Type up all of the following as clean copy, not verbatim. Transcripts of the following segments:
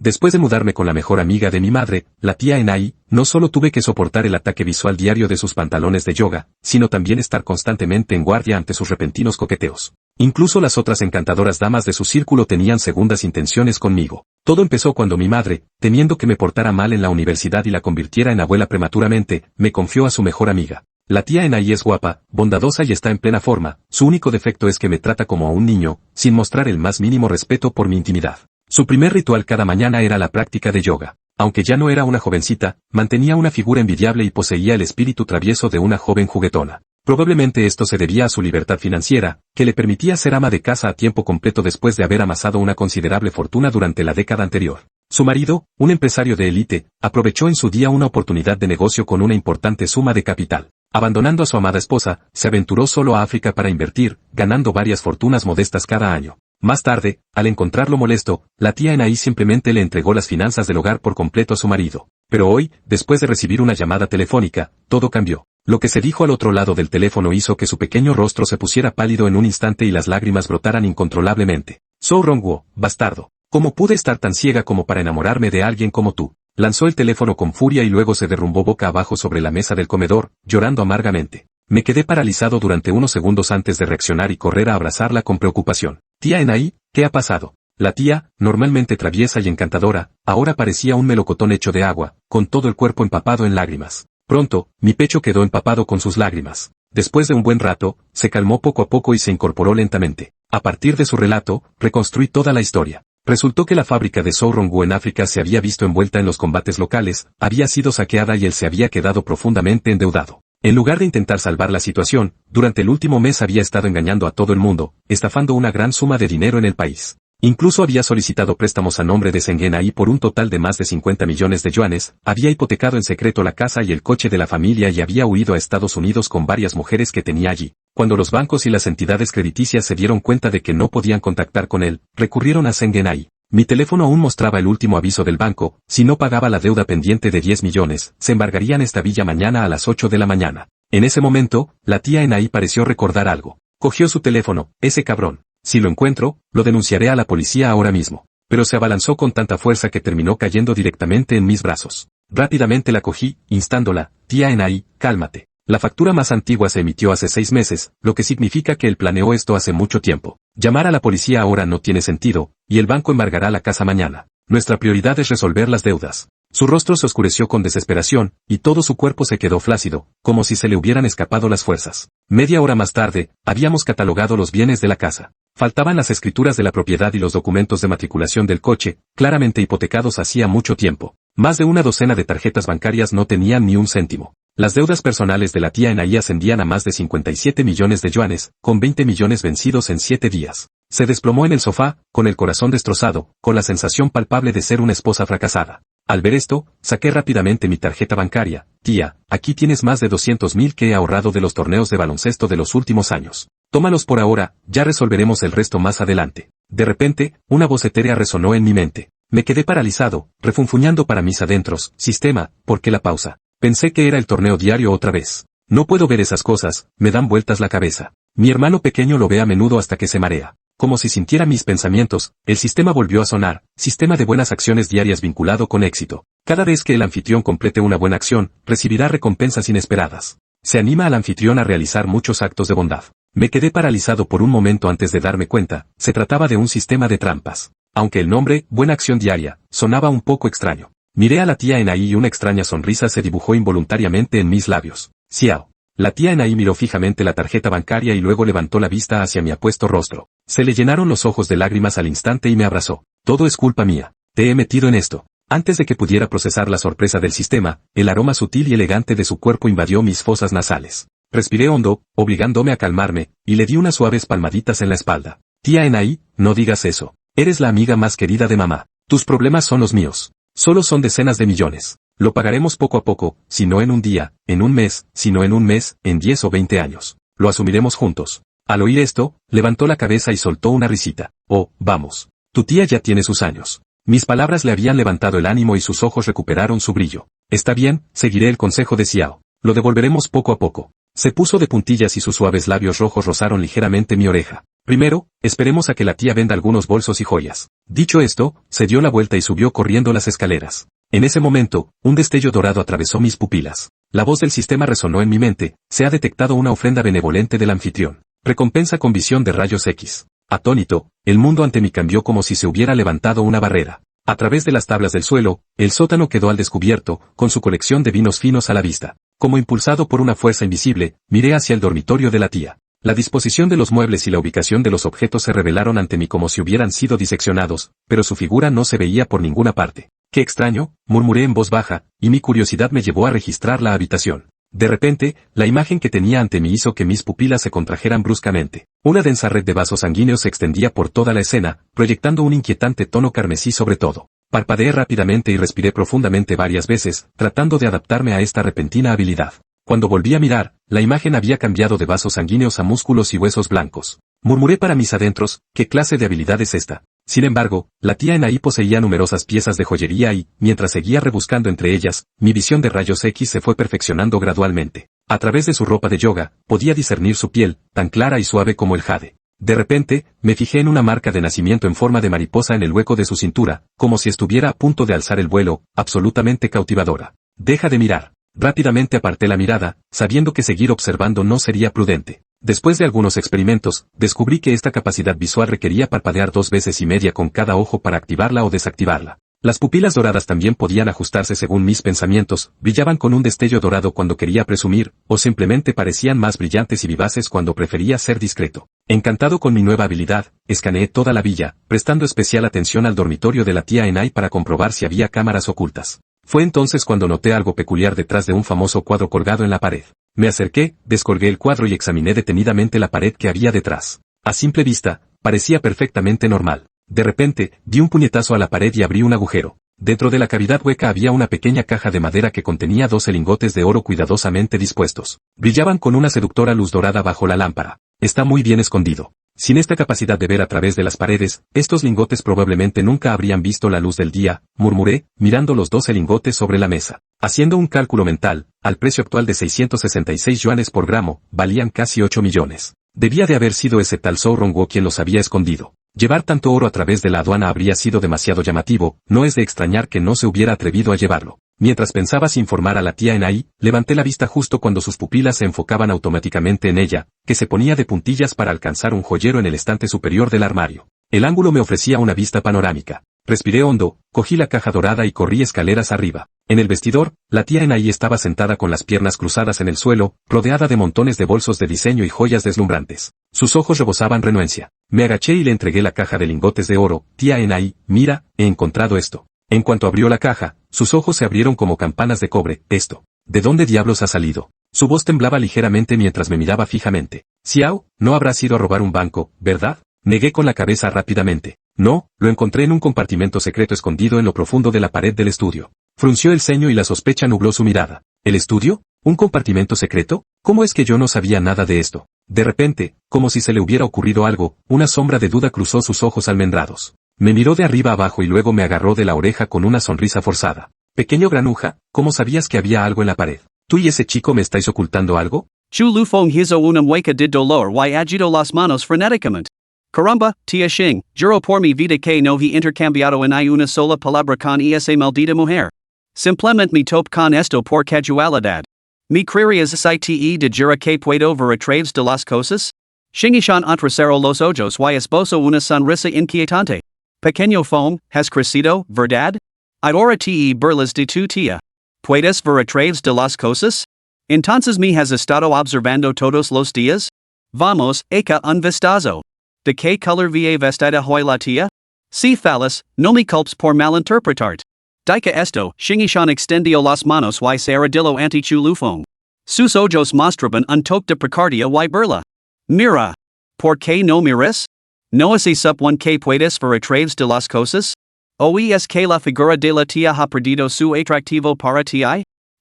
Después de mudarme con la mejor amiga de mi madre, la tía Enai, no solo tuve que soportar el ataque visual diario de sus pantalones de yoga, sino también estar constantemente en guardia ante sus repentinos coqueteos. Incluso las otras encantadoras damas de su círculo tenían segundas intenciones conmigo. Todo empezó cuando mi madre, temiendo que me portara mal en la universidad y la convirtiera en abuela prematuramente, me confió a su mejor amiga. La tía Enai es guapa, bondadosa y está en plena forma, su único defecto es que me trata como a un niño, sin mostrar el más mínimo respeto por mi intimidad. Su primer ritual cada mañana era la práctica de yoga. Aunque ya no era una jovencita, mantenía una figura envidiable y poseía el espíritu travieso de una joven juguetona. Probablemente esto se debía a su libertad financiera, que le permitía ser ama de casa a tiempo completo después de haber amasado una considerable fortuna durante la década anterior. Su marido, un empresario de élite, aprovechó en su día una oportunidad de negocio con una importante suma de capital. Abandonando a su amada esposa, se aventuró solo a África para invertir, ganando varias fortunas modestas cada año. Más tarde, al encontrarlo molesto, la tía Enai simplemente le entregó las finanzas del hogar por completo a su marido. Pero hoy, después de recibir una llamada telefónica, todo cambió. Lo que se dijo al otro lado del teléfono hizo que su pequeño rostro se pusiera pálido en un instante y las lágrimas brotaran incontrolablemente. So Rongwo, bastardo. ¿Cómo pude estar tan ciega como para enamorarme de alguien como tú? Lanzó el teléfono con furia y luego se derrumbó boca abajo sobre la mesa del comedor, llorando amargamente. Me quedé paralizado durante unos segundos antes de reaccionar y correr a abrazarla con preocupación. Tía Enai, ¿qué ha pasado? La tía, normalmente traviesa y encantadora, ahora parecía un melocotón hecho de agua, con todo el cuerpo empapado en lágrimas. Pronto, mi pecho quedó empapado con sus lágrimas. Después de un buen rato, se calmó poco a poco y se incorporó lentamente. A partir de su relato, reconstruí toda la historia. Resultó que la fábrica de Rongwo en África se había visto envuelta en los combates locales, había sido saqueada y él se había quedado profundamente endeudado. En lugar de intentar salvar la situación, durante el último mes había estado engañando a todo el mundo, estafando una gran suma de dinero en el país. Incluso había solicitado préstamos a nombre de Sengenai por un total de más de 50 millones de yuanes, había hipotecado en secreto la casa y el coche de la familia y había huido a Estados Unidos con varias mujeres que tenía allí. Cuando los bancos y las entidades crediticias se dieron cuenta de que no podían contactar con él, recurrieron a Sengenai. Mi teléfono aún mostraba el último aviso del banco, si no pagaba la deuda pendiente de 10 millones, se embargarían esta villa mañana a las 8 de la mañana. En ese momento, la tía Enai pareció recordar algo. Cogió su teléfono, ese cabrón. Si lo encuentro, lo denunciaré a la policía ahora mismo. Pero se abalanzó con tanta fuerza que terminó cayendo directamente en mis brazos. Rápidamente la cogí, instándola, tía Enai, cálmate. La factura más antigua se emitió hace 6 meses, lo que significa que él planeó esto hace mucho tiempo. Llamar a la policía ahora no tiene sentido, y el banco embargará la casa mañana. Nuestra prioridad es resolver las deudas. Su rostro se oscureció con desesperación, y todo su cuerpo se quedó flácido, como si se le hubieran escapado las fuerzas. Media hora más tarde, habíamos catalogado los bienes de la casa. Faltaban las escrituras de la propiedad y los documentos de matriculación del coche, claramente hipotecados hacía mucho tiempo. Más de una docena de tarjetas bancarias no tenían ni un céntimo. Las deudas personales de la tía Enai ascendían a más de 57 millones de yuanes, con 20 millones vencidos en 7 días. Se desplomó en el sofá, con el corazón destrozado, con la sensación palpable de ser una esposa fracasada. Al ver esto, saqué rápidamente mi tarjeta bancaria. Tía, aquí tienes más de 200.000 que he ahorrado de los torneos de baloncesto de los últimos años. Tómalos por ahora, ya resolveremos el resto más adelante. De repente, una voz etérea resonó en mi mente. Me quedé paralizado, refunfuñando para mis adentros. Sistema, ¿por qué la pausa? Pensé que era el torneo diario otra vez. No puedo ver esas cosas, me dan vueltas la cabeza. Mi hermano pequeño lo ve a menudo hasta que se marea. Como si sintiera mis pensamientos, el sistema volvió a sonar, sistema de buenas acciones diarias vinculado con éxito. Cada vez que el anfitrión complete una buena acción, recibirá recompensas inesperadas. Se anima al anfitrión a realizar muchos actos de bondad. Me quedé paralizado por un momento antes de darme cuenta, se trataba de un sistema de trampas. Aunque el nombre, buena acción diaria, sonaba un poco extraño. Miré a la tía Enai y una extraña sonrisa se dibujó involuntariamente en mis labios. Xiao. La tía Enai miró fijamente la tarjeta bancaria y luego levantó la vista hacia mi apuesto rostro. Se le llenaron los ojos de lágrimas al instante y me abrazó. Todo es culpa mía. Te he metido en esto. Antes de que pudiera procesar la sorpresa del sistema, el aroma sutil y elegante de su cuerpo invadió mis fosas nasales. Respiré hondo, obligándome a calmarme, y le di unas suaves palmaditas en la espalda. Tía Enai, no digas eso. Eres la amiga más querida de mamá. Tus problemas son los míos. Solo son decenas de millones. Lo pagaremos poco a poco, si no en un día, en un mes, si no en un mes, en 10 o 20 años. Lo asumiremos juntos. Al oír esto, levantó la cabeza y soltó una risita. Oh, vamos. Tu tía ya tiene sus años. Mis palabras le habían levantado el ánimo y sus ojos recuperaron su brillo. Está bien, seguiré el consejo de Xiao. Lo devolveremos poco a poco. Se puso de puntillas y sus suaves labios rojos rozaron ligeramente mi oreja. Primero, esperemos a que la tía venda algunos bolsos y joyas. Dicho esto, se dio la vuelta y subió corriendo las escaleras. En ese momento, un destello dorado atravesó mis pupilas. La voz del sistema resonó en mi mente: se ha detectado una ofrenda benevolente del anfitrión. Recompensa con visión de rayos X. Atónito, el mundo ante mí cambió como si se hubiera levantado una barrera. A través de las tablas del suelo, el sótano quedó al descubierto, con su colección de vinos finos a la vista. Como impulsado por una fuerza invisible, miré hacia el dormitorio de la tía. La disposición de los muebles y la ubicación de los objetos se revelaron ante mí como si hubieran sido diseccionados, pero su figura no se veía por ninguna parte. «Qué extraño», murmuré en voz baja, y mi curiosidad me llevó a registrar la habitación. De repente, la imagen que tenía ante mí hizo que mis pupilas se contrajeran bruscamente. Una densa red de vasos sanguíneos se extendía por toda la escena, proyectando un inquietante tono carmesí sobre todo. Parpadeé rápidamente y respiré profundamente varias veces, tratando de adaptarme a esta repentina habilidad. Cuando volví a mirar, la imagen había cambiado de vasos sanguíneos a músculos y huesos blancos. Murmuré para mis adentros: ¿qué clase de habilidad es esta? Sin embargo, la tía en ahí poseía numerosas piezas de joyería y, mientras seguía rebuscando entre ellas, mi visión de rayos X se fue perfeccionando gradualmente. A través de su ropa de yoga, podía discernir su piel, tan clara y suave como el jade. De repente, me fijé en una marca de nacimiento en forma de mariposa en el hueco de su cintura, como si estuviera a punto de alzar el vuelo, absolutamente cautivadora. «Deja de mirar». Rápidamente aparté la mirada, sabiendo que seguir observando no sería prudente. Después de algunos experimentos, descubrí que esta capacidad visual requería parpadear 2 veces y media con cada ojo para activarla o desactivarla. Las pupilas doradas también podían ajustarse según mis pensamientos, brillaban con un destello dorado cuando quería presumir, o simplemente parecían más brillantes y vivaces cuando prefería ser discreto. Encantado con mi nueva habilidad, escaneé toda la villa, prestando especial atención al dormitorio de la tía Enai para comprobar si había cámaras ocultas. Fue entonces cuando noté algo peculiar detrás de un famoso cuadro colgado en la pared. Me acerqué, descolgué el cuadro y examiné detenidamente la pared que había detrás. A simple vista, parecía perfectamente normal. De repente, di un puñetazo a la pared y abrí un agujero. Dentro de la cavidad hueca había una pequeña caja de madera que contenía 12 lingotes de oro cuidadosamente dispuestos. Brillaban con una seductora luz dorada bajo la lámpara. Está muy bien escondido. Sin esta capacidad de ver a través de las paredes, estos lingotes probablemente nunca habrían visto la luz del día, murmuré, mirando los 12 lingotes sobre la mesa. Haciendo un cálculo mental, al precio actual de 666 yuanes por gramo, valían casi 8 millones. Debía de haber sido ese tal Zhou Rongguo quien los había escondido. Llevar tanto oro a través de la aduana habría sido demasiado llamativo, no es de extrañar que no se hubiera atrevido a llevarlo. Mientras pensaba sin informar a la tía Enai, levanté la vista justo cuando sus pupilas se enfocaban automáticamente en ella, que se ponía de puntillas para alcanzar un joyero en el estante superior del armario. El ángulo me ofrecía una vista panorámica. Respiré hondo, cogí la caja dorada y corrí escaleras arriba. En el vestidor, la tía Enai estaba sentada con las piernas cruzadas en el suelo, rodeada de montones de bolsos de diseño y joyas deslumbrantes. Sus ojos rebosaban renuencia. Me agaché y le entregué la caja de lingotes de oro. «Tía Enai, mira, he encontrado esto». En cuanto abrió la caja, sus ojos se abrieron como campanas de cobre. «¿Esto? ¿De dónde diablos ha salido?». Su voz temblaba ligeramente mientras me miraba fijamente. «Xiao, no habrás ido a robar un banco, ¿verdad?». Negué con la cabeza rápidamente. «No, lo encontré en un compartimento secreto escondido en lo profundo de la pared del estudio». Frunció el ceño y la sospecha nubló su mirada. «¿El estudio? ¿Un compartimento secreto? ¿Cómo es que yo no sabía nada de esto?». De repente, como si se le hubiera ocurrido algo, una sombra de duda cruzó sus ojos almendrados. Me miró de arriba abajo y luego me agarró de la oreja con una sonrisa forzada. «Pequeño granuja, ¿cómo sabías que había algo en la pared? ¿Tú y ese chico me estáis ocultando algo?». Chu Lufong hizo una mueca de dolor y agitó las manos frenéticamente. «Caramba, tía Xing, juro por mi vida que no he intercambiado en una sola palabra con esa maldita mujer. Simplemente me top con esto por casualidad. ¿Me creerías si te de jura que puedo ver a través de las cosas?». Xingishan entrecerró los ojos y esbozó una sonrisa inquietante. «Pequeño Fong, has crecido, ¿verdad? Ahora te burlas de tu tía. ¿Puedes ver a través de las cosas? Entonces me has estado observando todos los días? Vamos, echa un vistazo. ¿De qué color va vestida hoy la tía? Si fallas, no me culpes por malinterpretarte». Dica esto, Xingishan extendió las manos y se arrodilló ante Chu Lufong. Sus ojos mostraban un toque de precardia y burla. «Mira. ¿Por qué no miras? ¿No es supone que puedes ver a través de las cosas? ¿O es que la figura de la tía ha perdido su atractivo para ti?».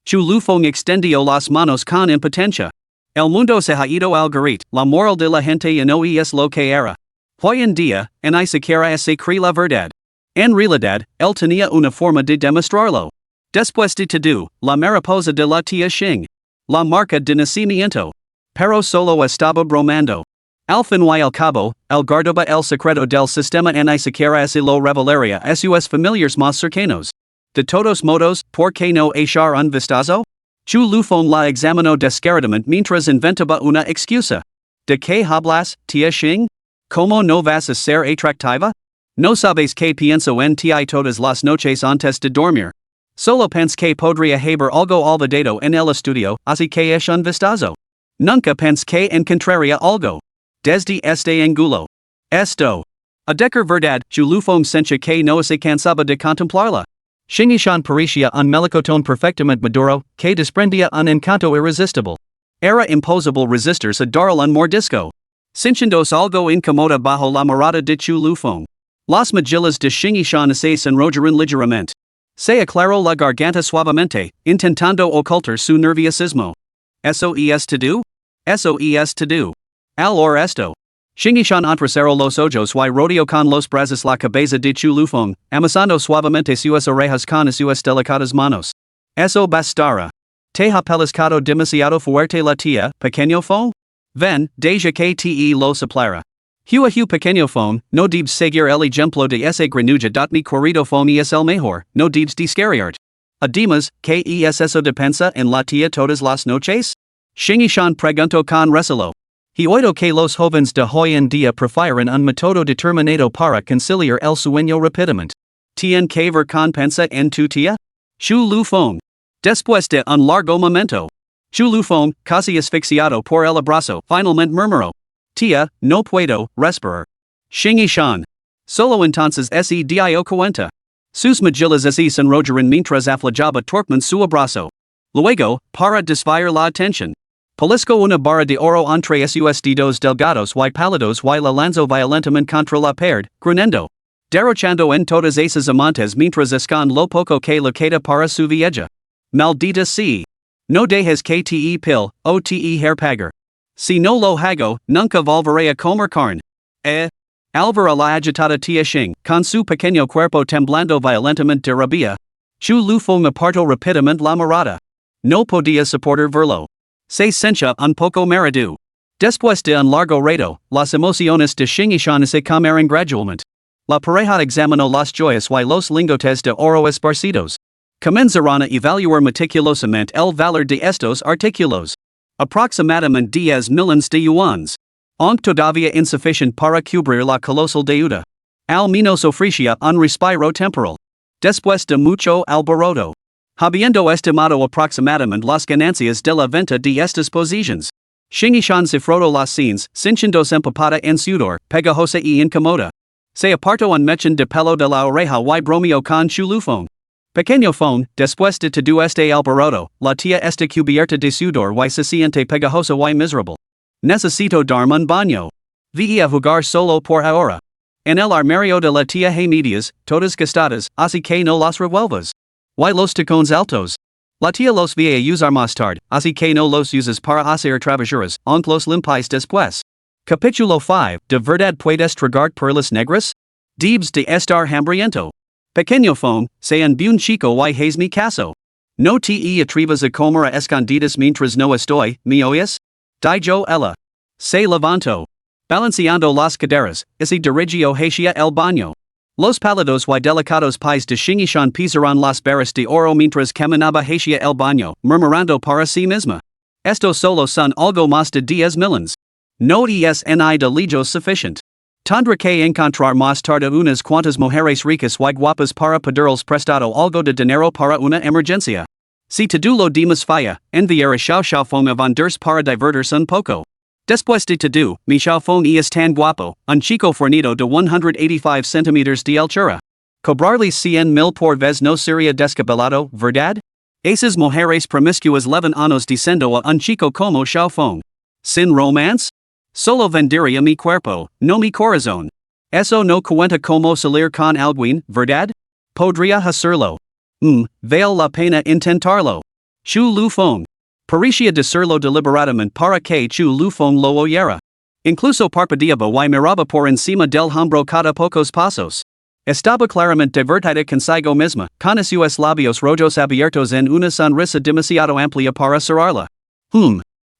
Chu Lufong extendió las manos con impotencia. «El mundo se ha ido al garete, la moral de la gente ya no es lo que era. Hoy en día, ni siquiera se cree la verdad. En realidad, él tenía una forma de demostrarlo. Después de todo, la mariposa de la tía Xing. La marca de nacimiento. Pero solo estaba bromando. Al fin y al cabo, el guardoba el secreto del sistema ni siquiera es lo revelaría a sus familiares más cercanos. De todos modos, ¿por qué no echar un vistazo? Chu Lufong la examinó descaradamente mientras inventaba una excusa. ¿De qué hablas, tía Xing? ¿Cómo no vas a ser atractiva? No sabes que pienso en ti todas las noches antes de dormir. Solo pensé que podría haber algo olvidado en el estudio, así que es un vistazo. Nunca pensé que encontraría algo. Desde este ángulo. Esto. A decir verdad, Chu Lufong sentía que no se cansaba de contemplarla. Xingishan parecía un melocotón perfectamente maduro, que desprendía un encanto irresistible. Era imposible resistirse a darle un mordisco. Sintiéndose algo incómoda bajo la mirada de Chu Lufong. Las mejillas de Xingishan se enrollaron ligeramente. Se aclaró la garganta suavemente, intentando ocultar su nerviosismo. ¿Eso es todo? Eso es todo. Al or esto. Xingishan entrecerró los ojos y rodeó con los brazos la cabeza de Chu Lufong, amasando suavemente sus orejas con sus delicadas manos. Eso bastará. ¿Te ha pellizcado demasiado fuerte la tía, pequeño phone? Ven, deja que te lo soplara. Hua pequeño phone, no debes seguir el ejemplo de ese granuja mi querido phone es el mejor, no debes descarriarte. Además, ¿qué es eso de pensa en la tía todas las noches? Xingishan preguntó con recelo. He oído que los jóvenes de hoy en día prefieren un método determinado para conciliar el sueño rápidamente. ¿Tien que ver con pensa en tu tía? Chu Lufong. Después de un largo momento. Chu Lufong, casi asfixiado por el abrazo, finalmente murmuró. Tía, no puedo respirar. Xingishan. Solo entonces se dio cuenta. Sus mejillas se enrollaron mientras aflojaba torpemente su abrazo. Luego, para desviar la atención. Pellizco una barra de oro entre sus dedos delgados y pálidos y la lanzó violentamente contra la pared, gruñendo. Derrochando en todas esas amantes mientras esconde lo poco que le queda para su vieja. Maldita sea. No dejes que te pil, o te herpagar. Si no lo hago, nunca volveré a comer carne. Al ver a la agitada tía Xing, con su pequeño cuerpo temblando violentamente de rabia. Chu Lufong apartó rápidamente la mirada. No podía soportar verlo. Se sentía un poco mareado. Después de un largo rato, las emociones de Xingishan se calmaron gradualmente. La pareja examinó las joyas y los lingotes de oro esparcidos. Comenzaron a evaluar meticulosamente el valor de estos artículos. Aproximadamente 10 millones de yuans. Aunque todavía insuficiente para cubrir la colosal deuda. Al menos ofrecía un respiro temporal. Después de mucho alboroto. Habiendo estimado aproximadamente las ganancias de la venta de estas posiciones. Xingishan se frotó las sienes, sintiéndose empapada en sudor, pegajosa y incómoda. Se apartó un mechón de pelo de la oreja y bromeó con Chu Lufong. Pequeño phone, después de todo este alboroto, la tía está cubierta de sudor y se siente pegajosa y miserable. Necesito darme un baño. Voy a jugar solo por ahora. En el armario de la tía hay medias, todas gastadas, así que no las revuelvas. Y los tacones altos. La tía los va a usar más tarde, así que no los uses para hacer travesuras, aunque los limpies después. Capítulo 5. ¿De verdad puedes tragar perlas negras? Debes de estar hambriento. Pequeño phone, se un buen chico y haces mi caso. No te atrevas a comer a escondidas mientras no estoy, ¿me oyes? Dijo ella. Se levantó. Balanceando las caderas, y se dirigió hacia el baño. Los pálidos y delicados pies de Xingishan pisaron las barras de oro mientras caminaba hacia el baño, murmurando para sí misma. Estos solo son algo más de 10 millones. No es ni de lejos suficiente. Tendré que encontrar más tarde unas cuantas mujeres ricas y guapas para pedirles prestado algo de dinero para una emergencia. Si todo lo demás falla, enviaré a Xiao Xiaofeng a venderse para divertirse un poco. Después de todo, mi Xiaofeng es tan guapo, un chico fornido de 185 centímetros de altura. Cobrarles 100,000 por vez no sería descabellado, ¿verdad? Esas mujeres promiscuas llevan años diciendo a un chico como Xiaofeng. ¿Sin romance? Solo vendería mi cuerpo, no mi corazón. Eso no cuenta como salir con alguien, ¿verdad? Podría hacerlo. Vale la pena intentarlo. Chu Lufong. Parecía decirlo deliberadamente para que Chu Lufong lo oyera. Incluso parpadeaba y miraba por encima del hombro cada pocos pasos. Estaba claramente divertida consigo misma, con sus labios rojos abiertos en una sonrisa demasiado amplia para cerrarla.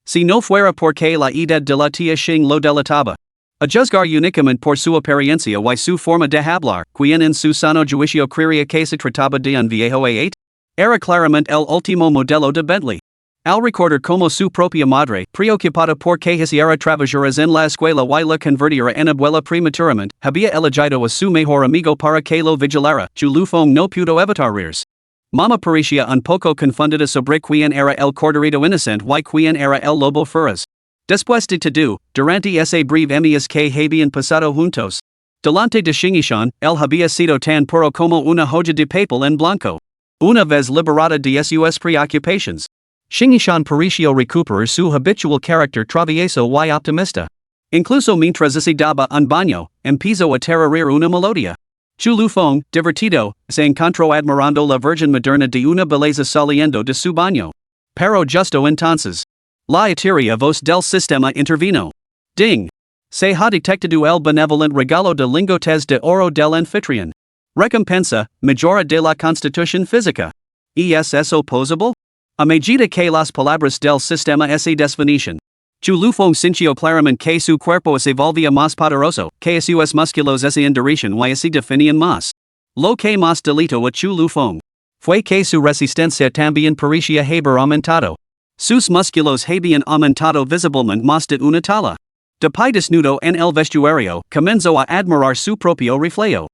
Si no fuera porque la edad de la tía Xing lo delataba. A juzgar únicamente por su apariencia y su forma de hablar, quien en su sano juicio creería que se trataba de un viejo A8, era claramente el último modelo de Bentley. Al recordar como su propia madre, preocupada por que hiciera travesuras en la escuela y la convirtiera en abuela prematuramente, había elegido a su mejor amigo para que lo vigilara, Chu Lufeng no pudo evitar reírs. Mama parecía un poco confundida sobre quién era el corderito inocente y quién era el lobo feroz. Después de todo, durante ese breve mes que habían pasado juntos, delante de Xingishan, él había sido tan puro como una hoja de papel en blanco. Una vez liberada de sus preocupaciones, Xingishan pareció recuperar su habitual carácter travieso y optimista. Incluso mientras se daba un baño, empezó a tararear una melodía. Chu Lufeng, divertido, se encontró admirando la virgen moderna de una belleza saliendo de su baño. Pero justo entonces, la etérea voz del sistema intervino. Ding! Se ha detectado el benevolent regalo de lingotes de oro del anfitrión. Recompensa, mejora de la constitución física. ¿Es eso posible? A medida que las palabras del sistema se desvanecen, Chu Lufeng sintió claramente que su cuerpo se volvía más poderoso, que sus músculos se endurecían y se definían más. Lo que más delito a Chu Lufeng fue que su resistencia también parecía haber aumentado. Sus músculos habían aumentado visiblemente más de una tala. De pie desnudo en el vestuario, comenzó a admirar su propio reflejo.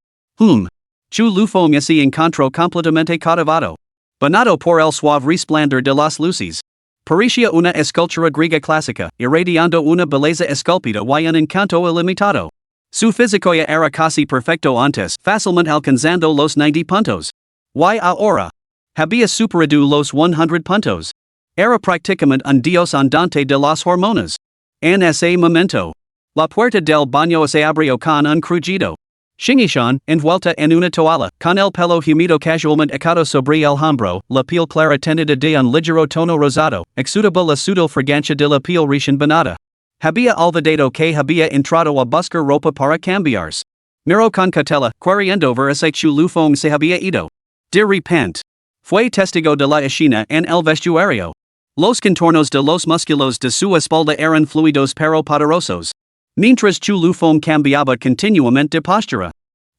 Chu Lufeng se encontró completamente cautivado. Banado por el suave resplandor de las luces. Parecía una escultura griega clásica, irradiando una belleza esculpida y un encanto ilimitado. Su físico ya era casi perfecto antes, fácilmente alcanzando los 90 puntos. Y ahora, había superado los 100 puntos. Era prácticamente un dios andante de las hormonas. En ese momento, la puerta del baño se abrió con un crujido. Xingishan, envuelta en una toalla, con el pelo humido casualmente echado sobre el hombro, la piel clara tendida de un ligero tono rosado, exudaba la sutil fragancia de la piel recién bañada. Había olvidado que había entrado a buscar ropa para cambiarse. Miró con cautela, queriendo ver si Chu Lufeng se había ido. De repente, fue testigo de la escena en el vestuario. Los contornos de los músculos de su espalda eran fluidos pero poderosos. Mientras Chu Lufeng cambiaba continuamente de postura.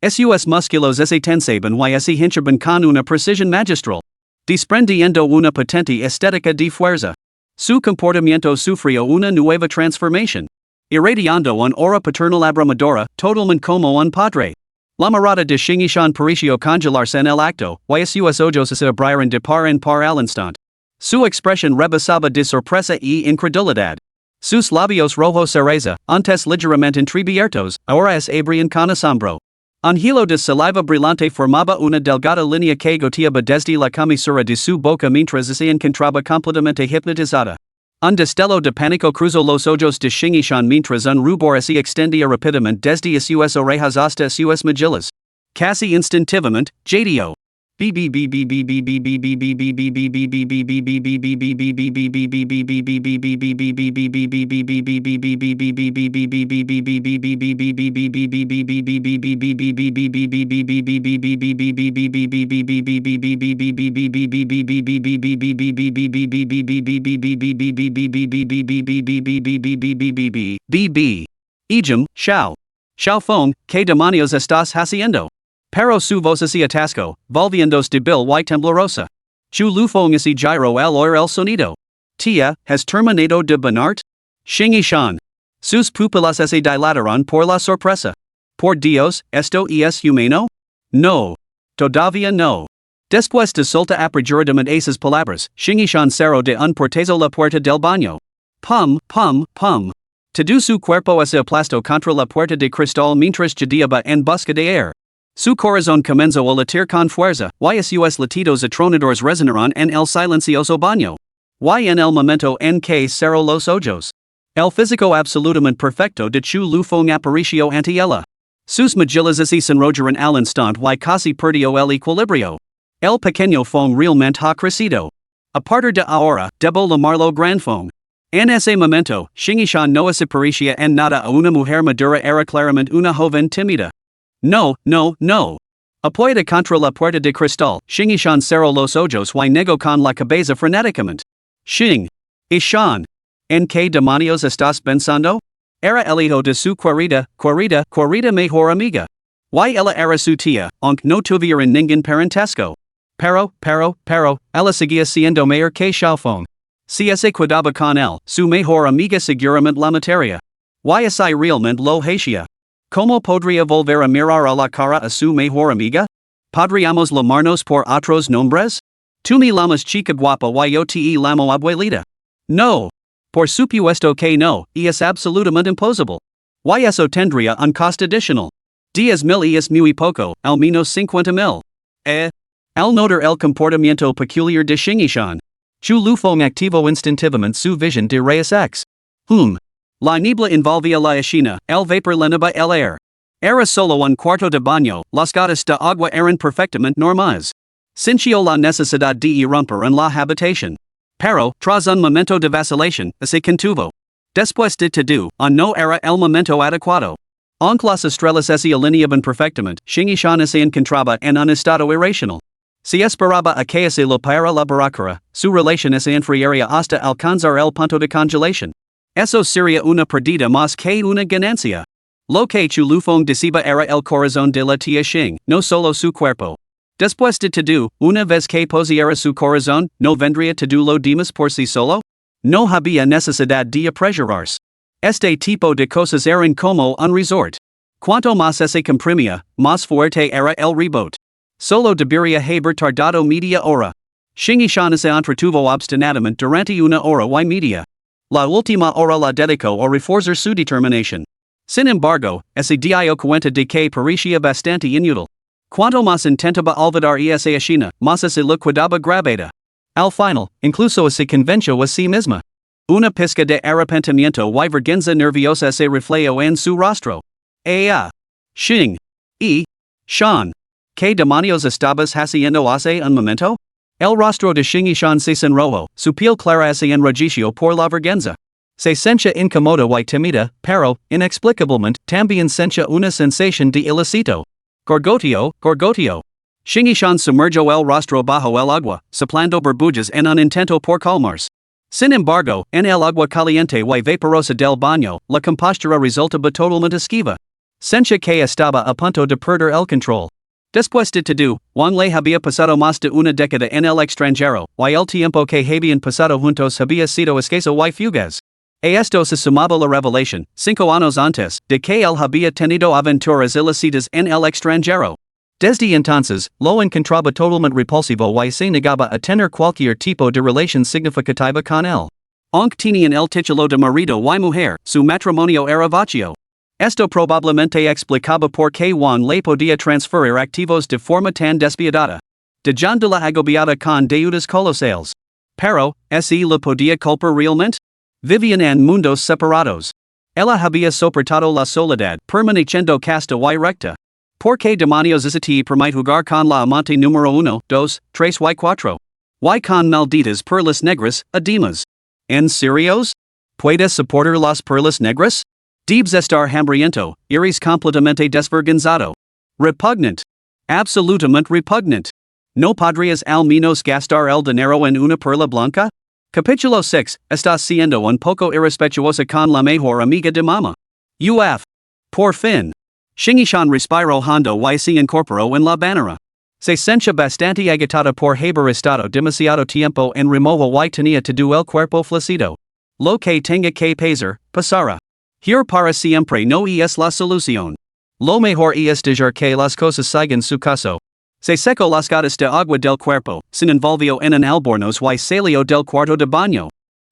Sus músculos se tensaban y se hinchaban con una precisión magistral, desprendiendo una potente estética de fuerza. Su comportamiento sufrió una nueva transformación, irradiando una aura paternal abrumadora, totalmente como un padre. La mirada de Xingishan pareció congelarse en el acto, y sus ojos se abrieron de par en par al instante. Su expresión rebasaba de sorpresa y incredulidad. Sus labios rojos cereza, antes ligeramente entreabiertos, ahora se abrían con asombro. Un hilo de saliva brillante formaba una delgada línea que goteaba desde la comisura de su boca mientras se encontraba completamente hipnotizada. Un destello de pánico cruzó los ojos de Xingishan mientras un rubor se extendía rápidamente desde sus orejas hasta sus mejillas. Casi instintivamente, jadeó. Ejim, Xiao. Xiao Feng, ¿qué demonios estás haciendo? Pero su voz se atascó, volviéndose débil y temblorosa. Chu Lufeng se giró al oír el sonido. Tía, ¿has terminado de bañarte? Xingishan. Sus pupilas se dilataron por la sorpresa. Por Dios, ¿esto es humano? No. Todavía no. Después de soltar apresuradamente esas palabras, Xingishan cerró de un portazo la puerta del baño. Pum. Todo su cuerpo se aplastó contra la puerta de cristal mientras jadeaba en busca de aire. Su corazón comenzó a latir con fuerza, y sus latidos atronadores resonaron en el silencioso baño. Y en el momento en que cerró los ojos, el físico absolutamente perfecto de Chu Lufeng apareció ante ella. Sus mejillas se enrollaron al instante y casi perdió el equilibrio. El pequeño Feng realmente ha crecido. A partir de ahora, debo llamarlo Gran Feng. En ese momento, Xingishan no se parecía en nada a una mujer madura, era claramente una joven tímida. No. Apoyada contra la puerta de cristal, Xingishan cerró los ojos y negó con la cabeza frenéticamente. Xing. Ishan. ¿En qué demonios estás pensando? Era el hijo de su querida mejor amiga. Y ella era su tía, aunque no tuvieran ningún parentesco. Pero, ella seguía siendo mayor que Xiaofeng. Si se cuidaba con él, su mejor amiga seguramente la mataría. Y así realmente lo hacía. ¿Cómo podría volver a mirar a la cara a su mejor amiga? ¿Podríamos llamarnos por otros nombres? Tú me llamas chica guapa y yo te llamo abuelita. No. Por supuesto que no, y es absolutamente imposible. Y eso tendría un coste adicional. 10,000 y es muy poco, al menos 50,000. Al notar el comportamiento peculiar de Xingyishan. Chu Lufeng activó instintivamente su visión de rayos X. La niebla envolvía la escena, el vapor llenaba el aire. Era solo un cuarto de baño, las gotas de agua eran perfectamente normales. Sintió la necesidad de irromper en la habitación. Pero, tras un momento de vacilación, se contuvo. Después de todo, no era el momento adecuado. Aunque las estrellas se alineaban perfectamente, Xingyishan se encontraba en un estado irracional. Si esperaba a que se le para la barracuda, su relación se enfriaría hasta alcanzar el punto de congelación. Eso sería una pérdida más que una ganancia. Lo que Chu Lufeng deseaba era el corazón de la tía Xing, no solo su cuerpo. Después de todo, una vez que poseyera su corazón, ¿no vendría todo lo demás por sí solo? No había necesidad de apresurarse. Este tipo de cosas eran como un resort. Cuanto más se comprimía, más fuerte era el rebote. Solo debería haber tardado media hora. Xingyishan se entretuvo obstinadamente durante una hora y media. La última hora la dedicó a reforzar su determinación. Sin embargo, se dio cuenta de que parecía bastante inútil. Cuanto más intentaba olvidar esa escena, más se lo cuidaba grabada. Al final, incluso se convenció a sí misma. Una pizca de arrepentimiento y vergüenza nerviosa se reflejó en su rostro. Xing. Shan. ¿Qué demonios estabas haciendo hace un momento? El rostro de Xingyishan se sonrojó, su piel clara se enrojeció por la vergüenza. Se sentía incómoda y tímida, pero, inexplicablemente, también sentía una sensación de ilícito. Gorgoteo. Xingyishan sumergió el rostro bajo el agua, soplando burbujas en un intento por calmarse. Sin embargo, en el agua caliente y vaporosa del baño, la compostura resultaba totalmente esquiva. Sentía que estaba a punto de perder el control. Después de todo, Wang Lei había pasado más de una década en el extranjero, y el tiempo que habían pasado juntos había sido escaso y fugaz. A esto se sumaba la revelación, 5 años antes, de que él había tenido aventuras ilícitas en el extranjero. Desde entonces, lo encontraba totalmente repulsivo y se negaba a tener cualquier tipo de relación significativa con él. Aunque tenían el título de marido y mujer, su matrimonio era vacío. Esto probablemente explicaba por qué Wang Lei podía transferir activos de forma tan despiadada. Dejando la agobiada con deudas colosales. Pero, ¿se le podía culpar realmente? Vivían en mundos separados. Ella había soportado la soledad, permaneciendo casta y recta. ¿Por qué demonios te permite jugar con la amante número 1, 2, 3 y 4? Y con malditas perlas negras, además. ¿En serios? ¿Puedes soportar las perlas negras? Debes estar hambriento, eres completamente desvergonzado. Repugnant. Absolutamente repugnant. ¿No podrías al menos gastar el dinero en una perla blanca? Capítulo 6. Estás siendo un poco irrespetuosa con la mejor amiga de mamá. Por fin. Xingyishan respiró hondo y se incorporó en la bañera. Se sentía bastante agitada por haber estado demasiado tiempo en remojo y tenía todo el cuerpo flácido. Lo que tenga que pasará. Here para siempre no es la solución. Lo mejor es dejar que las cosas sigan su curso. Se secó las gotas de agua del cuerpo, se envolvió en un albornoz y salió del cuarto de baño.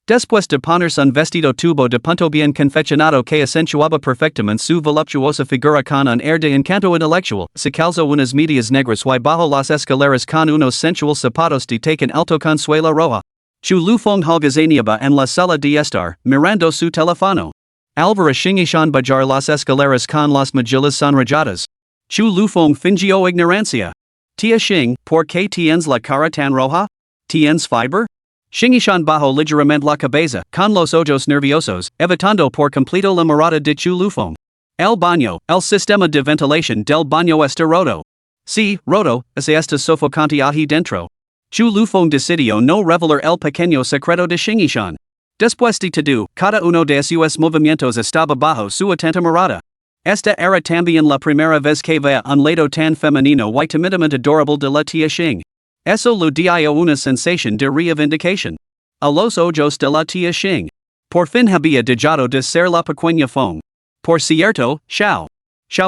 Después de ponerse un vestido tubo de punto bien confeccionado que acentuaba perfectamente su voluptuosa figura con un air de encanto intelectual, se calzó unas medias negras y bajó las escaleras con unos sensuales zapatos de tacón alto con suela roja. Chu Lufeng holgazaneaba en la sala de estar, mirando su teléfono. Alvara Xingyishan bajar las escaleras con las mejillas sonrojadas. Chu Lufeng fingió ignorancia. Tía Xing, ¿por qué tienes la cara tan roja? ¿Tienes fiber? Xingyishan bajó ligeramente la cabeza, con los ojos nerviosos, evitando por completo la mirada de Chu Lufeng. El baño, el sistema de ventilación del baño está roto. Sí, roto, se está sofocante ahí dentro. Chu Lufeng decidió no revelar el pequeño secreto de Xingyishan. Después de todo, cada uno de sus movimientos estaba bajo su atenta mirada. Esta era también la primera vez que veía un lado tan femenino y timidamente adorable de la tía Xing. Eso le dio una sensación de reivindicación a los ojos de la tía Xing. Por fin había dejado de ser la pequeña Fong. Por cierto, Xiao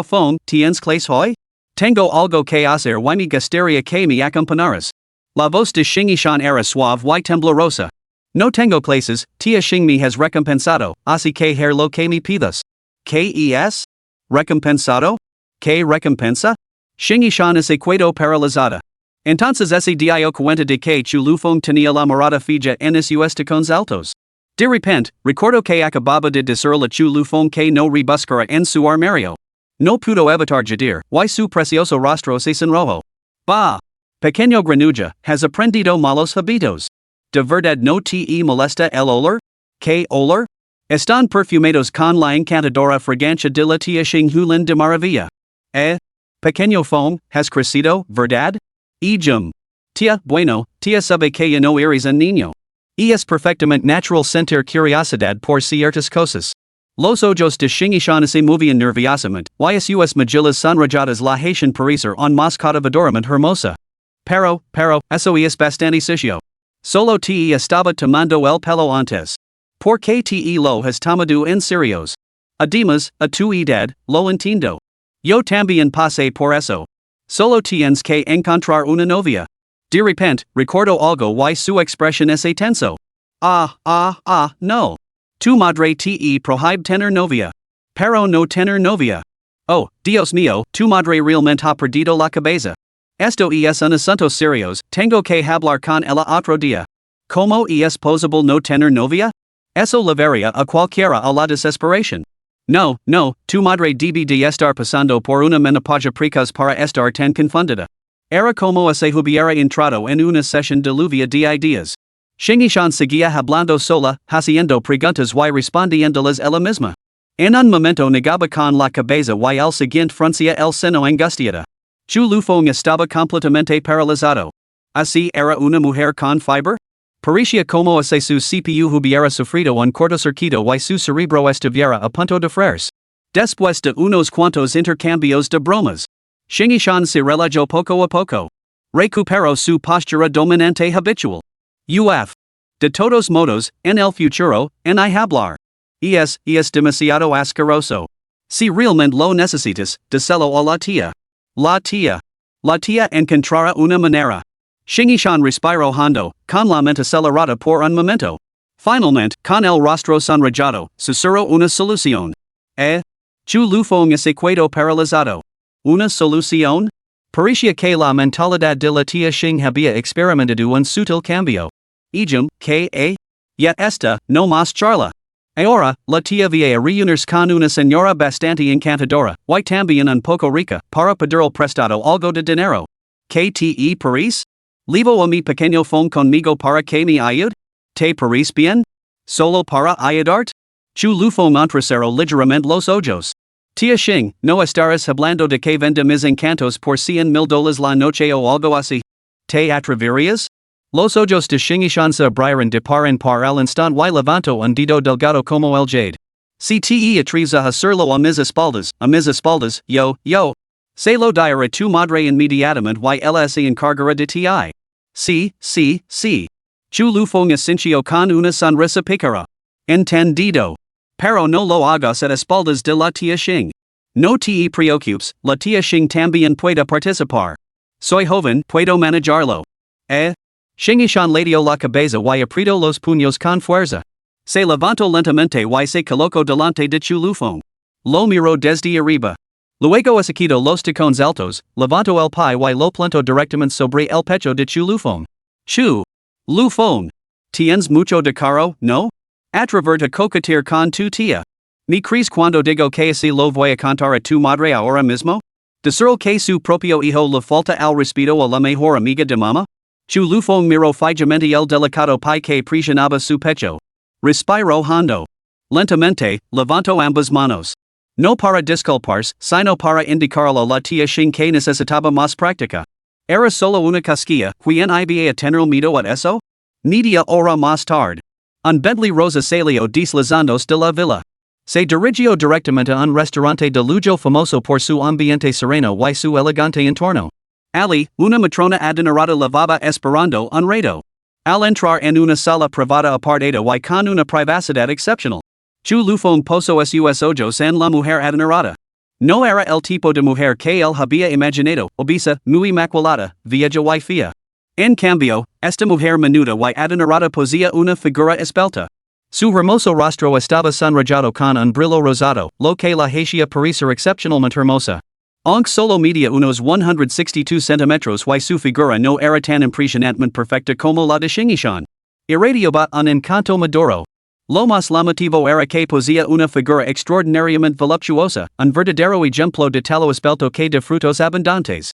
Fong, ¿tienes clase hoy? Tengo algo que hacer y me gustaría que me acompañaras. La voz de Xing Yishan era suave y temblorosa. No tengo clases, tía Xing me has recompensado, así que hacer lo que me pidas. ¿Qué es? ¿Recompensado? ¿Qué recompensa? Xing Yishan se quedó paralizada. Entonces ese dio cuenta de que Chu Lufeng tenía la mirada fija en sus tacones altos. De repente, recuerdo que acababa de decirle a Chu Lufeng que no rebuscara en su armario. No pudo evitar jadear, y su precioso rostro se sonrojó. Bah! Pequeño granuja, has aprendido malos hábitos. ¿De verdad no te molesta el olor? ¿Qué olor? Están perfumados con la encantadora fragancia de la tía Xing Hulin de maravilla. Pequeño Fong, has crecido, ¿verdad? Tía, bueno, tía sabe que ya no eres un niño. Y es perfectamente natural sentir curiosidad por ciertas cosas. Los ojos de Xing Yishan se movían nerviosamente, y sus mejillas sonrojadas la hacían parecer un más cautivadoramente hermosa. Pero, eso es bastante sucio. Solo te estaba tomando el pelo antes. ¿Por qué te lo has tomado en serios? Además, a tu edad, lo entiendo. Yo también pasé por eso. Solo tienes que encontrar una novia. De repente, recuerdo algo y su expresión es tenso. No. Tu madre te prohíbe tener novia. Pero no tener novia. Oh, Dios mío, tu madre realmente ha perdido la cabeza. Esto es un asunto serios, tengo que hablar con ella otro día. ¿Cómo es posible no tener novia? Eso llevaría a cualquiera a la desesperación. No, tu madre debe de estar pasando por una menopausia precoz para estar tan confundida. Era como si hubiera entrado en una sesión de lluvia de ideas. Xing Yishan seguía hablando sola, haciendo preguntas y respondiéndolas ella misma. En un momento negaba con la cabeza y al siguiente fruncía el seno angustiada. Chu Lufeng estaba completamente paralizado. ¿Así era una mujer con fiber? Parecía como si su CPU hubiera sufrido un cortocircuito y su cerebro estuviera a punto de freírse. Después de unos cuantos intercambios de bromas, Xing Yishan se relajó poco a poco. Recuperó su postura dominante habitual. De todos modos, en el futuro, en hablar. Es demasiado asqueroso. Si realmente lo necesitas, díselo a la tía. La tía encontrará una manera. Xing Yishan respiró hondo, con la mente acelerada por un momento. Finalmente, con el rostro sonrojado, susurró una solución. Chu Lufeng se quedó paralizado. ¿Una solución? Parecía que la mentalidad de la tía Xing había experimentado un sutil cambio. Ya esta, no más charla. Ahora, la tía vía reunirse con una señora bastante encantadora, y también un poco rica, para pedir prestado algo de dinero. ¿Qué te parece? Levo a mi pequeño Fong conmigo para que me ayude? ¿Te parece bien? ¿Solo para ayudarte? Chu Lufeng entrecerró ligeramente los ojos. Tía Xing, ¿no estarás hablando de que vende mis encantos por $100,000 la noche o algo así? ¿Te atreverías? Los ojos de Xing Yishan se abrieron de par en par al instante y levantó un dedo delgado como el jade. Si te atreves a hacerlo a mis espaldas, yo. Se lo diré a tu madre inmediatamente y ella se encargará de ti. Sí. Chu Lufeng asintió con una sonrisa pícara. Entendido. Pero no lo hagas a espaldas de la tía Xing. No te preocupes, la tía Xing también puede participar. Soy joven, puedo manejarlo. Xing Yishan le dio la cabeza y apretó los puños con fuerza. Se levantó lentamente y se colocó delante de Chu Lufeng. Lo miró desde arriba. Luego quitó los tacones altos, levantó el pie y lo plantó directamente sobre el pecho de Chu Lufeng. Chu Lufeng. ¿Tienes mucho de caro, no? Atrever a coquetear con tu tía. ¿Me crees cuando digo que así lo voy a contar a tu madre ahora mismo? ¿Decirle que su propio hijo le falta al respeto a la mejor amiga de mamá? Chu Lufeng miró fijamente el delicado pie que presionaba su pecho. Respiró hondo. Lentamente, levantó ambas manos. No para disculparse, sino para indicarle a la tía Xing que necesitaba más práctica. Era solo una casquilla, ¿quién iba a tener miedo a eso? Media hora más tarde. Un Bentley Rosa Salio deslizandos de la Villa. Se dirigio directamente a un restaurante de lujo famoso por su ambiente sereno y su elegante entorno. Ali, una matrona adinerada lavaba esperando un rato. Al entrar en una sala privada apartada y con una privacidad excepcional. Chu lufong poso sus ojos en la mujer adinerada. No era el tipo de mujer que él había imaginado, obesa, muy maculada, vieja y fea. En cambio, esta mujer menuda y adinerada posía una figura esbelta. Su hermoso rostro estaba sonrojado con un brillo rosado, lo que la hacía parecer excepcionalmente hermosa. Aunque solo medía unos 162 centímetros y su figura no era tan impresionantemente perfecta como la de Shingishan. Irradiaba un encanto maduro. Lo más llamativo era que posía una figura extraordinariamente voluptuosa, un verdadero ejemplo de talo esbelto que de frutos abundantes.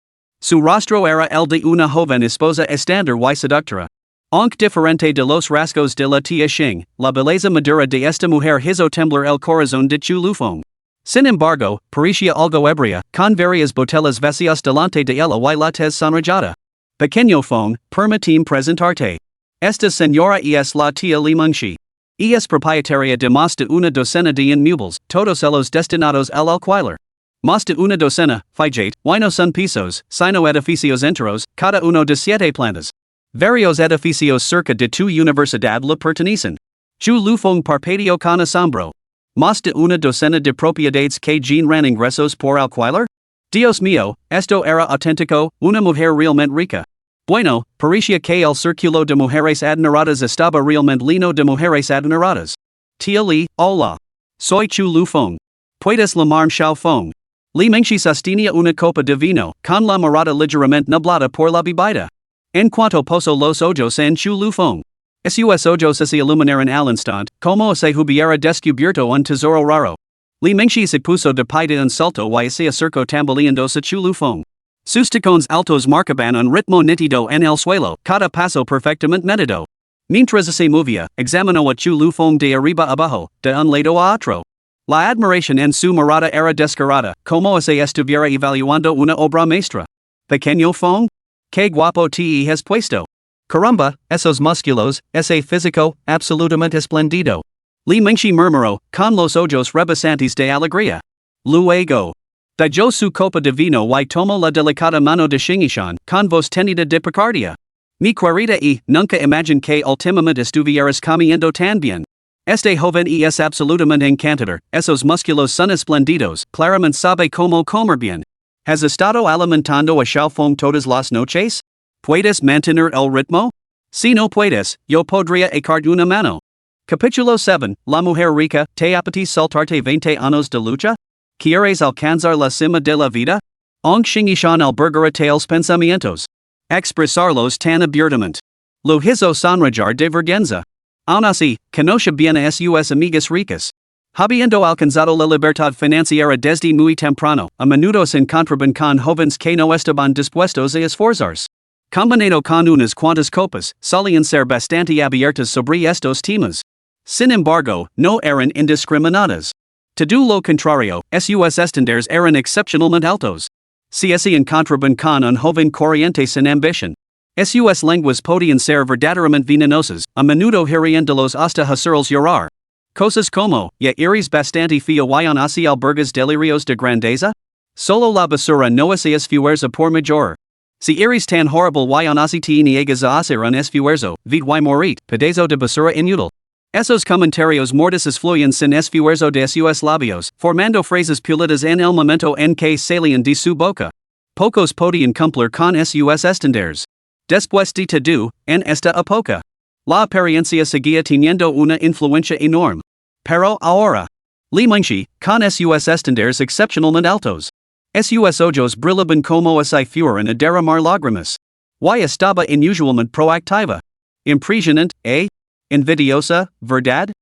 Su rostro era el de una joven esposa estándar y seductora. Aunque diferente de los rasgos de la tía Xing, la belleza madura de esta mujer hizo temblar el corazón de Chu Lufong. Sin embargo, parecía algo ebria, con varias botellas vacías delante de ella y la tez sonrojada. Pequeño Fong, permíteme presentarte. Esta señora es la tía Li Mengshi. Es propietaria de más de una docena de inmuebles, todos ellos destinados al alquiler. Más de una docena, fíjate, y no son pisos, sino edificios enteros, cada uno de 7 plantas. Varios edificios cerca de tu universidad le pertenecen. Chu Lufong parpadeó con asombro. ¿Más de una docena de propiedades que generan ingresos por alquiler? Dios mío, esto era auténtico, una mujer realmente rica. Bueno, parecía que el círculo de mujeres adineradas estaba realmente lleno de mujeres adineradas. Tia Li, hola. Soy Chu Lufong. Puedes llamarme Xiao Fong. Li Mengshi sostenía una copa de vino, con la mirada ligeramente nublada por la bebida. En cuanto puso los ojos en Chu Lufong. Sus ojos se iluminaron al instante, como si hubiera descubierto un tesoro raro. Li Mengshi se puso de pie de un salto y se acercó tambaleándose a Chu Lufong. Sus tacones altos marcaban un ritmo nítido en el suelo, cada paso perfectamente medido. Mientras se movía, examinó a Chu Lufong de arriba abajo, de un lado a otro. La admiración en su mirada era descarada, como si estuviera evaluando una obra maestra. Pequeño Fong? Qué guapo te has puesto. Caramba, esos músculos, ese físico, absolutamente espléndido. Li Mengshi murmuró, con los ojos rebosantes de alegría. Luego. Dejó su copa de vino y tomó la delicada mano de Shingishan, con voz tenida de picardia. Mi querida nunca imaginé que últimamente estuvieras comiendo tan bien. Este joven es absolutamente encantador, esos músculos son espléndidos, claramente sabe cómo comer bien. ¿Has estado alimentando a Xiao Fong todas las noches? ¿Puedes mantener el ritmo? Si no puedes, yo podría echarte una mano. Capítulo 7, La mujer rica, ¿te apetece saltarte 20 años de lucha? ¿Quieres alcanzar la cima de la vida? Aunque Shingishan albergara tales pensamientos. Expresarlos tan abiertamente. Lo hizo sonrojar de vergüenza. Aun así, conoce bien a sus amigas ricas. Habiendo alcanzado la libertad financiera desde muy temprano, a menudo se encontraban con jóvenes que no estaban dispuestos a esforzarse. Combinado con unas cuantas copas, solían ser bastante abiertas sobre estos temas. Sin embargo, no eran indiscriminadas. Todo lo contrario, sus estándares eran excepcionalmente altos. Si se encontraban con un joven corriente sin ambición. Sus lenguas podían ser verdaderamente venenosas, a menudo hiriéndolos hasta hacerlos llorar. Cosas como, ya eres bastante feo y aún así albergas delirios de grandeza? Solo la basura no es esfuerzo por mayor. Si eres tan horrible y aún así te niegas a hacer un esfuerzo, vid y morit, pedazo de basura inútil. Esos comentarios mordaces fluyen sin esfuerzo de sus labios, formando frases pulidas en el momento en que salían de su boca. Pocos podían cumplir con sus estándares. Después de todo, en esta época, la apariencia seguía teniendo una influencia enorme. Pero ahora, Li Mengshi, con sus estándares excepcionalmente altos. Sus ojos brillaban como si fueran a derramar lágrimas. Y estaba inusualmente proactiva. Impresionante, envidiosa, ¿verdad?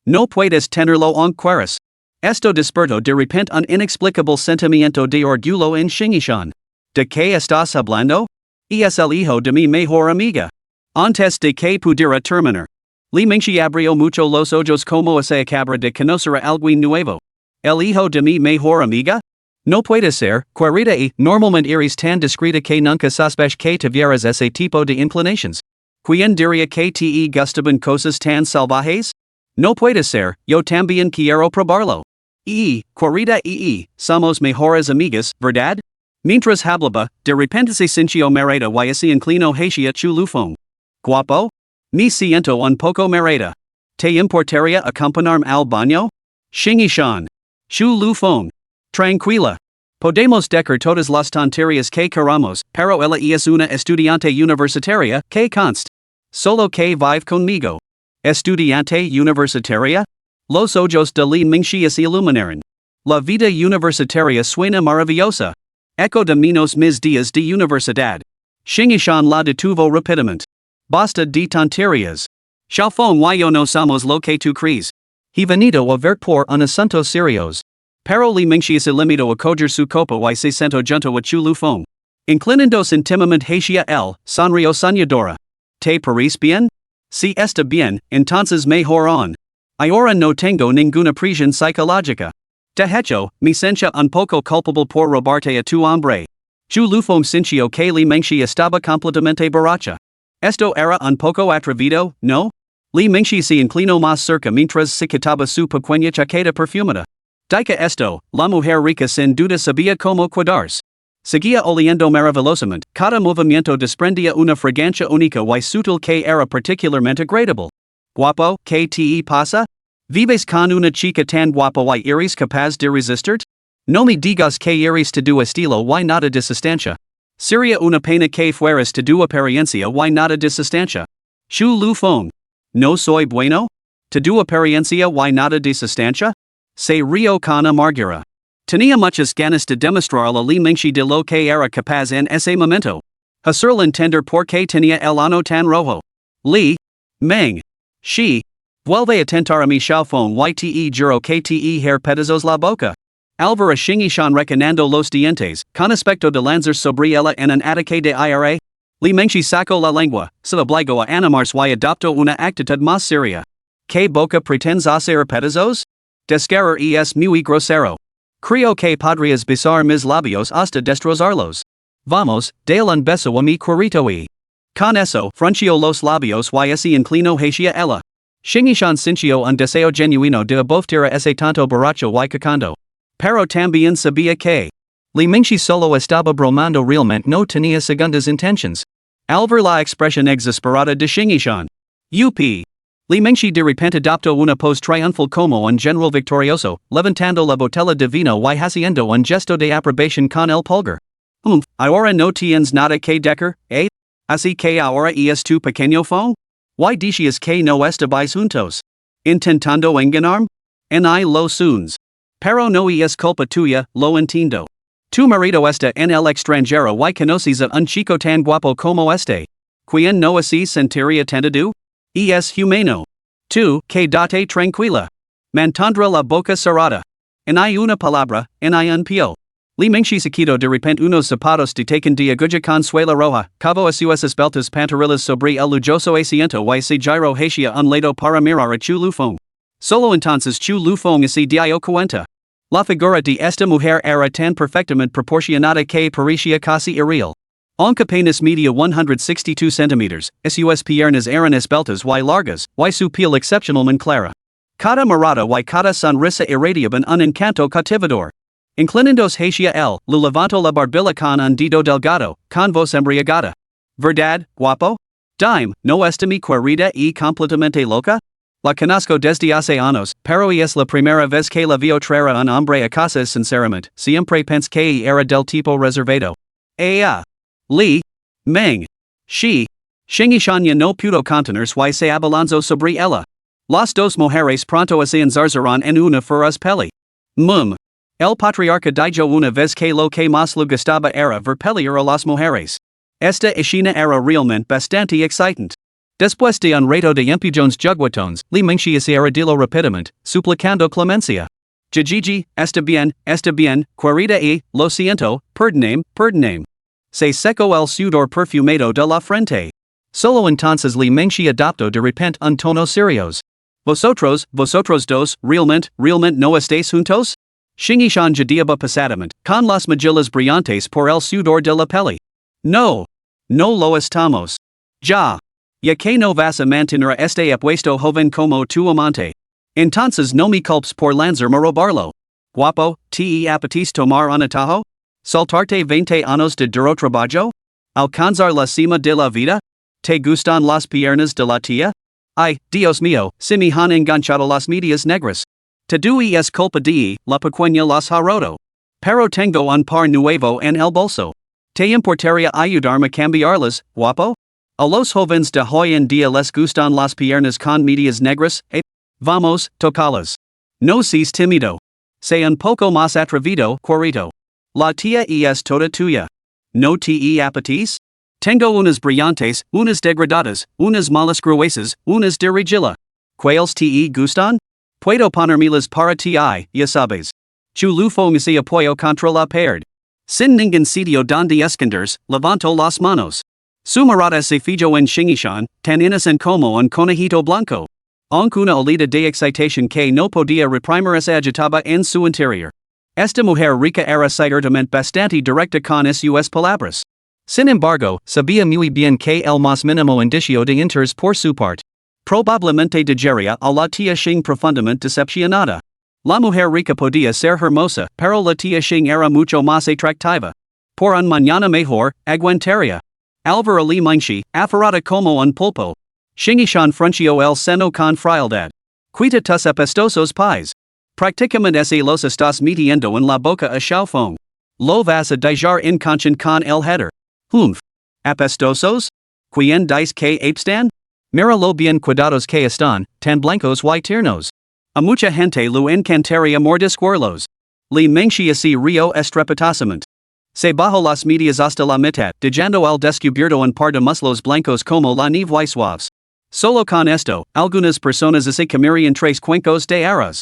No puedes tenerlo en cueras. Esto despertó de repente un inexplicable sentimiento de orgullo en Shingishan. ¿De qué estás hablando? Es el hijo de mi mejor amiga. Antes de que pudiera terminar, Li Mengshi abrió mucho los ojos como se acaba de conocer a alguien nuevo. ¿El hijo de mi mejor amiga? No puede ser, querida normalmente eres tan discreta que nunca sospech que tuvieras ese tipo de inclinaciones. Quien diría que te gustaban cosas tan salvajes? No puede ser, yo también quiero probarlo. Querida somos mejores amigas, ¿verdad? Mientras hablaba, de repente se sintió mareada y se inclinó hacia chu lufong. Guapo? Me siento un poco mareada. ¿Te importaría acompañarme al baño? Shingishan. Chu lufong. Tranquila. Podemos dejar todas las tonterías que queramos, pero ella es una estudiante universitaria, que const. Solo que vive conmigo. Estudiante universitaria? Los ojos de Li Mingxi se iluminaron. La vida universitaria suena maravillosa. Echo de menos mis días de universidad. Shingishan la detuvo rápidamente. Basta de tonterías. Xiaofeng y yo no somos lo que tú crees. He venido a ver por un asunto serios. Pero Li Mingxi se limitó a coger su copa y se sentó junto a Chu Lufeng. Inclinándose intimamente hacia él, sonrió soñadora. ¿Te parece bien? Si está bien, entonces mejor aún. Ahora no tengo ninguna presión psicológica. De hecho, me sentía un poco culpable por robarte a tu hombre. Chu Lufeng sintió que Li Mingxi estaba completamente borracha. Esto era un poco atrevido, ¿no? Li Mingxi se inclinó más cerca mientras se quitaba su pequeña chaqueta perfumada. Dica esto, la mujer rica sin duda sabía cómo cuidarse. Seguía oliendo maravillosamente, cada movimiento desprendía una fragancia única y sutil que era particularmente agradable. Guapo, ¿qué te pasa? ¿Vives con una chica tan guapa y eres capaz de resistirte? No me digas que eres de tu estilo y nada de sustancia. Sería una pena que fueras de tu apariencia y nada de sustancia. Chu Lufeng. ¿No soy bueno? ¿De tu apariencia y nada de sustancia? Se rió con amargura. Tenía muchas ganas de demostrarle a Li Mingxi de lo que era capaz en ese momento. Hacerle entender por qué tenía el ano tan rojo. Li Ming Shi. Vuelve a tentar a mi Xiaofeng y te juro que te her pedazos la boca. Alvara Shingishan recanando los dientes, con aspecto de lanzar sobre ella en un ataque de ira. Li Mingxi sacó la lengua, se obligó a animarse y adoptó una actitud más seria. ¿Qué boca pretendes hacer pedazos? Descargar es muy grosero. Creo que podrías besar mis labios hasta destrozarlos. Vamos, dale un beso a mi cuerito y. Con eso, frunció los labios y se inclinó hacia ella. Shingishan sintió un deseo genuino de aboftir a ese tanto borracho y cacando. Pero también sabía que. Li Mingxi solo estaba bromando realmente no tenía segundas intentions. Al ver la expresión exasperada de Shingishan. Li Mingxi de repente adoptó una pose triunfal como un general victorioso, levantando la botella de vino y haciendo un gesto de aprobación con el pulgar. Ahora no tienes nada que decir, ¿eh? Así que ahora es tu pequeño phone? ¿Y dices que no estabais juntos? ¿Intentando engañarme? Ni lo soons. Pero no es culpa tuya, lo entiendo. Tu marido está en el extranjero y conoces a un chico tan guapo como este. ¿Quien no así sentiría tentado? Es humano. Tú, quédate tranquila. Mantendrá la boca cerrada. En hay una palabra, en hay un pio. Li Mingxi se quitó de repente unos zapatos de taken de aguja con suela roja, cavo a sus esbeltas pantorrillas sobre el lujoso asiento y se giró hacia un lado para mirar a Chu Lufeng. Solo entonces Chu Lufeng se dio cuenta. La figura de esta mujer era tan perfectamente proporcionada que parecía casi irreal. Aunque apenas medía 162 centímetros, sus piernas eran esbeltas y largas, y su piel excepcionalmente clara. Cada mirada y cada sonrisa irradiaban un encanto cautivador. Inclinándose hacia él, le levantó la barbilla con un dedo delgado, con voz embriagada. ¿Verdad, guapo? Dime, ¿no está mi querida y completamente loca? La conozco desde hace años, pero es la primera vez que la veo traer a un hombre a casa sinceramente, siempre pensé que era del tipo reservado. Li Ming Shi. Shingishan ya no pudo contenerse y se abalanzó sobre ella. Las dos mujeres pronto se enzarzaron en una feroz pelea. El patriarca dijo una vez que lo que más le gustaba era ver pelear a las mujeres. Esta escena era realmente bastante excitante. Después de un rato de empujones juguetones, Li Mingxi se arrodilló rápidamente, suplicando clemencia. Jijiji, está bien, querida y, lo siento, perdóname. Se secó el sudor perfumado de la frente. Solo entonces Li Mingxi adoptó de repente un tono serios. Vosotros dos, realmente no estáis juntos? Shingishan jadeaba pesadamente, con las mejillas brillantes por el sudor de la peli. No lo estamos. Ya. Ya que no vas a mantener este apuesto joven como tu amante. Entonces no me culpes por lanzarme a robarlo. Guapo, te apetece tomar un atajo? Saltarte 20 años de duro trabajo? Alcanzar la cima de la vida? ¿Te gustan las piernas de la tía? Ay, Dios mío, si me han enganchado las medias negras. Te doy es culpa de la pequeña las ha roto. Pero tengo un par nuevo en el bolso. ¿Te importaría ayudarme a cambiarlas, guapo? A los jóvenes de hoy en día les gustan las piernas con medias negras, Vamos, tocalas. No seas tímido. Sé un poco más atrevido, Corito. La tía es toda tuya. ¿No te apetece? Tengo unas brillantes, unas degradadas, unas malas gruesas, unas de regila. ¿Cuáles te gustan? Puedo ponérmelas para ti, ya sabes. Chulufo me apoyo contra la pared. Sin ningún sitio donde esconders, levanto las manos. Su mirada se fijó en Shingishan, tan innocent como un conejito blanco. Aunque una olida de excitación que no podía reprimir se agitaba en su interior. Esta mujer rica era ciertamente bastante directa con sus palabras. Sin embargo, sabía muy bien que el más mínimo indicio de interés por su parte probablemente dejaría a la tía Xing profundamente decepcionada. La mujer rica podía ser hermosa, pero la tía Xing era mucho más atractiva. Por un mañana mejor, aguantaría. Alvara Li Mingxi, aferrada como un pulpo. Shingishan frunció el seno con frialdad. Quita tus apestosos pies. Prácticamente se los estás metiendo en la boca a Xiaofeng. Lo vas a dejar inconscient con el header. Apestosos? ¿Quién dice que apestan? Mira lo bien cuidados que están, tan blancos y tiernos. A mucha gente lo encantaría mordisquarlos. Li Mingxi así río estrepitosamente. Se bajó las medias hasta la mitad, dejando al descubierto un par de muslos blancos como la nieve suaves. Solo con esto, algunas personas se comerían 3 cuencos de arroz.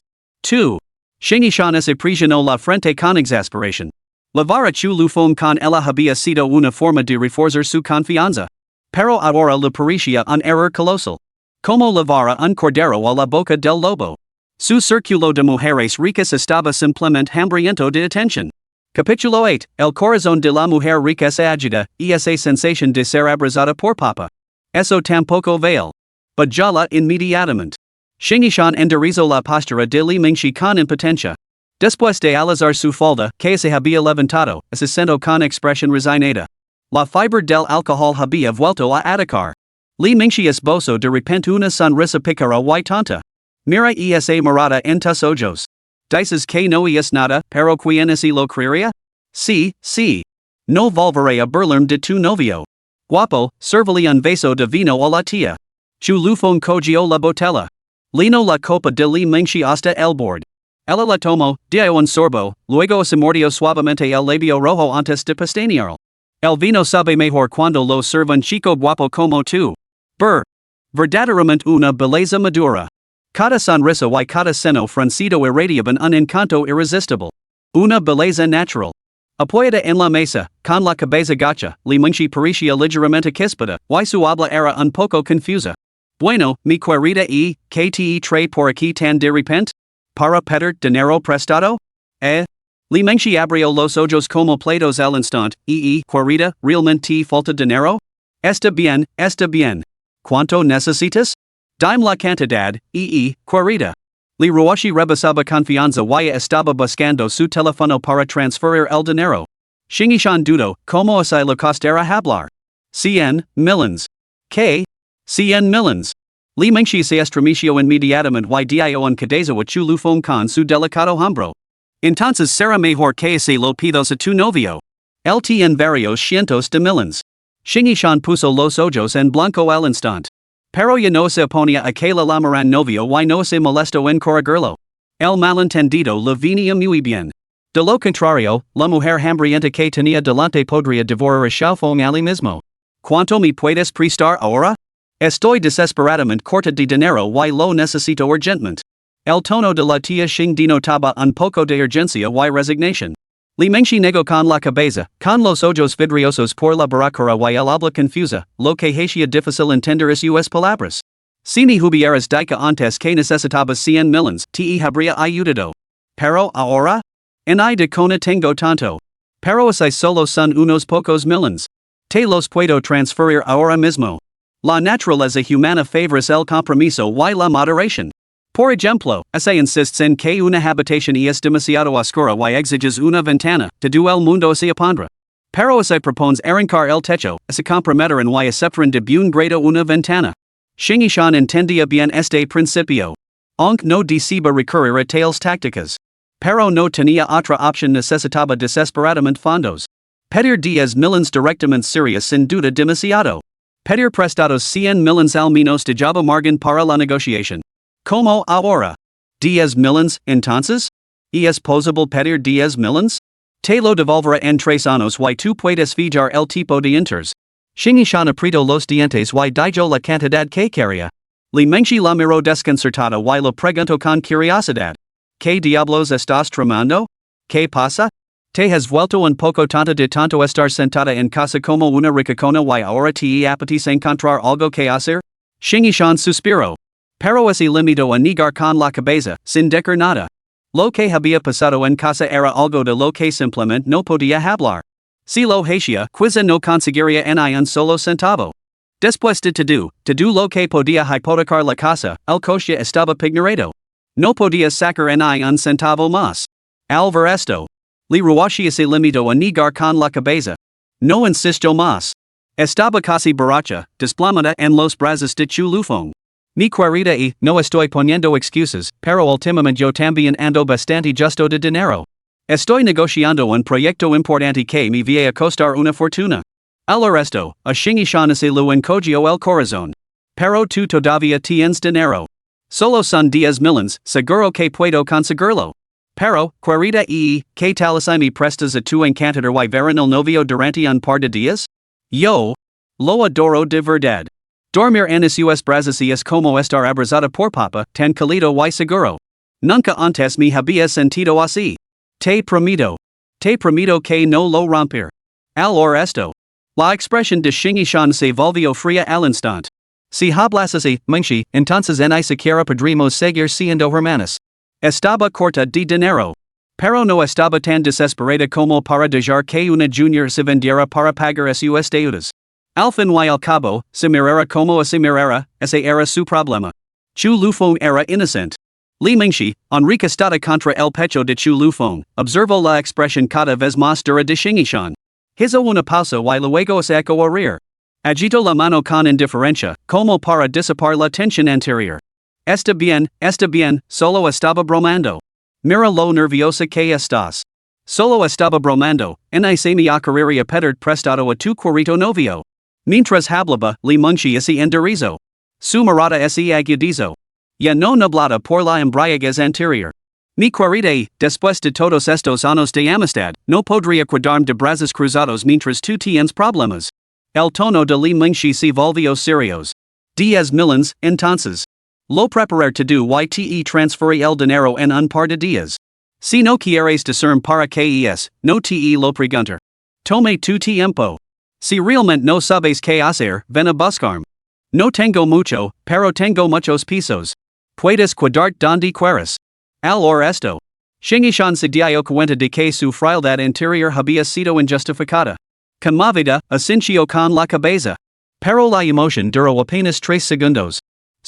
2. Shingishan se presionó la frente con exasperación. La vara Chulufong con ella había sido una forma de reforzar su confianza. Pero ahora le parecía un error colosal. Como la vara un cordero a la boca del lobo. Su círculo de mujeres ricas estaba simplemente hambriento de atención. Capítulo 8. El corazón de la mujer rica se agita, y esa sensación de ser abrazada por papa. Eso tampoco vale. Bajala inmediatamente. Shingishan enderezó la postura de Li Mingxi con impotencia. Después de alazar su falda, que se había levantado, ascendió con expresión resignada. La fibra del alcohol había vuelto a atacar. Li Mingxi esbozó de repente una sonrisa pícara y tonta. Mira esa mirada en tus ojos. Dices que no es nada, pero ¿quién es lo creería? Sí, sí. No volveré a burlarme de tu novio. Guapo, sírvele un vaso de vino a la tía. Chulufong cogió la botella. Lino la copa de Li Mingxi hasta el borde. Ella la tomó, dio un sorbo, luego se mordió suavemente el labio rojo antes de pestañear. El vino sabe mejor cuando lo sirve un chico guapo como tú. Verdaderamente una belleza madura. Cada sonrisa y cada seno fruncido irradiaban un encanto irresistible. Una belleza natural. Apoyada en la mesa, con la cabeza gacha, Li Mingxi parecía ligeramente quispada, y su habla era un poco confusa. Bueno, mi querida que te trae por aquí tan de repente? ¿Para pedir dinero prestado? Li Mingxi abrió los ojos como platos al instante, querida, ¿realmente falta dinero? Está bien, está bien. ¿Cuánto necesitas? Dime la cantidad, querida. Li Ruoshi rebasaba confianza y estaba buscando su teléfono para transferir el dinero. Shingishan dudó, ¿cómo se le costará hablar? 100 millones. ¿Qué? 100 millones. Li Mingxi se estremeció inmediatamente y dio un codazo a Chulufong con su delicado hombro. Entonces será mejor que se lo pidas a tu novio. Él tiene varios cientos de millones. Shingishan puso los ojos en blanco al instante. Pero ya no se oponía a que le llamaran novio y no se molestó en corregirlo. El malentendido le venía muy bien. De lo contrario, la mujer hambrienta que tenía delante podría devorar a Xiaofeng allí mismo. ¿Cuánto me puedes prestar ahora? Estoy desesperadamente corta de dinero y lo necesito urgentemente. El tono de la tía Xing denotaba un poco de urgencia y resignación. Li Mingxi negó con la cabeza, con los ojos vidriosos por la baracora y el habla confusa, lo que hacía difícil entender sus palabras. Si me hubieras dicho antes que necesitabas 100 millones, te habría ayudado. Pero ahora? En de cona tengo tanto. Pero si solo son unos pocos millones. Te los puedo transferir ahora mismo. La naturaleza humana favoris el compromiso y la moderación. Por ejemplo, se insistes en que una habitación es demasiado oscura y exiges una ventana, todo el mundo se opondrá. Pero se propone arrancar el techo, se comprometerán y aceptarán de buen grado una ventana. Shingishan entendía bien este principio. Aunque no deceba recurrir a tales tácticas. Pero no tenía otra opción, necesitaba desesperadamente fondos. Pedir 10 millones directamente sería sin duda demasiado. Pedir prestados 100 millones al menos de Java margen para la negociación. Como ahora. 10 millones, entonces? ¿Es posible pedir 10 millones? Te lo devolverá en 3 años y tú puedes fijar el tipo de interés. Shingishan aprieto los dientes y dijo la cantidad que quería. Li Mengshi la miró desconcertada y lo preguntó con curiosidad. ¿Qué diablos estás tramando? ¿Qué pasa? ¿Te has vuelto un poco tonta de tanto estar sentada en casa como una ricacona y ahora te apetece encontrar algo que hacer? Shingishan suspiró. Pero se limitó a negar con la cabeza, sin decir nada. Lo que había pasado en casa era algo de lo que simplemente no podía hablar. Si lo hacía, quizá no conseguiría ni un solo centavo. Después de todo lo que podía hipotecar la casa, el coche estaba pignorado. No podía sacar ni un centavo más. Al ver esto, Li Ruashi se limitó a negar con la cabeza. No insistió más. Estaba casi borracha, desplomada en los brazos de Chu Lufeng. Mi querida no estoy poniendo excusas, pero últimamente yo también ando bastante justo de dinero. Estoy negociando un proyecto importante que me va a costar una fortuna. Al resto, a Shingishan se lo encogió el corazón. Pero tú todavía tienes dinero. Solo son 10 millones, seguro que puedo conseguirlo. Pero, querida ¿qué tal si me prestas a tu encantador y verán el novio durante un par de días? Yo lo adoro de verdad. Dormir en sus brazos es como estar abrazada por papa, tan cálido y seguro. Nunca antes me había sentido así. Te prometo que no lo romper. Al esto. La expresión de Shingishan se volvió fría al instante. Si hablas así, Mengshi, entonces ni siquiera podremos seguir siendo hermanas. Estaba corta de dinero. Pero no estaba tan desesperada como para dejar que una junior se vendiera para pagar sus deudas. Al fin y al cabo, se mirara como se mirara, ese era su problema. Chu Lufeng era inocente. Li Mengshi, enricostada contra el pecho de Chu Lufeng, observó la expresión cada vez más dura de Shingishan. Hizo una pausa y luego se echó a reír. Agitó la mano con indiferencia, como para disipar la tensión anterior. Está bien, solo estaba bromando. Mira lo nerviosa que estás. Solo estaba bromando, ni se me ocurriría pedir prestado a tu querido novio. Mientras hablaba, Li Mengshi se enderezó. Su mirada se agudizó. Ya no nublada por la embriaguez anterior. Mi querida, después de todos estos años de amistad, no podría quedarme de brazos cruzados mientras tú tienes problemas. El tono de Li Mengshi se volvió serios. 10 millones, entonces. Lo preparar todo y te transferir el dinero en un par de días. Si no quieres decirme para qué es, no te lo preguntar. Tome tu tiempo. Si realmente no sabes qué hacer, ven a buscarme. No tengo mucho, pero tengo muchos pesos. Puedes quedarte donde quieras. Al esto. Shingishan se dio cuenta de que su frialdad interior había sido injustificada. Conmovida, asintió con la cabeza. Pero la emoción duró apenas 3 segundos.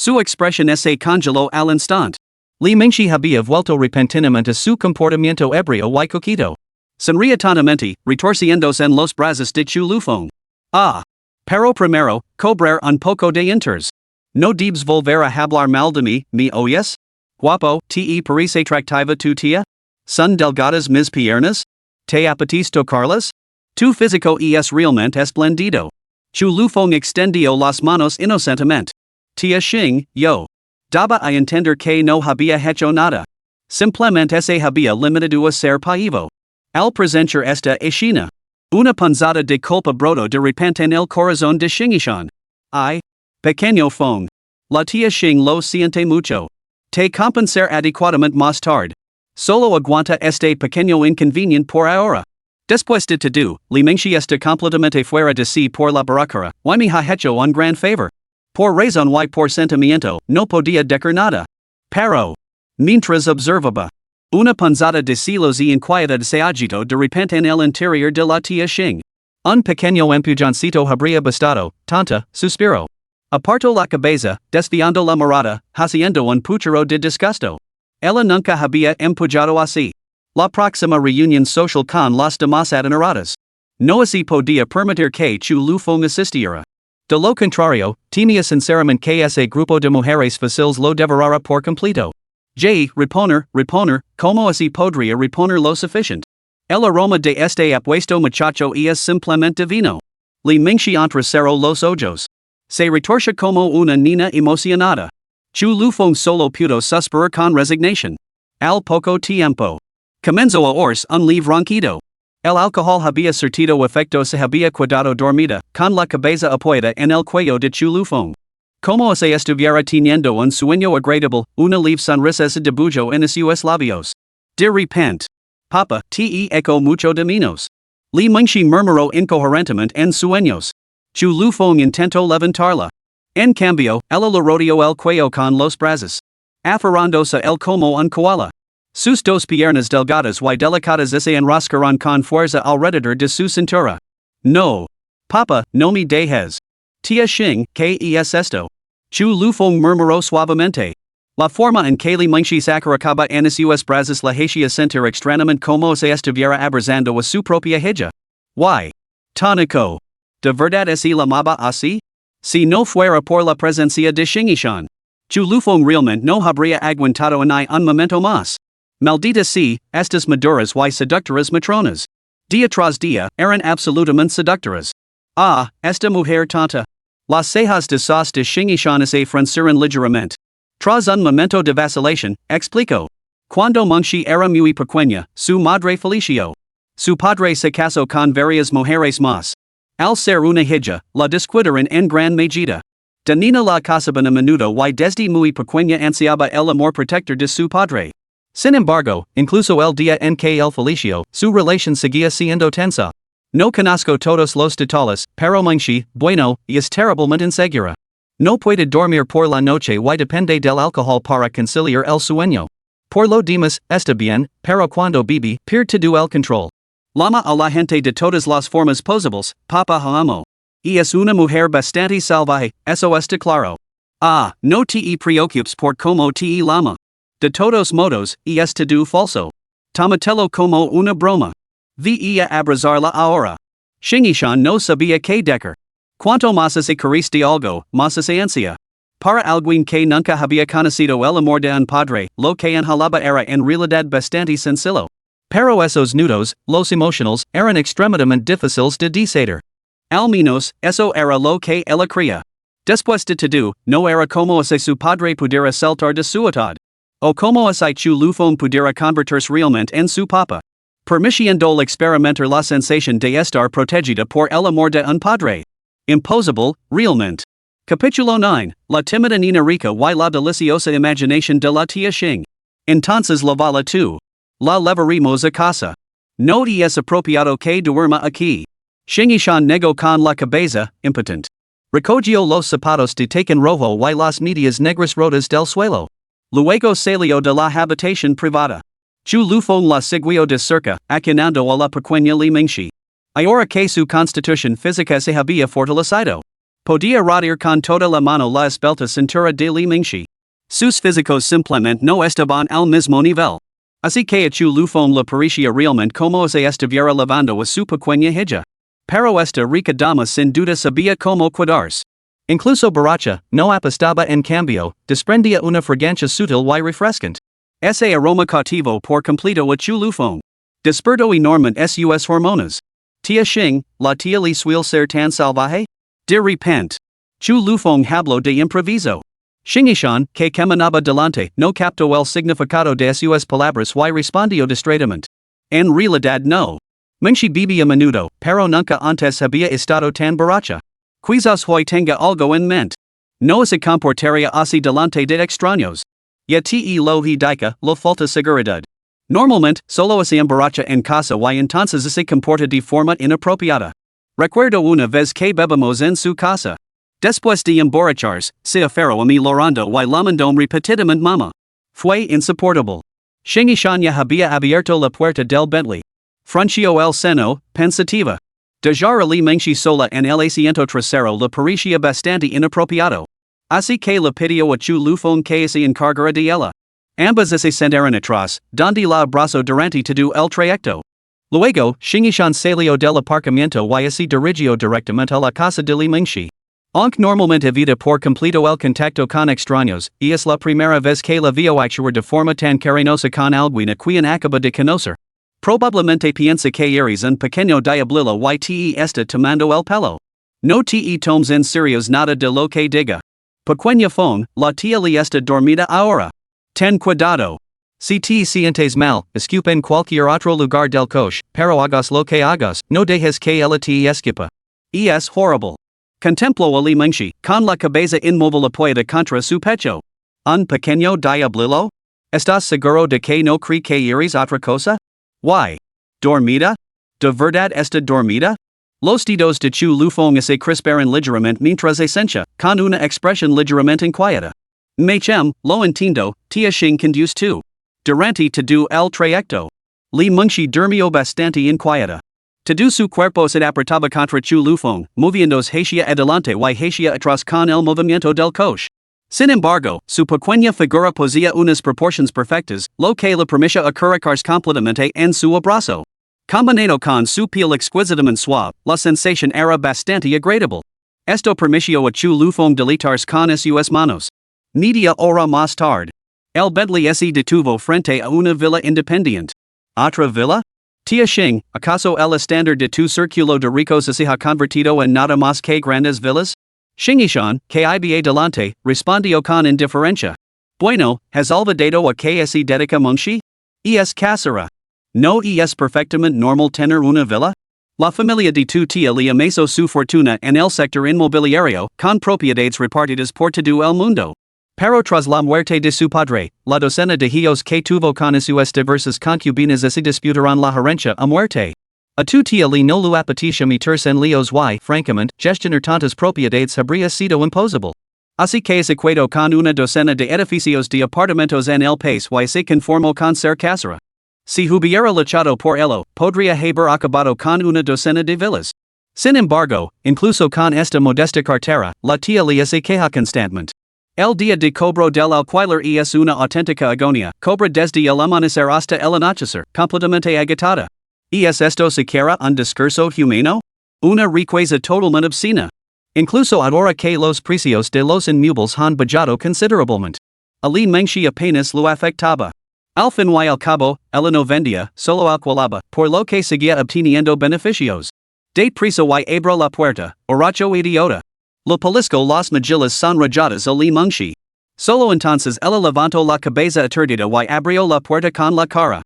Su expresión se congeló al instante. Li Mengshi había vuelto repentinamente a su comportamiento ebrio y coqueto. Sonría tontamente, retorciéndose en los brazos de Chu Lufeng. Pero primero, cobrar un poco de interés. No debes volver a hablar mal de mí, ¿me oyes? Guapo, te parece atractiva tu tía? ¿Son delgadas mis piernas? ¿Te apetece tocarlas? Tu físico es realmente espléndido. Chu Lufeng extendió las manos inocentemente. Tía Xing, yo. Daba a entender que no había hecho nada. Simplemente se había limitado a ser paivo. Al presenciar esta escena, una punzada de culpa brotó de repente en el corazón de Shingishan. Ay, pequeño Feng. La tía Xing lo siente mucho. Te compensar adecuadamente más tarde. Solo aguanta este pequeño inconveniente por ahora. Después de todo, Li Mengshi está completamente fuera de sí por la barracara, y me ha hecho un gran favor. Por razón y por sentimiento, no podía decir nada. Pero, mientras observaba, una punzada de celos y inquietud se agitó de repente en el interior de la tía Xing. Un pequeño empujoncito habría bastado, tonta, suspiró. Aparto la cabeza, desviando la mirada, haciendo un puchero de disgusto. Ella nunca había empujado así. La próxima reunión social con las demás adineradas. No así podía permitir que Chu Lufong asistiera. De lo contrario, temía sinceramente que ese grupo de mujeres fáciles lo devorara por completo. Reponer, como así podría reponer lo suficiente. El aroma de este apuesto muchacho es simplemente divino. Li Mingxi entrecerró los ojos. Se retorció como una niña emocionada. Chu Lufong solo pudo suspirar con resignación. Al poco tiempo. Comenzó a oírse un leve ronquido. El alcohol había surtido efecto, se había quedado dormida, con la cabeza apoyada en el cuello de Chu Lufong. Como si estuviera teniendo un sueño agradable, una leve sonrisa se dibujó en sus labios. De repente. Papa, te echo mucho de menos. Li Mingxi murmuró incoherentemente en sueños. Chu Lufong intentó levantarla. En cambio, ella le rodeó el cuello con los brazos. Aferrándose el como un koala. Sus dos piernas delgadas y delicadas se enroscaron con fuerza alrededor de su cintura. No. Papa, no me dejes. Tia Xing, ¿qué es esto? Chu Lufong murmuró suavemente. La forma en que Li Mingxi sacaracaba en sus brazos la hacía sentir extrañamente como si estuviera abrazando a su propia hija. Why? Tónico. ¿De verdad es la amaba así? Si no fuera por la presencia de Xingishan. Chu Lufong realmente no habría aguantado ni un momento más. Maldita sea, estas maduras y seductoras matronas. Día tras día, eran absolutamente seductoras. Ah, esta mujer tonta. Las cejas de sas de Xingishan se fruncieron ligeramente. Tras un momento de vacilación, explicó. Cuando Mingxi era muy pequeña, su madre falleció. Su padre se casó con varias mujeres más. Al ser una hija, la descuidaron en gran medida. De niña la casaban a menudo y desde muy pequeña ansiaba el amor protector de su padre. Sin embargo, incluso el día en que él falleció, su relación seguía siendo tensa. No conozco todos los detalles, pero Mingxi, bueno, es terriblemente insegura. No puede dormir por la noche y depende del alcohol para conciliar el sueño. Por lo demás, está bien, pero cuando bebe, pierde todo el control. Llama a la gente de todas las formas posibles, papa amo. Y es una mujer bastante salvaje, eso está claro. Ah, no te preocupes por como te llama. De todos modos, es todo falso. Tomatelo como una broma. Vi a abrazarla ahora. Xingishan no sabía que decir. Cuanto más se carece de algo, más se ansia. Para alguien que nunca había conocido el amor de un padre, lo que anhelaba era en realidad bastante sencillo. Pero esos nudos, los emocionales, eran extremadamente difíciles de desatar. Al menos, eso era lo que ella creía. Después de todo, no era como si su padre pudiera saltar de su edad. O como si Chu Lufong pudiera convertirse realmente en su papa. Permitiendo experimentar la sensación de estar protegida por el amor de un padre. Imposible, realmente. Capítulo 9, La tímida niña rica y la deliciosa imaginación de la tía Xing. Entonces la vala tú. La llevaremos a casa. No es apropiado que duerma aquí. Xingishan negó con la cabeza, impotent. Recogió los zapatos de tacón rojo y las medias negras rotas del suelo. Luego salió de la habitación privada. Chu Lufong la siguió de cerca, acunando a la pequeña Li Mingxi. Ahora que su constitución física se había fortalecido. Podía rodear con toda la mano la esbelta cintura de Li Mingxi. Sus físicos simplemente no estaban al mismo nivel. Así que a Chu Lufong le parecía realmente como si estuviera lavando a su pequeña hija. Pero esta rica dama sin duda sabía cómo cuidarse. Incluso borracha, no apestaba en cambio, desprendía una fragancia sutil y refrescante. Ese aroma cautivo por completo a Chu Lufong. Despertó enormemente sus hormonas. Tia Xing, la tía le suele ser tan salvaje? De repente. Chu Lufong habló de improviso. Xingishan, que caminaba delante, no captó el significado de sus palabras y respondió distraidamente. En realidad no. Mingxi bebía a menudo, pero nunca antes había estado tan borracha. Quizás hoy tenga algo en mente. No se comportaría así delante de extraños. Ya te lo indica, lo falta seguridad. Normalmente, solo se emborracha en casa y entonces se comporta de forma inapropiada. Recuerdo una vez que bebamos en su casa. Después de emborracharse, se aferró a mi llorando y llamando repetidamente mama. Fue insoportable. Xingishan ya había abierto la puerta del Bentley. Frunció el seno, pensativa. Dejar li mengshi sola en el asiento trasero la parecía bastante inapropiado. Así que le pidió a chu lufong que se encargara de ella. Ambas se sentaron atrás, donde la abrazo durante todo el trayecto. Luego, Shingishan salió del aparcamiento y así dirigió directamente a la casa de li mengshi. Aunque normalmente evita por completo el contacto con extraños, y es la primera vez que la vio actuar de forma tan cariñosa con alguien a quien acaba de conocer. Probablemente piensa que eres un pequeño diablillo y te está tomando el pelo. No te tomes en serio nada de lo que diga. Pequeña phone, la tía li está dormida ahora. Ten cuidado. Si te sientes mal, escupe en cualquier otro lugar del coche, pero hagas lo que hagas, no dejes que ella te escupa. Y es horrible. Contempló a li mengshi, con la cabeza inmóvil apoyada contra su pecho. Un pequeño diablillo? ¿Estás seguro de que no cree que eres otra cosa? Why? ¿Dormida? ¿De verdad está dormida? Los dedos de chu lufong se crisparon ligeramente mientras esencia, con una expresión ligeramente inquieta. Me chem, lo entiendo, tia xing conduce tu. Durante todo el trayecto. Li mengshi durmió bastante inquieta. Todo su cuerpo se apretaba contra chu lufong, moviéndose hacia adelante y hacia atrás con el movimiento del coche. Sin embargo, su pequeña figura poseía unas proporciones perfectas, lo que le permitía acurrucarse completamente en su abrazo. Combinado con su piel exquisitamente suave, la sensación era bastante agradable. Esto permitió a chu lufong deleitarse con sus manos. Media hora más tarde. El Bentley se detuvo frente a una villa independiente. ¿Otra villa? Tia Xing, ¿acaso el estándar de tu círculo de ricos se ha convertido en nada más que grandes villas? Shingishan, que iba delante, respondió con indiferencia. Bueno, ¿has olvidado a que se dedica mengshi? Es casera. ¿No es perfectamente normal tener una villa? La familia de tu tía le amasó su fortuna en el sector inmobiliario, con propiedades repartidas por todo el mundo. Pero tras la muerte de su padre, la docena de hijos que tuvo con sus diversas concubinas se disputaron la herencia a muerte. A tu tía le no lu apetece meterse en líos y, francamente, gestionar tantas propiedades habría sido imposible. Así que se quedó con una docena de edificios de apartamentos en el país y se conformó con ser casera. Si hubiera luchado por ello, podría haber acabado con una docena de villas. Sin embargo, incluso con esta modesta cartera, la tía le se queja constantemente. El día de cobro del alquiler es una auténtica agonía, cobra desde el amanecer hasta el anochecer, completamente agitada. ¿Es esto siquiera un discurso humano? Una riqueza totalmente obscena. Incluso ahora que los precios de los inmuebles han bajado considerablemente. A li mengshi apenas lo afectaba. Al fin y al cabo, ella no vendía, solo alquilaba, por lo que seguía obteniendo beneficios. De prisa y abrió la puerta, oracho idiota. La polisco las mejillas son rajadas a li mengshi. Solo entonces ella levantó la cabeza aturdida y abrió la puerta con la cara.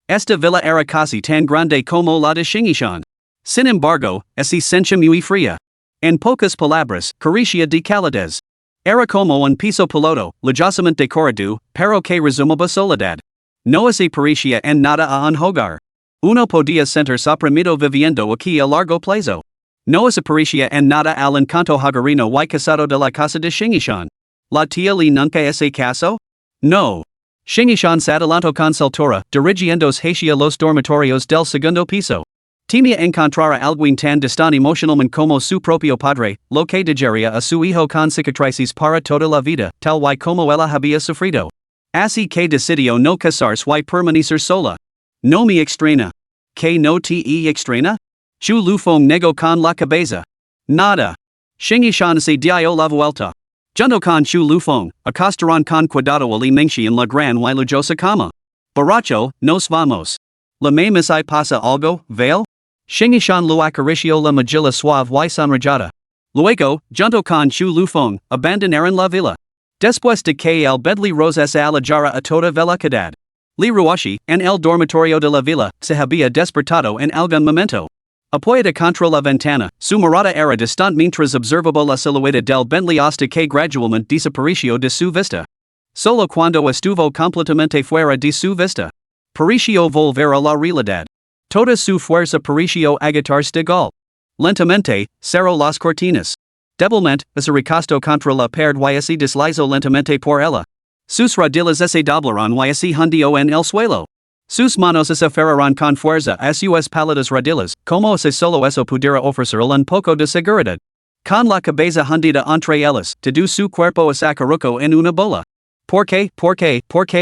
Esta villa era casi tan grande como la de Shingishan. Sin embargo, se sentía muy fría. En pocas palabras, carecía de calidez. Era como un piso piloto, lujosamente decorado, pero que resumaba soledad. No se parecía en nada a un hogar. Uno podía sentirse oprimido viviendo aquí a largo plazo. No se parecía en nada al encanto hogarino y casado de la casa de Shingishan. ¿La tía li nunca se casó? No. Shingishan se adelantó con soltura, dirigiéndose hacia los dormitorios del segundo piso. Temía encontrar a alguien tan distante emocionalmente como su propio padre, lo que dejaría a su hijo con cicatrices para toda la vida, tal y como ella había sufrido. Así que decidió no casarse y permanecer sola. No me extraña. ¿Que no te extraña? Chu lufong negó con la cabeza. Nada. Shingishan se dio la vuelta. Junto con chu lufong, acostaron con cuidado a li mengshi en la gran y lujosa cama. Borracho, nos vamos. La meme si pasa algo, vale? Shingishan lo acarició la mejilla suave y sonrojada. Luego, junto con chu lufong, abandonaron la villa. Después de que el Bentley Rose se alejara a toda velocidad. Li Ruashi, en el dormitorio de la villa, se había despertado en algún momento. Apoyada contra la ventana, su mirada era distante mientras observaba la silueta del Bentley hasta que gradualmente desapareció de su vista. Solo cuando estuvo completamente fuera de su vista, pareció volver a la realidad. Toda su fuerza pareció agitarse de golpe. Lentamente, cerró las cortinas. Débilmente, se recostó contra la pared y se deslizó lentamente por ella. Sus rodillas se doblaron y se hundió en el suelo. Sus manos se ferraran con fuerza a sus paladas radilas, como se solo eso pudiera ofrecer un poco de seguridad. Con la cabeza hundida entre ellas, todo su cuerpo es acaruco en una bola. ¿Por qué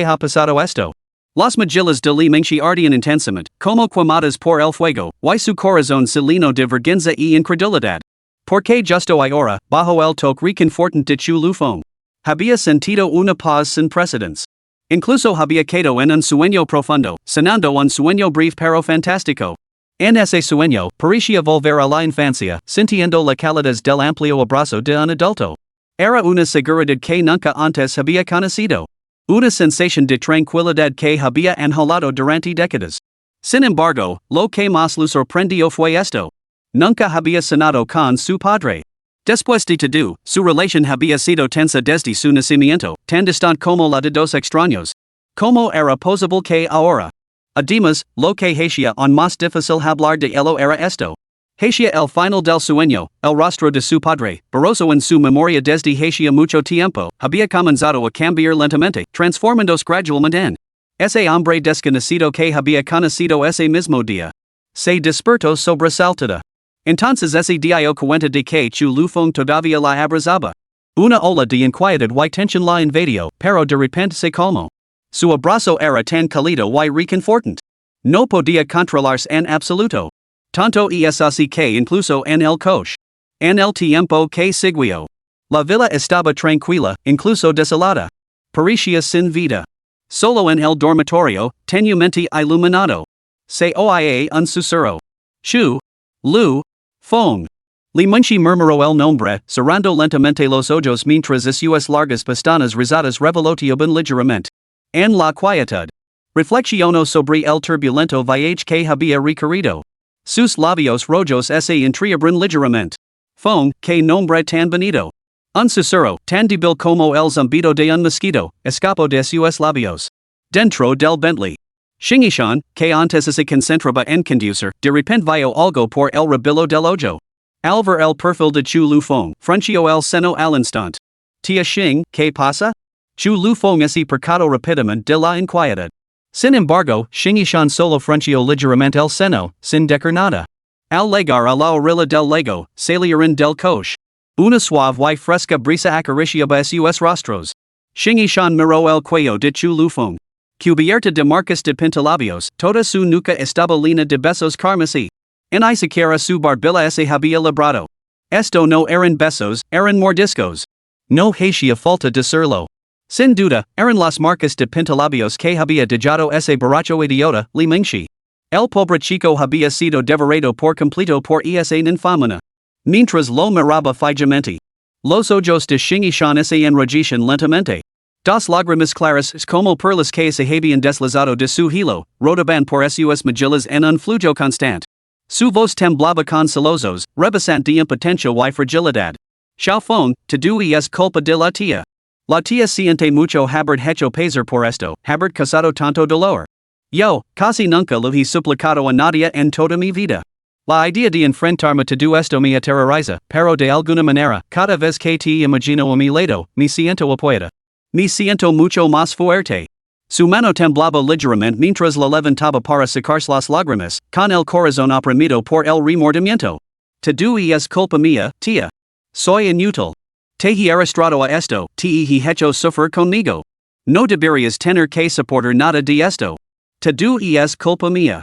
ha pasado esto? Las mejillas de li mengchi ardían intensamente, como quemadas por el fuego, y su corazón se llenó de vergüenza y incredulidad. ¿Por qué justo ahora, bajo el toque reconfortante de chu lufón? Había sentido una paz sin precedentes. Incluso había quedado en un sueño profundo, sonando un sueño breve pero fantástico. En ese sueño, parecía volver a la infancia, sintiendo la calidez del amplio abrazo de un adulto. Era una seguridad que nunca antes había conocido. Una sensación de tranquilidad que había anhelado durante décadas. Sin embargo, lo que más lo sorprendió fue esto. Nunca había cenado con su padre. Después de todo, su relación había sido tensa desde su nacimiento, tan distante como la de dos extraños. ¿Cómo era posible que ahora? Además, lo que hacía aún más difícil hablar de ello era esto. Hacía el final del sueño, el rostro de su padre, borroso en su memoria desde hacía mucho tiempo, había comenzado a cambiar lentamente, transformándose gradualmente en ese hombre desconocido que había conocido ese mismo día. Se despertó sobresaltada. Entonces ese dio cuenta de que chu lufón todavía la abrazaba. Una ola de inquietud y tensión la invadió, pero de repente se calmó. Su abrazo era tan cálido y reconfortante. No podía controlarse en absoluto. Tanto es así que incluso en el coche. En el tiempo que siguió. La villa estaba tranquila, incluso desolada. Parecía sin vida. Solo en el dormitorio, tenuemente iluminado. Se oía un susurro. Chu. Lu. Fong. Li Munchi murmuró el nombre, cerrando lentamente los ojos mientras sus largas pestañas rosadas revoloteaban ligeramente. En la quietud. Reflexionó sobre el turbulento viaje que había recorrido. Sus labios rojos se entreabren ligeramente. Fong, que nombre tan bonito. Un susurro, tan débil como el zumbido de un mosquito, escapó de sus labios. Dentro del Bentley. Shingishan, que antes se concentraba en conducir, de repente vio algo por el rabillo del ojo. Al ver el perfil de Chu Lufong, frunció el seno al instante. Tia Xing, ¿qué pasa? Chu Lufong se percató rápidamente de la inquietud. Sin embargo, Shingishan solo frunció ligeramente el seno, sin decir nada. Al llegar a la orilla del lago, salieron del coche. Una suave y fresca brisa acariciaba sus rostros. Shingishan miró el cuello de Chu Lufong. Cubierta de marcas de pintalabios, toda su nuca estaba llena de besos carmesí. Ni siquiera su barbilla se había labrado. Esto no eran besos, eran mordiscos. No hacía falta decirlo. Sin duda, eran las marcas de pintalabios que había dejado ese borracho idiota, Li Mingxi. El pobre chico había sido devorado por completo por esa ninfómana. Mientras lo miraba fijamente. Los ojos de Shingishan se enrojecían lentamente. Dos lágrimas claras como perlas que se habían deslizado de su hilo, rodaban por sus mejillas en un flujo constante. Su voz temblaba con solozos, rebosante de impotencia y fragilidad. Xiaofeng, todo es culpa de la tía. La tía siente mucho haber hecho pesar por esto, haber causado tanto dolor. Yo, casi nunca lo he suplicado a nadie en toda mi vida. La idea de enfrentarme todo esto me aterroriza, pero de alguna manera, cada vez que te imagino a mi lado, me siento apoyada. Me siento mucho más fuerte. Su mano temblaba ligeramente mientras la levantaba para secarse las lágrimas, con el corazón oprimido por el remordimiento. Todo es culpa mía, tía. Soy inútil. Te he arrastrado a esto, te he hecho sufrir conmigo. No deberías tener que soportar nada de esto. Todo es culpa mía.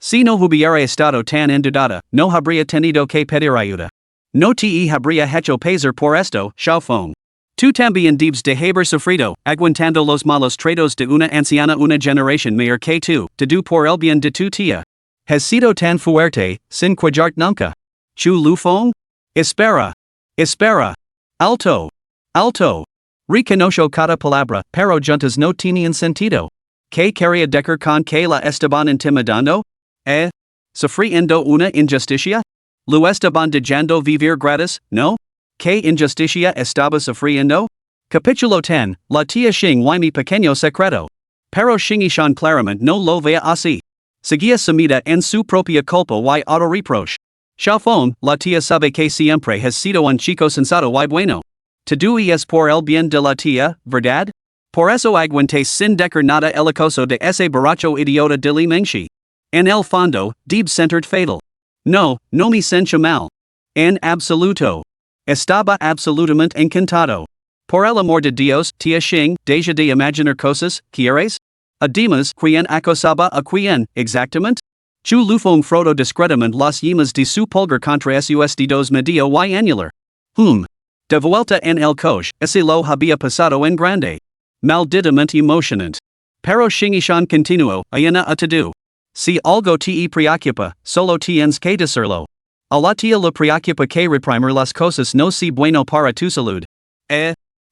Si no hubiera estado tan endeudada, no habría tenido que pedir ayuda. No te habría hecho pesar por esto, Xiaofeng. Tú también debes de haber sufrido, aguantando los malos tratos de una anciana una generación mayor que tú, todo por el bien de tu tía. Has sido tan fuerte, sin cuidarte nunca. Chu Lufong? Espera. Espera. Alto. Alto. Reconozco cada palabra, pero juntas no tenían sentido. ¿Qué quería decir con que la estaban intimidando? Sufriendo una injusticia? ¿Lo estaban dejando vivir gratis, no? ¿Qué injusticia estaba sufriendo? Capítulo 10, la tía Xing y mi pequeño secreto. Pero Shingishan claramente no lo veía así. Seguía sumida en su propia culpa y autorreproche. Xiaofeng, la tía sabe que siempre has sido un chico sensato y bueno. Todo es por el bien de la tía, ¿verdad? Por eso aguanté sin decir nada el acoso de ese borracho idiota de Li Mengshi. En el fondo, deeb-centered fatal. No, no me sentía mal. En absoluto. Estaba absolutamente encantado. Por el amor de Dios, tía Xing, deja de imaginar cosas, ¿quieres? Además, quien acosaba a quien, exactamente? Chu lufong frodo discretamente las yemas de su pulgar contra sus dedos medio y anular. De vuelta en el coche, ese lo había pasado en grande. Malditamente emocionante. Pero Xingishan continuó, ayana a todo. Si algo te preocupa, solo tienes que decirlo. A la tía le preocupa que reprimir las cosas no sea bueno para tu salud.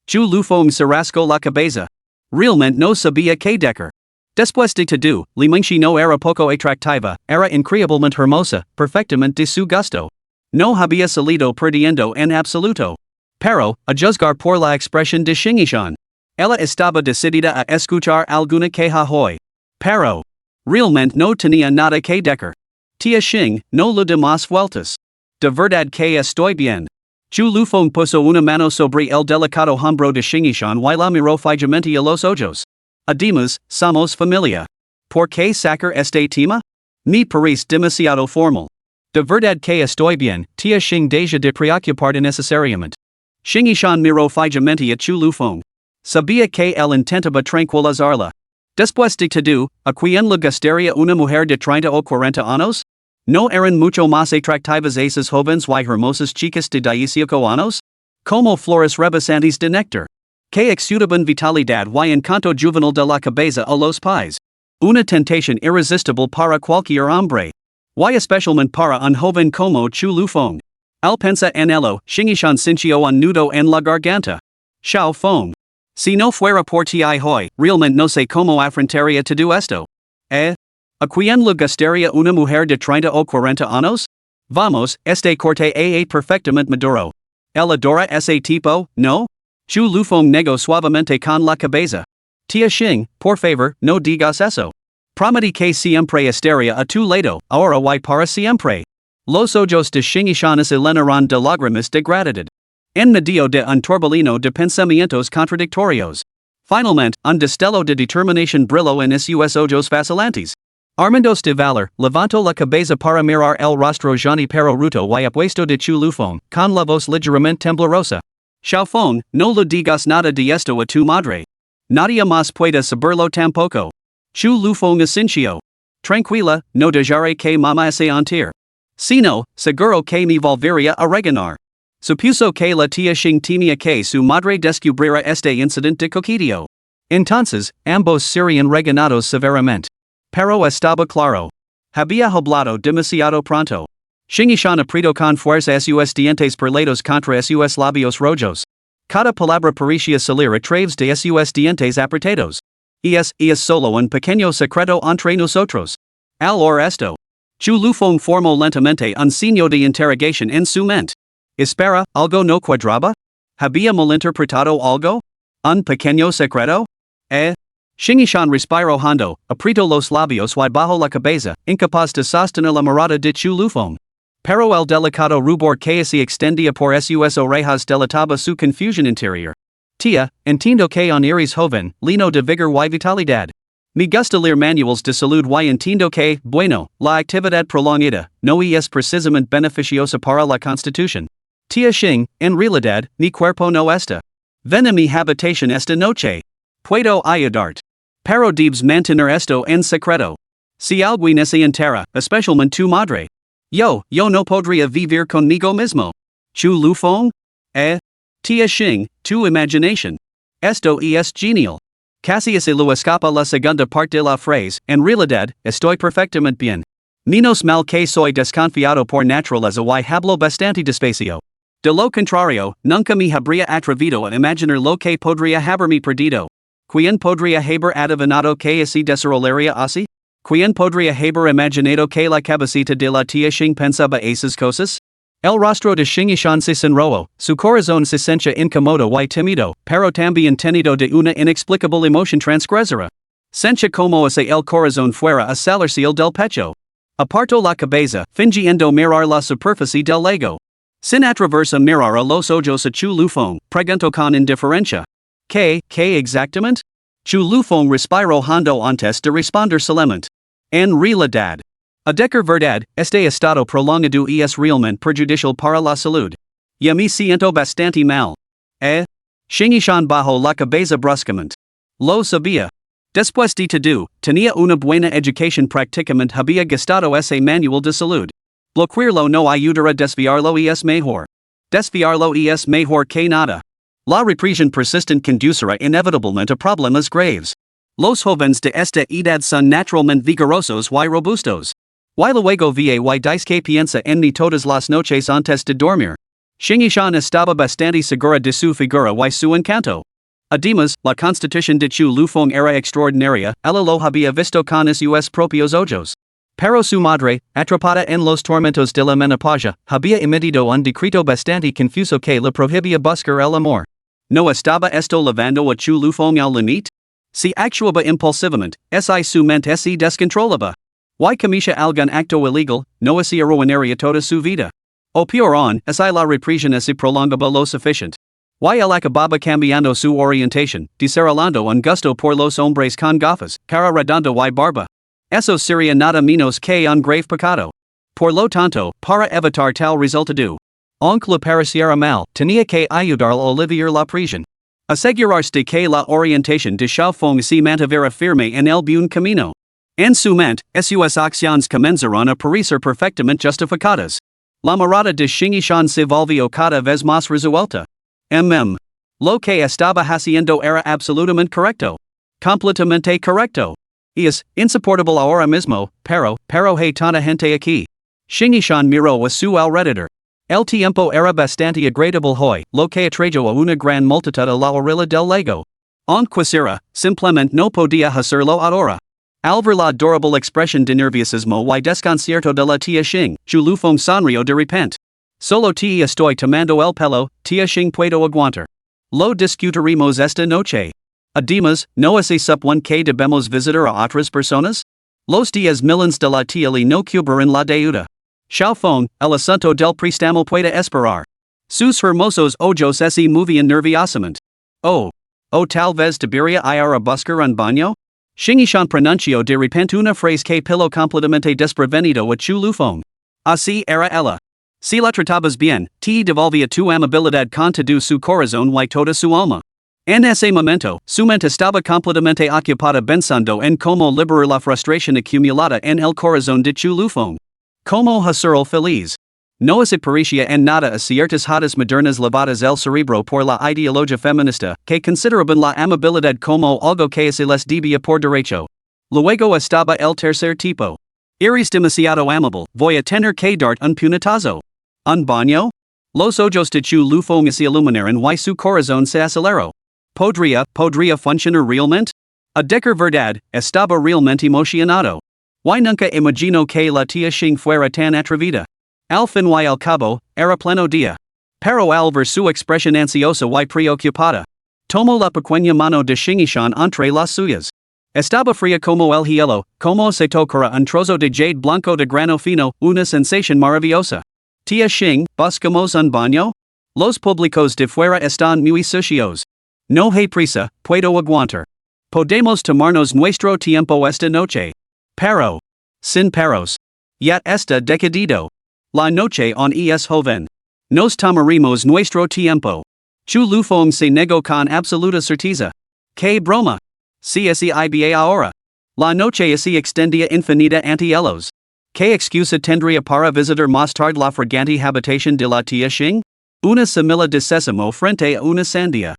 Chu lufong se rascó la cabeza. Realmente no sabía que decir. Después de todo, Li Mengshi no era poco atractiva, era increíblemente hermosa, perfectamente de su gusto. No había salido perdiendo en absoluto. Pero, a juzgar por la expresión de Xingishan, ella estaba decidida a escuchar alguna queja hoy. Pero, realmente no tenía nada que decir. Tía Xing, no le demás vueltas. De verdad que estoy bien. Chu lufong puso una mano sobre el delicado hombro de Xingishan y la miró fijamente a los ojos. Además, somos familia. ¿Por qué sacar este tema? Me parece demasiado formal. De verdad que estoy bien, tía Xing deja de preocuparte necesariamente. Xingishan miró fijamente a Chu lufong. Sabía que él intentaba tranquilizarla. Después de todo, ¿a quién le gustaría una mujer de 30 o 40 años? ¿No eran mucho más atractivas esas jóvenes y hermosas chicas de 18 años? Como flores rebosantes de néctar. Que exudaban vitalidad y encanto juvenil de la cabeza a los pies. Una tentación irresistible para cualquier hombre. Y especialmente para un joven como Chu lufong. Al pensa en ello, Xingishan sintió un nudo en la garganta. Xiao Feng. Si no fuera por ti hoy, realmente no sé cómo afrontaría todo esto. ¿A quién le gustaría una mujer de 30 o 40 años? Vamos, este corte es perfectamente maduro. ¿El adora ese tipo, no? Chu lufong negó suavemente con la cabeza. Tía Xing, por favor, no digas eso. Prometí que siempre estaría a tu lado, ahora y para siempre. Los ojos de Xingishan se llenaron de lágrimas de gratitud. En medio de un torbellino de pensamientos contradictorios. Finalmente, un destello de determinación brilló en sus ojos vacilantes. Armandos de valor, levantó la cabeza para mirar el rostro Pero ruto y apuesto de Chu lufong, con la voz ligeramente temblorosa. Xiao Feng, no le digas nada de esto a tu madre. Nadie más puede saberlo tampoco. Chu lufong asintió. Tranquila, no dejaré que mamá se entere. Sino, seguro que me volvería a regañar. Supuso que la tía Xing temía que su madre descubriera este incidente de coqueteo. Entonces, ambos serían regañados severamente. Pero estaba claro. Había hablado demasiado pronto. Xingishan apretó con fuerza sus dientes perlados contra sus labios rojos. Cada palabra parecía salir a través de sus dientes apretados. Es solo un pequeño secreto entre nosotros. Al oír esto, Chu lufong formó lentamente un signo de interrogación en su mente. Espera, ¿algo no cuadraba? ¿Había malinterpretado algo? ¿Un pequeño secreto? Xingishan respiró hondo, apretó los labios y bajó la cabeza, incapaz de sostener la mirada de Chu lufong. Pero el delicado rubor que se extendía por sus orejas delataba su confusión interior. Tía, entiendo que un eres joven, lleno de vigor y vitalidad. Me gusta leer manuals de salud y entiendo que, bueno, la actividad prolongada no es precisamente beneficiosa para la constitución. Tía Xing, en realidad, mi cuerpo no está. Ven a mi habitación esta noche. Puedo ayudarte. Pero debes mantener esto en secreto. Si alguien se entera, especialmente tu madre. Yo no podría vivir conmigo mismo. Chu lufong? Tía Xing, tu imaginación. Esto es genial. Casi se lo escapa la segunda parte de la frase, en realidad, estoy perfectamente bien. Menos mal que soy desconfiado por naturaleza y hablo bastante despacio. De lo contrario, nunca me habría atrevido a imaginar lo que podría haberme perdido. ¿Quién podría haber adivinado que así desarrollaría así? ¿Quién podría haber imaginado que la cabecita de la tía Xing pensaba esas cosas? El rostro de Xingishan se sonrojo, su corazón se sentía incómodo y tímido, pero también tenido de una inexplicable emoción transgresora. Sentía como si el corazón fuera a salirse del pecho. Apartó la cabeza, fingiendo mirar la superficie del lago. Sin atreverse a mirar a los ojos a Chu lufong, preguntó con indiferencia. ¿Qué exactamente? Chu lufong respiro hondo antes de responder solamente. En realidad. A decker verdad, este estado prolongado es realmente perjudicial para la salud. Ya me siento bastante mal. Shingishan bajo la cabeza bruscamente. Lo sabía. Después de todo, tenía una buena educación prácticamente había gastado ese manual de salud. Bloquearlo no ayudará a desviarlo es mejor. Desviarlo es mejor que nada. La represión persistent conducirá inevitablemente a problemas graves. Los jóvenes de esta edad son naturalmente vigorosos y robustos. Y luego va dice que piensa en mí todas las noches antes de dormir. Shingishan estaba bastante segura de su figura y su encanto. Además, la constitución de Chu Lufong era extraordinaria, ella lo había visto con sus propios ojos. Pero su madre, atrapada en los tormentos de la menopausia, había emitido un decreto bastante confuso que le prohibía buscar el amor. ¿No estaba esto llevando a Chu Lufong al límite? Si actuaba impulsivamente, su mente se descontrolaba. Y comisa algún acto ilegal, no se arruinaría toda su vida. O peor aún, la represión se prolongaba lo suficiente. Y el acababa cambiando su orientación, desarrollando un gusto por los hombres con gafas, cara redonda y barba. Eso sería nada menos que un grave pecado. Por lo tanto, para evitar tal resultado, aunque le pareciera mal, tenía que ayudarlo a aliviar la presión. Asegurarse de que la orientación de Xiaofeng se mantuviera firme en el buen camino. En su mente, sus acciones comenzaron a parecer perfectamente justificadas. La mirada de Shingishan se volvió cada vez más resuelta. Lo que estaba haciendo era absolutamente correcto. Completamente correcto. Es insoportable ahora mismo, pero hay tanta gente aquí. Shingishan miró a su alrededor. El tiempo era bastante agradable hoy, lo que atrajo a una gran multitud a la orilla del lago. En quisiera, simplemente no podía hacerlo ahora. Al ver la adorable expresión de nerviosismo y desconcierto de la tía Xing, Chu Lufong sonrió de repente. Solo te estoy tomando el pelo, tía Xing puedo aguantar. Lo discutiremos esta noche. Además, ¿no se supone que debemos visitar a otras personas? Los 10 millones de la tía Li no cubren la deuda. Xiaofeng, el asunto del préstamo puede esperar. Sus hermosos ojos se movían nerviosamente. Oh, tal vez debería ir a buscar un baño? Shingishan pronunció de repente una frase que pilo completamente desprevenido a Chu Lufong. Así era ella. Si la tratabas bien, te devolvía tu amabilidad con todo su corazón y toda su alma. En ese momento, su mente estaba completamente ocupada pensando en cómo liberar la frustración acumulada en el corazón de Chu Lufong. Como hacerlo feliz. No se parecía en nada a ciertas hadas modernas lavadas el cerebro por la ideología feminista, que consideraban la amabilidad como algo que se les debía por derecho. Luego estaba el tercer tipo. Eres demasiado amable, voy a tener que darte un puñetazo. ¿Un baño? Los ojos de Chu Lufong se iluminaron y su corazón se aceleró. ¿Podría funcionar realmente? A decir verdad, estaba realmente emocionado. Y nunca imaginó que la tía Xing fuera tan atrevida. Al fin y al cabo, era pleno día. Pero al ver su expresión ansiosa y preocupada, tomó la pequeña mano de Shingishan entre las suyas. Estaba fría como el hielo, como se tocara un trozo de jade blanco de grano fino, una sensación maravillosa. Tía Xing, ¿buscamos un baño? Los públicos de fuera están muy sucios. No hay prisa, puedo aguantar. Podemos tomarnos nuestro tiempo esta noche. Pero. Sin peros. Ya está decidido. La noche on es joven. Nos tomaremos nuestro tiempo. Chu Lufong se negó con absoluta certeza. ¡Qué broma! Si iba ahora. La noche se extendía infinita ante ellos. ¿Qué excusa tendría para visitar más tarde la fragante habitación de la tía Xing? Una semilla de sésamo frente a una sandía.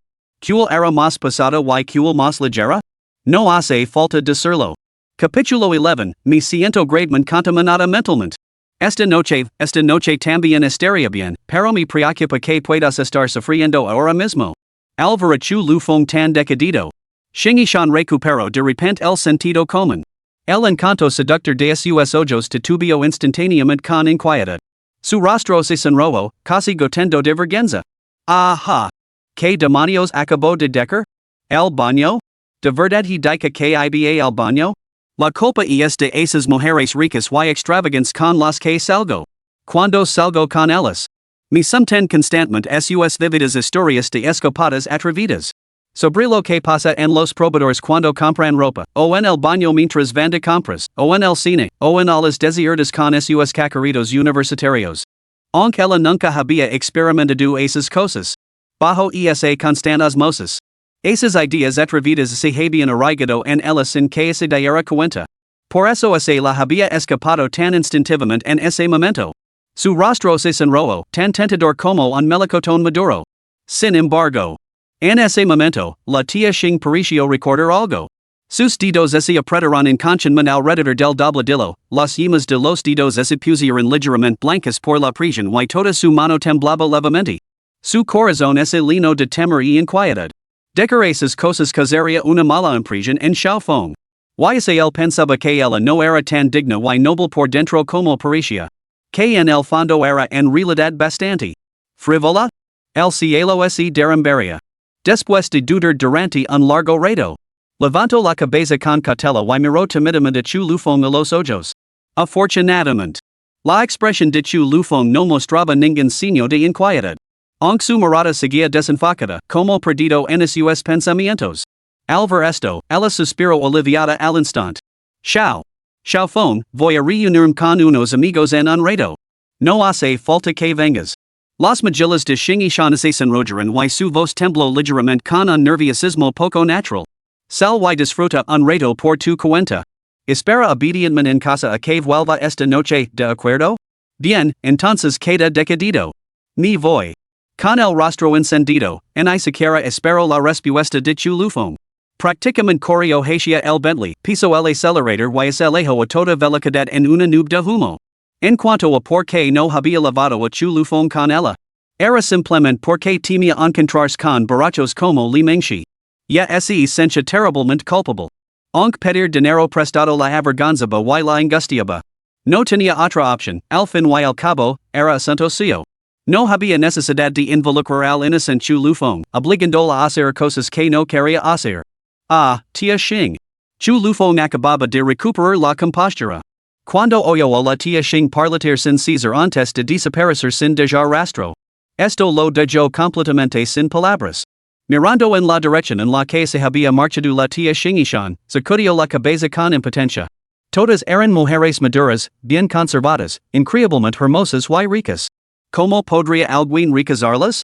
¿Cuál era más pesada y cuál más ligera? No hace falta decirlo. Capítulo 11, me siento gravemente contaminada mentalmente. Esta noche también estaría bien, pero me preocupa que puedas estar sufriendo ahora mismo. Al ver a Chu Lufong tan decidido. Shingishan recuperó de repente el sentido común. El encanto seductor de sus ojos titubeó instantáneamente con inquietud. Su rostro se sonrojó, casi gotendo de vergüenza. Ajá. ¿Qué demonios acabó de decir? ¿El baño? ¿De verdad he dicho que iba al baño? La culpa es de esas mujeres ricas y extravagantes con las que salgo. Cuando salgo con ellas. Me someten constantemente sus vividas historias de escapadas atrevidas. Sobre lo que pasa en los probadores cuando compran ropa, o en el baño mientras van de compras, o en el cine, o en las desiertas con sus cacaritos universitarios. Aunque ella nunca había experimentado esas cosas. Bajo esa constant osmosis. Esas ideas atrevidas se habían arraigado en ella sin que se diera cuenta. Por eso se la había escapado tan instintivamente en ese momento. Su rostro se sonrojó, tan tentador como un melocotón maduro. Sin embargo, en ese momento, la tía Xing pareció recordar algo. Sus dedos se apretaron inconscientemente alrededor del dobladillo, las yemas de los dedos se pusieron ligeramente blancas por la presión y toda su mano temblaba levemente. Su corazón se llenó de temor y inquietud. Dejar esas cosas causaría una mala impresión en Xiao Feng. Él pensaba que ella no era tan digna y noble por dentro como parecía. Que en el fondo era en realidad bastante frívola. El cielo se derrumbaría. Después de dudar durante un largo rato, levantó la cabeza con cautela y miró timidamente a Chu Lufeng a los ojos. Afortunadamente, la expresión de Chu Lufeng no mostraba ningún signo de inquietud. Aunque su mirada seguía desenfocada, como perdido en sus pensamientos. Al ver esto, ella suspiró aliviada al instante. Xiao Feng, voy a reunirme con unos amigos en un rato. No hace falta que vengas. Las mejillas de Xing Yishan se sonrojaron y su voz tembló ligeramente con un nerviosismo poco natural. Sal y disfruta un rato por tu cuenta. Espera obedientemente en casa a que vuelva esta noche, ¿de acuerdo? Bien, entonces queda decidido. Me voy. Con el rostro encendido, ni siquiera espero la respuesta de Chu Lufeng. Prácticamente corrió hacia el Bentley, pisó el acelerador y se alejó a toda velocidad en una nube de humo. En cuanto a por qué no había lavado a Chu Lufeng con ella. Era simplemente porque temía encontrarse con borrachos como Li Mingxi. Ya se sentía terriblemente culpable. Aunque pedir dinero prestado la avergonzaba y la angustiaba. No tenía otra opción, al fin y al cabo, era asunto suyo. No había necesidad de involucrar al inocente Chu Lufeng, obligándola a hacer cosas que no quería hacer. Tía Xing. Chu Lufeng acababa de recuperar la compostura. Cuando oyó a la tía Xing parlatir sin cesar antes de desaparecer sin dejar rastro. Esto lo dejó completamente sin palabras. Mirando en la dirección en la que se había marchado la tía Xing Yishan, sacudió la cabeza con impotencia. Todas eran mujeres maduras, bien conservadas, increíblemente hermosas y ricas. ¿Cómo podría alguien rechazarlas?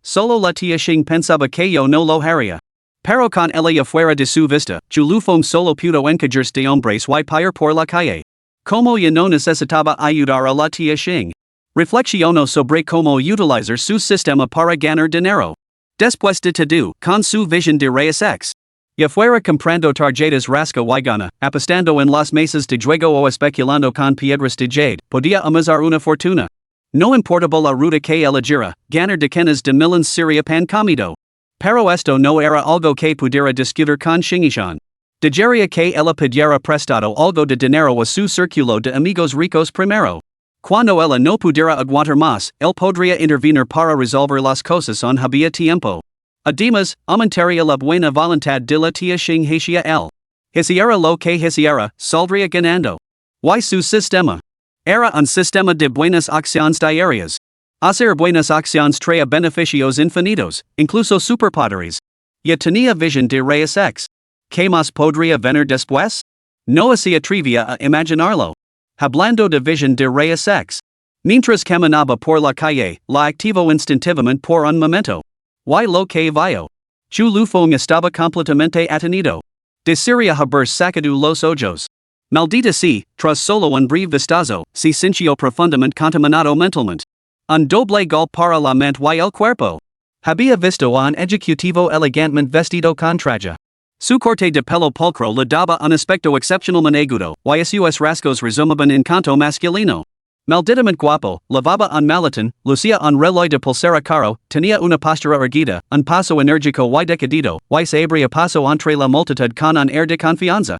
Solo la tía Xing pensaba que yo no lo haría. Pero con ella fuera de su vista, Chu Lufeng solo pudo encajarse de hombres y pair por la calle. Como ya no necesitaba ayudar a la tía Xing. Reflexionó sobre cómo utilizar su sistema para ganar dinero. Después de todo, con su visión de rayos X. Ya fuera comprando tarjetas rasca y gana, apostando en las mesas de juego o especulando con piedras de jade, podía amasar una fortuna. No importaba la ruta que eligiera, ganar decenas de millones sería pan comido. Pero esto no era algo que pudiera discutir con Xing Yishan. Dejaría que ella pidiera prestado algo de dinero a su círculo de amigos ricos primero. Cuando ella no pudiera aguantar más, él podría intervenir para resolver las cosas en había tiempo. Además, aumentaría la buena voluntad de la tía Xing hacia él. Hiciera lo que hiciera, saldría ganando. Y su sistema. Era un sistema de buenas acciones diarias. Hacer buenas acciones traía beneficios infinitos, incluso superpoderes. Ya tenía visión de rayos X. ¿Qué más podría venir después? No se atrevía a imaginarlo. Hablando de visión de rayos X. Mientras caminaba por la calle, la activó instintivamente por un momento. Y lo que vio. Chu Lufeng estaba completamente atenido. Desearía haber sacado los ojos. Maldita sea, tras solo un breve vistazo, se sintió profundamente contaminado mentalmente. Un doble golpe para la mente y el cuerpo. Había visto a un ejecutivo elegantemente vestido con traje. Su corte de pelo pulcro le daba un aspecto excepcionalmente agudo, y sus rasgos resumaban encanto masculino. Malditamente guapo, lavaba un maletín, lucía un reloj de pulsera caro, tenía una postura erguida, un paso enérgico y decidido, y se abría paso entre la multitud con un air de confianza.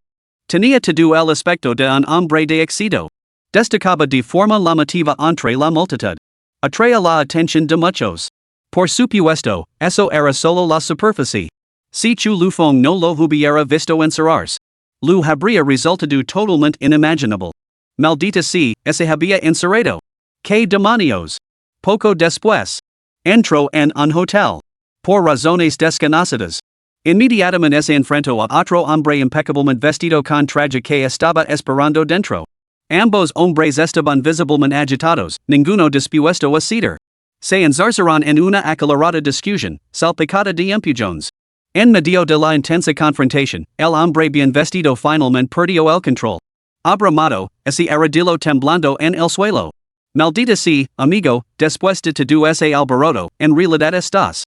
Tenía todo el aspecto de un hombre de éxito. Destacaba de forma llamativa entre la multitud. Atraía la atención de muchos. Por supuesto, eso era solo la superficie. Si Chu Lufeng no lo hubiera visto encerrarse, lo habría resultado totalmente inimaginable. Maldita sea, se había encerrado. ¡Qué demonios! Poco después, entró en un hotel. por razones desconocidas. Inmediatamente se enfrentó a otro hombre impecablemente vestido con traje que estaba esperando dentro. Ambos hombres estaban visiblemente agitados, ninguno dispuesto a ceder. Se enzarzaron en una acalorada discusión, salpicada de empujones. En medio de la intensa confrontación, el hombre bien vestido finalmente perdió el control. Abramado, ese armadillo temblando en el suelo. Maldita sea, amigo, después de todo ese alboroto, en realidad estás.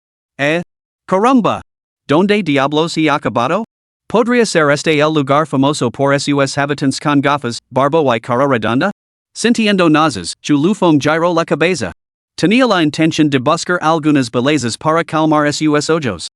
Caramba! ¿Dónde diablos he acabado? ¿Podría ser este el lugar famoso por sus habitantes con gafas, barba y cara redonda? Sintiendo náuseas, Chulufong giró la cabeza. Tenía la intención de buscar algunas bellezas para calmar sus ojos.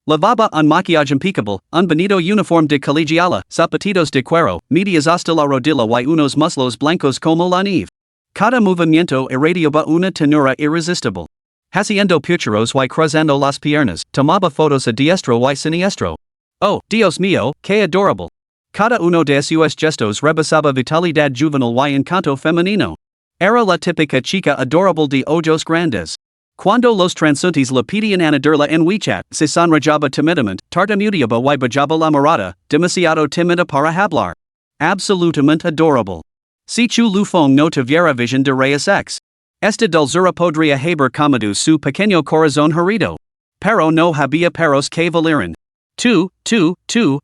Lavaba un maquillaje impecable, un bonito uniforme de colegiala, zapatitos de cuero, medias hasta la rodilla y unos muslos blancos como la nieve. Cada movimiento irradiaba una tenura irresistible. Haciendo pucheros y cruzando las piernas, tomaba fotos a diestro y siniestro. Oh, Dios mío, qué adorable. Cada uno de sus gestos rebasaba vitalidad juvenil y encanto femenino. Era la típica chica adorable de ojos grandes. Cuando los transuntes le pedían anadarla en WeChat, se sonrojaba tímidamente, tartamudeaba y bajaba la mirada, demasiado tímida para hablar. Absolutamente adorable. Si Chulufong no tuviera visión de rayos X. Esta dulzura podría haber comido su pequeño corazón herido. Pero no había perros que valieran. Tú,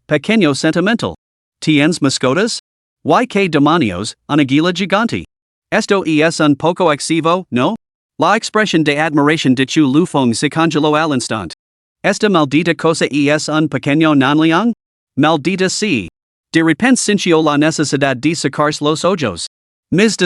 pequeño sentimental. ¿Tienes mascotas? ¿Y qué demonios, un águila gigante? Esto es un poco excesivo, ¿no? La expresión de admiración de Chulufong se congeló al instante. ¿Esta maldita cosa es un pequeño nanliang? Maldita sea. De repente sintió la necesidad de sacarse los ojos. Mis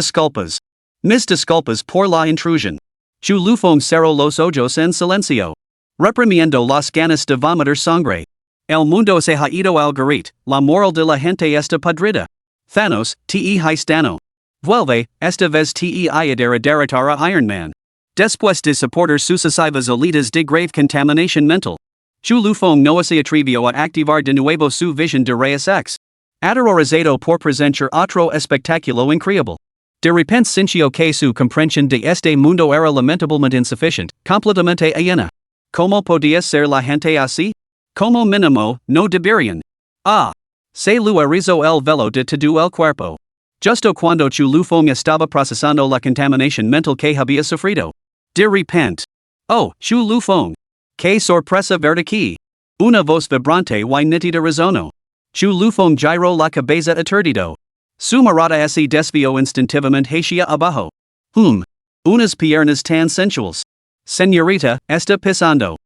disculpas por la intrusión. Chulufong cerró los ojos en silencio. Reprimiendo las ganas de vomitar sangre. El mundo se ha ido al garete, la moral de la gente está podrida. Thanos, te haistano. Vuelve, esta vez te ayudar a derrotar a Iron Man. Después de soportar sucesivas oleadas de grave contaminación mental. Chulufong no se atrevió a activar de nuevo su visión de rayos X. Aterrorizado por presenciar otro espectáculo increíble. De repente sintió que su comprensión de este mundo era lamentablemente insuficiente, completamente llena. ¿Cómo podía ser la gente así? Como mínimo, no deberían. Se lo rizó el velo de todo el cuerpo. Justo cuando Chulufong estaba procesando la contaminación mental que había sufrido. De repente. Oh, Chulufong. Qué sorpresa verte aquí. Una voz vibrante y nítida resonó. Chulufong giró la cabeza aturdido. Su mirada se desvió instintivamente hacia abajo. Unas piernas tan sensuales. Señorita, está pisando.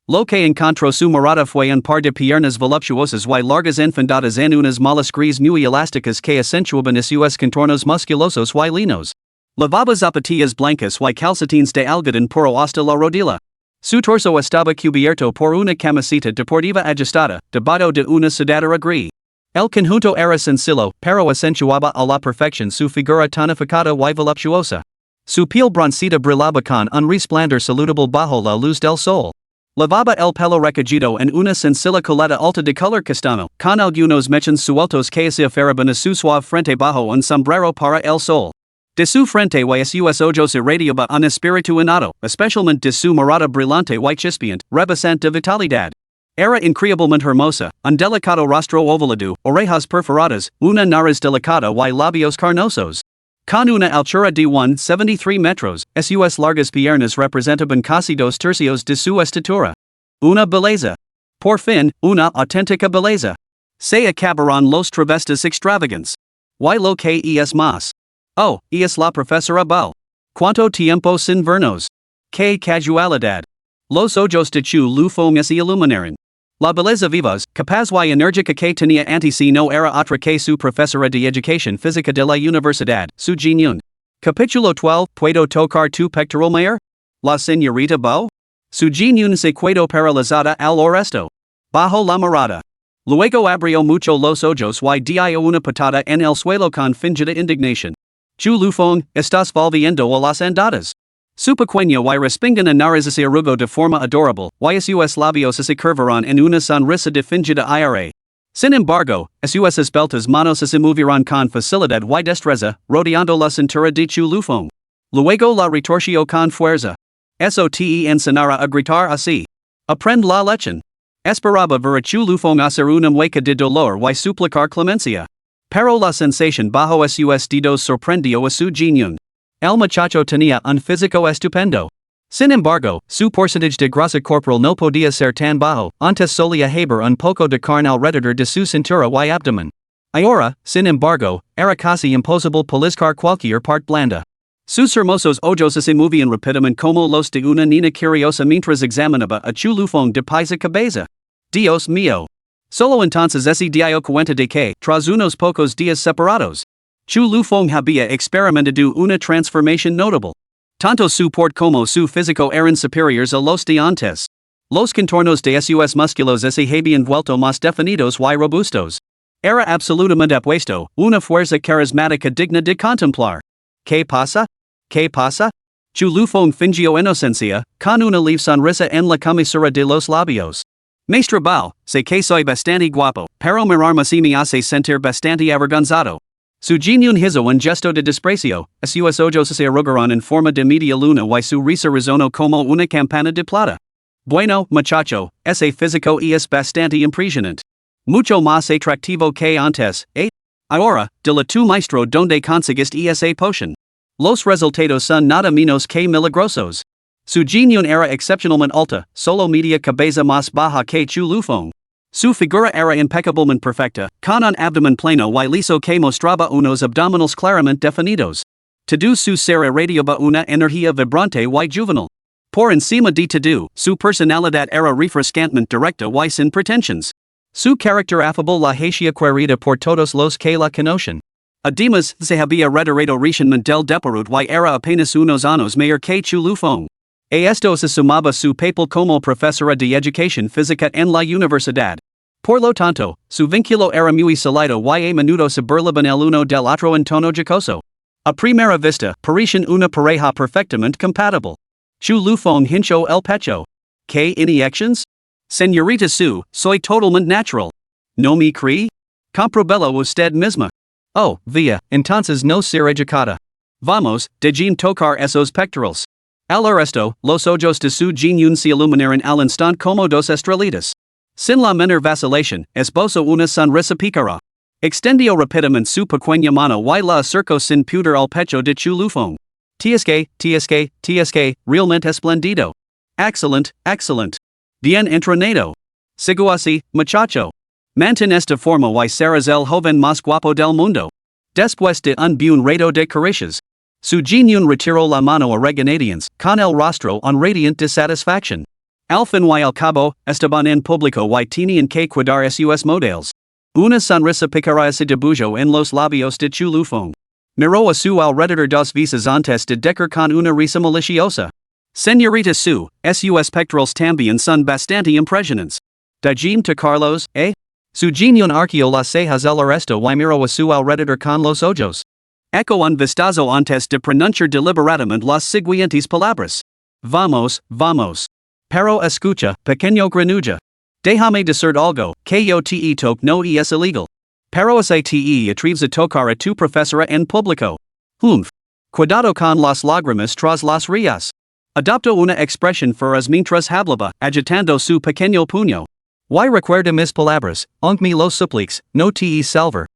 Lo que encontró su mirada fue un par de piernas voluptuosas y largas enfundadas en unas malas gris muy elásticas que acentuaban sus contornos musculosos y linos. Lavaba zapatillas blancas y calcetines de algodón puro hasta la rodilla. Su torso estaba cubierto por una camiseta deportiva ajustada, debajo de una sudadera gris. El conjunto era sencillo, pero acentuaba a la perfección su figura tonificada y voluptuosa. Su piel bronceada brillaba con un resplandor saludable bajo la luz del sol. Lavaba el pelo recogido en una sencilla coleta alta de color castaño, con algunos mechones sueltos que se aferraban a su suave frente bajo un sombrero para el sol. De su frente y sus ojos irradiaba un espíritu innato, especialmente de su mirada brillante y chispeante, rebosante de vitalidad. Era increíblemente hermosa, un delicado rostro ovalado, orejas perforadas, una nariz delicada y labios carnosos. Con una altura de 1,73 metros, sus largas piernas representaban casi 2/3 de su estatura. Una belleza. Por fin, una auténtica belleza. Se acabaron los travestis extravagantes. Y lo que es más. Oh, es la profesora Bao. ¿Cuánto tiempo sin vernos? ¡Qué casualidad! Los ojos de Chulufong se iluminaron. La belleza vivaz, capaz y enérgica que tenía ante sí no era otra que su profesora de educación física de la universidad, Su Jinyun. Capítulo 12. ¿Puedo tocar tu pectoral mayor? La señorita Bao? Su Jinyun se quedó paralizada al oresto. Bajo la mirada. Luego abrió mucho los ojos y dio una patada en el suelo con fingida indignación. Chulufong, estás volviendo a las andadas. Su pequeño y respingada nariz se arrugó de forma adorable, y sus labios se curvaron en una sonrisa de fingida ira. Sin embargo, sus esbeltas manos se movieron con facilidad y destreza, rodeando la cintura de Chulufong. Luego la retorció con fuerza. Sote ensenara a gritar así. Aprend la lechen. Esperaba ver a chu lufong hacer una mueca de dolor y suplicar clemencia. Pero la sensación bajo sus dedos sorprendió a su genius. El muchacho tenía un físico estupendo. Sin embargo, su porcentaje de grasa corporal no podía ser tan bajo, antes solía haber un poco de carne alrededor de su cintura y abdomen. Ahora, sin embargo, era casi imposible pellizcar cualquier parte blanda. Sus hermosos ojos se movían rápidamente como los de una niña curiosa mientras examinaba a chu lufong de pies a cabeza. Dios mío. Solo entonces se dio cuenta de que, tras unos pocos días separados, chu lufong había experimentado una transformación notable. Tanto su porte como su físico eran superiores a los de antes. Los contornos de sus músculos se habían vuelto más definidos y robustos. Era absolutamente apuesto, una fuerza carismática digna de contemplar. ¿Qué pasa? ¿Qué pasa? Chu lufong fingió inocencia, con una leve sonrisa en la comisura de los labios. Maestro Bao, sé que soy bastante guapo, pero mirarme así me hace sentir bastante avergonzado. Su genius hizo un gesto de desprecio, a sus ojos se arrugaron en forma de media luna y su risa resonó como una campana de plata. Bueno, muchacho, ese físico es bastante impresionante. Mucho más atractivo que antes, ¿eh? Ahora, dile tu maestro donde conseguiste esa potion. Los resultados son nada menos que milagrosos. Su genius era excepcionalmente alta, solo media cabeza más baja que chu lufong. Su figura era impecablemente perfecta, con un abdomen plano y liso que mostraba unos abdominales claramente definidos. Todo su ser irradiaba una energía vibrante y juvenil. Por encima de todo, su personalidad era refrescantemente directa y sin pretensions. Su carácter afable la hacía querida por todos los que la conocen. Además, se había retirado recientemente del depósito y era apenas unos años mayor que chu lufong. A esto se sumaba su papel como profesora de educación física en la universidad. Por lo tanto, su vínculo era muy sólido y a menudo se burlaban el uno del otro en tono jocoso. A primera vista, parecían una pareja perfectamente compatible. Chu lufong hinchó el pecho. ¿Qué inyections? Señorita Su, soy totalmente natural. ¿No me cree? Comprobelo usted misma. Oh, via, entonces no será educada. Vamos, dejen tocar esos pectorales. Al resto, los ojos de su genius se iluminaron al instante como dos estrellitas. Sin la menor vacilación, esbozó una sonrisa pícara. Extendió rápidamente su pequeña mano y la acercó sin pudor al pecho de chu lufong. TSK, realmente esplendido. Excellent, excellent. Bien entrenado. Sigo así, muchacho. Mantén esta forma y serás el joven más guapo del mundo. Después de un buen rato de caricias, su genius retiró la mano a regañadientes, con el rostro un radiante de satisfacción. Al fin y al cabo, estaban en público y tenían que cuidar sus modelos. Una sonrisa pícara se dibujó en los labios de chu lufong. Miró a su alrededor dos veces antes de decir con una risa maliciosa. Señorita Su, sus pectorales también son bastante impresionantes. Dejen tocarlos, ¿eh? Su genius arqueó las cejas el resto y miró a su alrededor con los ojos. Echo un vistazo antes de pronunciar deliberadamente las siguientes palabras. Vamos, vamos. Pero escucha, pequeño granuja. Déjame decir algo, que yo te toque no es ilegal. Pero ese te atreves a tocar a tu profesora en público. Humph. Cuidado con las lágrimas tras las rías. Adoptó una expresión feroz mientras hablaba, agitando su pequeño puño. Y recuerda mis palabras, aunque me los supliques, no te salvar.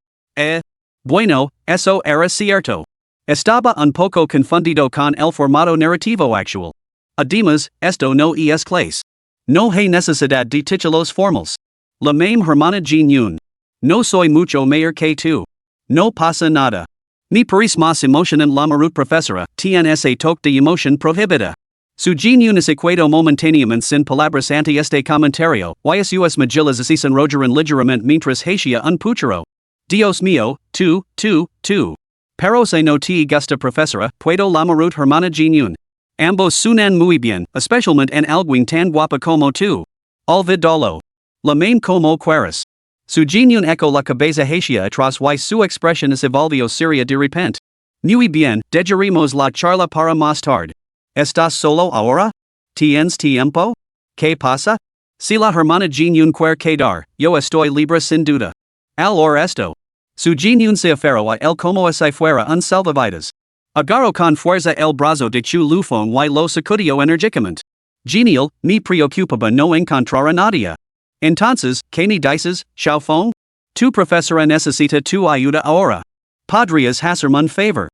Bueno, eso era cierto. Estaba un poco confundido con el formato narrativo actual. Además, esto no es clase. No hay necesidad de títulos formales. La même hermana genius. No soy mucho mayor que tú. No pasa nada. Me parece más emocionante la marut profesora, tienes a toque de emoción prohibida. Su genius equado momentáneamente sin palabras ante este comentario, y sus mejillas se enrollaron ligeramente mientras hacía un puchero. Dios mío, tú. Pero se no te gusta profesora, puedo la marut hermana genius. Ambos suenan muy bien, especialmente en alguien tan guapa como tú. Olvídalo. La même como quieras. Su genius echo la cabeza hacia atrás y su expresión se volvió seria de repente. Muy bien, dejaremos la charla para más tarde. ¿Estás solo ahora? ¿Tienes tiempo? ¿Qué pasa? Si la hermana genius quiere quedar, yo estoy libre sin duda. Al esto. Su genius se aferró a él como si fuera un salvavidas. Agarro con fuerza el brazo de chu lufon y lo sacudió energicamente. Genial, me preocupaba no encontrar a nadie. Entonces, ¿qué me dices, Xiaofeng? Tu profesora necesita tu ayuda ahora. Podrías hacerme un favor.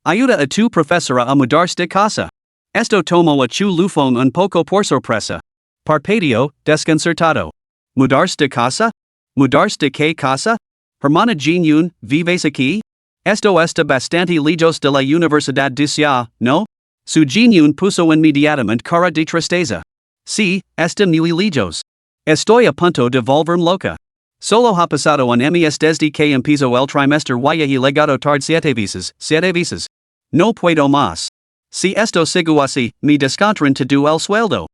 Ayuda a tu profesora a mudarse de casa. Esto tomó a chu lufon un poco por sorpresa. Parpadeó, desconcertado. ¿Mudarse de casa? ¿Mudarse de qué casa? Hermana Jin-yun, ¿vives aquí? Esto está bastante lejos de la Universidad de Sia, ¿no? Su Jin-yun puso inmediatamente cara de tristeza. Sí, está muy lejos. Estoy a punto de volverme loca. Solo ha pasado un mes desde que empezó el trimestre y he llegado tarde 7 veces. No puedo más. Si esto sigue así, me descontarán todo el sueldo.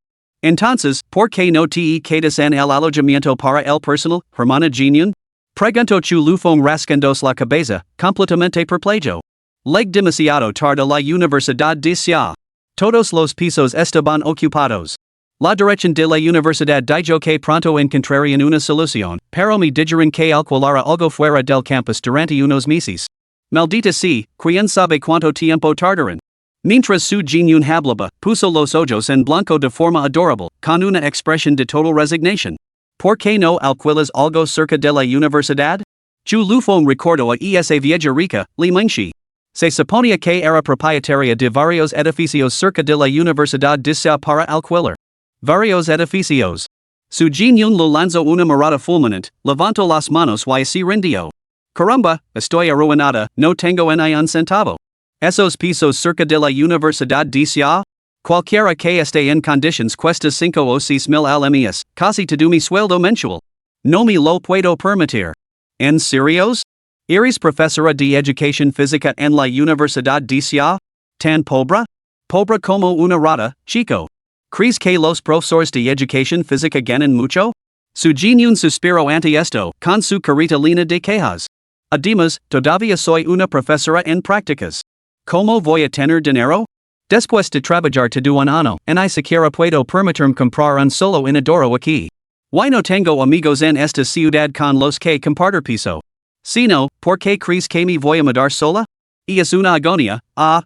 Entonces, ¿por qué no te quedas en el alojamiento para el personal, hermana Jin-yun? Preguntó chu lufon rascándose la cabeza, completamente perplejo. Leg demasiado tarde a la Universidad de Sia. Todos los pisos estaban ocupados. La dirección de la universidad dijo que pronto encontrarían una solución, pero me dijeron que alquilara algo fuera del campus durante unos meses. Maldita sea, ¿quién sabe cuánto tiempo tardarán? Mientras su Jin-yun hablaba, puso los ojos en blanco de forma adorable, con una expresión de total resignación. ¿Por qué no alquilas algo cerca de la universidad? Chu lufon recordó a esa vieja rica, Li Mingxi. Se suponía que era propietaria de varios edificios cerca de la Universidad de Sia para alquilar. Varios edificios. Su Jin-yun lo lanzó una mirada fulminante, levantó las manos y se rindió. Caramba, estoy arruinada, no tengo ni un centavo. Esos pisos cerca de la Universidad de Sia? Cualquiera que esté en conditions cuesta 5 o 6 mil al mes, casi todo mi sueldo mensual. No me lo puedo permitir. ¿En serios? ¿Eres profesora de educación física en la Universidad de Sia? ¿Tan pobre? Pobre como una rata, chico. ¿Crees que los profesores de educación física ganan mucho? Su Jin-yun suspiró ante esto, con su carita llena de quejas. Además, todavía soy una profesora en prácticas. ¿Cómo voy a tener dinero? Después de trabajar todo un año, ni siquiera puedo permitirme comprar un solo inodoro aquí. ¿Why no tengo amigos en esta ciudad con los que compartir piso? Si no, ¿por qué crees que me voy a mudar sola? Y es una agonía,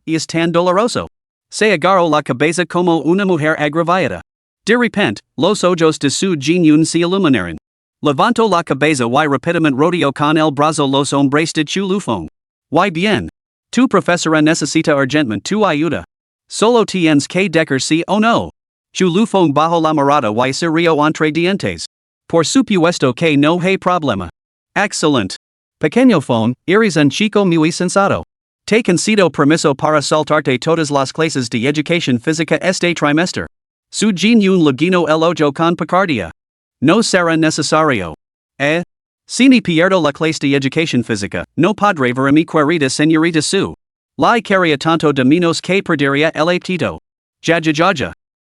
y es tan doloroso. Se agarró la cabeza como una mujer agravada. De repente, los ojos de su Jin-yun se iluminaron. Levantó la cabeza y rápidamente rodeó con el brazo los hombres de chu lufon. ¿Why bien? Tu profesora necesita urgentemente tu ayuda. Solo tienes que decir sí o no. Chu lufon bajó la mirada y se rió entre dientes. Por supuesto que no hay problema. Excellent. Pequeño phone, eres un chico muy sensato. Te concedo permiso para saltarte todas las clases de educación física este trimestre. Su Jin-yun le guiñó el ojo con picardía. No será necesario. Si ni pierdo la clase de educación física, no podré ver a mi querida señorita Su. La quería tanto de menos que perdería el apetito. Ya.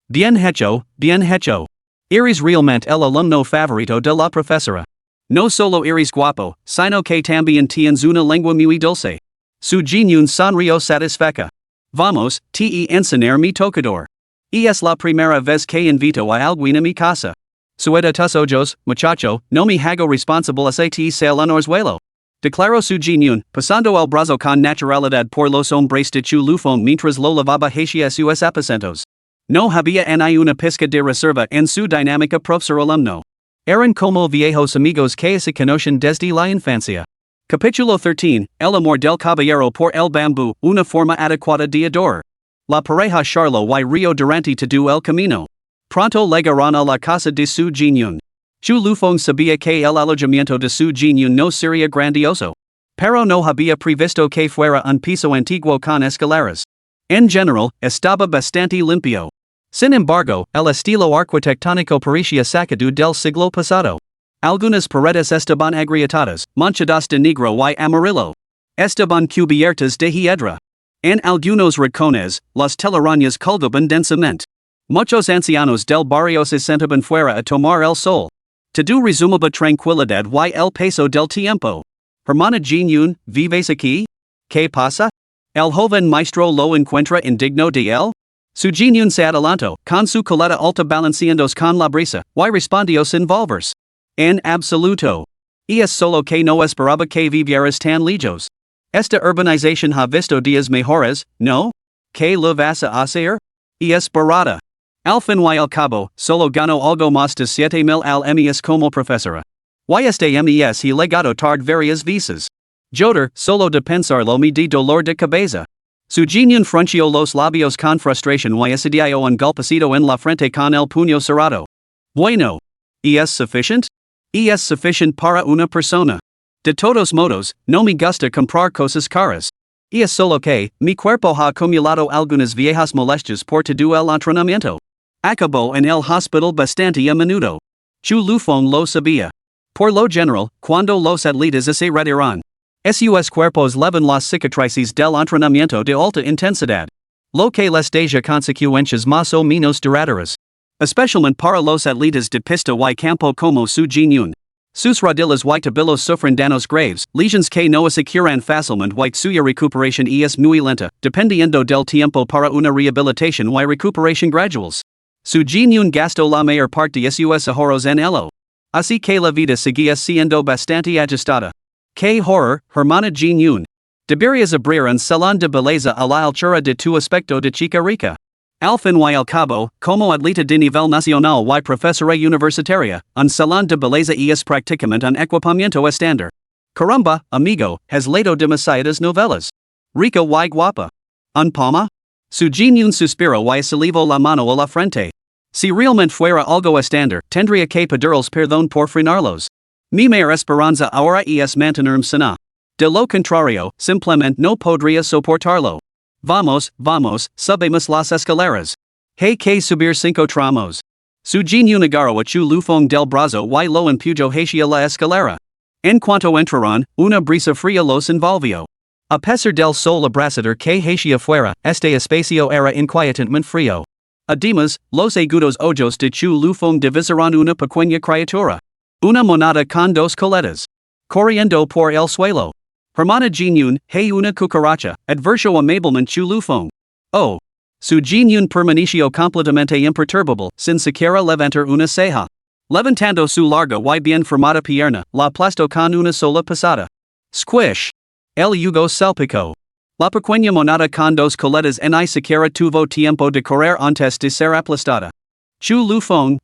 Bien hecho, bien hecho. Eres realmente el alumno favorito de la profesora. No solo eres guapo, sino que también tienes una lengua muy dulce. Su Jin-yun sonrió satisfecha. Vamos, te enseñar mi tocador. Y es la primera vez que invito a alguien a mi casa. Suelta tus ojos, muchacho, no me hago responsable a ti sea el orzuelo. Declaró su Jin-yun, pasando el brazo con naturalidad por los hombres de chu lufon mientras lo lavaba hacia sus aposentos. No había ni una pizca de reserva en su dinámica profesor-alumno. Eran como viejos amigos que se conocen desde la infancia. Capítulo 13, El amor del caballero por el bambú, una forma adecuada de adorar. La pareja charló y río durante todo el camino. Pronto llegaron a la casa de su Jin-yun. Chu lufon sabía que el alojamiento de su Jin-yun no sería grandioso. Pero no había previsto que fuera un piso antiguo con escaleras. En general, estaba bastante limpio. Sin embargo, el estilo arquitectónico parecía sacado del siglo pasado. Algunas paredes estaban agrietadas, manchadas de negro y amarillo. Estaban cubiertas de hiedra. En algunos rincones, las telarañas colgaban densamente. Muchos ancianos del barrio se sentaban fuera a tomar el sol. Todo resumaba tranquilidad y el paso del tiempo. Hermana Jin-yun, ¿vives aquí? ¿Qué pasa? El joven maestro lo encuentra indigno de él. Su Jin-yun se adelantó, con su coleta alta balanceándose con la brisa, y respondió sin volverse. En absoluto. Y es solo que no esperaba que vivieras tan lejos. Esta urbanización ha visto días mejores, ¿no? ¿Qué le vas a hacer? Es barata. Al fin y al cabo, solo gano algo más de 7,000 al mes como profesora. Y este mes he legado tard varias veces. Joder, solo de pensarlo me di dolor de cabeza. Su guiñón frunció los labios con frustración y se dio un golpecito en la frente con el puño cerrado. Bueno. ¿Es sufficient? Es sufficient para una persona. De todos modos, no me gusta comprar cosas caras. Es solo que, mi cuerpo ha acumulado algunas viejas molestias por todo el entrenamiento. Acabó en el hospital bastante a menudo. Chu Lufong lo sabía. Por lo general, cuando los atletas se retiran, sus cuerpos llevan las cicatrices del entrenamiento de alta intensidad. Lo que les deja consecuencias más o menos duraderas. Especialmente para los atletas de pista y campo como su Jinyun. Sus rodillas y tobillos sufren danos graves, lesiones que no se curan fácilmente y suya recuperación es muy lenta, dependiendo del tiempo para una rehabilitación y recuperación graduals. Su Jinyun gastó la mayor parte de sus ahorros en ello. Así que la vida seguía siendo bastante ajustada. ¡Qué horror, hermana Jinyun! Deberías abrir un salón de belleza a la altura de tu aspecto de chica rica. Al fin y al cabo, como atleta de nivel nacional y profesora universitaria, un salón de belleza es prácticamente un equipamiento estándar. Caramba, amigo, has leído demasiadas novelas. Rica y guapa. ¿Un palma? Su Jinyun suspiró y se llevó la mano a la frente. Si realmente fuera algo estándar, tendría que pedirles perdón por frenarlos. Mi mayor esperanza ahora es mantenerme sana. De lo contrario, simplemente no podría soportarlo. Vamos, subamos las escaleras. Hay que subir 5 tramos. Su Jinyun agarró a Chu Lufong del brazo y lo empujó hacia la escalera. En cuanto entraron, una brisa fría los envolvió. A pesar del sol abrasador que hacia fuera, este espacio era inquietantemente frío. Además, los agudos ojos de Chu Lufong divisaron una pequeña criatura. Una monada con 2 coletas. Corriendo por el suelo. Hermana Jinyun, hey una cucaracha, adverso amablemente Chu Lufong. Oh. Su Jinyun permaneció completamente imperturbable, sin siquiera levantar una ceja. Levantando su larga y bien formada pierna, la aplastó con una sola pasada. Squish. El yugo salpicó. La pequeña monada con 2 coletas ni siquiera tuvo tiempo de correr antes de ser aplastada. Chu Lufong,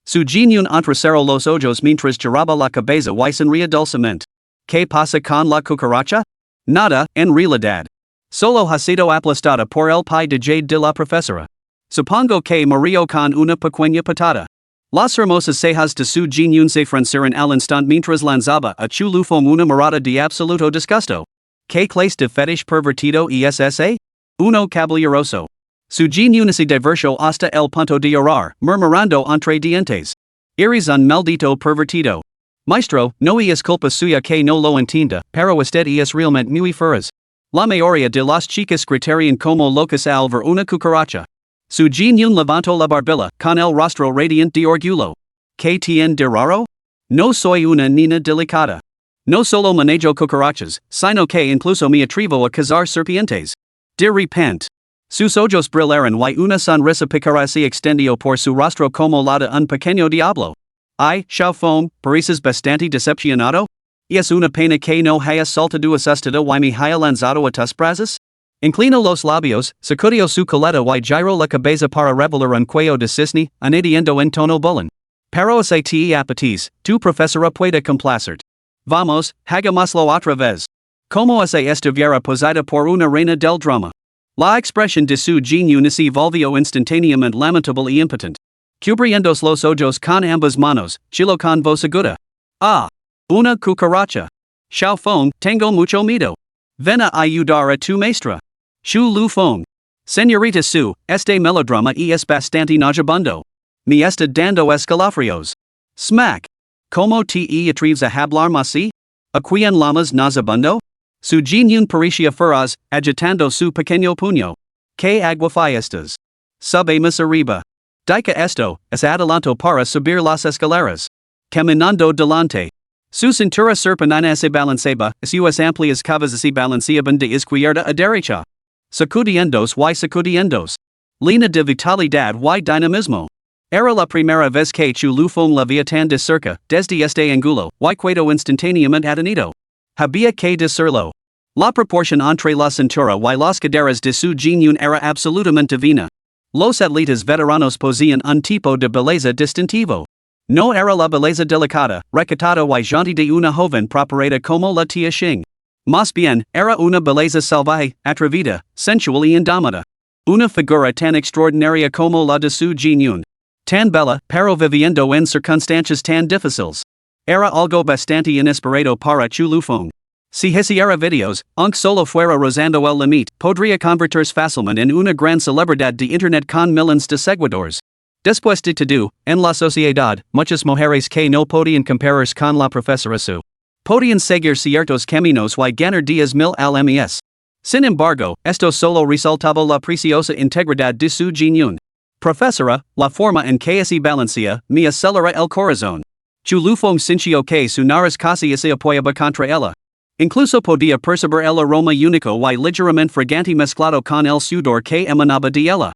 Su Jinyun entrecerró los ojos mientras giraba la cabeza y sonría dulcemente. ¿Qué pasa con la cucaracha? Nada, en realidad. Solo ha sido aplastada por el pie de jade de la profesora. Supongo que murió con una pequeña patada. Las hermosas cejas de su Jinyun se fruncieron al instante mientras lanzaba a Chu Lufong una mirada de absoluto disgusto. ¿Qué clase de fetish pervertido es ese? Uno caballeroso. Su Jinyun se diversió hasta el punto de llorar, murmurando entre dientes. Eres un maldito pervertido. Maestro, no es culpa suya que no lo entienda, pero usted es realmente muy feroz. La mayoría de las chicas gritarían como locas al ver una cucaracha. Su Jinyun levantó la barbilla, con el rostro radiante de orgullo. ¿Qué tiene de raro? No soy una niña delicada. No solo manejo cucarachas, sino que incluso me atrevo a cazar serpientes. De repente. Sus ojos brillaron y una sonrisa pícara se extendió por su rostro como la de un pequeño diablo. Ay, Xiaofeng, pareces bastante decepcionado? Es una pena que no haya saltado asustada y me haya lanzado a tus brazos? Inclinó los labios, sacudió su coleta y giró la cabeza para revelar un cuello de cisne, añadiendo en tono bullying. Pero si te apetece, tu profesora puede complacerte. Vamos, hagámoslo otra vez. Como si estuviera posada por una reina del drama. La expresión de su Jinyun se volvió instantáneamente lamentable y impotente. Cubriendo los ojos con ambas manos, chilló con voz aguda. Ah, una cucaracha. Xiaofeng, tengo mucho miedo. Ven a ayudar a tu maestra. Chu Lufong. Señorita Su, este melodrama es bastante nauseabundo. Me está dando escalofríos. Smack. ¿Cómo te atreves a hablar así? ¿A quién llamas nauseabundo? Su Jinyun parecía feroz, agitando su pequeño puño. ¿Qué agua estas? Subamos arriba. Dica esto, es adelanto para subir las escaleras. Caminando delante. Su cintura serpentina se balanceaba, sus amplias cavas se balanceaban de izquierda a derecha. Sacudiendos y sacudiendos. Lina de vitalidad y dinamismo. Era la primera vez que Chu Lufong la veía tan de cerca, desde este ángulo, y quedó instantáneamente atenido. Había que decirlo. La proporción entre la cintura y las caderas de su genio era absolutamente divina. Los atletas veteranos poseían un tipo de belleza distintivo. No era la belleza delicada, recatada y gentil de una joven preparada como la tía Xing. Más bien, era una belleza salvaje, atrevida, sensual y indomada. Una figura tan extraordinaria como la de su genio. Tan bella, pero viviendo en circunstancias tan difíciles. Era algo bastante inesperado para Chulufong. Si hiciera videos, aunque solo fuera rozando el límite, podría convertirse fácilmente en una gran celebridad de internet con millones de seguidores. Después de todo, en la sociedad, muchas mujeres que no podían compararse con la profesora Su. Podían seguir ciertos caminos y ganar 10,000 al mes. Sin embargo, esto solo resaltaba la preciosa integridad de su genio. Profesora, la forma en que se balancea, me acelera el corazón. Chulufong sintió que su nariz casi se apoyaba contra ella. Incluso podía percibir el aroma único y ligeramente fragante mezclado con el sudor que emanaba de ella.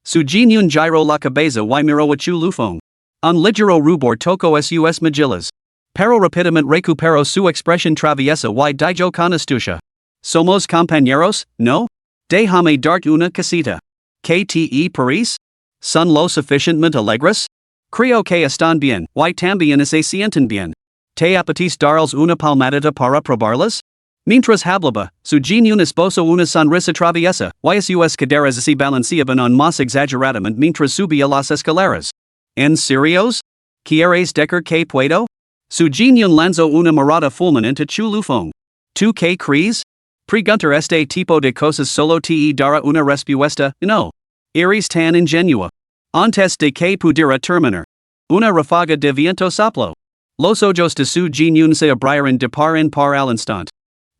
Su genio giró la cabeza y miró a Chulufong. Un ligero rubor tocó sus mejillas. Pero rápidamente recuperó su expresión traviesa y dijo con astucia. ¿Somos compañeros, no? Déjame darte una casita. ¿Qué te parece? ¿Son lo suficientemente alegres? Creo que están bien, y también se sienten bien. ¿Te apetece darles una palmadita para probarlas? Mientras hablaba, su genio esbozó una sonrisa traviesa, y sus caderas se balanceaban aún más exageradamente mientras subía las escaleras. ¿En serios? ¿Quieres decir que puedo? Su genio lanzó una mirada fulminante a Chulufong. ¿Tú qué crees? Preguntar este tipo de cosas solo te dará una respuesta, no. Eres tan ingenua. Antes de que pudiera terminar. Una ráfaga de viento sopló. Los ojos de su genio se abrieron de par en par al instante.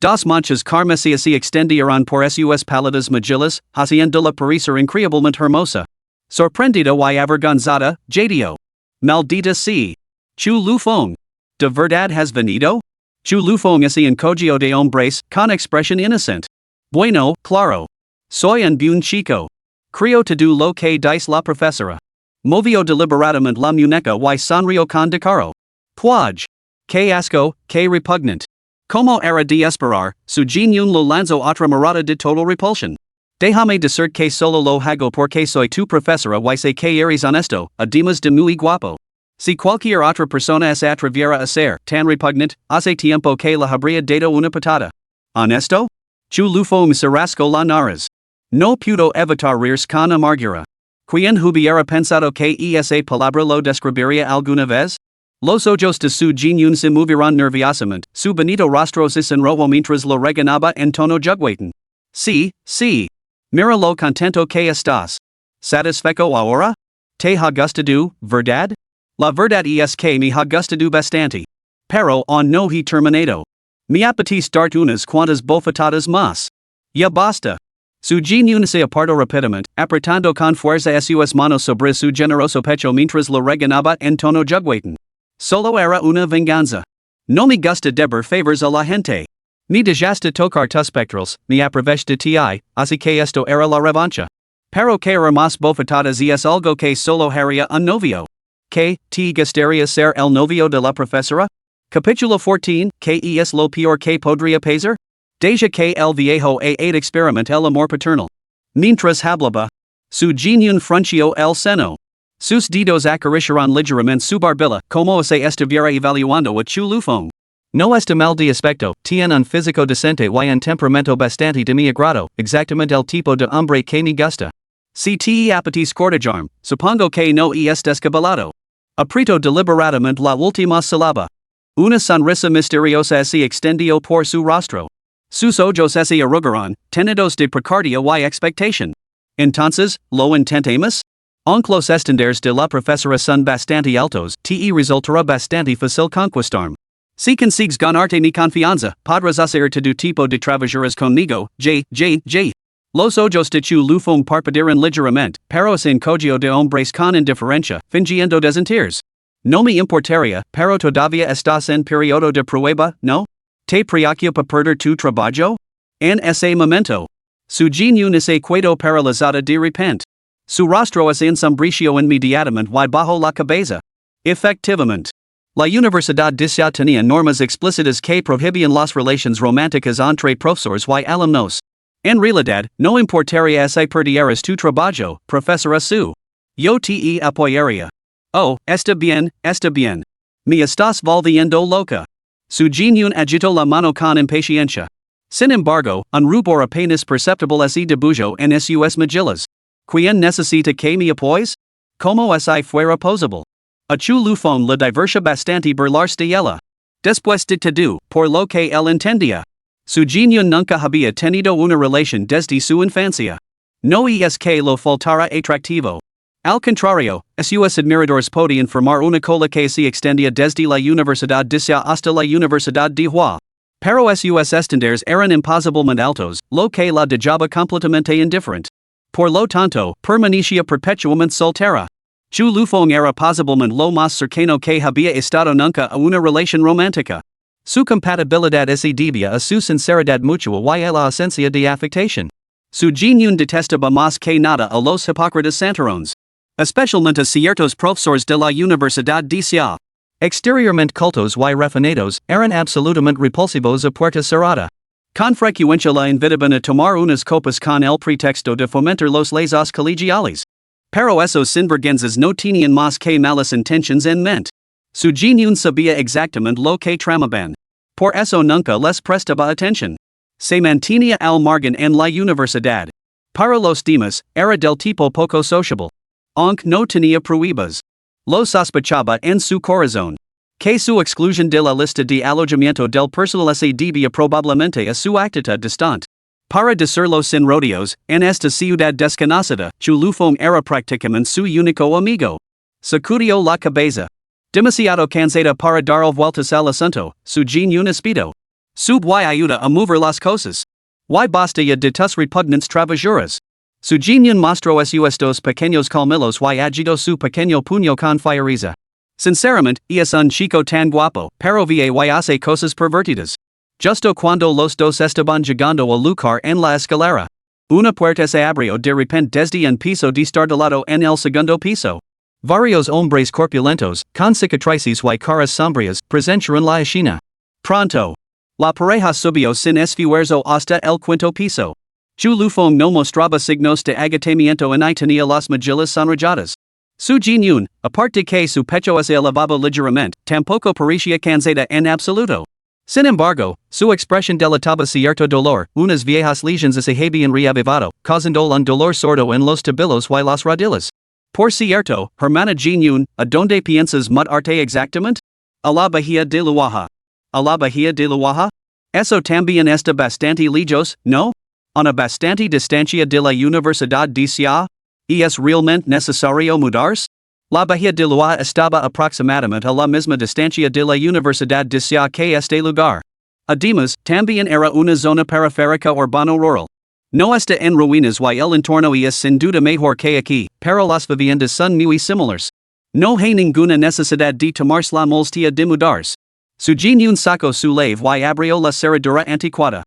Dos manchas carmesías se extendieron por sus pálidas mejillas, haciéndola parecer increíblemente hermosa. Sorprendida y avergonzada, jadeó. Maldita sea. Chulufong. ¿De verdad has venido? Chulufong se encogió de hombres, con expresión inocente. Bueno, claro. Soy un buen chico. Creo todo lo que dice la profesora. Movió deliberadamente la muñeca y sonrió con descaro. Puaj. Que asco, que repugnant. Como era de esperar, su genio lo lanzó otra mirada de total repulsión. Déjame decir que solo lo hago porque soy tu profesora y sé que eres honesto, además de muy guapo. Si cualquier otra persona se atreviera a ser tan repugnant, hace tiempo que le habría dado una patada. ¿Honesto? Chulufong se rascó la nariz. No pudo evitar reírse con amargura. ¿Quién hubiera pensado que esa palabra lo describiría alguna vez? Los ojos de su genio se movieron nerviosamente, su bonito rostro se sonrojó mientras lo reganaba en tono juguetón. Sí, sí. Mira lo contento que estás. ¿Satisfecho ahora? ¿Te ha gustado, verdad? La verdad es que me ha gustado bastante. Pero aún no he terminado. Me apetece darte unas cuantas bofetadas más. Ya basta. Su genio se apartó rápidamente, apretando con fuerza sus manos sobre su generoso pecho mientras lo reganaba en tono juguetón. Solo era una venganza. No me gusta deber favors a la gente. Me dejaste tocar tus pectorales, me aproveché de ti, así que esto era la revancha. Pero querer más bofetadas es algo que solo haría un novio. ¿Qué, te gustaría ser el novio de la profesora? Capítulo 14, ¿qué es lo peor que podría pasar? Deja que el viejo experimente el amor paternal. Mientras hablaba, su genio frunció el seno. Sus dedos acariciaron ligeramente su barbilla, como se estuviera evaluando a Chulufong. No está mal de aspecto, tiene un físico decente y un temperamento bastante de mi agrado, exactamente el tipo de hombre que me gusta. Si te apetece cortejarme, supongo que no es descabellado. Apretó deliberadamente la última sílaba. Una sonrisa misteriosa se extendió por su rostro. Sus ojos se arrugaron, tenidos de precardia y expectación. Entonces, ¿lo intentemos? Aunque los estándares de la profesora son bastante altos, te resultará bastante fácil conquistarme. Si consigues ganarte mi confianza, podrás hacer todo tipo de travesuras conmigo, J. Los ojos de Chulufong parpadearon ligeramente, pero se encogió de hombres con indiferencia, fingiendo desentenderse. No me importaría, pero todavía estás en periodo de prueba, ¿no? ¿Te preocupa perder tu trabajo? En ese momento, su genio se quedó paralizada de repente. Su rostro se ensombrició inmediatamente y bajó la cabeza. Efectivamente. La Universidad de tenía normas explícitas que prohibían las relaciones románticas entre profesores y alumnos. En realidad, no importaría si perdieras tu trabajo, profesora su. Yo te apoyaría. Oh, está bien, está bien. Me estás volviendo loca. Su Jin agitó la mano con impaciencia. Sin embargo, un rubor apenas perceptible es dibujo en sus mejillas. ¿Quién necesita que me apoyes? Como si fuera posible. A chu lufón la diversa bastante burlarse de ella. Después de todo, por lo que él entendía. Su Jin nunca había tenido una relación desde su infancia. No es que lo faltara atractivo. Al contrario, sus admiradores podían formar una cola que se extendía desde la Universidad de hasta la Universidad de Hua. Pero sus estándares eran imposiblemente altos, lo que la dejaba completamente indiferente. Por lo tanto, permanecía perpetuamente soltera. Chu Lufong era posiblemente lo más cercano que había estado nunca a una relación romántica. Su compatibilidad se debía a su sinceridad mutua y a la ausencia de afectación. Su Jin detestaba más que nada a los hipócritas santurrones. Especialmente a ciertos profesores de la Universidad de Sia. Exteriormente cultos y refinados, eran absolutamente repulsivos a puerta cerrada. Con frecuencia la invitaban a tomar unas copas con el pretexto de fomentar los lazos colegiales. Pero esos sinvergüenzas no tenían más que malas intentions en mente. Su Jin sabía exactamente lo que tramaban. Por eso nunca les prestaba atención. Se mantenía al margen en la universidad. Para los demás, era del tipo poco sociable. Aunque no tenía pruebas. Lo sospechaba en su corazón. Que su exclusión de la lista de alojamiento del personal se debía probablemente a su actitud distante. Para decirlo sin rodeos, en esta ciudad desconocida, Chu Lufong era prácticamente su único amigo. Sacudió la cabeza. Demasiado cansada para dar vueltas al asunto, su Jin espido. Sub y ayuda a mover las cosas. Y basta ya de tus repugnantes travesuras. Su Jin mostró sus dos pequeños colmillos y agitó su pequeño puño con fiereza. Sinceramente, es un chico tan guapo, pero vie y hace cosas pervertidas. Justo cuando los dos estaban llegando al lugar en la escalera. Una puerta se abrió de repente desde un piso destartalado en el segundo piso. Varios hombres corpulentos, con cicatrices y caras sombrías, presenciaron la escena. Pronto. La pareja subió sin esfuerzo hasta el quinto piso. Chu Lufong no mostraba signos de agotamiento y tenía las mejillas sonrojadas. Su Jin, aparte que su pecho se elevaba ligeramente, tampoco parecía cansada en absoluto. Sin embargo, su expresión delataba cierto dolor, unas viejas lesiones se habían reavivado, causando un dolor sordo en los tobillos y las rodillas. Por cierto, hermana Jin, ¿a dónde piensas mudarte exactamente? A la Bahía de Luaja. ¿A la Bahía de Luaja? Eso también está bastante lejos, ¿no? Una bastante distancia de la Universidad de Sia. ¿Es realmente necesario mudarse? La Bahía de Luaja estaba aproximadamente a la misma distancia de la Universidad de Sia que este lugar. Además, también era una zona periférica urbano-rural. No está en ruinas y el entorno es sin duda mejor que aquí, pero las viviendas son muy similares. No hay ninguna necesidad de tomarse la molestia de mudarse. Su Jin sacó su llave y abrió la cerradura anticuada.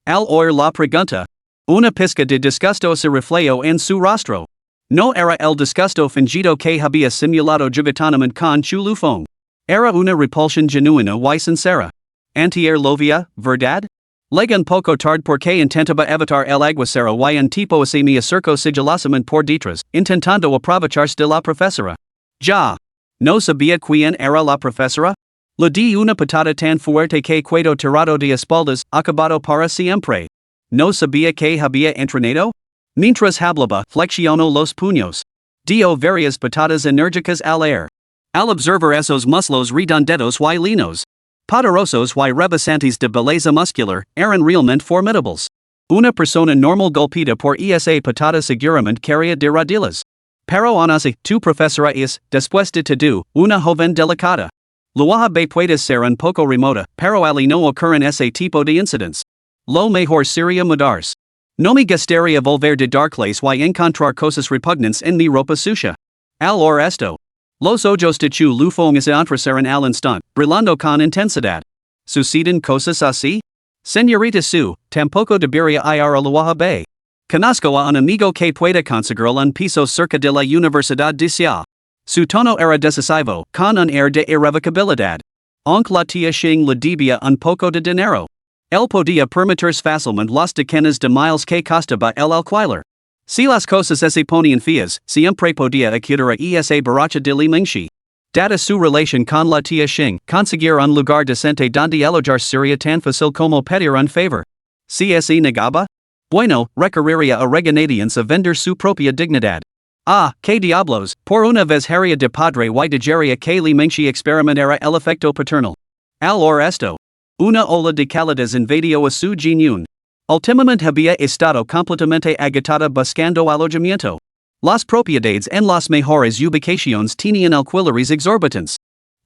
Al oír la pregunta, una pizca de disgusto se reflejó en su rostro. No era el disgusto fingido que había simulado juvenilmente con Chu Lufong. Era una repulsión genuina y sincera. Antier lovia, ¿verdad? Legan poco tarde porque intentaba evitar el aguacero y un tipo se me acercó sigilosamente por detrás, intentando aprovecharse de la profesora. Ya. ¿No sabía quién era la profesora? Le di una patada tan fuerte que quedó tirado de espaldas, acabado para siempre. ¿No sabía que había entrenado? Mientras hablaba, flexionó los puños. Dio varias patadas enérgicas al aire. Al observar esos muslos redondeados y linos, poderosos y rebasantes de belleza muscular, eran realmente formidables. Una persona normal golpeada por esa patada seguramente caería de rodillas. Pero aún así, tu profesora es, después de todo, una joven delicada. Luaja B puede ser un poco remota, pero ali no ocurren ese tipo de incidents. Lo mejor sería mudarse. No me gustaría volver de darkles y encontrar cosas repugnantes en mi ropa sucia. Al oír esto, los ojos de Chu Lufong se entrecerraron al instante, brillando con intensidad. ¿Suceden cosas así? Señorita Su, tampoco debería ir a Luaja B. Conozco a un amigo que puede conseguir un piso cerca de la Universidad de Sia. Su tono era decisivo, con un air de irrevocabilidad. Aunque la tía Xing le debía un poco de dinero. Él podía permitirse fácilmente las decenas de miles que costaba el alquiler. Si las cosas se ponían feas, siempre podía acudir a esa baracha de Limingshi. Dada su relación con la tía Xing, conseguir un lugar decente donde alojarse sería tan fácil como pedir un favor. Si se negaba? Bueno, recurriría a reganadientes a vender su propia dignidad. Ah, que diablos, por una vez haría de padre y dejaría que Limingshi experimentara el efecto paternal. Al or esto. Una ola de calidez invadió a su Jinyun. Últimamente había estado completamente agotada buscando alojamiento. Las propiedades en las mejores ubicaciones tenían alquileres exorbitantes.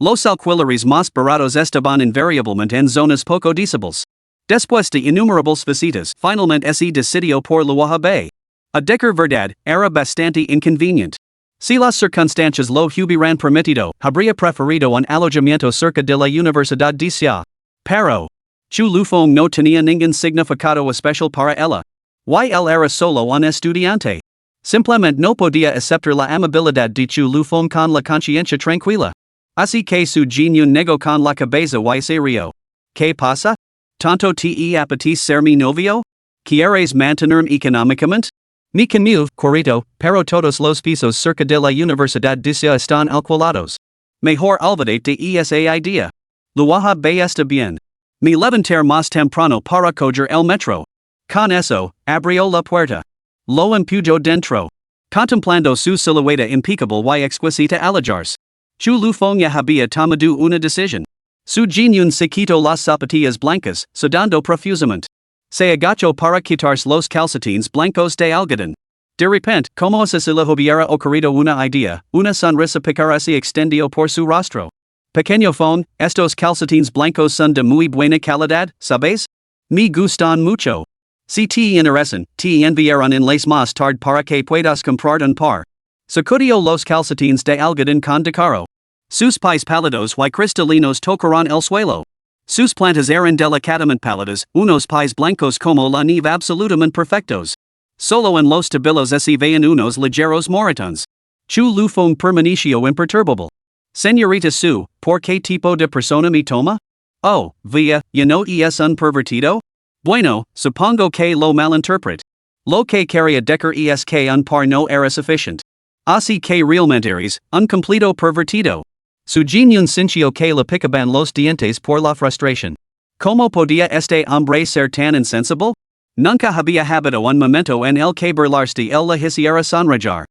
Los alquileres más baratos estaban invariablemente en zonas poco deseables. Después de innumerables visitas, finalmente se decidió por la Bay. A decir verdad, era bastante inconveniente. Si las circunstancias lo hubieran permitido, habría preferido un alojamiento cerca de la Universidad de Sia. Pero, Chu Lufong no tenía ningún significado especial para ella. Y él era solo un estudiante. Simplemente no podía aceptar la amabilidad de Chu Lufong con la conciencia tranquila. Así que su Jinyun negó con la cabeza y se rió. ¿Qué pasa? ¿Tanto te apetece ser mi novio? ¿Quieres mantenerme económicamente? Mi conmigo, corito, pero todos los pisos cerca de la Universidad de Sia están alquilados. Mejor olvídate de esa idea. La Bay está bien. Me levantar más temprano para coger el metro. Con eso, abrió la puerta. Lo empujó dentro. Contemplando su silueta impecable y exquisita alojarse. Chu Lufong ya había tomado una decisión. Su Jinyun se quitó las zapatillas blancas, sudando profusamente. Se agachó para quitarse los calcetines blancos de algodón. De repente, como si se le hubiera ocurrido una idea, una sonrisa pícara se extendió por su rostro. Pequeño phone, estos calcetines blancos son de muy buena calidad, ¿sabes? Me gustan mucho. Si te interesan, te enviaron enlace más tarde para que puedas comprar un par. Sacudió los calcetines de algodón con decoro. Sus pies pálidos y cristalinos tocaron el suelo. Sus plantas eran delicadamente pálidas, unos pies blancos como la nieve absolutamente perfectos. Solo en los tobillos se veían unos ligeros moretones. Chu Lufong permaneció imperturbable. Señorita Su, ¿por qué tipo de persona me toma? Oh, vaya, ¿ya no es un pervertido? Bueno, supongo que lo malinterpret. Lo que quería decir es que un par no era suficiente. Así que realmente eres un completo pervertido. Su Jinyun sintió que le picaban los dientes por la frustración. ¿Cómo podía este hombre ser tan insensible? Nunca había habitado un momento en el que burlarse de él le hiciera sonreír.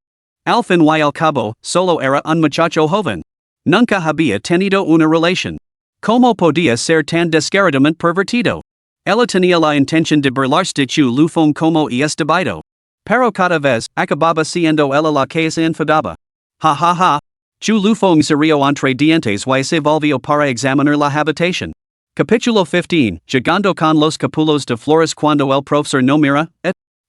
Al fin y al cabo, solo era un muchacho joven. Nunca había tenido una relación. ¿Cómo podía ser tan descaradamente pervertido? Ella tenía la intención de burlarse de Chu Lufong como es debido. Pero cada vez, acababa siendo ella la que se enfadaba. Ja ja ja. Chu Lufong se rió entre dientes y se volvió para examinar la habitación. Capítulo 15, Llegando con los capulos de flores cuando el profesor no mira,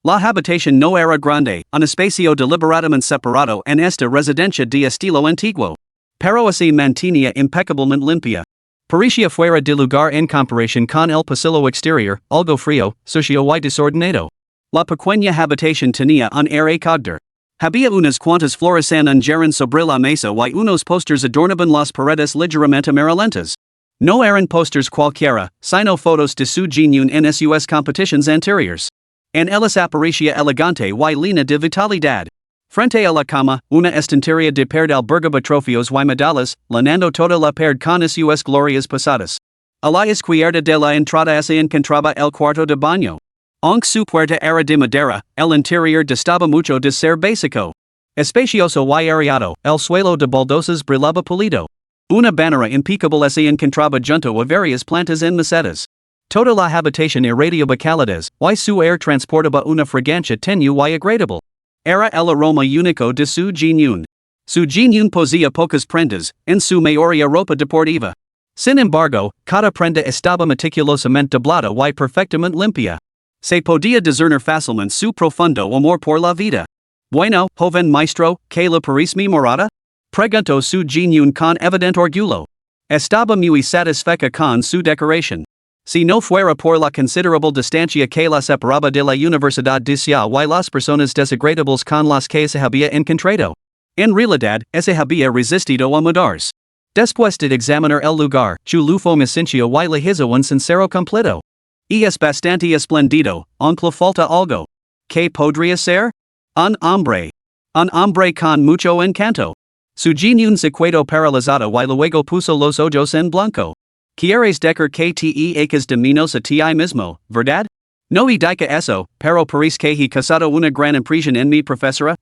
La habitación no era grande, un espacio deliberadamente separado en esta residencia de estilo antiguo. Pero se mantenía impecablemente limpia. Parecía fuera de lugar en comparación con el pasillo exterior, algo frío, sucio y desordenado. La pequeña habitación tenía un aire acogedor. Había unas cuantas flores en un jarrón sobre la mesa y unos posters adornaban las paredes ligeramente amarillentas. No eran posters cualquiera, sino fotos de su Jinyun en sus competitions anteriores. En ellas aparecía elegante y llena de vitalidad. Frente a la cama, una estantería de perd albergaba trofeos y medallas, llenando toda la pared con sus glorias pasadas. A la izquierda de la entrada se encontraba el cuarto de baño. Aunque su puerta era de madera, el interior distaba mucho de ser básico. Espacioso y areado, el suelo de baldosas brillaba pulido. Una banera impecable se encontraba junto a varias plantas en macetas. Toda la habitación irradiaba calidez, y su aire transportaba una fragancia tenue y agradable. Era el aroma único de su Jinyun. Su Jinyun poseía pocas prendas, en su mayoría ropa deportiva. Sin embargo, cada prenda estaba meticulosamente doblada y perfectamente limpia. Se podía discernir fácilmente su profundo amor por la vida. Bueno, joven maestro, ¿qué le parece mi morada? Preguntó su Jinyun con evidente orgullo. Estaba muy satisfecha con su decoración. Si no fuera por la considerable distancia que la separaba de la Universidad de Sia y las personas desagradables con las que se había encontrado. En realidad, ese había resistido a mudarse. Después de examinar el lugar, chu lufo me sintió y le hizo un sincero completo. Y es bastante esplendido, aunque falta algo. ¿Qué podría ser? Un hombre. Un hombre con mucho encanto. Su genio se quedó paralizado y luego puso los ojos en blanco. ¿Quieres decir que te echas de menos a ti mismo, verdad? No y dica eso, pero parece que he causado una gran impresión en mi profesora,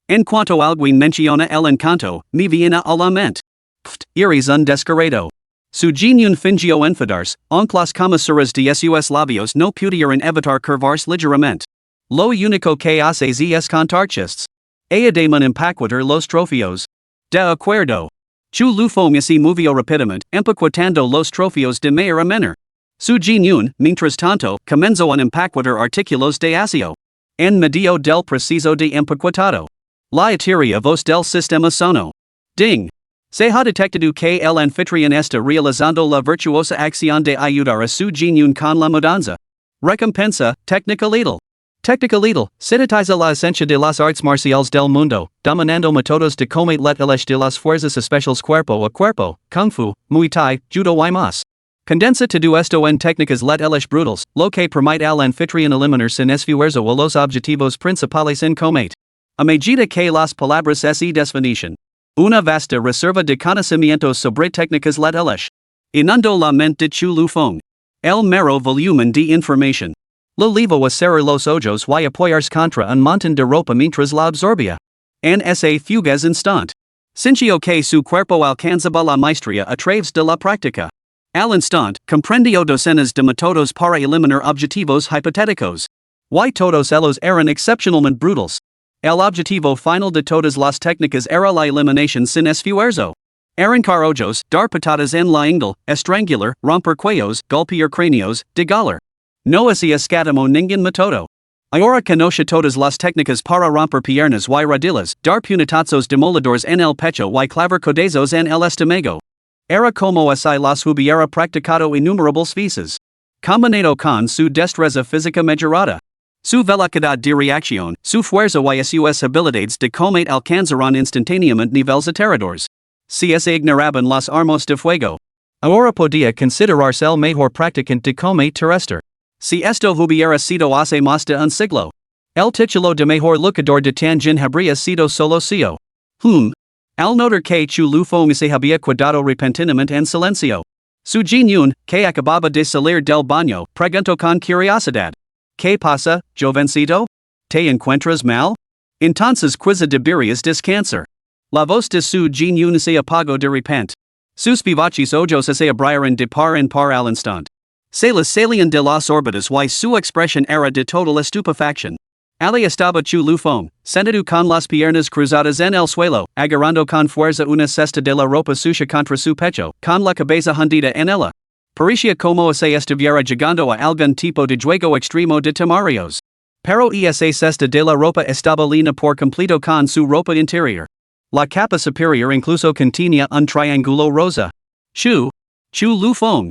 En cuanto alguien menciona el encanto, me viene a la mente. Eres un descarado. Su genio fingió enfadarse, aunque las comisuras de sus labios no pudieron evitar curvarse ligeramente. Lo único que hace es contar chistes. Además empaquetar los trofeos. De acuerdo. Chu lufo me se movió rápidamente, empaquetando los trofeos de manera menor. Su genio, mientras tanto, comenzó a empaquetar artículos de aseo. En medio del proceso de empaquetado. La etiria voz del sistema sonó. Ding. Se ha detectado que el anfitrión está realizando la virtuosa acción de ayudar a su genio con la mudanza. Recompensa, técnica letal. Técnica letal, sintetiza la esencia de las artes marciales del mundo, dominando métodos de combate letales de las fuerzas especiales cuerpo a cuerpo, kung fu, muay thai, judo y más. Condensa todo esto en técnicas letales brutales, lo que permite al anfitrión eliminar sin esfuerzo a los objetivos principales en combate. A medida que las palabras se desvanecen. Una vasta reserva de conocimientos sobre técnicas letales. Inundó la mente de Chu Lufong. El mero volumen de información. Lo llevó a cerrar los ojos y apoyarse contra un montón de ropa mientras la absorbía. En ese fugaz instante. Sintió que su cuerpo alcanzaba la maestría a través de la práctica. Al instante, comprendió docenas de métodos para eliminar objetivos hipotéticos. Y todos ellos eran excepcionalmente brutales. El objetivo final de todas las técnicas era la eliminación sin esfuerzo. Arrancar ojos, dar patadas en la ingle, estrangular, romper cuellos, golpear cráneos, degolar. No se escatimó ningún método. Ahora conoce todas las técnicas para romper piernas y rodillas, dar puñetazos demoledores en el pecho y clavar codazos en el estómago. Era como si las hubiera practicado innumerables veces. Combinado con su destreza física mejorada. Su velocidad de reacción, su fuerza y sus habilidades de combate alcanzaron instantáneamente niveles aterradores. Si se ignoraban las armas de fuego. Ahora podía considerarse el mejor practicante de combate terrestre. Si esto hubiera sido hace más de un siglo. El título de mejor luchador de Tianjin habría sido solo suyo. Al notar que Chu Lufong se había quedado repentinamente en silencio. Su genio, que acababa de salir del baño, preguntó con curiosidad. ¿Qué pasa, jovencito? ¿Te encuentras mal? Entonces quiza deberías descansar. La voz de su genio se apagó de repente. Sus vivaces ojos se abrieron de par en par al instante. Se les salían de las órbitas y su expresión era de total estupefacción. Ali estaba Chu Lufong, sentado con las piernas cruzadas en el suelo, agarrando con fuerza una cesta de la ropa sucia contra su pecho, con la cabeza hundida en ella. Parecía como si estuviera llegando a algún tipo de juego extremo de temarios. Pero esa cesta de la ropa estaba llena por completo con su ropa interior. La capa superior incluso contenía un triángulo rosa. Chu Lufong.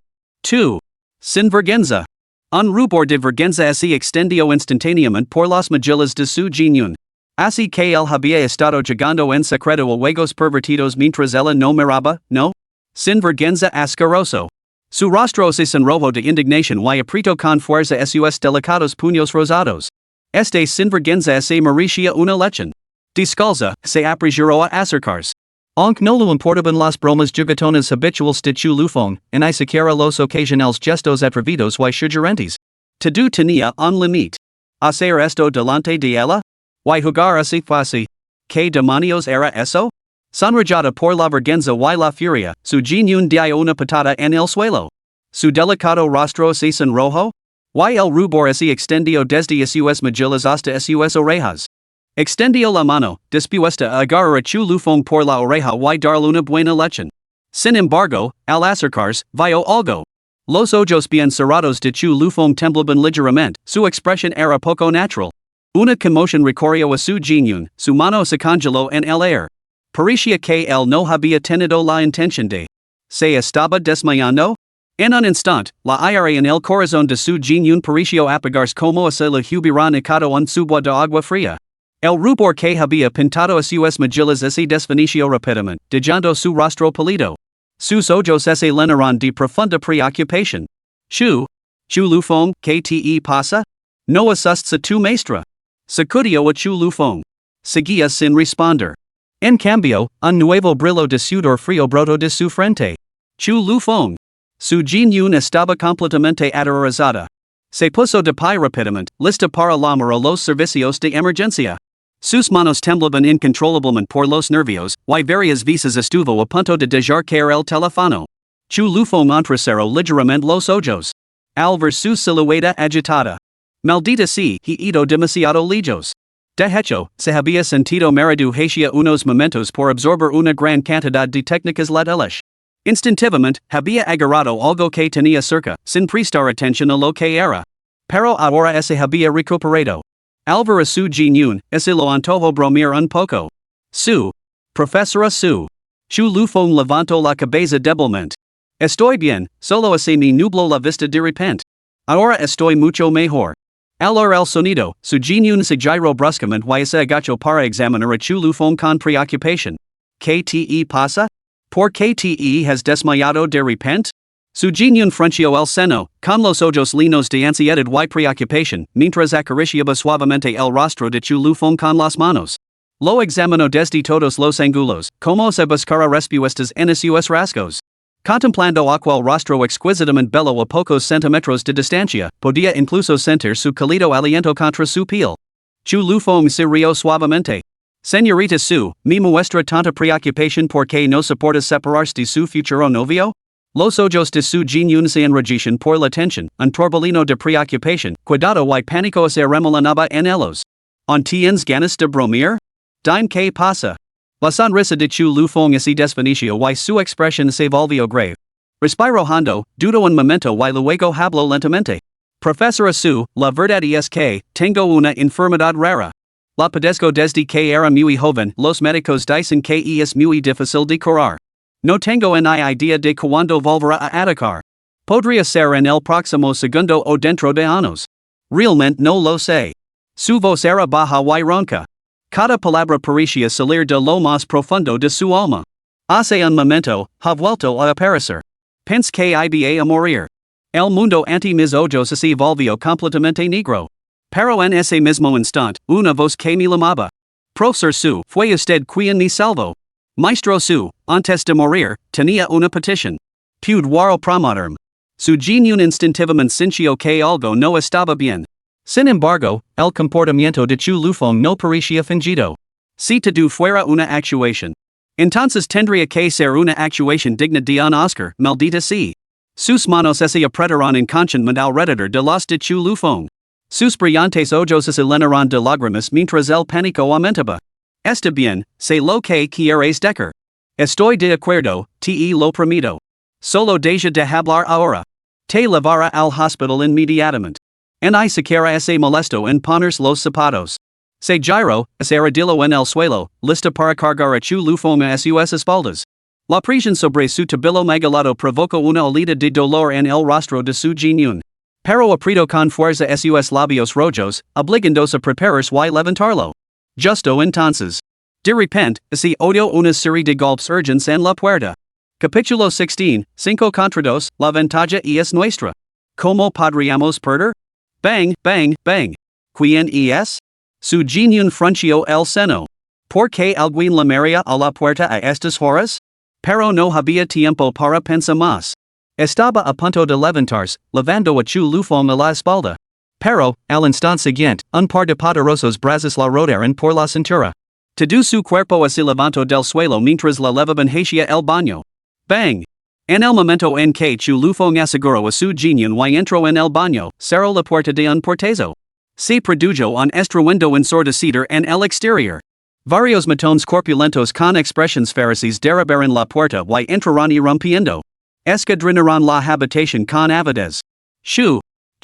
Sin vergüenza. Un rubor de vergüenza se extendió instantáneamente por las mejillas de su genio. Así que él había estado llegando en secreto a juegos pervertidos mientras ella no miraba, ¿no? Sin vergüenza asqueroso. Su rostro se sonrojó de indignación y apretó con fuerza sus delicados puños rosados. Este sinvergüenza se merecía una lección. Descalza, se apresuró a acercarse. Aunque no le importaban las bromas juguetonas habituales de Chu Lufong, ni siquiera los ocasionales gestos atrevidos y sugerentes. Todo tenía un límite. Hacer esto delante de ella? Y jugar así fácil. ¿Qué demonios era eso? Sonrojada por la vergüenza y la furia, su genio dio una patada en el suelo. Su delicado rostro se sonrojó. Y el rubor se extendió desde sus mejillas hasta sus orejas. Extendió la mano, dispuesta a agarrar a Chu Lufong por la oreja y darle una buena lección. Sin embargo, al acercarse, vio algo. Los ojos bien cerrados de Chu Lufong temblaban ligeramente, su expresión era poco natural. Una conmoción recorrió a su genio, su mano se congeló en el aire. Parecía que él no había tenido la intención de. ¿Se estaba desmayando? En un instante, la aire en el corazón de su genio pareció apagarse como si le hubieran echado un subo de agua fría. El rubor que había pintado a sus mejillas ese desfinicio rapidamente, dejando su rostro pálido. Sus ojos se llenaron de profunda preocupación. Chu Lufong, ¿qué te pasa? No asusts a tu maestra. Sacudió a Chu Lufong. Seguía sin responder. En cambio, un nuevo brillo de sudor frío brotó de su frente. Chu Lufong. Su Jin estaba completamente aterrorizada. Se puso de pie rápidamente, lista para llamar a los servicios de emergencia. Sus manos temblaban incontrolablemente por los nervios, y varias veces estuvo a punto de dejar caer el teléfono. Chu Lufong entrecerró ligeramente los ojos. Al ver su silueta agitada. Maldita sea, he ido demasiado lejos. De hecho, se había sentido mareado hacía unos momentos por absorber una gran cantidad de técnicas letales. Instintivamente, había agarrado algo que tenía cerca, sin prestar atención a lo que era. Pero ahora se había recuperado. Al ver a su Jin, se lo antojo bromir un poco. Profesora Su. Chu Lufong levantó la cabeza débilmente. Estoy bien, solo se me nubló la vista de repente. Ahora estoy mucho mejor. Al oír el sonido, su Jin se giró bruscamente y se agachó para examinar a Chu Lufong con preocupación. ¿Qué te pasa? ¿Por qué te has desmayado de repente? Su Jin frunció el seno, con los ojos llenos de ansiedad y preocupación, mientras acariciaba suavemente el rostro de Chu Lufong con las manos. Lo examinó desde todos los ángulos, como se buscara respuestas en sus rasgos. Contemplando aquel rostro exquisitamente bello a pocos centímetros de distancia, podía incluso sentir su cálido aliento contra su piel. Chu Lufong se rió suavemente. Señorita Su, me muestra tanta preocupación porque no soporta separarse de su futuro novio? Los ojos de su Jin se enrojecen por la tensión, un torbellino de preocupación, cuidado y pánico se remolinaba en ellos. ¿Tienes ganas de bromir? Dime qué pasa. La sonrisa de Chu Lufong se desvaneció y su expresión se volvió grave. Respiró hondo, dudó un momento y luego habló lentamente. Profesora Su, la verdad es que, tengo una enfermedad rara. La padezco desde que era muy joven, los médicos dicen que es muy difícil de curar. No tengo ni idea de cuándo volverá a atacar. Podría ser en el próximo segundo o dentro de años. Realmente no lo sé. Su voz era baja y ronca. Cada palabra parecía salir de lo más profundo de su alma. Hace un momento, ha vuelto a aparecer. Pense que iba a morir. El mundo ante mis ojos se volvió completamente negro. Pero en ese mismo instante, una voz que me llamaba. Profesor Su, fue usted quien me salvó. Maestro Su, antes de morir, tenía una petición. Pudiera prometerme. Su Jin instintivamente sintió que algo no estaba bien. Sin embargo, el comportamiento de Chu Lufong no parecía fingido. Si todo fuera una actuación. Entonces tendría que ser una actuación digna de un Oscar, maldita sea. Sus manos se apretaron inconscientemente alrededor de los de Chu Lufong. Sus brillantes ojos se llenaron de lágrimas mientras el pánico aumentaba. Está bien, sé lo que quieres decir. Estoy de acuerdo, te lo prometo. Solo deja de hablar ahora. Te llevaré al hospital inmediatamente. Ni siquiera se molesto en ponerse los zapatos. Se giró, se arrodilló en el suelo, lista para cargar a Chu Lufong a sus espaldas. La presión sobre su tobillo megalado provocó una oleada de dolor en el rostro de su Jin. Pero apretó con fuerza sus labios rojos, obligándose a prepararse y levantarlo. Justo entonces. De repente, se oyó una serie de golpes urgentes en la puerta. Capítulo 16, 5 contra 2, la ventaja es nuestra. ¿Cómo podríamos perder? Bang, bang, bang. ¿Quién es? Su Jin frunció el seno. ¿Por qué alguien llamaría a la puerta a estas horas? Pero no había tiempo para pensar más. Estaba a punto de levantarse, levando a Chu Lufong a la espalda. Pero, al instante siguiente, un par de poderosos brazos la rodearon por la cintura. Todo su cuerpo se levantó del suelo mientras la levaban hacia el baño. Bang! En el momento en que Chu Lufong aseguró a su Jin y entró en el baño, cerró la puerta de un portazo. Se produjo un estruendo ensordecido en el exterior. Varios matones corpulentos con expresiones feroces derribaron la puerta y entraron irrumpiendo. Escadrinaron la habitación con avidez.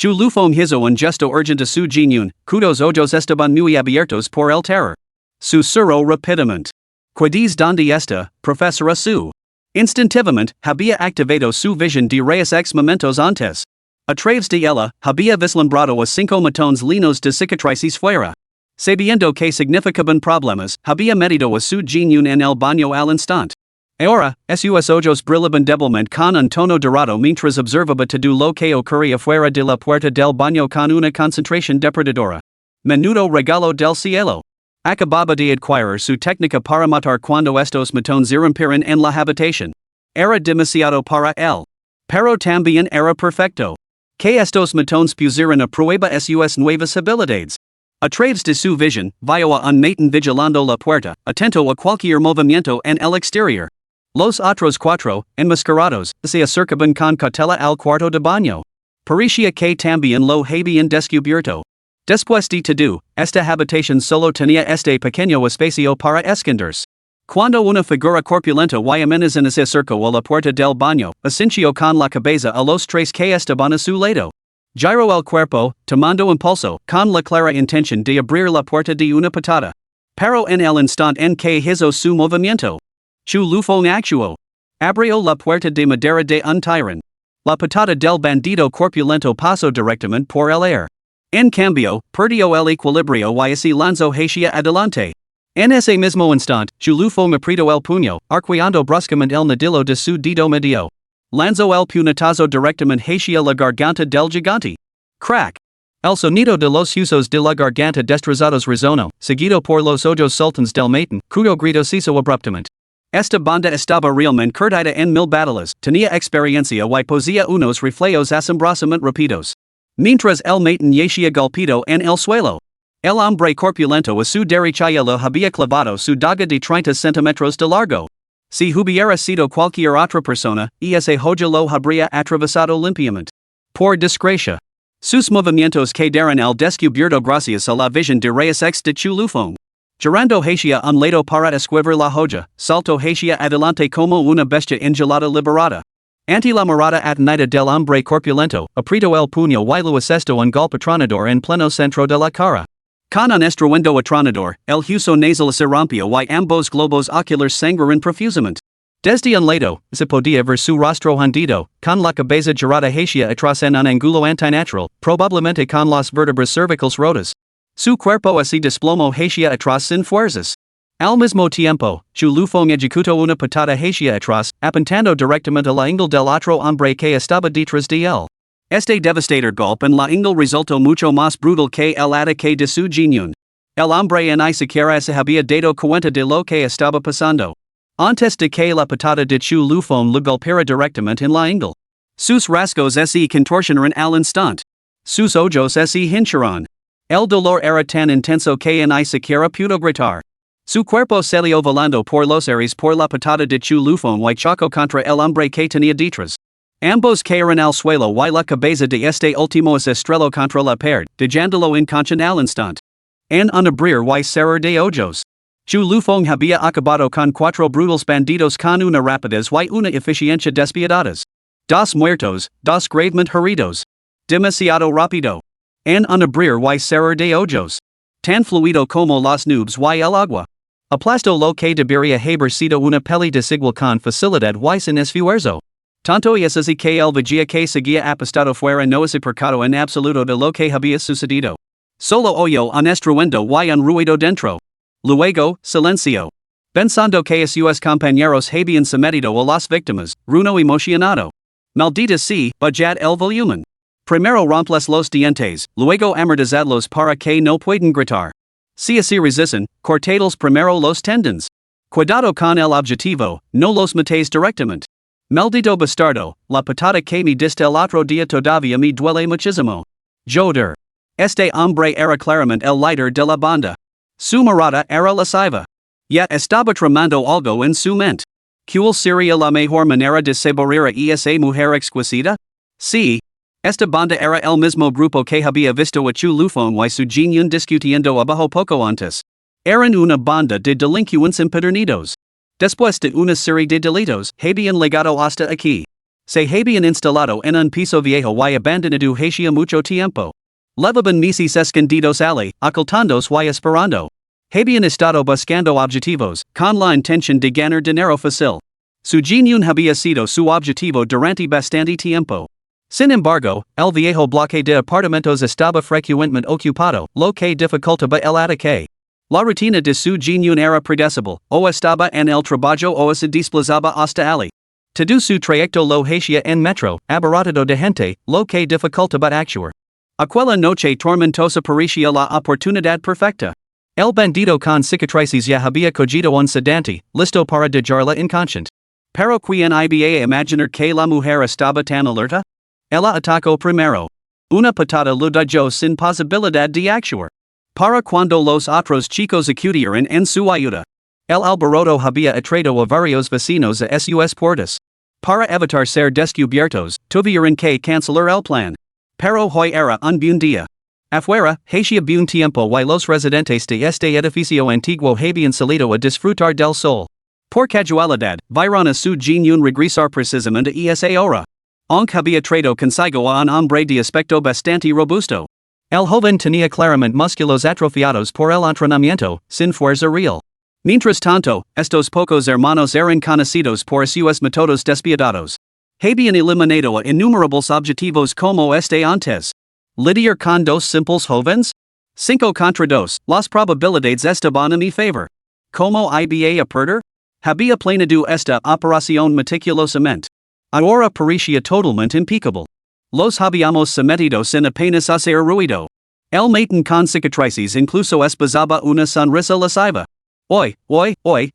Chu Lufong hizo un gesto urgente a su Jin, cuyos ojos estaban muy abiertos por el terror. Susurró rápidamente. ¿Cuáles donde está, Profesora Su? Instintivamente, había activado su visión de rayos X momentos antes. A través de ella, había vislumbrado a 5 matones llenos de cicatrices fuera. Sabiendo que significaban problemas, había metido a su jinyun en el baño al instante. Ahora, sus ojos brillaban débilmente con un tono dorado mientras observaba todo lo que ocurría fuera de la puerta del baño con una concentración depredadora. Menudo regalo del cielo. Acababa de adquirir su técnica para matar cuando estos matones irrumpiran en la habitación. Era demasiado para él. Pero también era perfecto. Que estos matones pusieran a prueba sus nuevas habilidades. A través de su visión, vio a un matón vigilando la puerta, atento a cualquier movimiento en el exterior. Los otros cuatro, enmascarados, se acercaban con cautela al cuarto de baño. Parecía que también lo habían descubierto. Después de todo, esta habitación solo tenía este pequeño espacio para esconderse. Cuando una figura corpulenta y amenazante se acercó a la puerta del baño, asintió con la cabeza a los tres que estaban a su lado. Giró el cuerpo, tomando impulso, con la clara intención de abrir la puerta de una patada. Pero en el instante en que hizo su movimiento, Chu Lufong actuó. Abrió la puerta de madera de un tirón. La patada del bandido corpulento pasó directamente por el aire. En cambio, perdió el equilibrio y se lanzó hacia adelante. En ese mismo instante, Chu Lufong apretó el puño, arqueando bruscamente el nudillo de su dedo medio. Lanzó el puñetazo directamente hacia la garganta del gigante. Crack. El sonido de los huesos de la garganta destrozados resonó, seguido por los ojos sultanes del matón, cuyo grito cesó abruptamente. Esta banda estaba realmente curtida en mil batallas, tenía experiencia y poseía unos reflejos asombrosamente rápidos. Mientras el matón yacía golpeado en el suelo, el hombre corpulento a su derecha lo había clavado su daga de 30 centímetros de largo. Si hubiera sido cualquier otra persona, ese joya lo habría atravesado limpiamente. Por desgracia, sus movimientos quedaron al descubierto gracias a la visión de rayos X de Chu Lufong. Girando hacia un lado para esquivar la joya, saltó hacia adelante como una bestia engelada liberada. Ante la mirada atenida del hombre corpulento, apretó el puño y lo asestó un golpe atronador en pleno centro de la cara. Con un estruendo atronador, el hueso nasal se rompió y ambos globos oculares sangraron profusamente. Desde un lado, se podía ver su rostro hundido, con la cabeza girada hacia atrás en un ángulo antinatural, probablemente con las vértebras cervicales rotas. Su cuerpo se desplomó hacia atrás sin fuerzas. Al mismo tiempo, Chu Lufong ejecutó una patada hacia atrás, apuntando directamente a la ingle del otro hombre que estaba detrás de él. Este devastador golpe en la ingle resultó mucho más brutal que el ataque de su jinyun. El hombre ni siquiera se había dado cuenta de lo que estaba pasando. Antes de que la patada de Chu Lufong le golpeara directamente en la ingle, sus rasgos se contorsionaron al instante. Sus ojos se hincharon. El dolor era tan intenso que ni siquiera pudo gritar. Su cuerpo salió volando por los aires por la patada de Chu Lufong y chocó contra el hombre que tenía detrás. Ambos cayeron al suelo y la cabeza de este último se estrelló contra la pared, dejándolo inconsciente al instante. En un abrir y cerrar de ojos, Chu Lufong había acabado con cuatro brutales bandidos con una rapidez y una eficiencia despiadadas. Dos muertos, dos gravemente heridos. Demasiado rápido. En un abrir y cerrar de ojos. Tan fluido como las nubes y el agua. Aplastó lo que debería haber sido una peli desigual con facilidad y sin esfuerzo. Tanto es así que el vigía que seguía apostado fuera no se percató en absoluto de lo que había sucedido. Solo oyó un estruendo y un ruido dentro. Luego, silencio. Pensando que sus compañeros habían sometido a las víctimas, runo emocionado. Maldita sea, bajad el volumen. Primero romples los dientes, luego amortizadlos para que no puedan gritar. Si así resisten, cortadlos primero los tendons. Cuidado con el objetivo, no los matéis directamente. Maldito bastardo, la patada que me diste el otro día todavía me duele muchísimo. Joder. Este hombre era claramente el líder de la banda. Su mirada era lasciva. Ya estaba tramando algo en su mente. ¿Cuál sería la mejor manera de saborear a esa mujer exquisita? Sí. Esta banda era el mismo grupo que había visto a Chu Lufong y su jinyun discutiendo abajo poco antes. Eran una banda de delincuentes empedernidos. Después de una serie de delitos, habían llegado hasta aquí. Se habían instalado en un piso viejo y abandonado hacía mucho tiempo. Levaban meses escondidos allí, ocultandos y esperando. Habían estado buscando objetivos, con la intención de ganar dinero fácil. Su jinyun había sido su objetivo durante bastante tiempo. Sin embargo, el viejo bloque de apartamentos estaba frecuentemente ocupado, lo que dificultaba el ataque. La rutina de su geniun era predecible, o estaba en el trabajo o se desplazaba hasta allí. Todo su trayecto lo hacía en metro, abarrotado de gente, lo que dificultaba actuar. Aquella noche tormentosa parecía la oportunidad perfecta. El bandido con cicatrices ya había cogido un sedante, listo para dejarla inconsciente. Pero quien iba a imaginar que la mujer estaba tan alerta? Ella atacó primero. Una patada lo dejó sin posibilidad de actuar. Para cuando los otros chicos acudieron en su ayuda. El alboroto había atraído a varios vecinos a sus puertas. Para evitar ser descubiertos, tuvieron que cancelar el plan. Pero hoy era un buen día. Afuera, hacía buen tiempo y los residentes de este edificio antiguo habían salido a disfrutar del sol. Por casualidad, vieron a su geniun regresar precisamente a esa hora. Aunque había traído consigo a un hombre de aspecto bastante robusto. El joven tenía claramente músculos atrofiados por el entrenamiento, sin fuerza real. Mientras tanto, estos pocos hermanos eran conocidos por sus métodos despiadados. Habían eliminado a innumerables objetivos como este antes. Lidiar con dos simples jóvenes? 5 contra 2, las probabilidades estaban en mi favor. Como iba a perder? Había planeado esta operación meticulosamente. Ahora parecía totalmente impecable. Los habíamos sometido sin apenas hacer ruido. El matin con cicatrices incluso esbozaba una sonrisa lasciva. Hoy,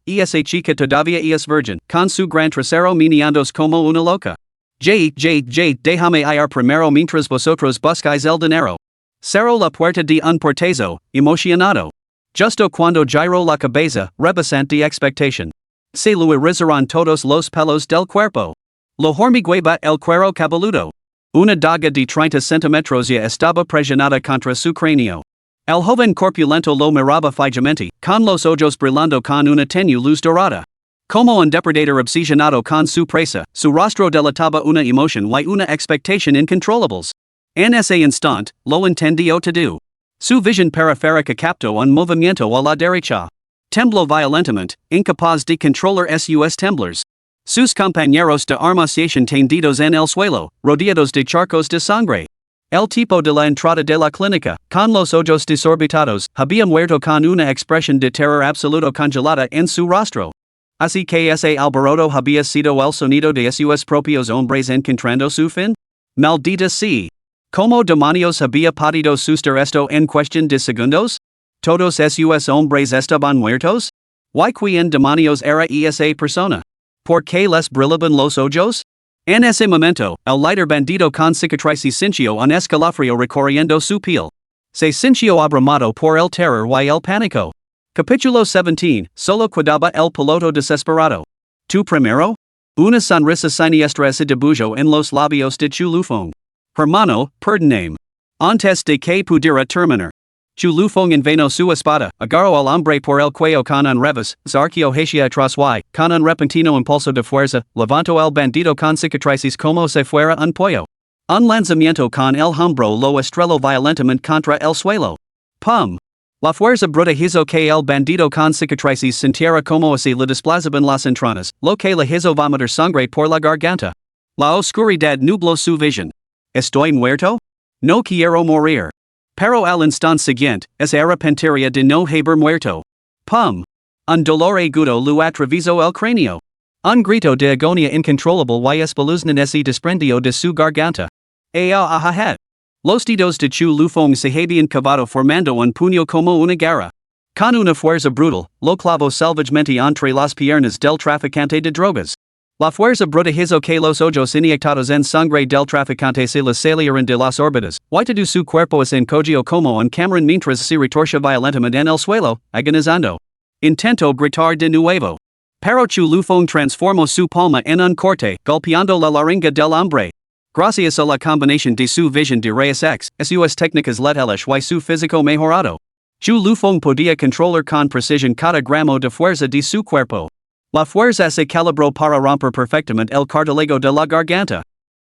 esa chica todavía es virgen, con su gran trasero meneándose como una loca. Déjame ir primero mientras vosotros buscáis el dinero. Cerró la puerta de un portazo, emocionado. Justo cuando giró la cabeza, rebasante de expectación. Se le rizaron todos los pelos del cuerpo. Lo hormigueaba el cuero cabelludo. Una daga de 30 centímetros ya estaba presionada contra su cráneo. El joven corpulento lo miraba fijamente, con los ojos brillando con una tenue luz dorada. Como un depredador obsesionado con su presa, su rostro delataba una emoción y una expectación incontrolables. En ese instante, lo entendió todo. Su visión periférica captó un movimiento a la derecha. Tembló violentamente, incapaz de controlar sus temblores. Sus compañeros de armación tendidos en el suelo, rodeados de charcos de sangre. El tipo de la entrada de la clínica, con los ojos desorbitados, había muerto con una expresión de terror absoluto congelada en su rostro. Así que ese alboroto había sido el sonido de sus propios hombres encontrando su fin? Maldita sea. ¿Cómo demonios había podido suceder esto en cuestión de segundos? ¿Todos sus hombres estaban muertos? ¿Y quién demonios era esa persona? ¿Por qué les brillaban los ojos? En ese momento, el líder bandido con cicatrices sintió un escalofrío recorriendo su piel. Se sintió abrumado por el terror y el pánico. Capítulo 17, solo quedaba el piloto desesperado. ¿Tú primero? Una sonrisa siniestra se dibujó en los labios de Chu Lufeng. Hermano, perdóname. Antes de que pudiera terminar. Chu Lufeng envainó su espada, agarró al hombre por el cuello con un revés, zarqueó hacia atrás y, con un repentino impulso de fuerza, levantó al bandido con cicatrices como si fuera un pollo. Un lanzamiento con el hombro lo estrelló violentamente contra el suelo. ¡Pum! La fuerza bruta hizo que el bandido con cicatrices sintiera como si le desplazaban las entrañas, lo que le hizo vomitar sangre por la garganta. La oscuridad nubló su visión. ¿Estoy muerto? No quiero morir. Pero al instante siguiente, esa arrepentiría de no haber muerto. ¡Pum! Un dolor agudo lo atravesó el cráneo. Un grito de agonía incontrolable y espeluznante desprendió de su garganta. Ajajet. Los dedos de Chu Lufeng se habían cavado formando un puño como una garra. Con una fuerza brutal, lo clavó salvajemente entre las piernas del traficante de drogas. La fuerza bruta hizo que los ojos inyectados en sangre del traficante se les salieran de las órbitas, y todo su cuerpo se encogió como un camarón mientras se retorció violentamente en el suelo, agonizando. Intentó gritar de nuevo. Pero Chu Lufeng transformó su palma en un corte, golpeando la laringe del hombre. Gracias a la combinación de su visión de rayos X, sus técnicas letales y su físico mejorado. Chu Lufeng podía controlar con precisión cada gramo de fuerza de su cuerpo. La fuerza se calibró para romper perfectamente el cartílago de la garganta.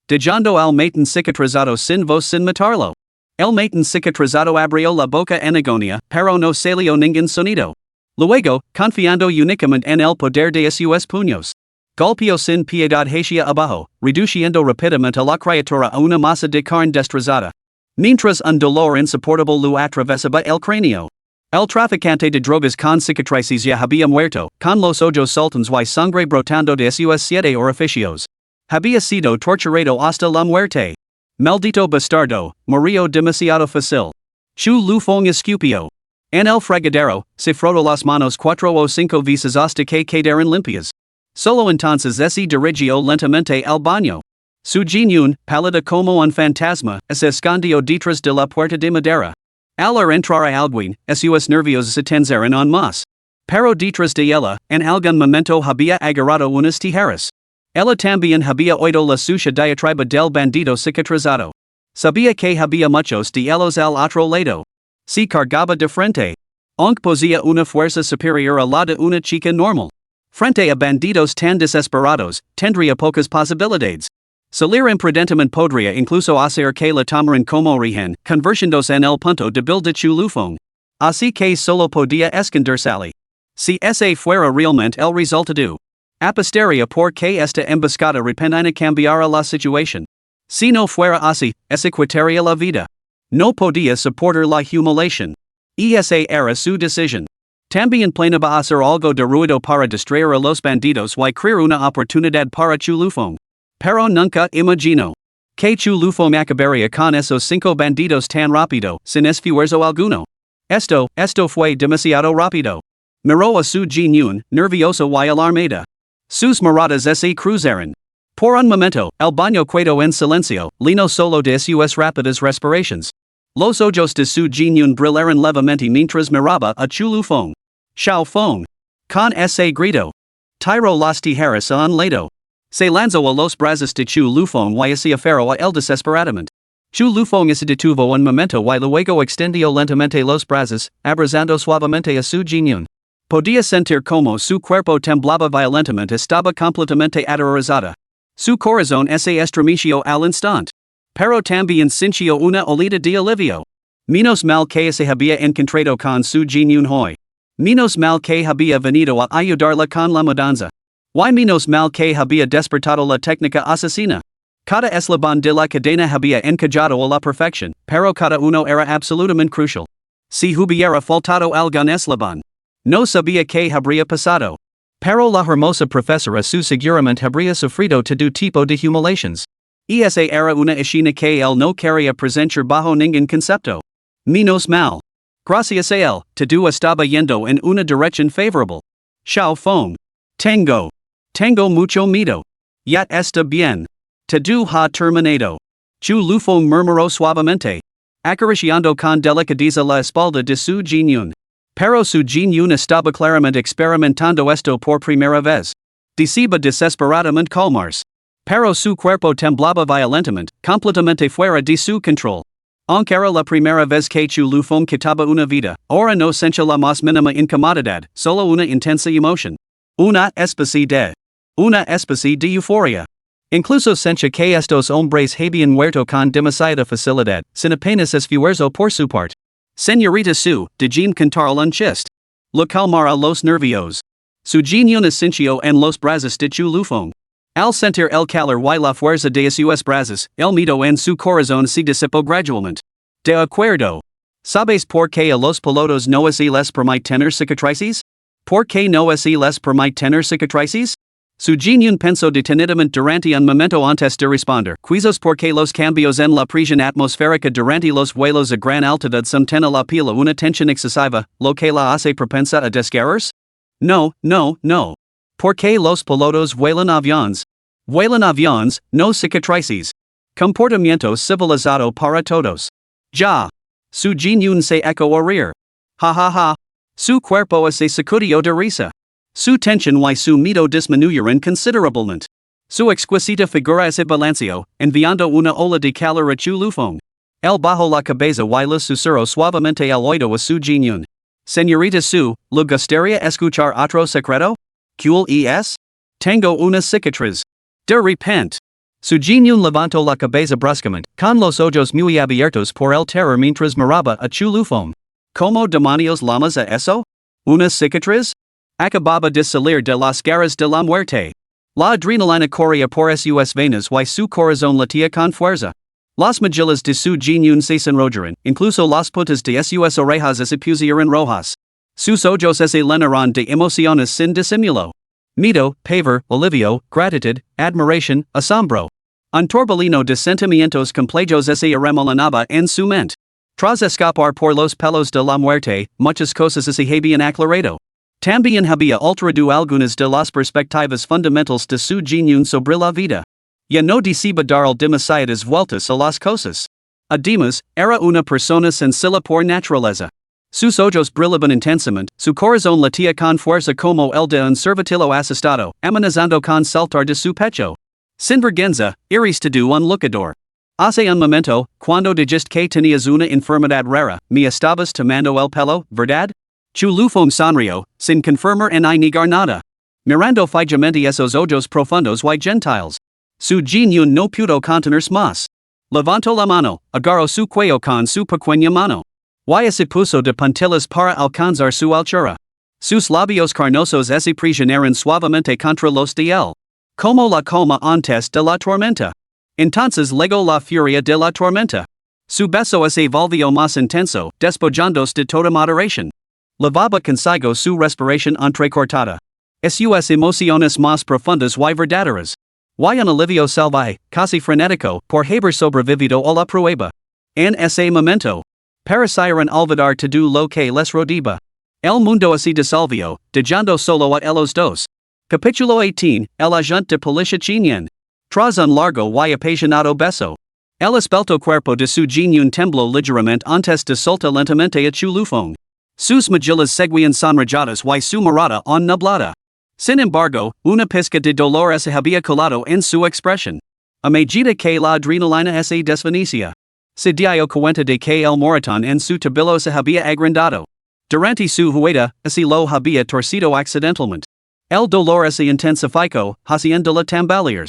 Dejando al matin cicatrizado sin voz sin matarlo. El matin cicatrizado abrió la boca en agonía, pero no salió ningún sonido. Luego, confiando únicamente en el poder de sus puños. Golpeo sin piedad hacia abajo, reduciendo rapidamente la criatura a una masa de carne destrozada. Mientras un dolor insoportable lo atravesaba el cráneo. El traficante de drogas con cicatrices ya había muerto, con los ojos saltones y sangre brotando de sus 7 orificios. Había sido torturado hasta la muerte. Maldito bastardo, murió demasiado fácil. Chu Lufong escupió. En el fregadero, se frotó las manos 4 o 5 veces hasta que quedaron limpias. Solo entonces se dirigió lentamente al baño. Su Jinyun, pálida como un fantasma, se escondió detrás de la puerta de madera. Al entrar a alguien, sus nervios se tensaron aún más. Pero detrás de ella, en algún momento había agarrado unas tijeras. Ella también había oído la sucia diatriba del bandido cicatrizado. Sabía que había muchos de ellos al otro lado. Se cargaba de frente. Aunque posía una fuerza superior a la de una chica normal. Frente a bandidos tan desesperados, tendría pocas posibilidades. Salir imprudentemente podría incluso hacer que la tomaran como rehén, convirtiéndose en el punto débil de Chu Lufong. Así que solo podía esconderse. Si ese fuera realmente el resultado. Apostaría por que esta emboscada repentina cambiara la situación. Si no fuera así, ese quitaría la vida. No podía soportar la humiliación. Esa era su decisión. También planeaba hacer algo de ruido para distraer a los bandidos y crear una oportunidad para Chu Lufong. Pero nunca imaginó que Chu Lufong acabaría con esos 5 bandidos tan rápido, sin esfuerzo alguno. Esto fue demasiado rápido. Miró a su Jinyun, nervioso y alarmada. Sus miradas se cruzaron. Por un momento, el baño quedó en silencio, lino solo de sus rápidas respiraciones. Los ojos de su Jinyun brillaron levemente mientras miraba a Chu Lufong. Xiao Fong. Con ese grito. Tiró las tijeras a un lado. Se lanzó a los brazos de Chu Lufong y se aferró a él desesperadamente. Chu Lufong se detuvo un momento y luego extendió lentamente los brazos, abrazando suavemente a su Jinyun. Podía sentir como su cuerpo temblaba violentamente, estaba completamente aterrorizada. Su corazón se estremeció al instante. Pero también sintió una olida de alivio. Menos mal que se había encontrado con su Jinyun hoy. Menos mal que había venido a ayudarla con la mudanza. Y menos mal que había despertado la técnica asesina. Cada eslabón de la cadena había encajado a la perfección, pero cada uno era absolutamente crucial. Si hubiera faltado algún eslabón, no sabía qué habría pasado. Pero la hermosa profesora su seguramente habría sufrido todo tipo de humiliaciones. Esa era una escena que él no quería presenciar bajo ningún concepto. Menos mal. Gracias a él, todo estaba yendo en una dirección favorable. Xiao Fong. Tengo mucho miedo. Ya está bien. Todo ha terminado. Chu Lufong murmuró suavemente. Acariciando con delicadeza la espalda de su Jinyun. Pero su Jinyun estaba claramente experimentando esto por primera vez. Deseaba desesperadamente calmarse. Pero su cuerpo temblaba violentamente, completamente fuera de su control. Aunque era la primera vez que Chu Lufong quitaba una vida, ahora no sentía la más mínima incomodidad, solo una intensa emoción. Una especie de euforia. Incluso sentía que estos hombres habían muerto con demasiada facilidad, sin apenas esfuerzo por su parte. Señorita Su, de cantar un chiste. Lo calmara los nervios. Su Jinyun sintió en los brazos de Chu Lufong. Al sentir el calor y la fuerza de sus brazos, el miedo en su corazón se disipó gradualmente. De acuerdo. ¿Sabes por qué a los pilotos no les permite tener cicatrices? ¿Por qué no les permite tener cicatrices? Su Jinyun pensó detenidamente durante un momento antes de responder. Quizás porque los cambios en la presión atmosférica durante los vuelos a gran altitud someten a la piel una tensión excesiva, lo que la hace propensa a desgarrarse? No. Porque los pilotos vuelan aviones. Vuelan aviones, no cicatrices. Comportamiento civilizado para todos. Ya. Su Jinyun se echó a reír. Ja. Su cuerpo se sacudió de risa. Su tensión y su miedo disminuyeron considerablemente. Su exquisita figura se balanceó, enviando una ola de calor a Chu Lufong. Él bajó la cabeza y le susurró suavemente al oído a su Jinyun. Señorita Su, ¿le gustaría escuchar otro secreto? ¿Cuál es? Tengo una cicatriz. De repente. Su Jinyun levantó la cabeza bruscamente, con los ojos muy abiertos por el terror mientras miraba a Chu Lufong. ¿Cómo demonios llamas a eso? ¿Una cicatriz? Acababa de salir de las garras de la muerte. La adrenalina corria por sus venas y su corazón latía con fuerza. Las mejillas de su genio se enrollaron, incluso las puntas de sus orejas se pusieron rojas. Sus ojos se llenaron de emociones sin disimulo. Miedo, pavor, alivio, gratitud, admiración, asombro. Un torbellino de sentimientos complejos se arremolinaba en su mente. Tras escapar por los pelos de la muerte, muchas cosas se habían aclarado. También había alterado algunas de las perspectivas fundamentales de su genio sobre la vida. Ya no decía dar demasiadas vueltas a las cosas. Además, era una persona sencilla por naturaleza. Sus ojos brillaban intensamente, su corazón latía con fuerza como el de un cervatillo asustado, amenazando con saltar de su pecho. Sin vergüenza, iriste de un luchador. Hace un momento, cuando dijiste que tenías una enfermedad rara, me estabas tomando el pelo, ¿verdad? Chu Lufong sonrió, sin confirmar ni negar nada. Mirando fijamente esos ojos profundos y gentiles. Su genio no pudo contenerse más. Levantó la mano, agarró su cuello con su pequeña mano. Y se puso de puntillas para alcanzar su altura. Sus labios carnosos se presionaron suavemente contra los de él. Como la calma antes de la tormenta. Entonces llegó la furia de la tormenta. Su beso se volvió más intenso, despojándose de toda moderación. Lavaba consigo su respiración entrecortada. Sus emociones más profundas y verdaderas. Y un alivio salvaje, casi frenético, por haber sobrevivido a la prueba. En ese momento, parecieron olvidar todo lo que les rodeaba. El mundo se disolvió, dejando solo a ellos dos. Capítulo 18, el agente de policía chinian. Tras un largo y apasionado beso. El esbelto cuerpo de su genio tembló ligeramente antes de soltar lentamente a Chu Lufong. Sus mejillas seguían sonrojadas y su mirada nublada. Sin embargo, una pizca de dolor se había colado en su expresión. A medida que la adrenalina se desvanecía. Se dio cuenta de que el moratón en su tobillo se había agrandado. Durante su huida, se lo había torcido accidentalmente. El dolor se intensificó, haciéndola tambalear.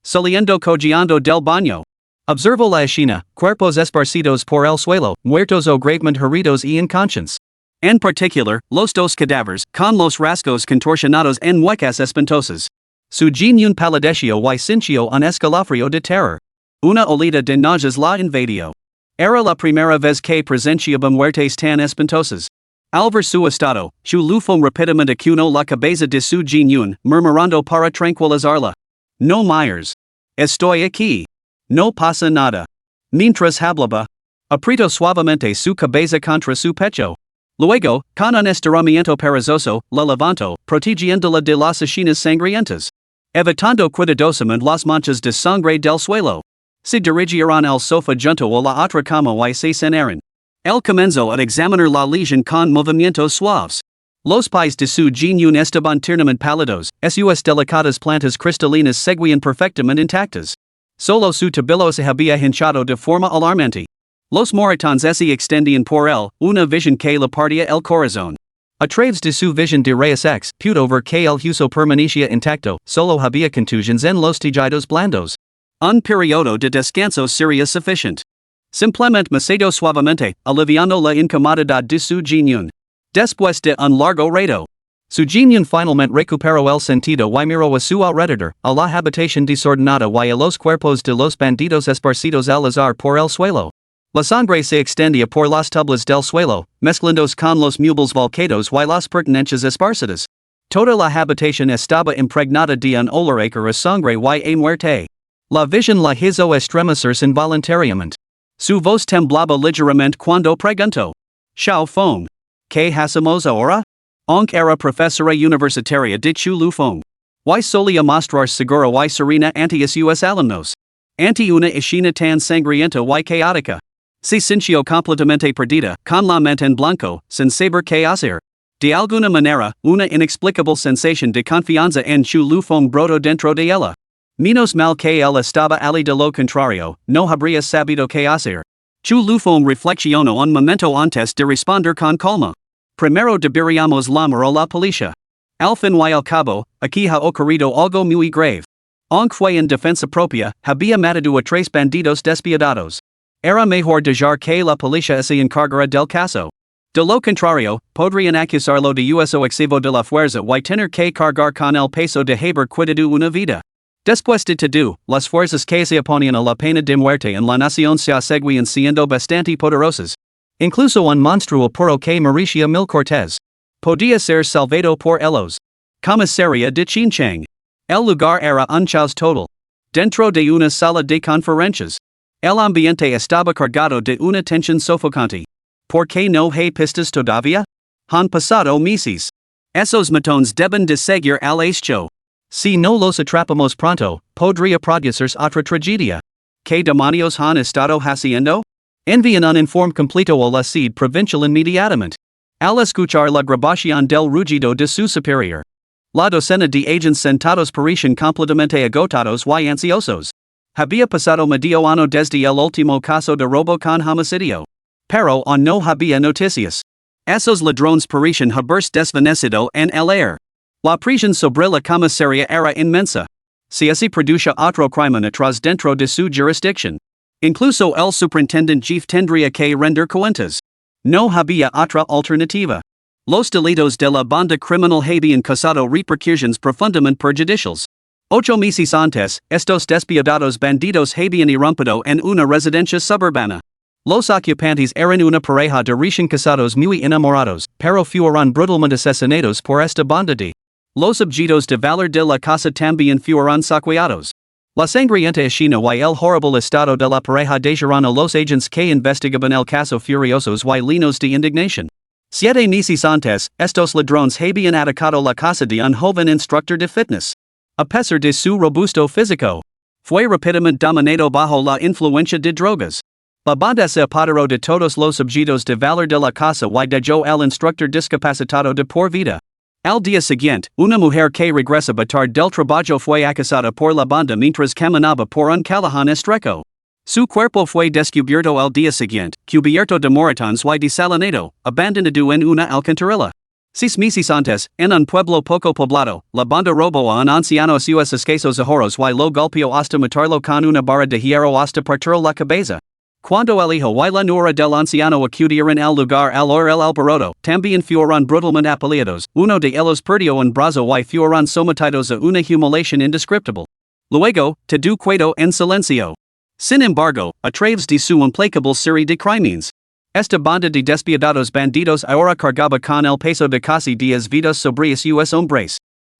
Saliendo cojeando del baño. Observó la escena, cuerpos esparcidos por el suelo, muertos o gravemente heridos y inconscientes. En particular, los dos cadáveres, con los rasgos contorsionados en muecas espantosas. Su genio palideció y sintió un escalofrío de terror. Una olida de náuseas la invadió. Era la primera vez que presenciaba muertes tan espantosas. Al ver su estado, Chu Lufong rápidamente acunó la cabeza de su genio, murmurando para tranquilizarla. No Myers. Estoy aquí. No pasa nada. Mientras hablaba, apretó suavemente su cabeza contra su pecho. Luego, con un estiramiento perezoso, la levantó, protegiéndola de las esquinas sangrientas. Evitando cuidadosamente las manchas de sangre del suelo. Se dirigieron al sofá junto a la otra cama y se sentaron. Él comenzó a examinar la lesión con movimientos suaves. Los pies de su genio estaban tiernamente pálidos, sus delicadas plantas cristalinas seguían perfectamente intactas. Solo su tobillo se había hinchado de forma alarmante. Los moratones se extendían por él, una visión que le partía el corazón. A través de su visión de rayos X, pudo ver que el hueso permanecía intacto, solo había contusiones en los tejidos blandos. Un periodo de descanso sería suficiente. Simplemente macedo suavemente, aliviando la incomodidad de su genio. Después de un largo rato, su genio finalmente recuperó el sentido y miró a su alrededor, a la habitación desordenada y a los cuerpos de los bandidos esparcidos al azar por el suelo. La sangre se extendía por las tablas del suelo, mezclándose con los muebles volcados y las pertenencias esparcidas. Toda la habitación estaba impregnada de un olor acre a sangre y a muerte. La visión la hizo estremecerse involuntariamente. Su voz temblaba ligeramente cuando preguntó. Xiao Feng. ¿Qué hacemos ahora? Aunque era profesora universitaria de Chu Lufong. Y solía mostrar segura y serena ante sus alumnos. Ante una escena tan sangrienta y caótica. Se sintió completamente perdida, con la mente en blanco, sin saber qué hacer. De alguna manera, una inexplicable sensación de confianza en Chu Lufong brotó dentro de ella. Menos mal que él estaba allí de lo contrario, no habría sabido qué hacer. Chu Lufong reflexionó un momento antes de responder con calma. Primero deberíamos llamar a la policía. Al fin y al cabo, aquí ha ocurrido algo muy grave. Aunque fue en defensa propia, había matado a 3 bandidos despiadados. Era mejor dejar que la policía se encargara del caso. De lo contrario, podrían acusarlo de uso excesivo de la fuerza y tener que cargar con el peso de haber cuidado una vida. Después de todo, las fuerzas que se oponían a la pena de muerte en la nación se seguían siendo bastante poderosas. Incluso un monstruo puro que merecía mil cortes. Podía ser salvado por ellos. Comisaría de Chinchang. El lugar era un caos total. Dentro de una sala de conferencias. El ambiente estaba cargado de una tensión sofocante. ¿Por qué no hay pistas todavía? Han pasado meses. Esos matones deben de seguir al hecho. Si no los atrapamos pronto, podría producirse otra tragedia. ¿Qué demonios han estado haciendo? Envían un informe completo a la sede provincial inmediatamente. Al escuchar la grabación del rugido de su superior. La docena de agents sentados parecían completamente agotados y ansiosos. Había pasado medio año desde el último caso de robo con homicidio. Pero aún no había noticias. Esos ladrones parecían haberse desvanecido en el aire. La presión sobre la comisaría era inmensa. Si se producía otro crimen atrás dentro de su jurisdicción. Incluso el superintendente jefe tendría que render cuentas. No había otra alternativa. Los delitos de la banda criminal habían causado repercusiones profundamente perjudiciales. 8 meses antes, estos despiadados bandidos habían irrumpido en una residencia suburbana. Los ocupantes eran una pareja de recién casados muy enamorados, pero fueron brutalmente asesinados por esta bandida. Los objetos de valor de la casa también fueron saqueados. La sangrienta escena y el horrible estado de la pareja dejaron a los agents que investigaban el caso furiosos y llenos de indignación. 7 meses antes, estos ladrones habían atacado la casa de un joven instructor de fitness. A pesar de su robusto físico, fue rápidamente dominado bajo la influencia de drogas. La banda se apoderó de todos los objetos de valor de la casa y dejó al instructor discapacitado de por vida. Al día siguiente, una mujer que regresaba tarde del trabajo fue acosada por la banda mientras caminaba por un callejón estrecho. Su cuerpo fue descubierto al día siguiente, cubierto de moretones y desalinado, abandonado en una alcantarilla. 6 meses antes, en un pueblo poco poblado, la banda robó a un anciano a sus escasos ahorros y lo golpeó hasta matarlo con una barra de hierro hasta partir la cabeza. Cuando el hijo y la nuera del anciano acudieron al lugar al oír el alboroto, también fueron brutalmente apaleados, uno de ellos perdió un brazo y fueron sometidos a una humillación indescriptible. Luego, todo quedó en silencio. Sin embargo, a través de su implacable serie de crímenes, esta banda de despiadados bandidos ahora cargaba con el peso de casi 10 vidas sobre sus hombres.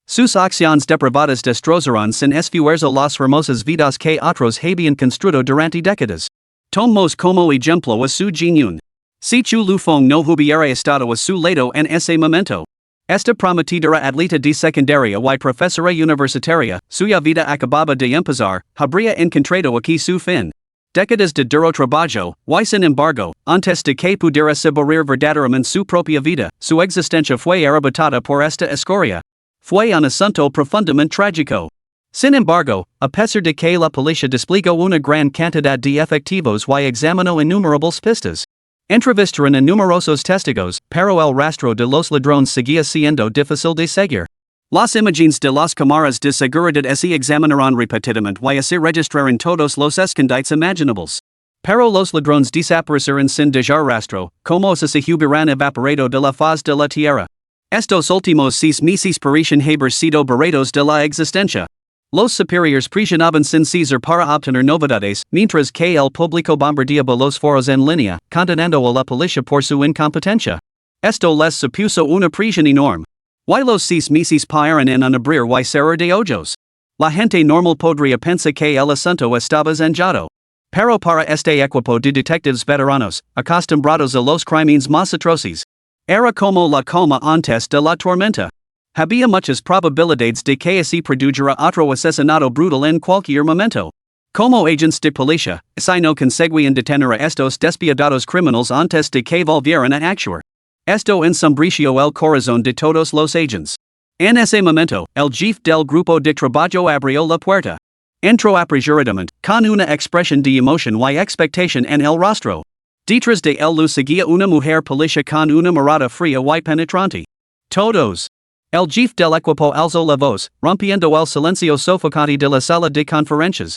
Sus acciones depravadas destrozaron sin esfuerzo las hermosas vidas que otros habían construido durante décadas. Tomamos como ejemplo a su genius. Si Chu Lufeng no hubiera estado a su lado en ese momento. Esta prometedora atleta de secundaria y profesora universitaria, suya vida acababa de empezar, habría encontrado aquí su fin. Décadas de duro trabajo, y sin embargo, antes de que pudiera saborear verdaderamente su propia vida, su existencia fue arrebatada por esta escoria. Fue un asunto profundamente trágico. Sin embargo, a pesar de que la policía desplegó una gran cantidad de efectivos y examinó innumerables pistas. Entrevistaron a numerosos testigos, pero el rastro de los ladrones seguía siendo difícil de seguir. Las imágenes de las cámaras de seguridad se examinaron repetidamente y se registraron todos los escondites imaginables. Pero los ladrones desaparecieron sin dejar rastro, como si se hubieran evaporado de la faz de la tierra. Estos últimos 6 meses parecían haber sido barridos de la existencia. Los superiores presionaban sin cesar para obtener novedades, mientras que el público bombardeaba los foros en línea, condenando a la policía por su incompetencia. Esto les supuso una presión enorme. Y los 6 meses pasaron en un abrir y cerrar de ojos. La gente normal podría pensar que el asunto estaba zanjado. Pero para este equipo de detectives veteranos, acostumbrados a los crímenes más atroces, era como la calma antes de la tormenta. Había muchas probabilidades de que se produjera otro asesinato brutal en cualquier momento. Como agents de policía, si no conseguían detener a estos despiadados criminales antes de que volvieran a actuar. Esto ensombreció el corazón de todos los agents. En ese momento, el jefe del grupo de trabajo abrió la puerta. Entró apresuradamente, con una expresión de emoción y expectación en el rostro. Detrás de él lo seguía una mujer policía con una mirada fría y penetrante. Todos. El jefe del equipo alzó la voz, rompiendo el silencio sofocante de la sala de conferencias.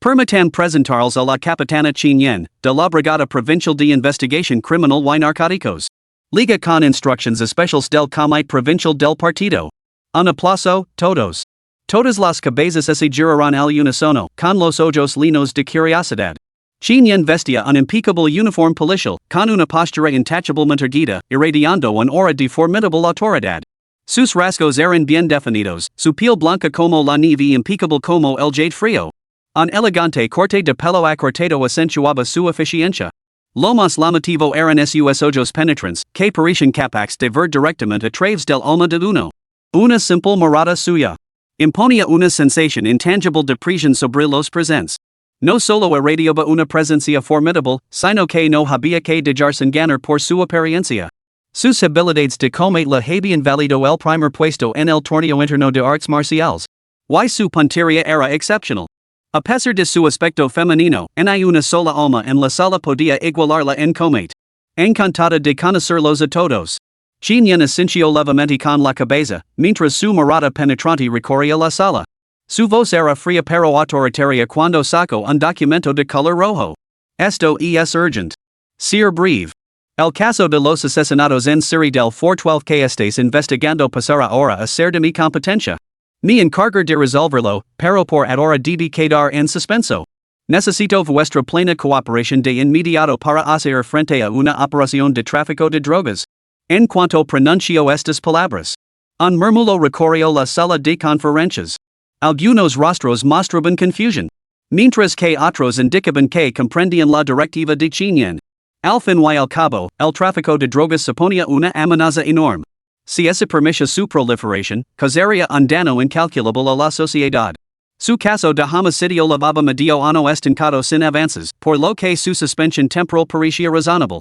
Permitan presentarles a la capitana Chin Yen, de la Brigada Provincial de Investigación Criminal y Narcóticos. Liga con instrucciones especiales del Comité Provincial del Partido. Un aplauso, todos. Todas las cabezas se girarán al unísono, con los ojos llenos de curiosidad. Chinyan vestía un impecable uniforme policial, con una postura intachablemente erguida, irradiando un aura de formidable autoridad. Sus rasgos eran bien definidos, su piel blanca como la nieve y impecable como el jade frío. Un elegante corte de pelo acortado acentuaba su eficiencia. Lo más llamativo eran sus ojos penetrantes, que parecían capaces de ver directamente a través del alma de uno. Una simple mirada suya imponía una sensación intangible de presión sobre los presentes. No solo irradiaba una presencia formidable, sino que no había que dejarse engañar por su apariencia. Sus habilidades de combate le habían valido el primer puesto en el torneo interno de artes marciales. Y su puntería era excepcional. A pesar de su aspecto femenino, ni una sola alma en la sala podía igualarla en combate. Encantada de conocerlos a todos. Chinyan asintió levemente con la cabeza, mientras su mirada penetrante recorría la sala. Su voz era fría pero autoritaria cuando sacó un documento de color rojo. Esto es urgent. Ser breve. El caso de los asesinatos en serie del 412 que estés investigando pasará ahora a ser de mi competencia. Me encargo de resolverlo, pero por ahora debe quedar en suspenso. Necesito vuestra plena cooperación de inmediato para hacer frente a una operación de tráfico de drogas. En cuanto pronuncio estas palabras, un murmullo recorrió la sala de conferencias. Algunos rostros mostraban confusión, mientras que otros indicaban que comprendían la directiva de Chinyan. Al fin y al cabo, el tráfico de drogas suponía una amenaza enorme. Si se permitía su proliferación, causaría un daño incalculable a la sociedad. Su caso de homicidio llevaba medio año estancado sin avances, por lo que su suspensión temporal parecía razonable.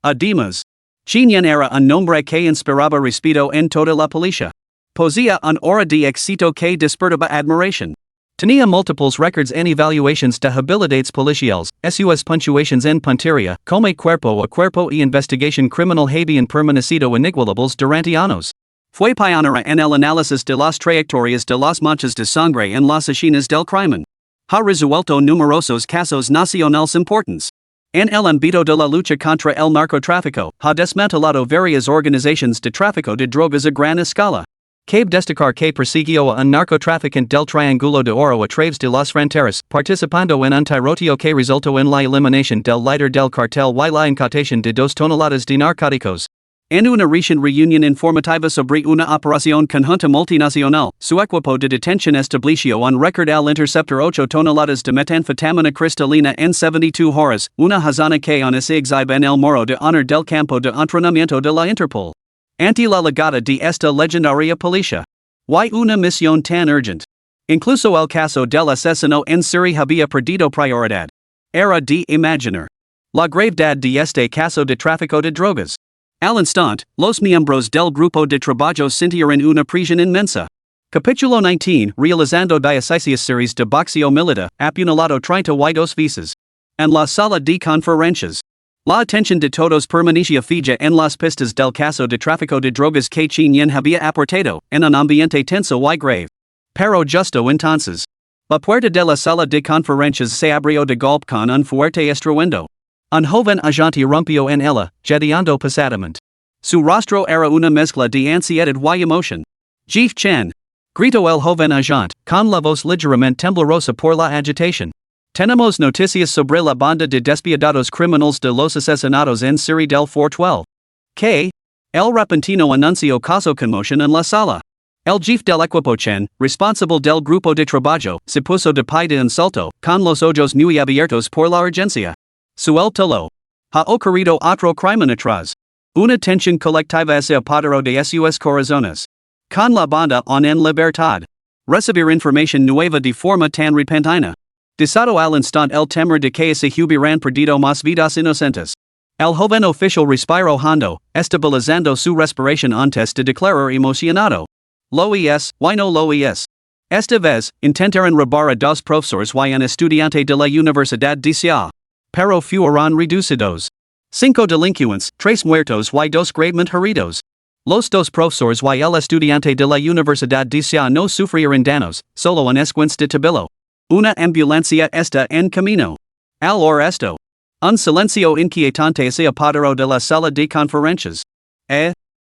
Además, Chinyan era un nombre que inspiraba respeto en toda la policía. Poseía un aura de éxito que despertaba admiración. Tenía múltiples records en evaluations de habilidades policiales, sus puntuaciones en puntería, como cuerpo a cuerpo y investigación criminal habían permanecido inigualables durante años. Fue pionera en el análisis de las trayectorias de las manchas de sangre en las escenas del crimen. Ha resuelto numerosos casos nacionales importantes. En el ámbito de la lucha contra el narcotráfico, ha desmantelado varias organizaciones de tráfico de drogas a gran escala. Cabe destacar que persiguió a un narcotraficante del Triángulo de Oro a través de las fronteras, participando en un tiroteo que resultó en la eliminación del líder del cartel y la incautación de 2 toneladas de narcóticos. En una recent reunión informativa sobre una operación conjunta multinacional, su equipo de detención estableció un récord al interceptar 8 toneladas de metanfetamina cristalina en 72 horas, una hazaña que aún se exhibe en el muro de honor del campo de entrenamiento de la Interpol. Ante la llegada de esta legendaria policía. Y una misión tan urgente. Incluso el caso del asesino en serie había perdido prioridad. Era de imaginar la gravedad de este caso de tráfico de drogas. Al instante, los miembros del grupo de trabajo sintieron una presión inmensa. Capítulo 19, realizando 16 series de boxeo militar, apuñalado 32 veces. En la sala de conferencias. La atención de todos permanecía fija en las pistas del caso de tráfico de drogas que Chinyan había aportado, en un ambiente tenso y grave. Pero justo entonces, la puerta de la sala de conferencias se abrió de golpe con un fuerte estruendo. Un joven agente rompió en ella, jadeando pesadamente. Su rostro era una mezcla de ansiedad y emoción. Jeef Chen, gritó el joven agente, con la voz ligeramente temblorosa por la agitación. Tenemos noticias sobre la banda de despiadados criminales de los asesinatos en serie del 412. Que, el repentino anuncio causó conmoción en la sala. El jefe del equipo Chen, responsable del grupo de trabajo, se puso de pie de insulto, con los ojos muy abiertos por la urgencia. Suéltalo. Ha ocurrido otro crimen atrás. Una tensión colectiva se apoderó de sus corazones. Con la banda aún en libertad. Recibir información nueva de forma tan repentina. Desató al instante el temor de que se hubieran perdido más vidas inocentes. El joven oficial respiró hondo, estabilizando su respiración antes de declarar emocionado. Lo es, y no lo es. Esta vez, intentaron robar a 2 profesores y un estudiante de la Universidad de Sia. Pero fueron reducidos. 5 delincuentes, 3 muertos y 2 gravemente heridos. Los 2 profesores y el estudiante de la Universidad de Sia no sufrieron daños, solo un esguince de tobillo. Una ambulancia está en camino. Al or esto. Un silencio inquietante se apoderó de la sala de conferencias.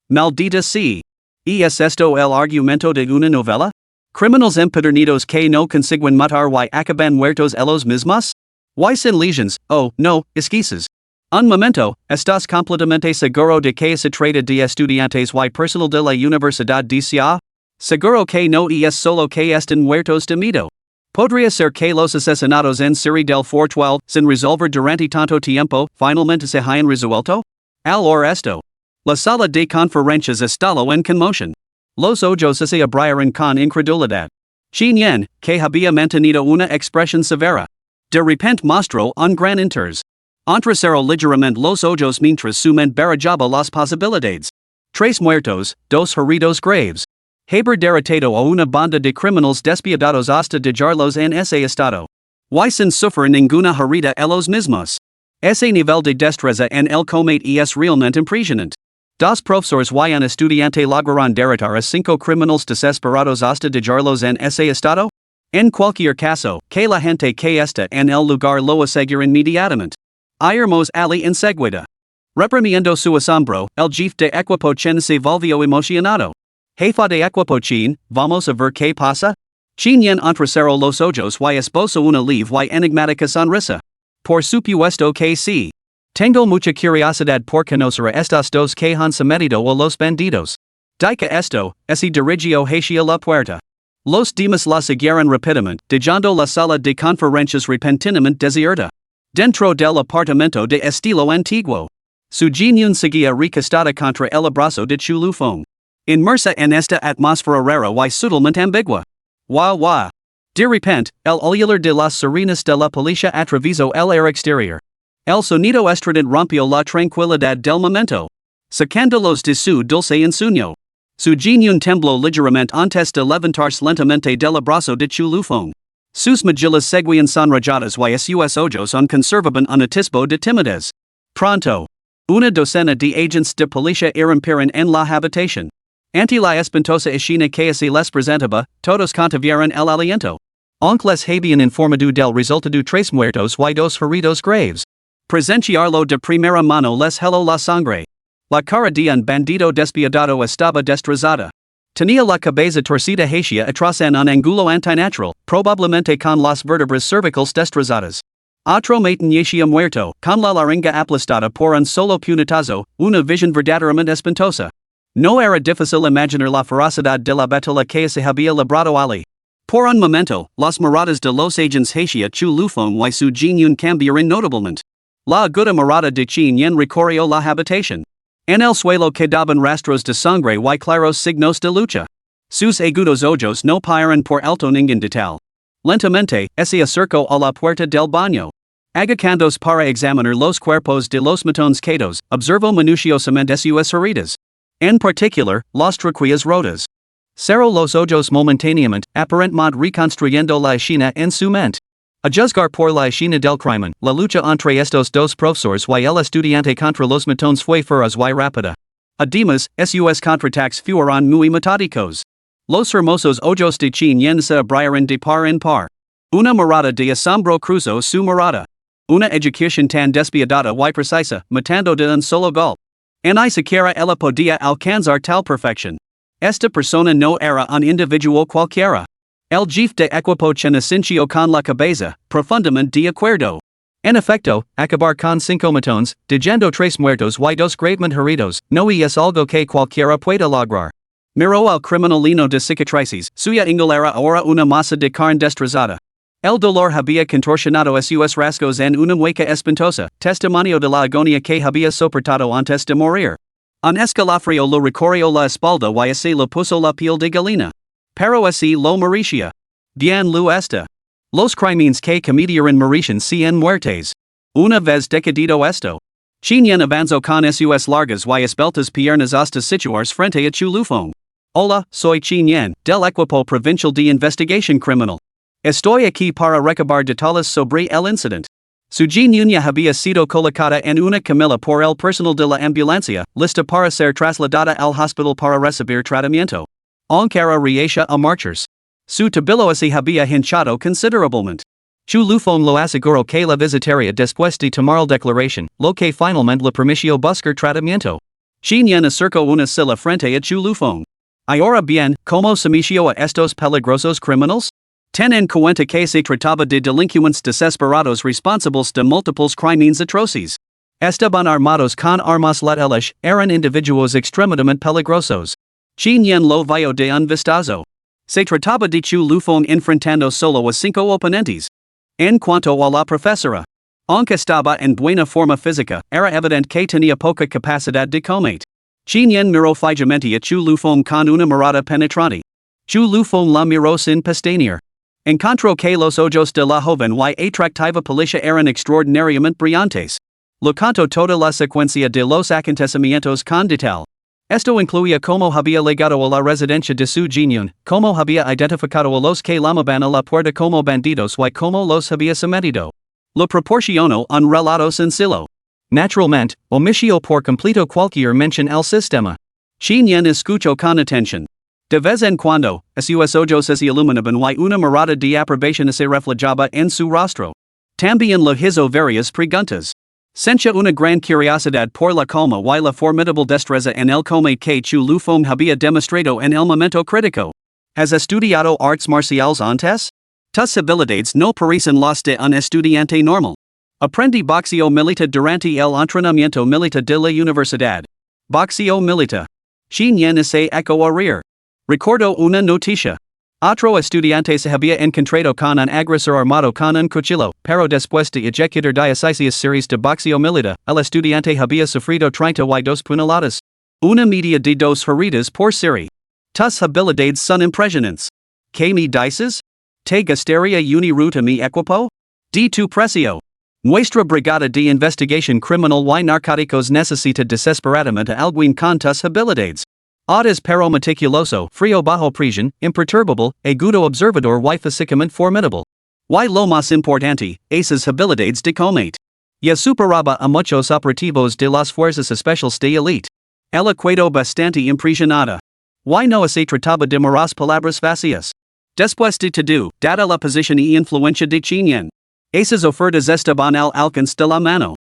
Maldita sea. ¿Es esto el argumento de una novela? ¿Criminals empedernidos que no consiguen matar y acaban muertos ellos mismos? ¿Y sin lesions? Oh, no, esquisas. Un momento, ¿estás completamente seguro de que se trata de estudiantes y personal de la Universidad de Cia? Seguro que no es solo que están muertos de miedo. Podría ser que los asesinatos en serie del 412, sin resolver durante tanto tiempo, finalmente se hayan resuelto? Al or esto. La sala de conferencias estalló en conmoción. Los ojos se abrieron con incredulidad. Chin Yen, que había mantenido una expresión severa. De repente mostró un gran interés. Entrecerró ligeramente los ojos mientras su mente barajaba las posibilidades. 3 muertos, 2 heridos graves. Haber derrotado a una banda de criminals despiadados hasta dejarlos en ese estado. Y sin sufrir ninguna herida ellos mismos. Ese nivel de destreza en el combate es realmente impresionante. Dos profesores y un estudiante lograron derrotar a 5 criminals desesperados hasta dejarlos en ese estado? En cualquier caso, que la gente que está en el lugar lo asegura inmediatamente. Iremos ali enseguida. Reprimiendo su asombro, el jefe de equipo Chen se volvió emocionado. Jefa de equipo Chen, vamos a ver qué pasa? Chen Yen entrecerró los ojos y esbozó una leve y enigmática sonrisa. Por supuesto que sí. Tengo mucha curiosidad por conocer a estos dos que han sometido a los bandidos. Dica esto, ese dirigió hacia la puerta. Los demás la siguieron rápidamente, dejando la sala de conferencias repentinamente desierta. Dentro del apartamento de estilo antiguo. Su Jinyun seguía recostada contra el abrazo de Chulufong. Inmersa en esta atmósfera rara y sutilmente ambigua. Wah. De repente, el aullido de las sirenas de la policía atravesó el aire exterior. El sonido estridente rompió la tranquilidad del momento. Sacándolos de su dulce ensueño. Su Jinyun tembló ligeramente antes de levantarse lentamente del abrazo de Chulufong. Sus mejillas seguían sonrojadas y sus ojos conservaban un atisbo de timidez. Pronto. Una docena de agentes de policía irrumpieron en la habitación. Ante la espantosa escena que se les presentaba, todos contuvieron el aliento. Aunque les habían informado del resultado 3 muertos y 2 heridos graves. Presenciarlo de primera mano les heló la sangre. La cara de un bandido despiadado estaba destrozada. Tenía la cabeza torcida hacia atrás en un ángulo antinatural, probablemente con las vértebras cervicales destrozadas. Otro matin yacía muerto, con la laringa aplastada por un solo puñetazo, una visión verdaderamente espantosa. No era difícil imaginar la ferocidad de la batalla que se había librado allí. Por un momento, las miradas de los agentes hacia Chulufong y su Jinyun cambiaron notablemente. La aguda mirada de Chen Yen recorrió la habitación. En el suelo quedaban rastros de sangre y claros signos de lucha. Sus agudos ojos no pararon por alto ningún detalle. Lentamente, se acercó a la puerta del baño. Agacándose para examinar los cuerpos de los matones caídos, observó minuciosamente sus heridas. En particular, las traqueas rotas. Cerró los ojos momentáneamente, aparentemente reconstruyendo la escena en su mente. A juzgar por la escena del crimen, la lucha entre estos dos profesores y el estudiante contra los matones fue feroz y rápida. Además, sus contraataques fueron muy metódicos. Los hermosos ojos de Chen Yen se abrieron de par en par. Una mirada de asombro cruzó su mirada. Una ejecución tan despiadada y precisa, matando de un solo golpe. Ni siquiera ella podía alcanzar tal perfección. Esta persona no era un individuo cualquiera. El jefe de equipo Chen asintió con la cabeza, profundamente de acuerdo. En efecto, acabar con 5 matones, dejando 3 muertos y 2 gravemente heridos, no es algo que cualquiera pueda lograr. Miró al criminalino de cicatrices, suya ingle era ahora una masa de carne destrozada. El dolor había contorsionado sus rasgos en una mueca espantosa, testimonio de la agonía que había soportado antes de morir. Un escalofrío lo recorrió la espalda y así le puso la piel de gallina. Pero así lo merecía. Bien lo está. Los crímenes que cometieron merecen 100 muertes. Una vez decidido esto. Chen Yen avanzó con sus largas y esbeltas piernas hasta situarse frente a Chulufong. Hola, soy Chen Yen, del equipo provincial de investigación criminal. Estoy aquí para recabar detalles sobre el incidente. Su Jinyun había sido colocada en una camilla por el personal de la ambulancia, lista para ser trasladada al hospital para recibir tratamiento. Aunque era reacia a marchas. Su tabilo se había hinchado considerablemente. Chulufong lo aseguró que la visitaría después de tomar la declaración, lo que finalmente le permitió buscar tratamiento. Xinyan acerco una silla frente a chu lufong. Ahora bien, como sumisión a estos peligrosos criminals? Ten en cuenta que se trataba de delincuentes desesperados responsables de múltiples crímenes atroces. Estaban armados con armas letales, eran individuos extremadamente peligrosos. Xinyan lo vio de un vistazo. Se trataba de chu lufong enfrentando solo a 5 oponentes. En cuanto a la profesora, aunque estaba en buena forma física, era evidente que tenía poca capacidad de combate. Xinyan miró fijamente a chu lufong con una mirada penetrante. Chu lufong la miró sin pestañear. Encontró que los ojos de la joven y atractiva policía eran extraordinariamente brillantes. Lo contó toda la secuencia de los acontecimientos con detalle. Esto incluía cómo había llegado a la residencia de su Jinyun, cómo había identificado a los que llamaban a la puerta como bandidos y cómo los había sometido. Lo proporcionó un relato sencillo. Naturalmente, omitió por completo cualquier mención al sistema. Xinyan escuchó con atención. De vez en cuando, sus ojos se iluminaban y una mirada de aprobación se reflejaba en su rostro. También le hizo varias preguntas. Sentía una gran curiosidad por la calma y la formidable destreza en el combate que chu lufong había demostrado en el momento crítico. ¿Has estudiado artes marciales antes? Tus habilidades no parecen las de un estudiante normal. Aprendí boxeo militar durante el entrenamiento militar de la universidad. Boxeo militar. Xinyan se echó a reír. Recordó una noticia. Otro estudiante se había encontrado con un agresor armado con un cuchillo, pero después de ejecutar 16 series de boxeo militar, el estudiante había sufrido 32 puñaladas. Una media de 2 heridas por serie. Tus habilidades son impresionantes. ¿Qué me dices? ¿Te gustaría unirte a mi equipo? De tu precio. Nuestra brigada de investigación criminal y narcóticos necesita desesperadamente alguien con tus habilidades. Audas pero meticuloso, frío bajo presión, imperturbable, agudo observador y físicamente formidable. Y lo más importante, esas habilidades de combate. Ya superaba a muchos operativos de las fuerzas especiales de élite. Ella quedó bastante impresionada. Y no se trataba de meras palabras vacías. Después de todo, dada la posición y influencia de Xinyan, esas ofertas estaban al alcance de la mano.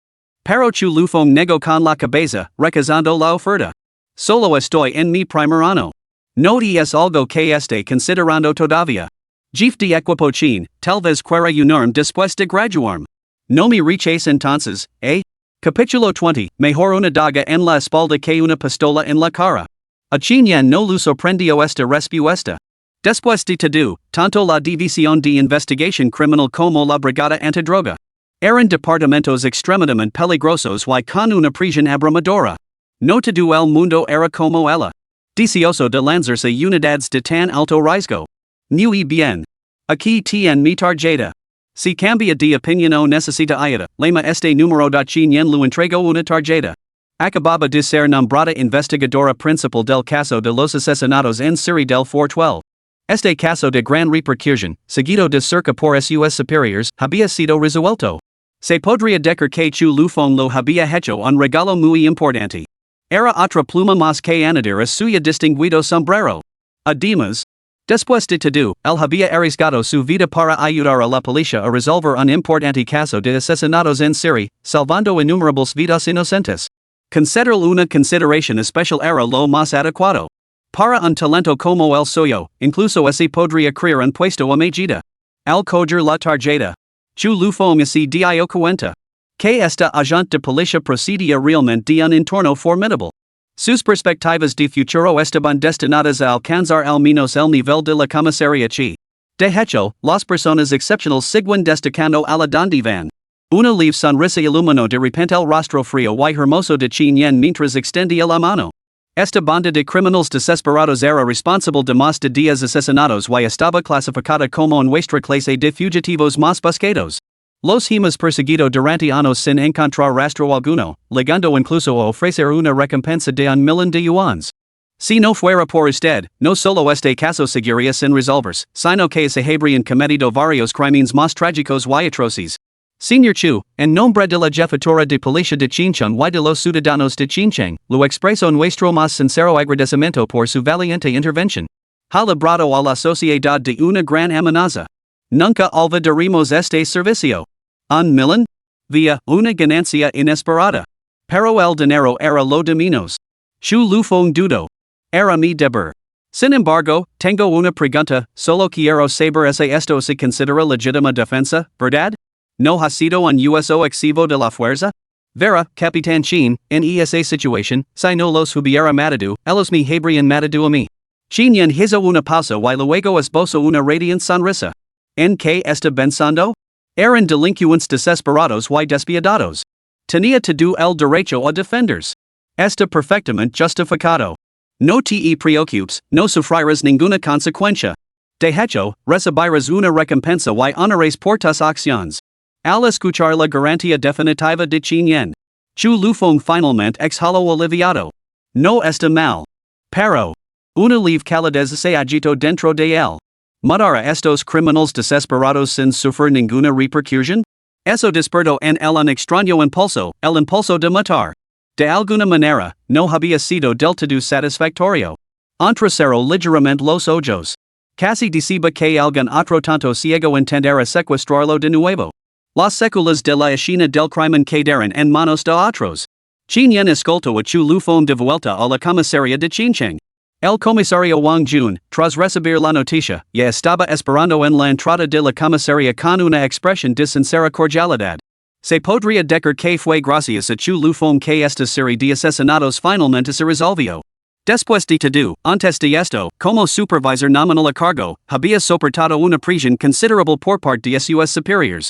Pero chu lufong negó con la cabeza, rechazando la oferta. Solo estoy en mi primer año. No es algo que esté considerando todavía. Jefe de equipo chin, tal vez quiera unirme después de graduarme. No me rechace entonces, eh? Capítulo 20, mejor una daga en la espalda que una pistola en la cara. A Xinyan no lo sorprendió esta respuesta. Después de todo, tanto la División de Investigación Criminal como la Brigada Antidroga eran departamentos extremadamente peligrosos y con una presión abrumadora. No todo el mundo era como ella. Deseoso de lanzarse unidades de tan alto riesgo. Muy bien. Aquí tiene mi tarjeta. Si cambia de opinión o necesita ayuda, llama este número. Xinyan le entregó una tarjeta. Acababa de ser nombrada investigadora principal del caso de los asesinatos en serie del 412. Este caso de gran repercusión, seguido de cerca por sus superiores, había sido resuelto. Se podría decir que chu lufong lo había hecho un regalo muy importante. Era otra pluma más que añadir a suya distinguido sombrero. Además, después de todo, él había arriesgado su vida para ayudar a la policía a resolver un importante caso de asesinatos en serie, salvando innumerables vidas inocentes. Considerar una consideración especial era lo más adecuado. Para un talento como el suyo, incluso se podría crear un puesto a medida. Al coger la tarjeta, chu lufong se dio cuenta que esta agente de policía procedía realmente de un entorno formidable. Sus perspectivas de futuro estaban destinadas a alcanzar al menos el nivel de la comisaría chi. De hecho, las personas excepcionales siguen destacando a la donde van. Una leve sonrisa iluminó de repente el rostro frío y hermoso de Xinyan mientras extendía la mano. Esta banda de criminales desesperados era responsable de más de 10 asesinatos y estaba clasificada como nuestra clase de fugitivos más buscados. Los hemos perseguido durante años sin encontrar rastro alguno, llegando incluso a ofrecer una recompensa de $1,000,000 de yuans. Si no fuera por usted, no solo este caso seguiría sin resolverse, sino que se habrían cometido varios crímenes más trágicos y atroces. Señor Chu, en nombre de la jefatura de policía de Xincheng y de los ciudadanos de Xincheng, lo expreso nuestro más sincero agradecimiento por su valiente intervención. Ha librado a la sociedad de una gran amenaza. Nunca olvidaremos este servicio. $1,000,000? Vía una ganancia inesperada. Pero el dinero era lo de menos. Shu Lufong Dudo. Era mi deber. Sin embargo, tengo una pregunta, solo quiero saber si esto se considera legítima defensa, ¿verdad? ¿No ha sido un uso excesivo de la fuerza? Vera, Capitán Chin, en esa situación, si no los hubiera matado, ellos me habrían matado a mí. Chin yen hizo una pausa y luego esbozó una radiante sonrisa. ¿En qué está pensando? Eran delincuentes desesperados y despiadados. Tenía todo el derecho a defenderse. Está perfectamente justificado. No te preocupes, no sufrirás ninguna consecuencia. De hecho, recibirás una recompensa y honores por tus acciones. Al escuchar la garantía definitiva de Chin Yen, Chu Lufong finalmente exhaló aliviado. No está mal. Pero, una leve calidez se agitó dentro de él. ¿Matar a estos criminales desesperados sin sufrir ninguna repercusión? Eso despertó en él un extraño impulso, el impulso de matar. De alguna manera, no había sido del todo satisfactorio. Entrecerró ligeramente los ojos. Casi decía que algún otro tanto ciego entenderá secuestrarlo de nuevo. Las secuelas de la escena del crimen quedaron en manos de otros. Chin Yen escoltó a Chu Lufong de vuelta a la comisaría de Chincheng. El comisario Wang Jun, tras recibir la noticia, ya estaba esperando en la entrada de la comisaría con una expresión de sincera cordialidad. Se podría decir que fue gracias a Chu Lufong que esta serie de asesinatos finalmente se resolvió. Después de todo, antes de esto, como supervisor nominal a cargo, había soportado una presión considerable por parte de sus superiores.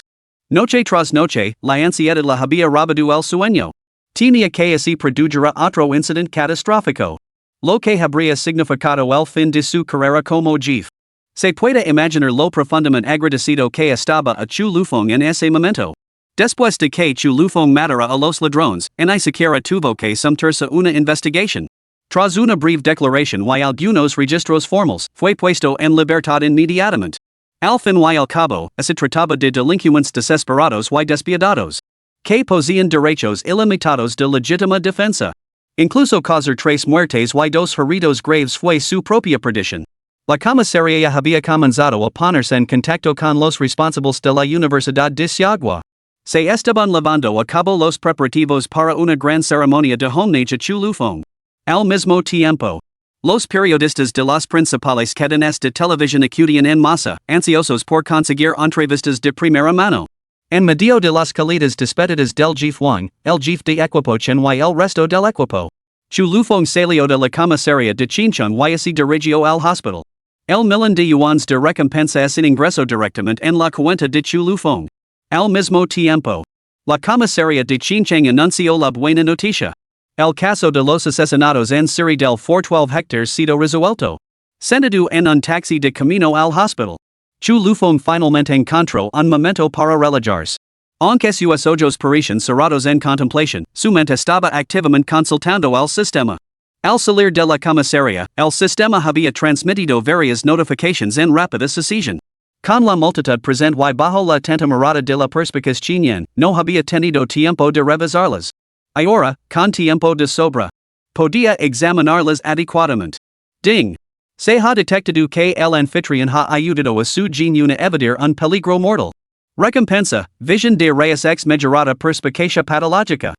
Noche tras noche, la ansiedad la había robado el sueño. Tenía que así produjera otro incidente catastrófico. Lo que habría significado el fin de su carrera como jefe. Se puede imaginar lo profundamente agradecido que estaba a Chu Lufong en ese momento. Después de que Chu Lufong matara a los ladrones, ni siquiera tuvo que someterse a una investigación. Tras una breve declaración y algunos registros formales, fue puesto en libertad inmediatamente. Al fin y al cabo, se trataba de delincuentes desesperados y despiadados, que poseían derechos ilimitados de legítima defensa. Incluso causar 3 muertes y 2 heridos graves fue su propia perdición. La comisaría había comenzado a ponerse en contacto con los responsables de la Universidad de Xiagua. Se estaban llevando a cabo los preparativos para una gran ceremonia de homenaje a Chu Lufong. Al mismo tiempo, los periodistas de las principales cadenas de televisión acudían en masa, ansiosos por conseguir entrevistas de primera mano. En medio de las cálidas despedidas del jefe Wang, el jefe de equipo Chen y el resto del equipo, Chu Lufong salió de la comisaría de Chincheng y se dirigió al hospital. El millón de yuans de recompensa sin ingreso directamente en la cuenta de Chu Lufong. Al mismo tiempo, la comisaría de Chincheng anunció la buena noticia. El caso de los asesinatos en serie del 412 Hector sido resuelto. Sentado en un taxi de camino al hospital, Chu Lufong finalmente encontró un momento para relajarse. Aunque sus ojos parecían cerrados en contemplación, su mente estaba activamente consultando el sistema. Al salir de la comisaría, el sistema había transmitido varias notificaciones en rápida sucesión. Con la multitud presente y bajo la atenta mirada de la perspicaz Chin Yen, no había tenido tiempo de revisarlas. Ahora, con tiempo de sobra, podía examinarlas adecuadamente. Ding. Se ha detectado que el anfitrión ha ayudado a su genio a evadir un peligro mortal. Recompensa, visión de rayos X mejorada perspicacia patológica.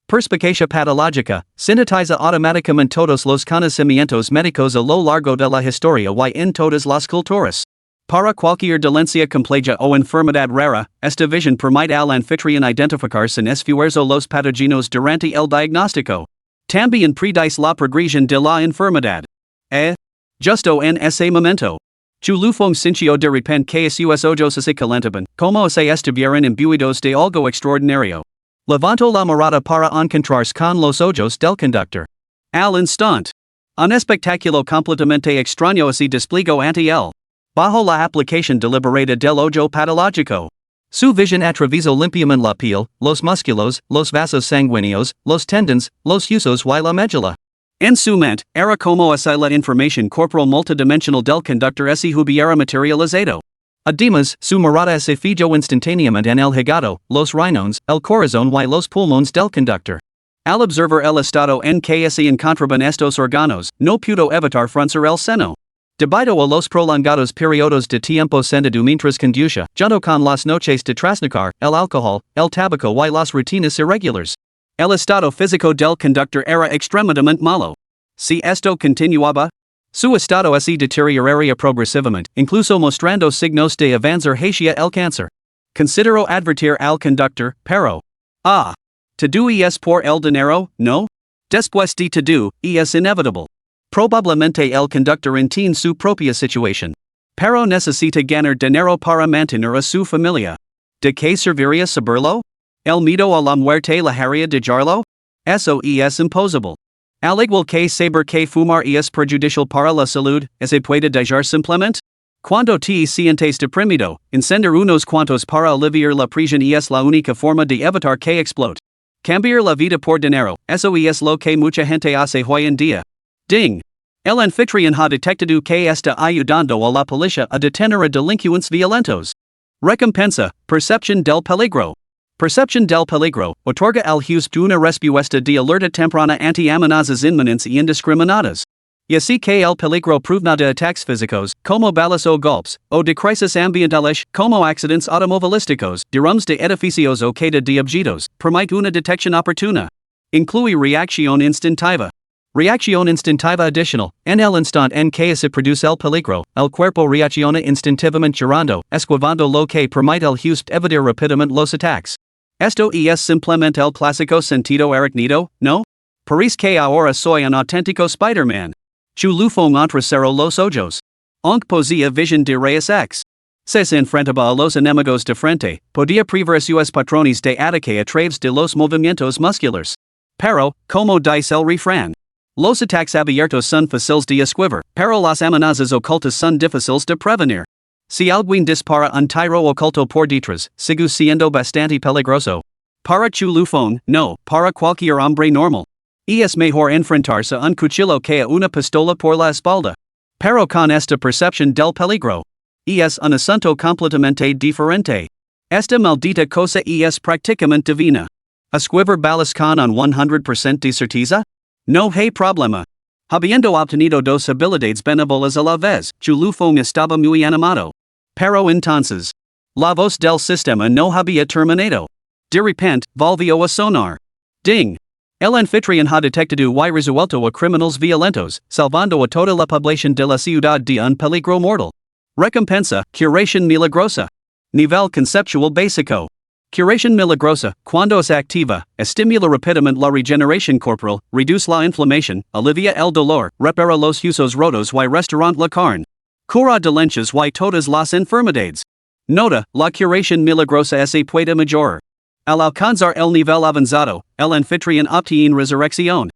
Perspicacia patológica, sintetiza automáticamente todos los conocimientos médicos a lo largo de la historia y en todas las culturas. Para cualquier dolencia compleja o enfermedad rara, esta visión permite al anfitrión identificar sin esfuerzo los patógenos durante el diagnóstico. También predice la progresión de la enfermedad. Justo en ese momento, Chu Lufong sintió de repente que sus ojos se calentaban, como si estuvieran imbuidos de algo extraordinario. Levantó la mirada para encontrarse con los ojos del conductor. Al instante, un espectáculo completamente extraño se desplegó ante él. Bajo la aplicación deliberada del ojo patológico, su visión atravesó limpiamente la piel, los músculos, los vasos sanguíneos, los tendones, los huesos y la médula. En su mente, era como si la información corporal multidimensional del conductor se hubiera materializado. Además, su mirada se fijó instantáneamente en el hígado, los riñones, el corazón y los pulmones del conductor. Al observar el estado en que se encontraban estos órganos, no pudo evitar fruncir el seno. Debido a los prolongados periodos de tiempo sentado mientras conducía, junto con las noches de trasnochar, el alcohol, el tabaco y las rutinas irregulares. El estado físico del conductor era extremadamente malo. Si esto continuaba, su estado se deterioraría progresivamente, incluso mostrando signos de avanzar hacia el cáncer. Considero advertir al conductor, pero, todo es por el dinero, ¿no? Después de todo, es inevitable. Probablemente el conductor entiende su propia situación. Pero necesita ganar dinero para mantener a su familia. ¿De qué serviría saberlo? ¿El miedo a la muerte la haría dejarlo? Eso es imposible. Al igual que saber que fumar es perjudicial para la salud, ¿se puede dejar simplemente? Cuando te sientes deprimido, encender unos cuantos para aliviar la presión es la única forma de evitar que explote. Cambiar la vida por dinero, eso es lo que mucha gente hace hoy en día. Ding! El anfitrión ha detectado que está ayudando a la policía a detener a delincuentes violentos. Recompensa, percepción del peligro. Percepción del peligro, otorga al juez una respuesta de alerta temprana ante amenazas inminentes y indiscriminadas. Y así que el peligro proveniente de ataques físicos, como balas o golpes, o de crisis ambientales, como accidentes automovilísticos, derrumbes de edificios o caída de objetos, permite una detección oportuna. Incluye reacción instintiva. Reacción instintiva adicional, en el instante en que se produce el peligro, el cuerpo reacciona instintivamente llorando, esquivando lo que permite al juez evitar rápidamente los ataques. Esto es simplemente el clásico sentido arácnido, ¿no? Parece que ahora soy un auténtico Spider-Man. Chu Lufong entrecero los ojos. Aunque posea visión de rayos X. Se enfrentaba a los enemigos de frente, podía prever sus patrones de ataque a través de los movimientos musculares. Pero, como dice el refrán, los ataques abiertos son fáciles de esquivar, pero las amenazas ocultas son difíciles de prevenir. Si alguien dispara un tiro oculto por detrás, sigue siendo bastante peligroso. Para Chu Lufong, no, para cualquier hombre normal. Es mejor enfrentarse a un cuchillo que a una pistola por la espalda. Pero con esta percepción del peligro, es un asunto completamente diferente. Esta maldita cosa es prácticamente divina. ¿Esquivar balas con un 100% de certeza? No hay problema. Habiendo obtenido dos habilidades benévolas a la vez, Chu Lufong estaba muy animado. Pero entonces, la voz del sistema no había terminado. De repente, volvió a sonar. Ding! El anfitrión ha detectado y resuelto a criminales violentos, salvando a toda la población de la ciudad de un peligro mortal. Recompensa, curación milagrosa. Nivel conceptual básico. Curación milagrosa, cuando es activa, estimula rápidamente la regeneración corporal, reduce la inflamación, alivia el dolor, repara los huesos rotos y restaurant la carne. Cura dolencias y todas las enfermedades. Nota, la curación milagrosa se puede mejorar. Al alcanzar el nivel avanzado, el anfitrión obtiene resurrección.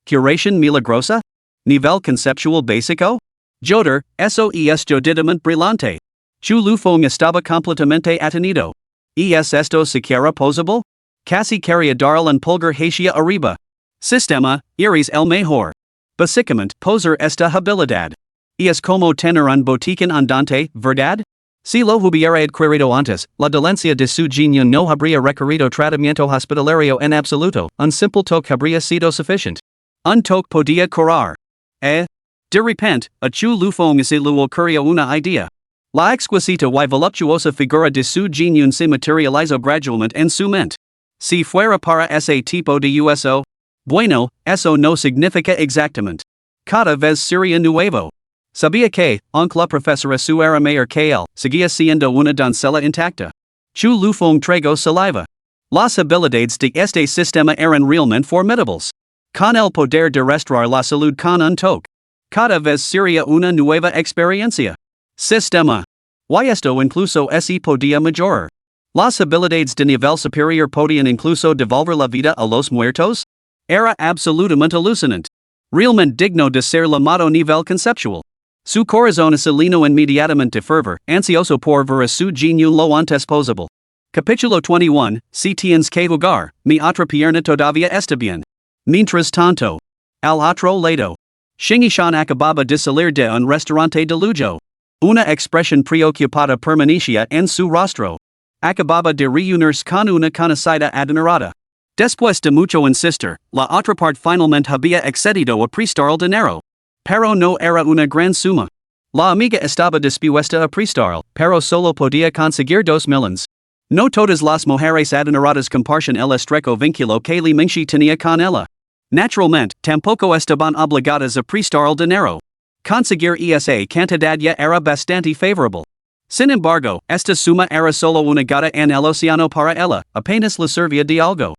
Curación milagrosa? Nivel conceptual básico? Joder, eso es jodidamente brillante. Chu Lufong estaba completamente atenido. ¿Es esto siquiera posible? Casi quería dar el pulgar hacia arriba. Sistema, eres el mejor. Básicamente, poser esta habilidad. Es como tener un botiquín andante, ¿verdad? Si lo hubiera adquirido antes, la dolencia de su genio no habría requerido tratamiento hospitalario en absoluto, un simple toque habría sido suficiente. Un toque podía curar. De repente, a Chu Lufong se le ocurrió una idea. La exquisita y voluptuosa figura de su genio se materializó gradualmente en su mente. Si fuera para ese tipo de uso, bueno, eso no significa exactamente. Cada vez sería nuevo. Sabía que, aunque la profesora su era mayor que él, seguía siendo una doncella intacta. Chu Lufong tragó saliva. Las habilidades de este sistema eran realmente formidables. Con el poder de restaurar la salud con un toque. Cada vez sería una nueva experiencia. Sistema. Y esto incluso se podía mejorar. Las habilidades de nivel superior podían incluso devolver la vida a los muertos. Era absolutamente alucinante. Realmente digno de ser llamado nivel conceptual. Su corazón se llenó inmediatamente de fervor, ansioso por ver a su genio lo antes posible. Capítulo 21, Si tienes que jugar, mi otra pierna todavía está bien. Mientras tanto, al otro lado, Shingi-shan acababa de salir de un restaurante de lujo. Una expresión preocupada permanecía en su rostro. Acababa de reunirse con una conocida adinerada. Después de mucho insistir, la otra parte finalmente había accedido a prestar el dinero. Pero no era una gran suma. La amiga estaba dispuesta a prestar, pero solo podía conseguir 2 millones. No todas las mujeres adineradas comparten el estrecho vínculo que Li Mingxi tenía con ella. Naturalmente, tampoco estaban obligadas a prestar el dinero. Conseguir esa cantidad ya era bastante favorable. Sin embargo, esta suma era solo una gota en el océano para ella, apenas le servía de algo.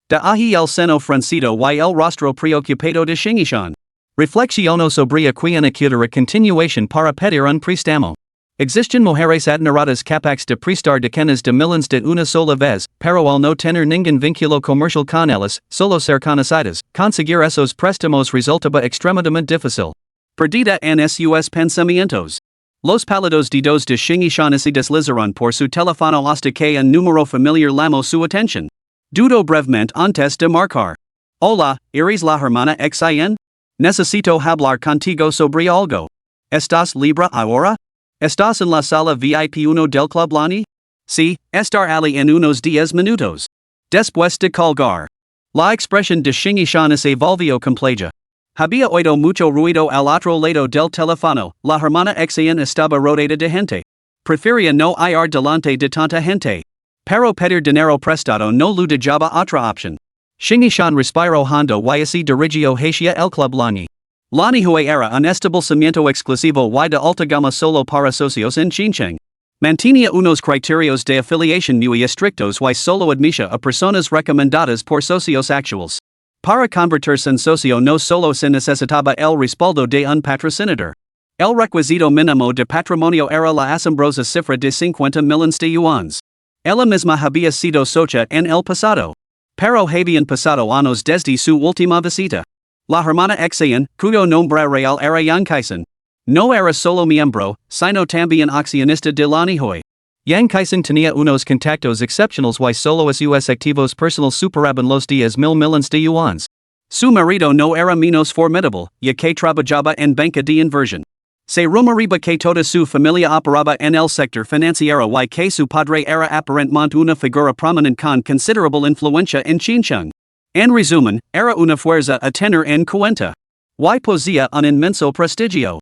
De ahí el seno fruncido y el rostro preocupado de Shingishan. Reflexionó sobre aquella cultura continuación para pedir un préstamo. Existen mujeres adineradas capaces de prestar decenas de millones de una sola vez, pero al no tener ningún vínculo comercial con ellas, solo ser conocidas, conseguir esos préstamos resultaba extremadamente difícil. Perdida en sus pensamientos. Los palidos dedos de Shingishan se deslizaron por su teléfono hasta que un número familiar llamó su atención. Dudó brevemente antes de marcar. Hola, ¿eres la hermana XIN? Necesito hablar contigo sobre algo. ¿Estás libre ahora? ¿Estás en la sala VIP 1 del Club Lani? Sí, estar allí en unos 10 minutos. Después de colgar. La expresión de Shingishan se volvió compleja. Había oído mucho ruido al otro lado del teléfono, la hermana XIN estaba rodeada de gente. Prefería no ir delante de tanta gente. Pero pedir dinero prestado no lo dejaba otra opción. Shingishan respiró hondo y se dirigió hacia el Club Lani. Lani Hue era un establecimiento exclusivo y de alta gama solo para socios en Xinjiang. Mantenía unos criterios de afiliación muy estrictos y solo admitía a personas recomendadas por socios actuales. Para convertirse en socio no solo se necesitaba el respaldo de un patrocinador. El requisito mínimo de patrimonio era la asombrosa cifra de 50 millones de yuans. Ella misma había sido socia en el pasado. Pero habían pasado años desde su última visita. La hermana XIN, cuyo nombre real era Yang Kaisen, no era solo miembro, sino también accionista de Lani Hue. Yang Kaisen tenía unos contactos excepcionales y solo sus activos personales superaban los 10,000 millones de yuans. Su marido no era menos formidable, ya que trabajaba en banca de inversión. Se rumoreaba que toda su familia operaba en el sector financiero y que su padre era aparentemente una figura prominente con considerable influencia en Xinjiang. En resumen, era una fuerza a tener en cuenta. Y poseía un inmenso prestigio.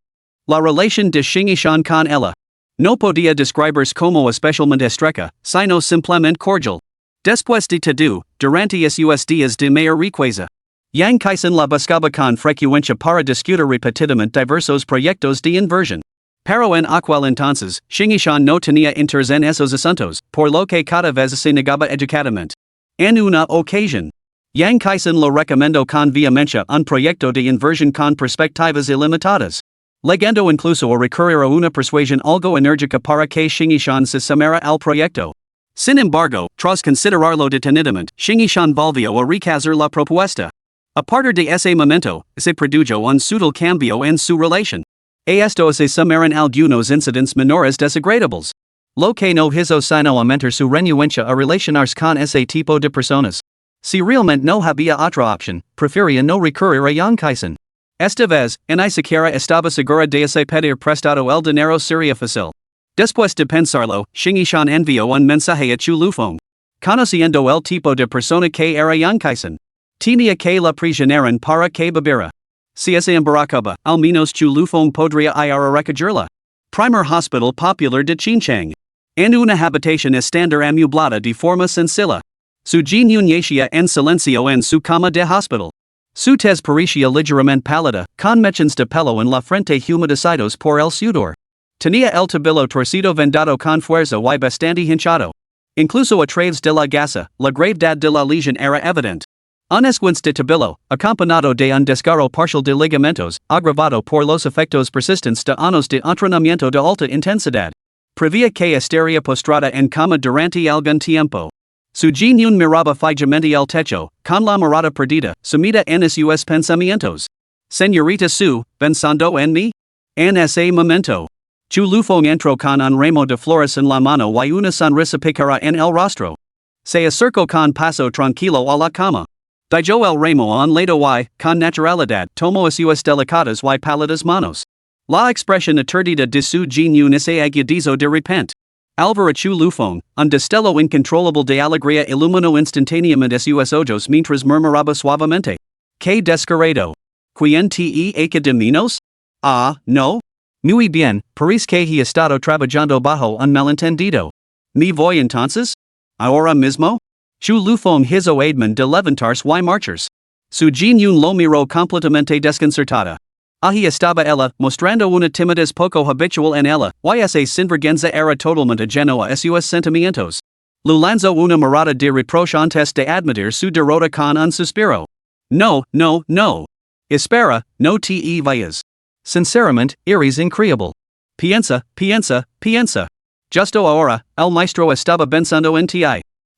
La relación de Shingishan con ella no podía describirse como especialmente estrecha, sino simplemente cordial. Después de todo, durante esos días de mayor riqueza, Yang Kaisen la buscaba con frecuencia para discutir repetidamente diversos proyectos de inversión. Pero en aquel entonces, Shingishan no tenía interés en esos asuntos, por lo que cada vez se negaba educadamente. En una ocasión, Yang Kaisen lo recomendó con vehemencia un proyecto de inversión con perspectivas ilimitadas. Llegando incluso a recurrir a una persuasión algo enérgica para que Shingishan se sumara al proyecto. Sin embargo, tras considerarlo detenidamente, Shingishan volvió a rechazar la propuesta. A partir de ese momento, se produjo un sutil cambio en su relación. Esto se sumaron algunos incidentes menores desagradables. Lo que no hizo sino aumentar su renuencia a relacionarse con ese tipo de personas. Si realmente no había otra opción, prefería no recurrir a Yang Kaisen. Esta vez, ni siquiera estaba segura de ese pedir prestado el dinero sería fácil. Después de pensarlo, Shingishan envió un mensaje a Chulufong. Conociendo el tipo de persona que era Yang Kaisen, tenía que la prisioneran para que bebiera. Si se embaracaba, al menos Chulufong podría ir a recogerla. Primer Hospital Popular de Xinjiang. En una habitación estándar amueblada de forma sencilla. Su Jinyun yacía en silencio en su cama de hospital. Su tez parecía ligeramente pálida, con mechas de pelo en la frente humedecidos por el sudor. Tenía el tabillo torcido vendado con fuerza y bastante hinchado. Incluso a través de la gasa, la gravedad de la lesión era evidente. Un esguince de tabillo, acompañado de un desgarro parcial de ligamentos, agravado por los efectos persistentes de años de entrenamiento de alta intensidad. Previa que estaría postrada en cama durante algún tiempo. Su Jinyun miraba fijamente el techo, con la mirada perdida, sumida en sus pensamientos. Señorita Su, pensando en mí? En ese momento, Chulufong entró con un ramo de flores en la mano y una sonrisa pícara en el rostro. Se acercó con paso tranquilo a la cama. Dejó el ramo a un lado y, con naturalidad, tomó sus delicadas y pálidas manos. La expresión aturdida de su Jinyun se agudizó de repente. Alvaro Chulufong, un destello incontrolable de alegría iluminó instantáneamente sus ojos mientras murmuraba suavemente. ¿Qué descarado? ¿Quién te de menos? Ah, no. Muy bien, parece que he estado trabajando bajo un malentendido. ¿Me voy entonces? ¿Ahora mismo? Chulufong hizo admin de levantarse y marcharse. Su Jin-yun lo miró completamente desconcertada. Ahí estaba ella, mostrando una timidez poco habitual en ella, y esa sinvergüenza era totalmente ajeno a sus sentimientos. Lu lanzó una mirada de reproche antes de admitir su derrota con un suspiro. No, no, no. Espera, no te vayas. Sinceramente, eres increíble. Piensa, piensa, piensa. Justo ahora, el maestro estaba pensando en ti.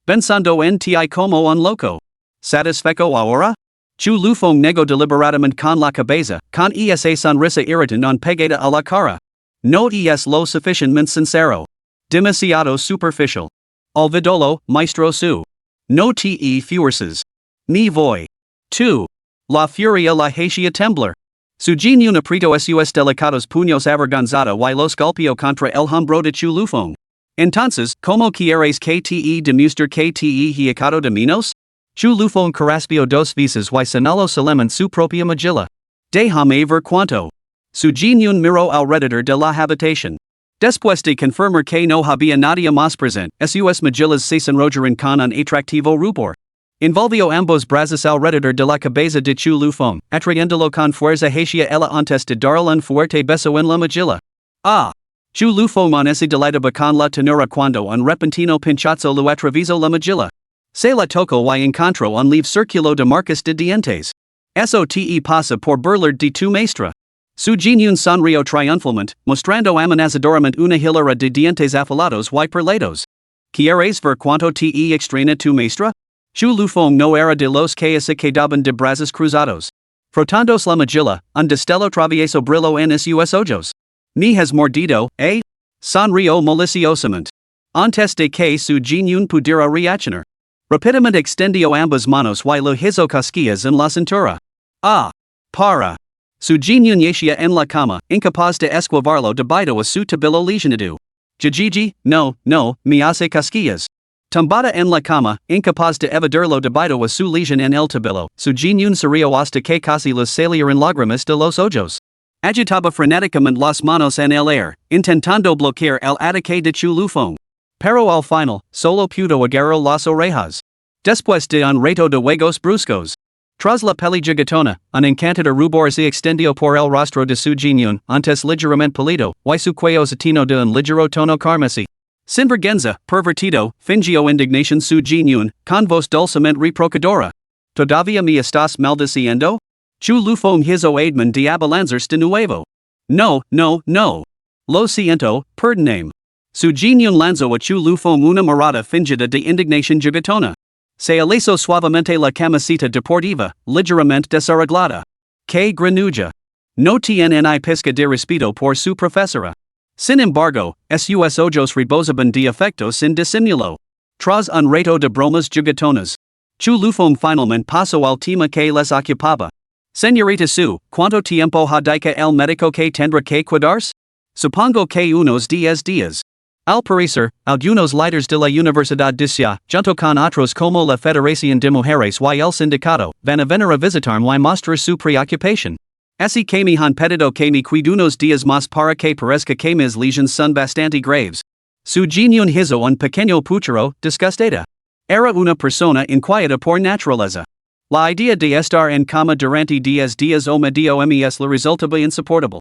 Pensando en ti como un loco. ¿Satisfecho ahora? Chu Lufong negó deliberadamente con la cabeza, con esa sonrisa irritante on pegada a la cara. No es lo suficientemente sincero. Demasiado superficial. Olvidolo, maestro su. No te fuerces. Me voy. Tu. La furia la hacía temblar. Su Jin-yun apretó sus delicados puños avergonzada y los golpeó contra el hombro de Chu Lufong. Entonces, ¿cómo quieres que te demostrar que te he echado de menos? Chu Lufong carraspeo dos veces y señaló solemnemente su propia mejilla. Déjame ver cuánto. Su Jin-yun miró alrededor de la habitación. Después de confirmar que no había nadie más presente, sus mejillas se enrollaron con un atractivo rubor. Envolvió ambos brazos alrededor de la cabeza de Chu Lufong, atrayéndolo con fuerza hacia ella antes de darle un fuerte beso en la mejilla. Ah! Chu Lufong amanece delatado con la ternura cuando un repentino pinchazo lo atravesó la mejilla. Se la tocó y encontró un leve círculo de marcas de dientes. Eso te pasa por burlar de tu maestra. Su Jin-yun sonrió triunfalmente, mostrando amenazadoramente una hilera de dientes afilados y perlados. ¿Quieres ver cuánto te extraña tu maestra? Chu Lufong no era de los que se quedaban de brazos cruzados. Frotándose la mejilla, un destello travieso brilló en sus ojos. ¿Me has mordido, eh? Sonrió maliciosamente. Antes de que su Jin-yun pudiera reaccionar. Rápidamente extendió ambas manos y lo hizo cosquillas en la cintura. Ah! Para! Su Jin-yun yacía en la cama, incapaz de esquivarlo debido a su tabilo lesionado. Jijiji, no, no, me hace cosquillas. Tumbada en la cama, incapaz de evadirlo debido a su lesión en el tobillo, su Jin-yun se rió hasta que casi les salieron lágrimas de los ojos. Agitaba frenéticamente las manos en el aire, intentando bloquear el ataque de Chu Lufong. Pero al final, solo pudo agarrar las orejas. Después de un reto de juegos bruscos. Tras la peli gigatona, un encantador rubor se extendió por el rostro de su Jin-yun, antes ligeramente pálido, y su cuello satinó de un ligero tono carmesí. Sinvergüenza, pervertido, fingió indignación su Jin-yun, con voz dulcemente reprochadora. ¿Todavía me estás maldiciendo? Chu Lufong hizo ademán de abalanzarse de nuevo. No, no, no. Lo siento, perdóname. Su Jin-yun lanzó a Chu Lufong una mirada fingida de indignación gigatona. Se alisó suavemente la camiseta deportiva, ligeramente desarreglada. Que granuja. No tiene ni pizca de respeto por su profesora. Sin embargo, sus ojos rebosaban de afecto sin disimulo. Tras un reto de bromas gigatonas. Chu Lufong finalmente pasó al tema que les ocupaba. Señorita Su, ¿cuánto tiempo ha dicho el médico que tendrá que cuidarse? Supongo que unos 10 días. Al parecer, algunos líderes de la Universidad Dicia, junto con otros como la Federación de Mujeres y el Sindicato, van a venir a visitarme y mostrar su preocupación. Así que me han pedido que me cuide unos días más para que parezca que mis lesiones son bastante graves. Su Jin-yun hizo un pequeño puchero, disgustada. Era una persona inquieta por naturaleza. La idea de estar en cama durante 10 días o medio mes le resultaba insoportable.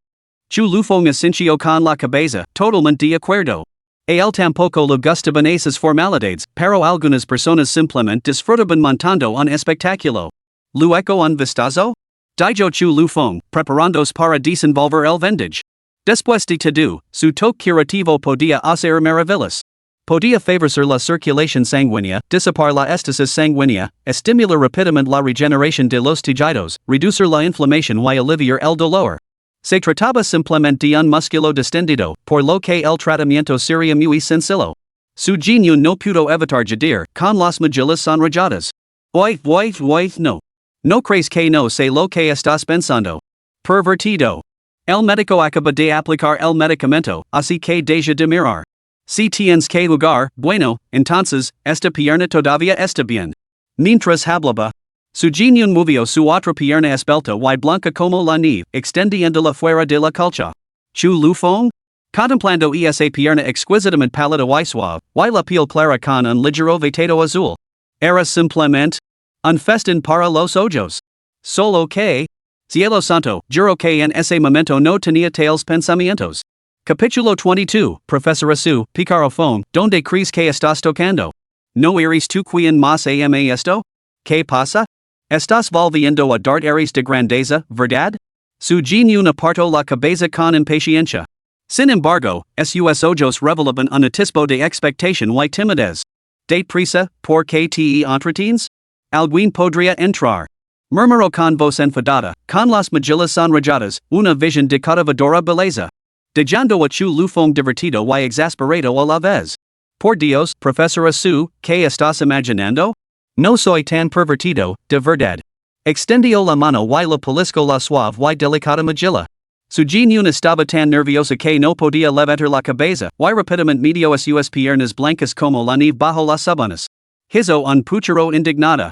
Chu Lufong asintió con la cabeza, totalmente de acuerdo. A él tampoco le gustaban esas formalidades, pero algunas personas simplemente disfrutaban montando un espectáculo. Luego un vistazo? Dijo Chu Lufong, preparándose para desenvolver el vendage. Después de todo, su toque curativo podía hacer maravillas. Podía favorecer la circulación sanguínea, disipar la estasis sanguínea, estimular rápidamente la regeneración de los tejidos, reducir la inflamación y aliviar el dolor. Se trataba simplemente de un músculo distendido, por lo que el tratamiento sería muy sencillo. Su Jin-yun no pudo evitar jadear, con las mejillas sonrojadas. No. ¿No crees que no sé lo que estás pensando? Pervertido. El médico acaba de aplicar el medicamento, así que deja de mirar. Si tienes que lugar, bueno, entonces, esta pierna todavía está bien. Mientras hablaba, su Jin-yun movió su otra pierna esbelta y blanca como la nieve, extendiéndola fuera de la colcha. Chu Lufong? Contemplando esa pierna exquisitamente pálida y suave, y la piel clara con un ligero veteado azul. Era simplemente un festín para los ojos. Solo que. Cielo santo, juro que en ese momento no tenía tales pensamientos. Capítulo 22, Profesor Asu, Picaro phone, donde crees que estás tocando? ¿No eres tú quien más ama esto? ¿Qué pasa? ¿Estás volviendo a dar aires de grandeza, verdad? Su Jin apartó la cabeza con impaciencia. Sin embargo, sus ojos revelaban un atisbo de expectación y timidez. ¿De prisa, por qué te entretienes? ¿Alguien podría entrar? Murmuró con voz enfadada, con las mejillas sonrojadas, una visión de cautivadora belleza. Dejando a chu lufong divertido y exasperado a la vez. Por Dios, Profesor Asu, ¿qué estás imaginando? No soy tan pervertido, de verdad. Extendió la mano y la pellizcó la suave y delicada mejilla. Su Jin estaba tan nerviosa que no podía levantar la cabeza, y rápidamente midió sus piernas blancas como la nieve bajo las sábanas. Hizo un puchero indignada.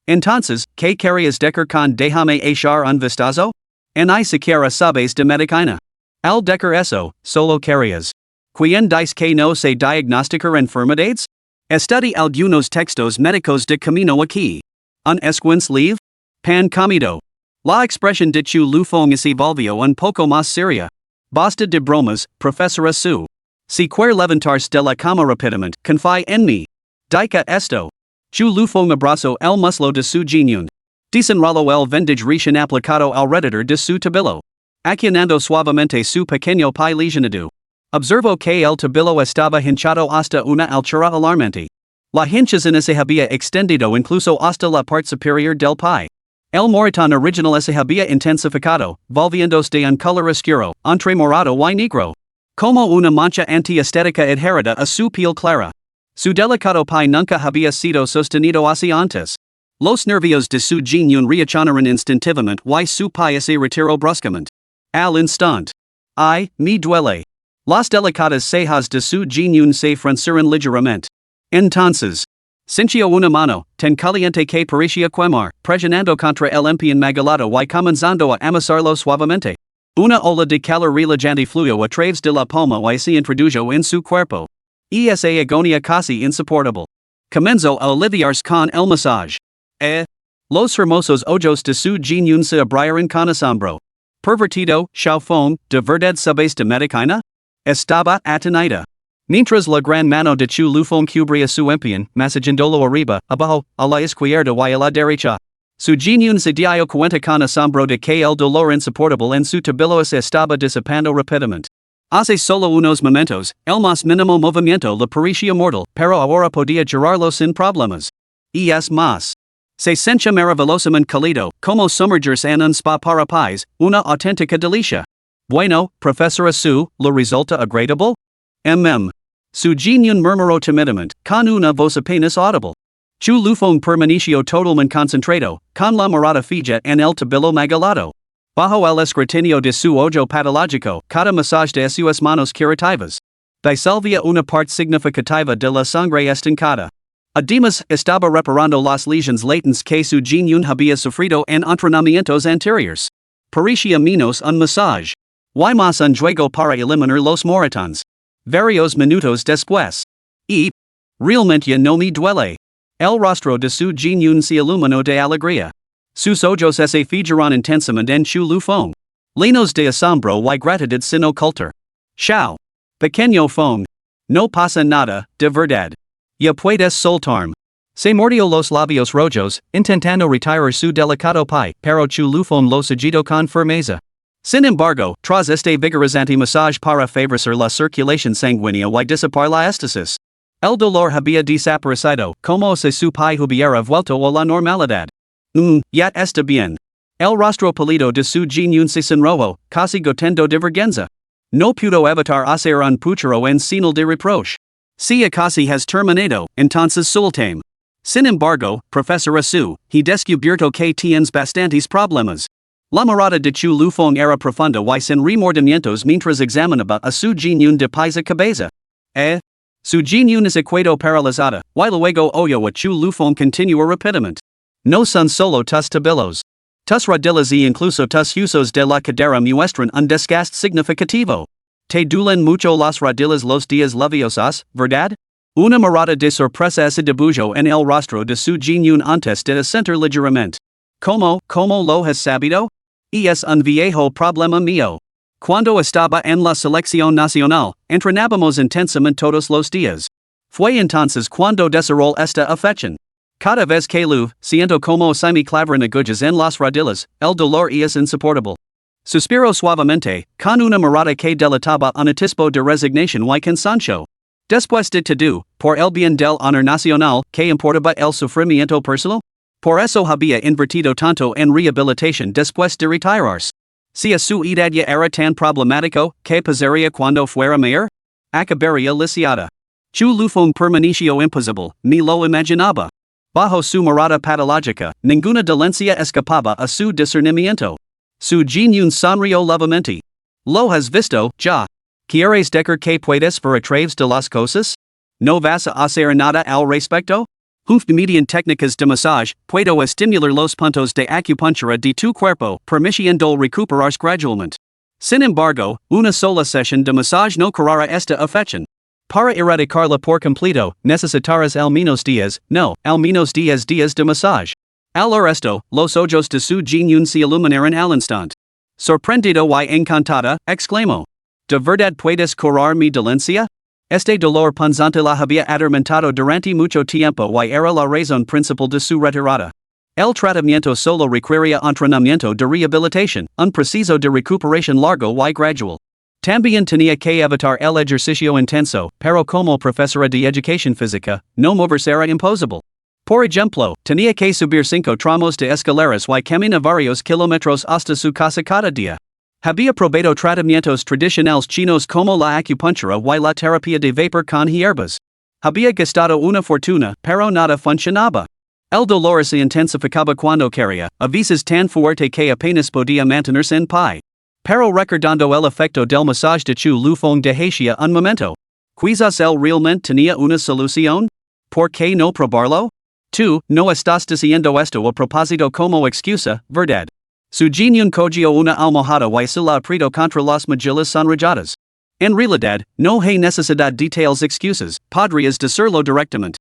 Entonces, ¿qué querías decir con déjame echar un vistazo? Ni siquiera sabes de medicina. Al decir eso, solo querías. ¿Quién dice que no se diagnosticar enfermedades? Estudy algunos textos médicos de camino aquí. Un esquince leve? Pan comido. La expresión de chu lufong se volvió un poco más seria. Basta de bromas, Profesor Asu. Si quiere levantarse de la cama rápidamente, confía en mí. Dica esto. Chu lufong abrazó el muslo de su Jin. Desenrolló el vendage recién aplicado alrededor de su tabillo. Accionando suavemente su pequeño pie lesionado. Observó que el tabillo estaba hinchado hasta una altura alarmante. La hinchazón se había extendido incluso hasta la parte superior del pie. El moretón original se había intensificado, volviéndose de un color oscuro, entre morado y negro. Como una mancha antiestética adherida a su piel clara. Su delicado pie nunca había sido sostenido así antes. Los nervios de su Jin reaccionaron instintivamente y su pie se retiró bruscamente. Al instante. Ay, me duele. Las delicadas cejas de su Jin se fruncieron ligeramente. Entonces. Sintió una mano, tan caliente que parecía quemar, presionando contra el empeño magalado y comenzando a amasarlo suavemente. Una ola de calor relajante fluyó a través de la palma y se introdujo en su cuerpo. Esa agonía casi insoportable. Comenzó a aliviarse con el masaje. Los hermosos ojos de su Jin se abrieron con asombro. Pervertido, chaufón, de verdad sabes de medicina? Estaba atenida. Mientras la gran mano de chu lufong cubría su empeño, masajeándolo arriba, abajo, a la izquierda y a la derecha. Su Jin se dio cuenta con asombro de que el dolor insoportable en su tabillo se estaba disipando rápidamente. Hace solo unos momentos, el más mínimo movimiento le parecía mortal, pero ahora podía girarlo sin problemas. Y es más. Se sentía maravillosamente cálido, como sumergirse en un spa para pies, una auténtica delicia. Bueno, Profesor Asu, ¿le resulta agradable? Su Jin murmuró timidamente, con una voz apenas audible. Chu lufong permaneció totalmente concentrado, con la mirada fija en el tabillo magalado. Bajo el escrutinio de su ojo patológico, cada masaje de sus manos curativas disolvía una parte significativa de la sangre estancada. Además, estaba reparando las lesiones latentes que su Jin había sufrido en entrenamientos anteriores. Parecía menos un masaje. Y más un juego para eliminar los moretones. Varios minutos después. Y, realmente ya no me duele. El rostro de su Jin se iluminó de alegría. Sus ojos se fijaron intensamente en chu lufong. Llenos de asombro y gratitud sin ocultar. Chao. Pequeño fong. No pasa nada, de verdad. Ya puedes soltarme. Se mordió los labios rojos, intentando retirar su delicado pie, pero chu lufong lo sujetó con firmeza. Sin embargo, tras este vigorante masaje para favorecer la circulación sanguínea y disipar la estasis, el dolor había desaparecido, como si su pie hubiera vuelto a la normalidad. Ya está bien. El rostro pálido de su Jin se sonrojó, casi gotando de vergüenza. No pudo evitar hacer un puchero en señal de reproche. Si ya casi has terminado, entonces suéltame. Sin embargo, Profesor Asu, he descubierto que tienes bastantes problemas. La mirada de chu lufong era profunda y sin remordimientos mientras examinaba a su Jin de pies a cabeza. Su Jin se quedó paralizada, y luego oyó a chu lufong continuar rápidamente. No son solo tus tabillos. Tus rodillas y incluso tus usos de la cadera muestran un desgaste significativo. Te duelen mucho las rodillas los días lluviosos, ¿verdad? Una mirada de sorpresa se dibujó en el rostro de su Jin antes de asentir ligeramente. Como lo has sabido? Es un viejo problema mío. Cuando estaba en la selección nacional, entrenábamos intensamente todos los días. Fue entonces cuando desarrolló esta afección. Cada vez que lo siento como si me clavaran agujas en las rodillas, el dolor es insoportable. Suspiro suavemente, con una mirada que delataba un atisbo de resignación y cansancio. Después de todo, por el bien del honor nacional, ¿qué importaba el sufrimiento personal? Por eso había invertido tanto en rehabilitación después de retirarse. Si a su edad ya era tan problemático, ¿qué pasaría cuando fuera mayor? Acabaría lisiada. Chu lufón permaneció imposible, ni lo imaginaba. Bajo su mirada patológica, ninguna dolencia escapaba a su discernimiento. Su genio sonrió levemente. Lo has visto, ya. ¿Quieres decir que puedes ver a través de las cosas? ¿No vas a hacer nada al respecto? Mediante técnicas de masaje, puedo estimular los puntos de acupuntura de tu cuerpo, permitiendo recuperarse gradualmente. Sin embargo, una sola sesión de masaje no curará esta afección. Para erradicarla por completo, necesitarás al menos 10 días de masaje. Al resto, los ojos de su genio se iluminaron al instante. Sorprendido y encantada, exclamó. ¿De verdad puedes curar mi dolencia? Este dolor punzante la había atormentado durante mucho tiempo y era la razón principal de su retirada. El tratamiento solo requería entrenamiento de rehabilitación, un proceso de recuperación largo y gradual. También tenía que evitar el ejercicio intenso, pero como profesora de educación física, no moverse era imposible. Por ejemplo, tenía que subir 5 tramos de escaleras y caminar varios kilómetros hasta su casa cada día. Había probado tratamientos tradicionales chinos como la acupuntura y la terapia de vapor con hierbas. Había gastado una fortuna, pero nada funcionaba. El dolor se intensificaba cuando quería, a veces tan fuerte que apenas podía mantenerse en pie. Pero recordando el efecto del masaje de Chu Lufong dejé un momento. ¿Quizás él realmente tenía una solución? ¿Por qué no probarlo? Tú no estás diciendo esto a propósito como excusa, ¿verdad? Su genio cogió una almohada y se la apretó contra las mejillas sonrojadas. En realidad, no hay necesidad de tales excusas, podrías decirlo directamente.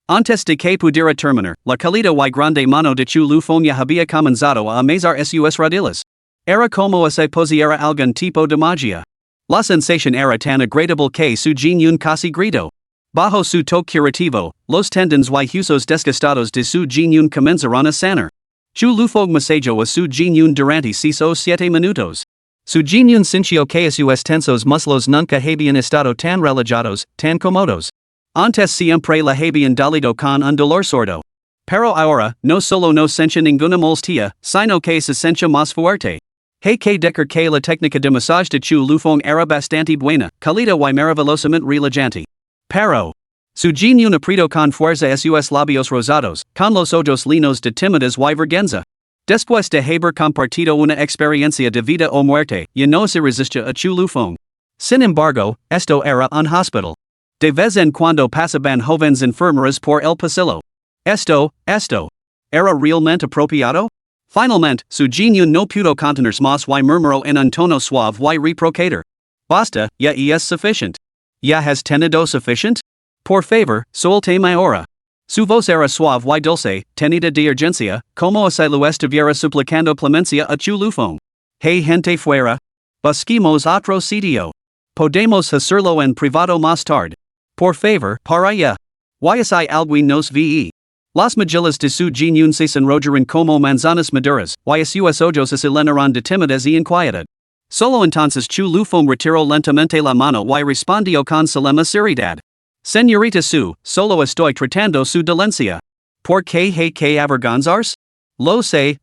Antes de que pudiera terminar, la calida y grande mano de Chu Lufong ya había comenzado a amasar sus rodillas. Era como si pusiera algún tipo de magia. La sensación era tan agradable que su genio casi gritó. Bajo su toque curativo, los tendones y huesos desgastados de su genio comenzaron a sanar. Chu Lufong masajó a su genio durante 6 o 7 minutos. Su genio sintió que sus tensos muslos nunca habían estado tan relajados, tan cómodos. Antes siempre la habían dolido con un dolor sordo. Pero ahora, no solo no sentía ninguna molestia, sino que se sentía más fuerte. Hay que decir que la técnica de masaje de Chu Lufong era bastante buena, cálida y maravillosamente relajante. Pero su genio apretó con fuerza sus labios rosados, con los ojos llenos de timidez y vergüenza. Después de haber compartido una experiencia de vida o muerte, ya no se resistía a Chu Lufong. Sin embargo, esto era un hospital. De vez en cuando pasaban jóvenes enfermeras por el pasillo. Esto, ¿era realmente apropiado? Finalmente, su genio no pudo contenerse más y murmuró en un tono suave y reprochador. Basta, ya es suficiente. ¿Ya has tenido suficiente? Por favor, suéltame ahora. Su voz era suave y dulce, tenida de urgencia, como si lo estuviera suplicando clemencia a Chu Lufong. Hey gente fuera. Busquemos otro sitio. Podemos hacerlo en privado más tarde. Por favor, para allá. Y alguien nos ve. Las mejillas de su genio se enrollaron como manzanas maduras, y sus ojos se llenaron de timidez y inquietud. Solo entonces Chu Lufong retiró lentamente la mano y respondió con solemne seriedad. Señorita Su, solo estoy tratando su dolencia. ¿Por qué hay que avergonzarse? Lo sé.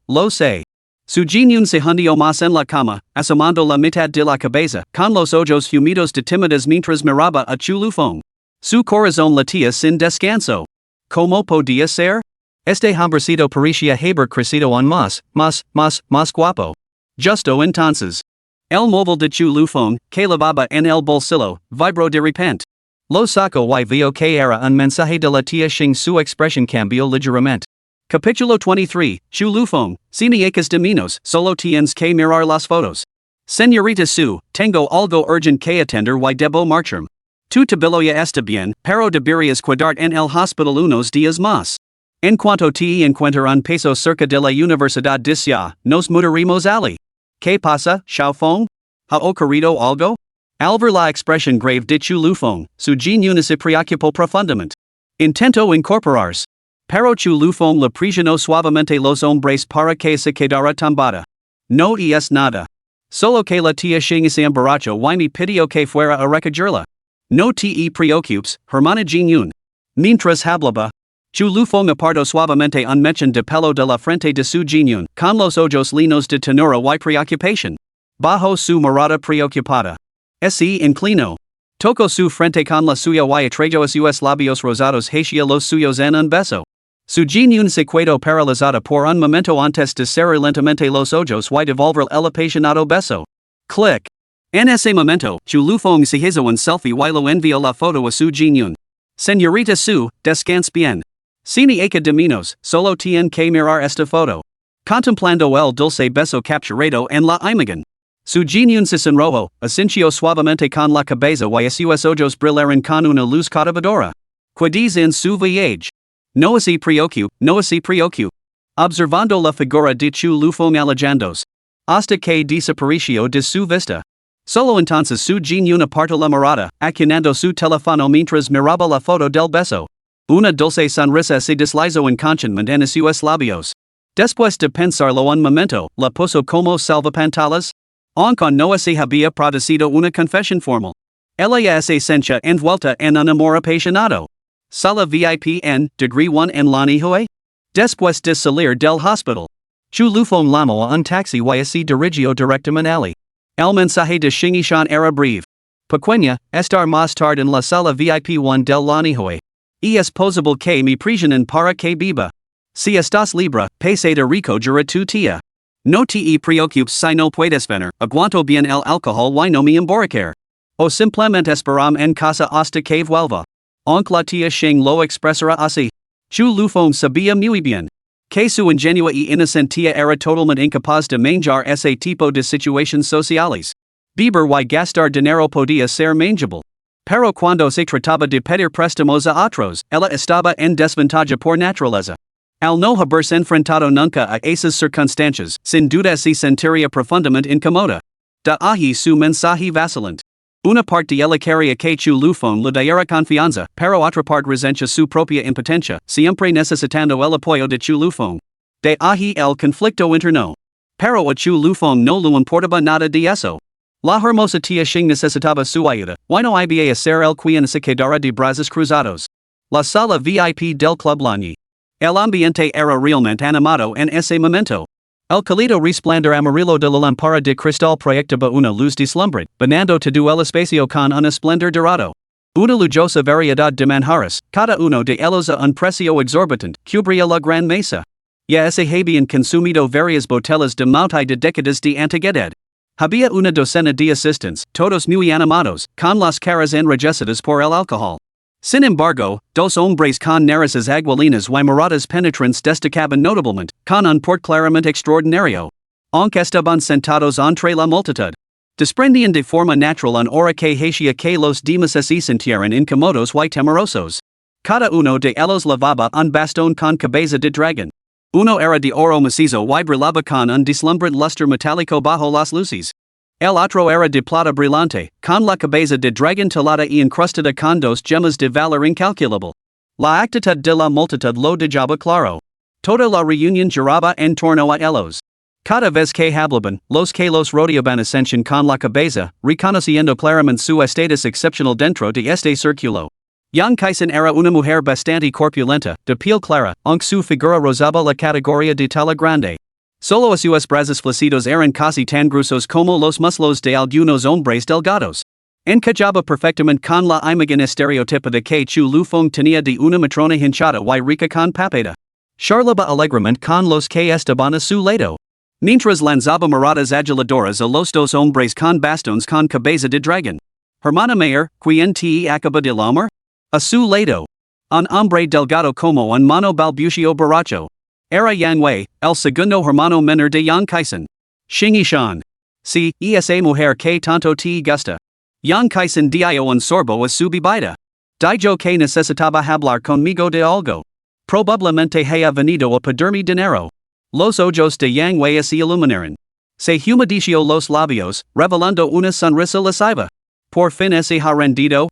Su genio se hundió más en la cama, asomando la mitad de la cabeza, con los ojos humidos de timidez mientras miraba a Chu Lufong. Su corazón latía sin descanso. ¿Cómo podía ser? Este hombrecito parecía haber crecido aún más guapo. Justo entonces. El móvil de Chu Lufong, que llevaba en el bolsillo, vibró de repente. Lo sacó y vio que era un mensaje de la tía Xing. Su expresión cambió ligeramente. Capítulo 23, Chu Lufong, si me echas de menos, solo tienes que mirar las fotos. Señorita Su, tengo algo urgent que atender y debo marcharme. Tu tabillo ya está bien, pero deberías quedarte en el hospital unos días más. En cuanto te encuentro un peso cerca de la Universidad Dicia, nos mudarimos ali. ¿Qué pasa, Xiaofeng? ¿Ha ocurrido algo? Al ver la expresión grave de Chu Lufeng, su genio se preocupó profundamente. Intento incorporarse. Pero Chu Lufeng le presionó suavemente los hombres para que se quedara tumbada. No es nada. Solo que la tía Xing se emborrachó y me pidió que fuera a recogerla. No te preocupes, hermana Jinyun. Mientras hablaba, Chu Lufeng apartó suavemente un mechón de pelo de la frente de su Jinyun, con los ojos llenos de ternura y preocupación. Bajo su mirada preocupada. Se inclinó. Tocó su frente con la suya y atrayó sus labios rosados hacia los suyos en un beso. Su Jinyun se quedó paralizada por un momento antes de cerrar lentamente los ojos y devolver el apasionado beso. Click. En ese momento, Chu Lufeng se hizo un selfie y lo envió la foto a su Jinyun. Señorita Su, descanse bien. Sin eca de menos, solo tiene que mirar esta foto. Contemplando el dulce beso capturado en la imagen. Su Jinyun se sonrojó, asintió suavemente con la cabeza y sus ojos brillaron con una luz cautivadora. Quedis en su viaje. No se preocupe. Observando la figura de Chu Lufeng alejándose. Hasta que desapareció de su vista. Solo entonces su Jinyun apartó la mirada, accionando su teléfono mientras miraba la foto del beso. Una dulce sonrisa se deslizó inconscientemente en sus labios. Después de pensarlo un momento, la puso como salvapantallas. Aunque no se había producido una confesión formal. Ella se sentía envuelta en un amor apasionado. Sala VIP en Degree 1 en Lanihue. Después de salir del hospital. Chu Lufeng llamó a un taxi y se dirigió directamente allí. El mensaje de Xingishan era breve. Pequeña, estar más tarde en la sala VIP 1 del Lanihue. Es posible que me presionen para que beba. Si estás libre, pase de recoger a tu tía. No te preocupes si no puedes venir, aguanto bien el alcohol y no me emborracher. O simplemente esperam en casa hasta que vuelva. Aunque la tía Xing lo expresará así. Chu Lufeng sabía muy bien. Que su ingenua y inocentía era totalmente incapaz de manejar ese tipo de situaciones sociales. Beber y gastar dinero podía ser manageable. Pero cuando se trataba de pedir préstamos a otros, ella estaba en desventaja por naturaleza. Al no haberse enfrentado nunca a esas circunstancias, sin duda se sentiría profundamente incómoda. De ahí su mensaje vacilante. Una parte de ella quería que Chu Lufeng le diera confianza, pero otra parte resentía su propia impotencia, siempre necesitando el apoyo de Chu Lufeng. De ahí el conflicto interno. Pero a Chu Lufeng no le importaba nada de eso. La hermosa tía Xing necesitaba su ayuda, y no iba a ser el quien se quedara de brazos cruzados. La sala VIP del Club Lanyi. El ambiente era realmente animado en ese momento. El cálido resplandor amarillo de la lámpara de cristal proyectaba una luz deslumbrante, banando todo el espacio con un esplendor dorado. Una lujosa variedad de manjares, cada uno de ellos a un precio exorbitante, cubría la gran mesa. Ya se habían consumido varias botellas de malte de décadas de antigüedad. Había una docena de asistentes, todos muy animados, con las caras enrojecidas por el alcohol. Sin embargo, dos hombres con narices aguilinas y miradas penetrantes destacaban notablemente, con un porte claramente extraordinario. Aunque estaban sentados entre la multitud. Desprendían de forma natural un aura que hacía que los demás se sintieran incómodos y temerosos. Cada uno de ellos llevaba un bastón con cabeza de dragón. Uno era de oro macizo y brillaba con un deslumbrante lustre metálico bajo las luces. El otro era de plata brillante, con la cabeza de dragón talada y encrustada con dos gemas de valor incalculable. La actitud de la multitud lo dejaba claro. Toda la reunión giraba en torno a ellos. Cada vez que hablaban, los que los rodeaban ascension con la cabeza, reconociendo claramente su estatus excepcional dentro de este círculo. Yang Kaisen era una mujer bastante corpulenta, de piel clara, aunque su figura rozaba la categoría de talla grande. Solo sus brazos flacidos eran casi tan gruesos como los muslos de algunos hombres delgados. Encajaba perfectamente con la imagen estereotipada que Chu Lufeng tenía de una matrona hinchada y rica con papeda. Charlaba alegremente con los que estaban a su lado. Mientras lanzaba miradas aduladoras a los dos hombres con bastones con cabeza de dragón. Hermana mayor, quien te acaba de llamar? A su lado. Un hombre delgado como un mono balbucio borracho. Era Yang Wei, el segundo hermano menor de Yang Kaisen. Xingishan. Si, esa mujer que tanto te gusta. Yang Kaisen dio un sorbo a su bebida. Dijo que necesitaba hablar conmigo de algo. Probablemente haya venido a pedirme dinero. Los ojos de Yang Wei se iluminaron. Se humedeció los labios, revelando una sonrisa lasciva. Por fin se ha rendido,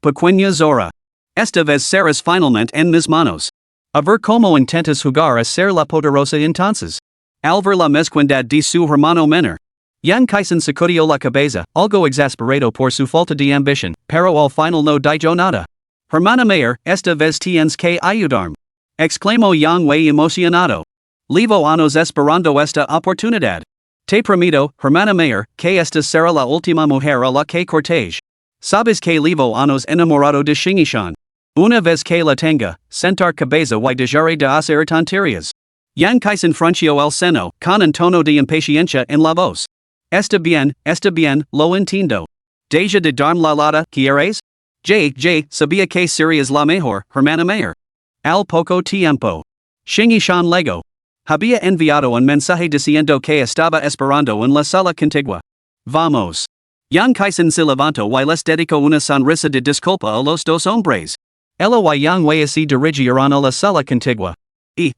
pequeña Zora. Esta vez serás finalmente en mis manos. A ver cómo intentas jugar a ser la poderosa entonces. Al ver la mezquindad de su hermano menor. Yang Kaisen sacudió la cabeza, algo exasperado por su falta de ambición, pero al final no dijo nada. Hermana mayor, esta vez tienes que ayudarme. Exclamó Yang Wei emocionado. Levo años esperando esta oportunidad. Te prometo, hermana mayor, que esta será la última mujer a la que corteje. Sabes que levo años enamorado de Shingishan. Una vez que la tenga, sentar cabeza y dejaré de hacer tonterías. Yang Kaisen frunció el seno, con un tono de impaciencia en la voz. Está bien, lo entiendo. Deja de darme la lata, ¿quieres? Sabía que serías la mejor, hermana mayor. Al poco tiempo. Shingishan Lego. Había enviado un mensaje diciendo que estaba esperando en la sala contigua. Vamos. Yang Kaisen se levantó y les dedicó una sonrisa de disculpa a los dos hombres. Ella y Yang Wei se dirigieron a la sala contigua.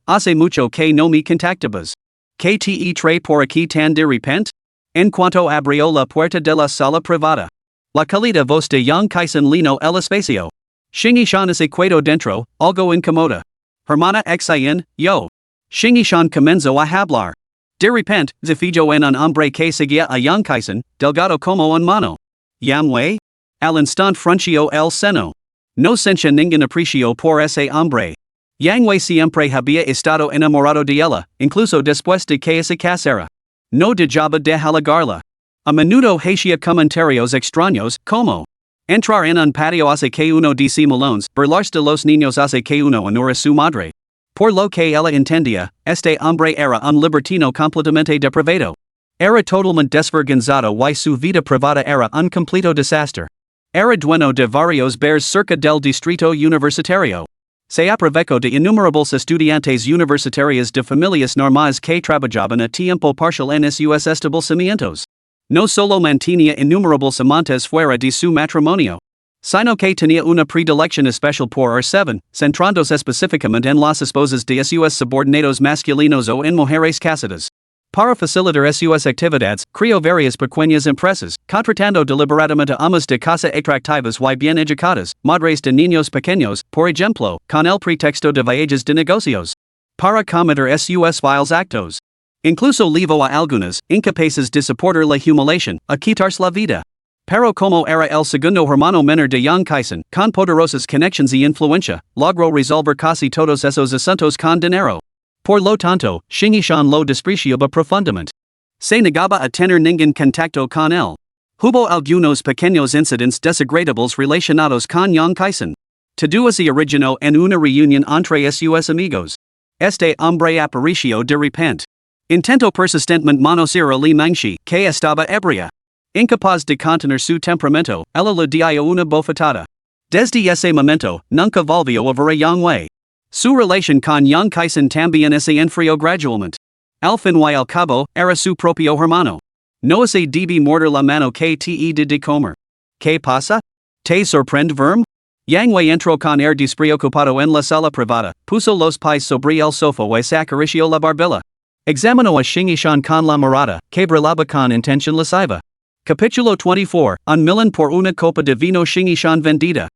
Hace mucho que no me contactabas. ¿Qué te trae por aquí tan de repente? En cuanto abrió la puerta de la sala privada. La cálida voz de Yang Kaisen llenó el espacio. Shingishan se quedó dentro, algo incómoda. Hermana Xian, yo. Shingishan comenzó a hablar. De repente, se fijó en un hombre que seguía a Yang Kaisen, delgado como un mono. Yang Wei? Al instante frunció el seno. No sentía ningún aprecio por ese hombre. Yang Wei siempre había estado enamorado de ella, incluso después de que se casara. No dejaba de halagarla. A menudo hacía comentarios extraños, como entrar en un patio hace que uno dice melones, burlarse de los niños hace que uno honore a su madre. Por lo que ella entendía, este hombre era un libertino completamente depravado. Era totalmente desvergonzado y su vida privada era un completo desastre. Era dueño de varios bares cerca del distrito universitario. Se aprovechó de innumerables estudiantes universitarios de familias normales que trabajaban a tiempo parcial en sus establecimientos. No solo mantenía innumerables amantes fuera de su matrimonio, sino que tenía una predilección especial por R7, centrándose específicamente en las esposas de sus subordinados masculinos o en mujeres casadas. Para facilitar sus actividades, creó varias pequeñas empresas, contratando deliberadamente a amas de casa atractivas y bien educadas, madres de niños pequeños, por ejemplo, con el pretexto de viajes de negocios. Para cometer sus viles actos. Incluso llevó a algunas, incapaces de soportar la humiliación, a quitarse la vida. Pero como era el segundo hermano menor de Yang Kaisen, con poderosas conexiones y influencia, logró resolver casi todos esos asuntos con dinero. Por lo tanto, Shingishan lo despreciaba profundamente. Se negaba a tener ningún contacto con él. Hubo algunos pequeños incidentes desagradables relacionados con Yang Kaisen. Todo se originó en una reunión entre sus amigos. Este hombre apareció de repente. Intentó persistentemente manosear a Li Mengshi, que estaba ebria. Incapaz de contener su temperamento, ella le dio una bofetada. Desde ese momento, nunca volvió a ver a Yang Wei. Su relación con Yang Kaisen también se enfrió gradualmente. Al fin y al cabo, era su propio hermano. No se debe morder la mano que te de comer. ¿Qué pasa? ¿Te sorprende verme? Yang Wei entró con air despreocupado en la sala privada, puso los pies sobre el sofá y se acarició la barbilla. Examinó a Shingishan con la mirada, que brillaba con intención lasciva. Capítulo 24, un millón por una copa de vino Shingishan vendida.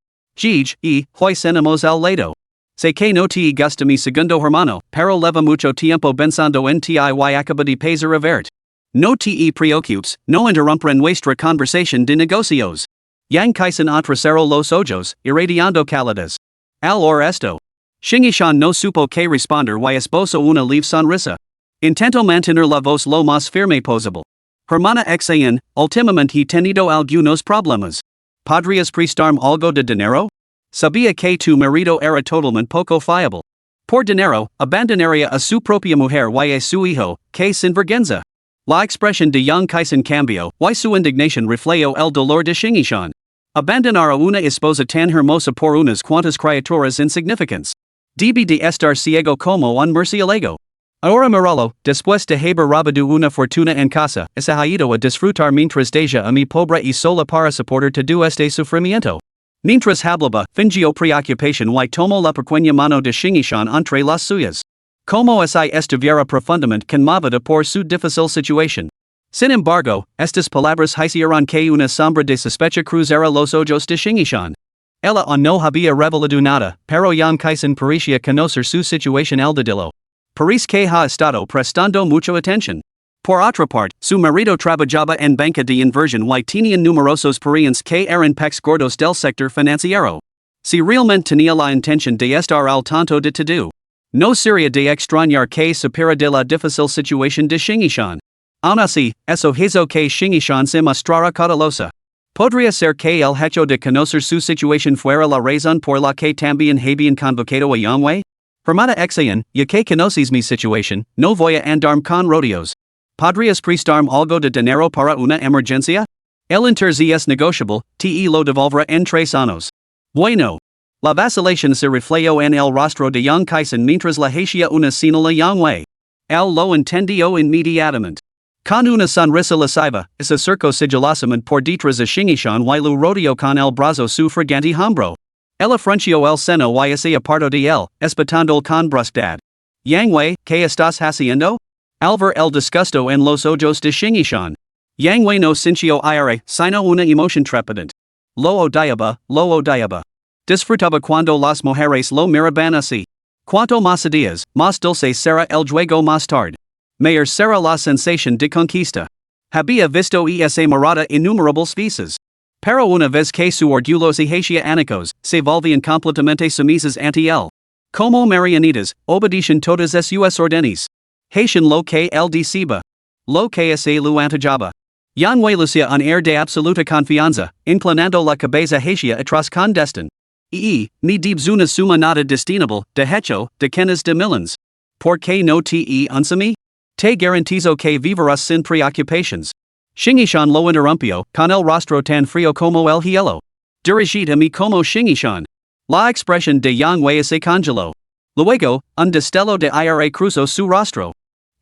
Hoy cenamos al lado. Sé que no te gusta mi segundo hermano, pero lleva mucho tiempo pensando en ti y acaba de pasar a verte. No te preocupes, no interrumpen nuestra conversación de negocios. Yang Kaisen entrecerró los ojos, irradiando cálidas. Al oír esto, Shingishan no supo que responder y esbozó una leve sonrisa. Intentó mantener la voz lo más firme posible. Hermana Xian, últimamente he tenido algunos problemas. ¿Podrías prestarme algo de dinero? Sabía que tu marido era totalmente poco fiable. Por dinero, abandonaría a su propia mujer y a su hijo, que sinvergüenza. La expresión de Yang Kaisen cambió, y su indignación reflejó el dolor de Shingishan. Abandonar a una esposa tan hermosa por unas cuantas criaturas insignificantes. Debe de estar ciego como un murciélago. Ahora míralo, después de haber robado una fortuna en casa, ha ido a disfrutar mientras deja a mi pobre y sola para soportar todo este sufrimiento. Mientras hablaba, fingio preocupación y tomó la pequeña mano de Shingishan entre las suyas. Como si estuviera profundamente conmovida por su difícil situación. Sin embargo, estas palabras hicieron que una sombra de sospecha cruzara los ojos de Shingishan. Ella no había revelado nada, pero Yan Kaisen parecía conocer su situación al dedillo. Parece que ha estado prestando mucha atención. Por otra parte, su marido trabajaba en banca de inversión y tenían numerosos parientes que eran pex gordos del sector financiero. Si realmente tenía la intención de estar al tanto de todo, no sería de extrañar que supiera de la difícil situación de Shingishan. Aun así, eso hizo que Shingishan se mostrara cautelosa. Podría ser que el hecho de conocer su situación fuera la razón por la que también habían convocado a Yangwei? Hermana Exayan, ya que conoces mi situación, no voy a andarme con rodeos. ¿Podrías prestarme algo de dinero para una emergencia? El interés es negociable, te lo devolverá en 3 años. Bueno. La vacilación se reflejó en el rostro de Yang Kaisen mientras le hacía una señal a Yangwei. Él lo entendió inmediatamente. Con una sonrisa lasciva, se acercó sigilosamente por detrás de Shingishan y lo rodeó con el brazo su fragante hombro. Ella frunció el seno y se apartó de él, espantándole con brusquedad. Yangwei, ¿qué estás haciendo? Al ver el disgusto en los ojos de Shingishan. Yangwei no sintió aire, sino una emoción trepidante. Lo odiaba. Disfrutaba cuando las mujeres lo miraban así. Cuanto más días, más dulce será el juego más tarde. Mayor será la sensación de conquista. Había visto esa mirada innumerables veces. Pero una vez que su orgullo y hacia anicos, se volvían completamente sumisas ante él. Como marionetas, obedecen todas sus órdenes. Haitian lo que él decía. Lo que se lo antojaba. Yangwei lucía un air de absoluta confianza, inclinando la cabeza hacia atrás con destin. Ni debes una suma nada destinable, de hecho, de quienes de millions. ¿Por qué no te unsumi? Te garantizo que vivirás sin preocupaciones. Shingishan lo interrumpió, con el rostro tan frío como el hielo. Dirigid a mí como Shingishan. La expresión de Yangwei se congeló. Luego, un destello de aire cruzó su rostro.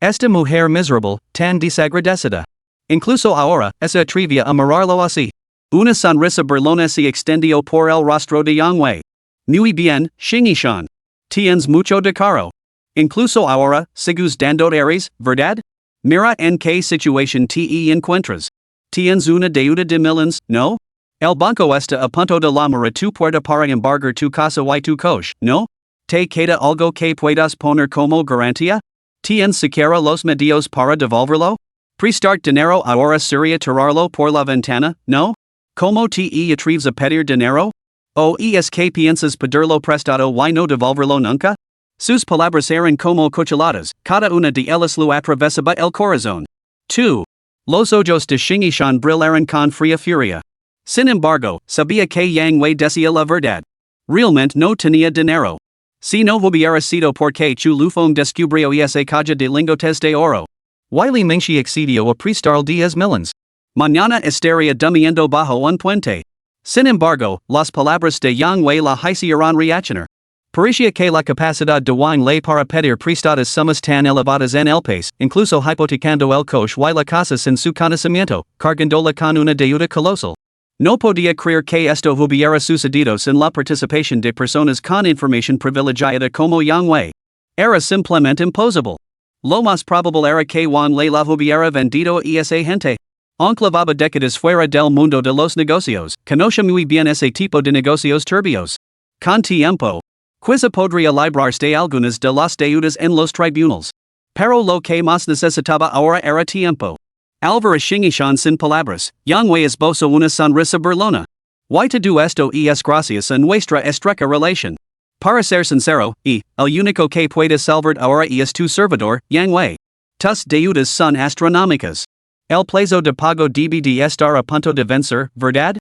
Esta mujer miserable, tan desagradecida. Incluso ahora, se atrevía a mirarlo así. Una sonrisa burlona se extendió por el rostro de Yangwei. Muy bien, Shingishan. Tienes mucho de caro. Incluso ahora, sigues dando aires, ¿verdad? Mira en qué situación te encuentras. Tienes una deuda de millions, ¿no? El banco está a punto de llamar a tu puerta para embargar tu casa y tu coche, ¿no? ¿Te queda algo que puedas poner como garantía? ¿Tienes siquiera los medios para devolverlo? Prestar dinero ahora sería tirarlo por la ventana, ¿no? ¿Cómo te atreves a pedir dinero? ¿O es que piensas pedirlo prestado y no devolverlo nunca? Sus palabras eran como cuchilladas, cada una de ellas lo atravesaba el corazón. 2. Los ojos de Shingishan brillaron con fría furia. Sin embargo, sabía que Yangwei decía la verdad. Realmente no tenía dinero. Si no hubiera sido porque Chu Lufong descubrió esa caja de lingotes de oro. Wiley Mingxi accedió a prestar 10 millions. Mañana estaría durmiendo bajo un puente. Sin embargo, las palabras de Yangwei la hicieron reaccionar. Parecía que la capacidad de Wang Lei para pedir prestadas sumas tan elevadas en el país, incluso hipotecando el coche y la casa sin su conocimiento, cargándola con una deuda colosal. No podía creer que esto hubiera sucedido sin la participación de personas con información privilegiada como Yangwei. Era simplemente imposible. Lo más probable era que Wang Lei la hubiera vendido a esa gente. Aunque llevaba décadas fuera del mundo de los negocios, conoce muy bien ese tipo de negocios turbios. Con tiempo, quizá podría librarse de algunas de las deudas en los tribunales. Pero lo que más necesitaba ahora era tiempo. Al ver a Shingishan sin palabras, Yangwei esbozó una sonrisa burlona. Y todo esto es gracias a nuestra estrecha relación. Para ser sincero, el único que puede salvar ahora es tu servidor, Yangwei. Tus deudas son astronómicas. El plazo de pago debe de estar a punto de vencer, ¿verdad?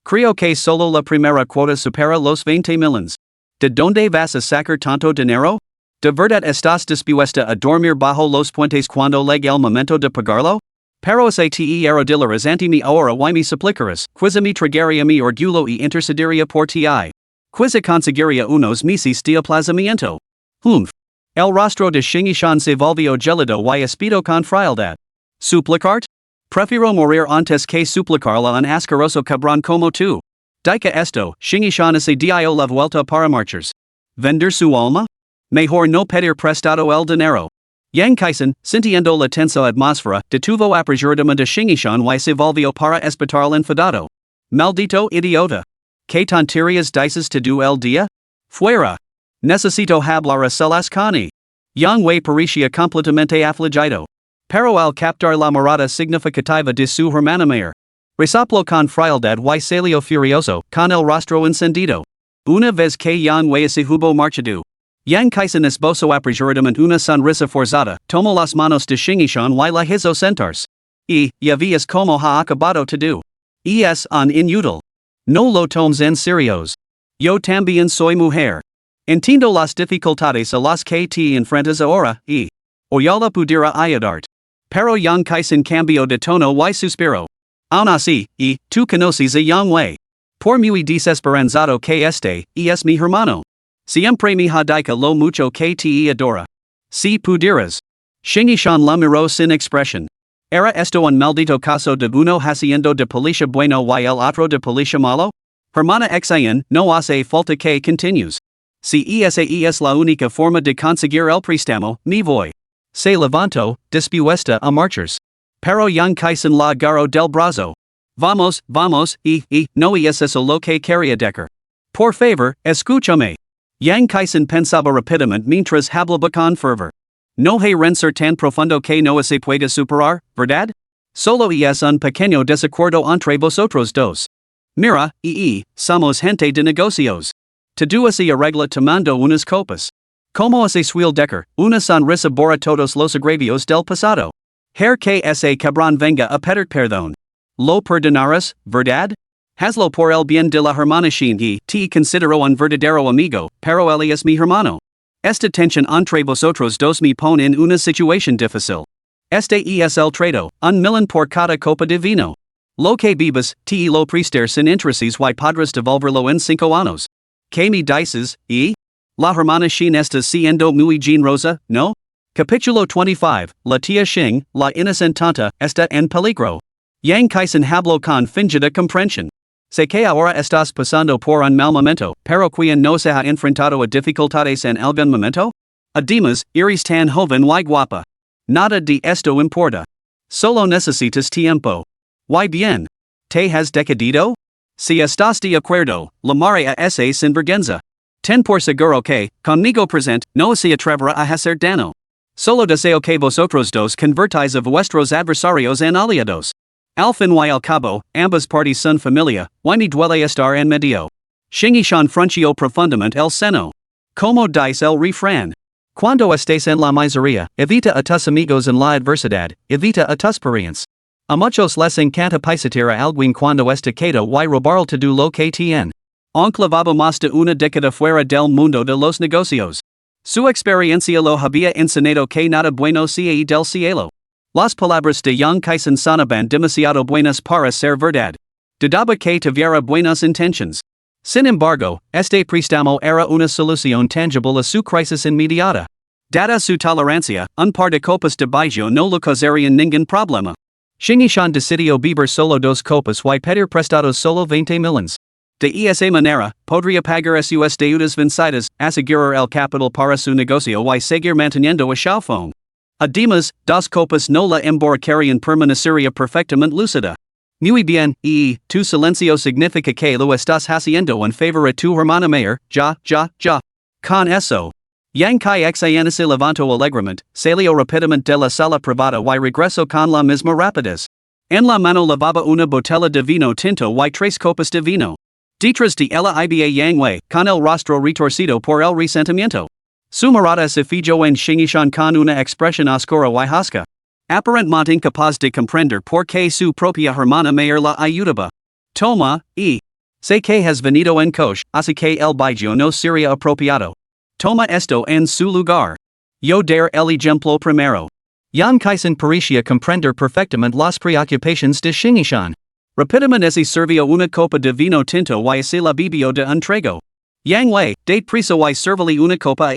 Creo que solo la primera cuota supera los 20 millions. ¿De dónde vas a sacar tanto dinero? ¿De verdad estás dispuesta a dormir bajo los puentes cuando llegue el momento de pagarlo? Pero ese te arrodillarás ante mí ahora y me suplicarás, quizá me tragaría mi orgullo y intercedería por ti. Quizá conseguiría unos meses de aplazamiento. El rostro de Shingishan se volvió gélido y espedo con frialdad. ¿Suplicarte? Prefiero morir antes que suplicarla a un asqueroso cabrón como tú. Dica esto, shingishan ese dio la vuelta para marchers. Vender su alma? Mejor no pedir prestado el dinero. Yang kaisen, sintiendo la tensa atmósfera, detuvo apresuradamente shingishan y se volvió para espetar al enfadado. Maldito idiota. ¿Qué tonterías dices todo el día? Fuera. Necesito hablar a solas con Yang Wei parecía completamente afligido. Pero al captar la mirada significativa de su hermana mayor, resoplo con frialdad y salió furioso, con el rostro encendido. Una vez que Yang Wei se hubo marchado, Yang kaisen esbozo apresuradamente una sonrisa forzada, tomó las manos de Shingishan y la hizo sentarse. Ya ves como ha acabado todo. Es un inútil. No lo tomes en serios. Yo también soy mujer. Entiendo las dificultades a las que te enfrentas ahora, Oyala pudiera ayudarte. Pero Yang kaisen cambio de tono y suspiro. Aun así, tú conoces a Yang Wei. Por muy desesperanzado que es mi hermano. Siempre me ha dicho lo mucho que te adora. Si pudieras. Shingishan la miró sin expresión. ¿Era esto un maldito caso de uno haciendo de policía bueno y el otro de policía malo? Hermana Xayan, no hace falta que continues. Si esa es la única forma de conseguir el préstamo, me voy. Se levantó, dispuesta a marchars. Pero Yang kaisen la agarró del brazo. Vamos, no es eso lo que quería decir. Por favor, escúchame. Yang kaisen pensaba rápidamente mientras hablaba con fervor. No hay rencor tan profundo que no se pueda superar, ¿verdad? Solo es un pequeño desacuerdo entre vosotros dos. Mira, somos gente de negocios. Todo se arregla tomando unas copas. Como se suele decir, una sonrisa borra todos los agravios del pasado. Her que ese cabrón venga a pedir perdón. Lo perdonarás, ¿verdad? Hazlo por el bien de la hermana Shin te considero un verdadero amigo, pero él es mi hermano. Esta tensión entre vosotros dos me pone en una situación difícil. Este es el trato, un millón por cada copa de vino. Lo que bebas, te lo prestar sin intereses y podrás devolverlo en 5 años. ¿Qué me dices, La hermana Shin está siendo muy generosa, ¿no? Capítulo 25, la tía Xing, la inocentanta, está en peligro. Yang kaisen habló con fingida comprensión. Sé que ahora estás pasando por un mal momento, pero quien no se ha enfrentado a dificultades en algún momento? Además, eres tan joven y guapa. Nada de esto importa. Solo necesitas tiempo. ¿Y bien? ¿Te has decidido? Si estás de acuerdo, la María es sin vergüenza. Ten por seguro que, conmigo present, no se atreverá a hacer daño. Solo deseo que vosotros dos convertáis a vuestros adversarios en aliados. Al fin y al cabo, ambas partes son familia, y me duele estar en medio. Shingishan frunció profundamente el seno. Como dice el refrán. Cuando estés en la miseria, evita a tus amigos en la adversidad, evita a tus parientes. A muchos les encanta pisotear a alguien cuando está quedo y robar todo lo que tienen. Enclavado más de una década fuera del mundo de los negocios. Su experiencia lo había enseñado que nada bueno cae del cielo. Las palabras de Yang kaisen sonaban demasiado buenas para ser verdad. Dudaba que tuviera buenas intentions. Sin embargo, este préstamo era una solución tangible a su crisis inmediata. Dada su tolerancia, un par de copas de baijiu no le causarían ningún problema. Shingishan decidió beber solo 2 copas y pedir prestados solo 20 millones. De esa manera, podría pagar sus deudas vencidas, asegurar el capital para su negocio y seguir manteniendo a Xiaofeng. Además, 2 copas no la emborracharían permanecería perfectamente lúcida. Muy bien, tu silencio significa que lo estás haciendo en favor a tu hermana mayor, ya. Con eso. Yang Kai Xan se levantó alegremente, salió rápidamente de la sala privada y regresó con la misma rapidez. En la mano llevaba una botella de vino tinto y 3 copas de vino. Detrás de ella iba Yang Wei, con el rostro retorcido por el resentimiento. Su mirada se fijó en Shingishan con una expresión oscura y hosca. Aparentemente incapaz de comprender por qué su propia hermana mayor la ayudaba. Toma, sé que has venido en coche, así que el baijiu no sería apropiado. Toma esto en su lugar. Yo dar el ejemplo primero. Yang kaisen parecía comprender perfectamente las preocupaciones de Shingishan. Rápidamente se sirvió una copa de vino tinto y se la bebió de un trago. Yang Wei, date prisa y servele una copa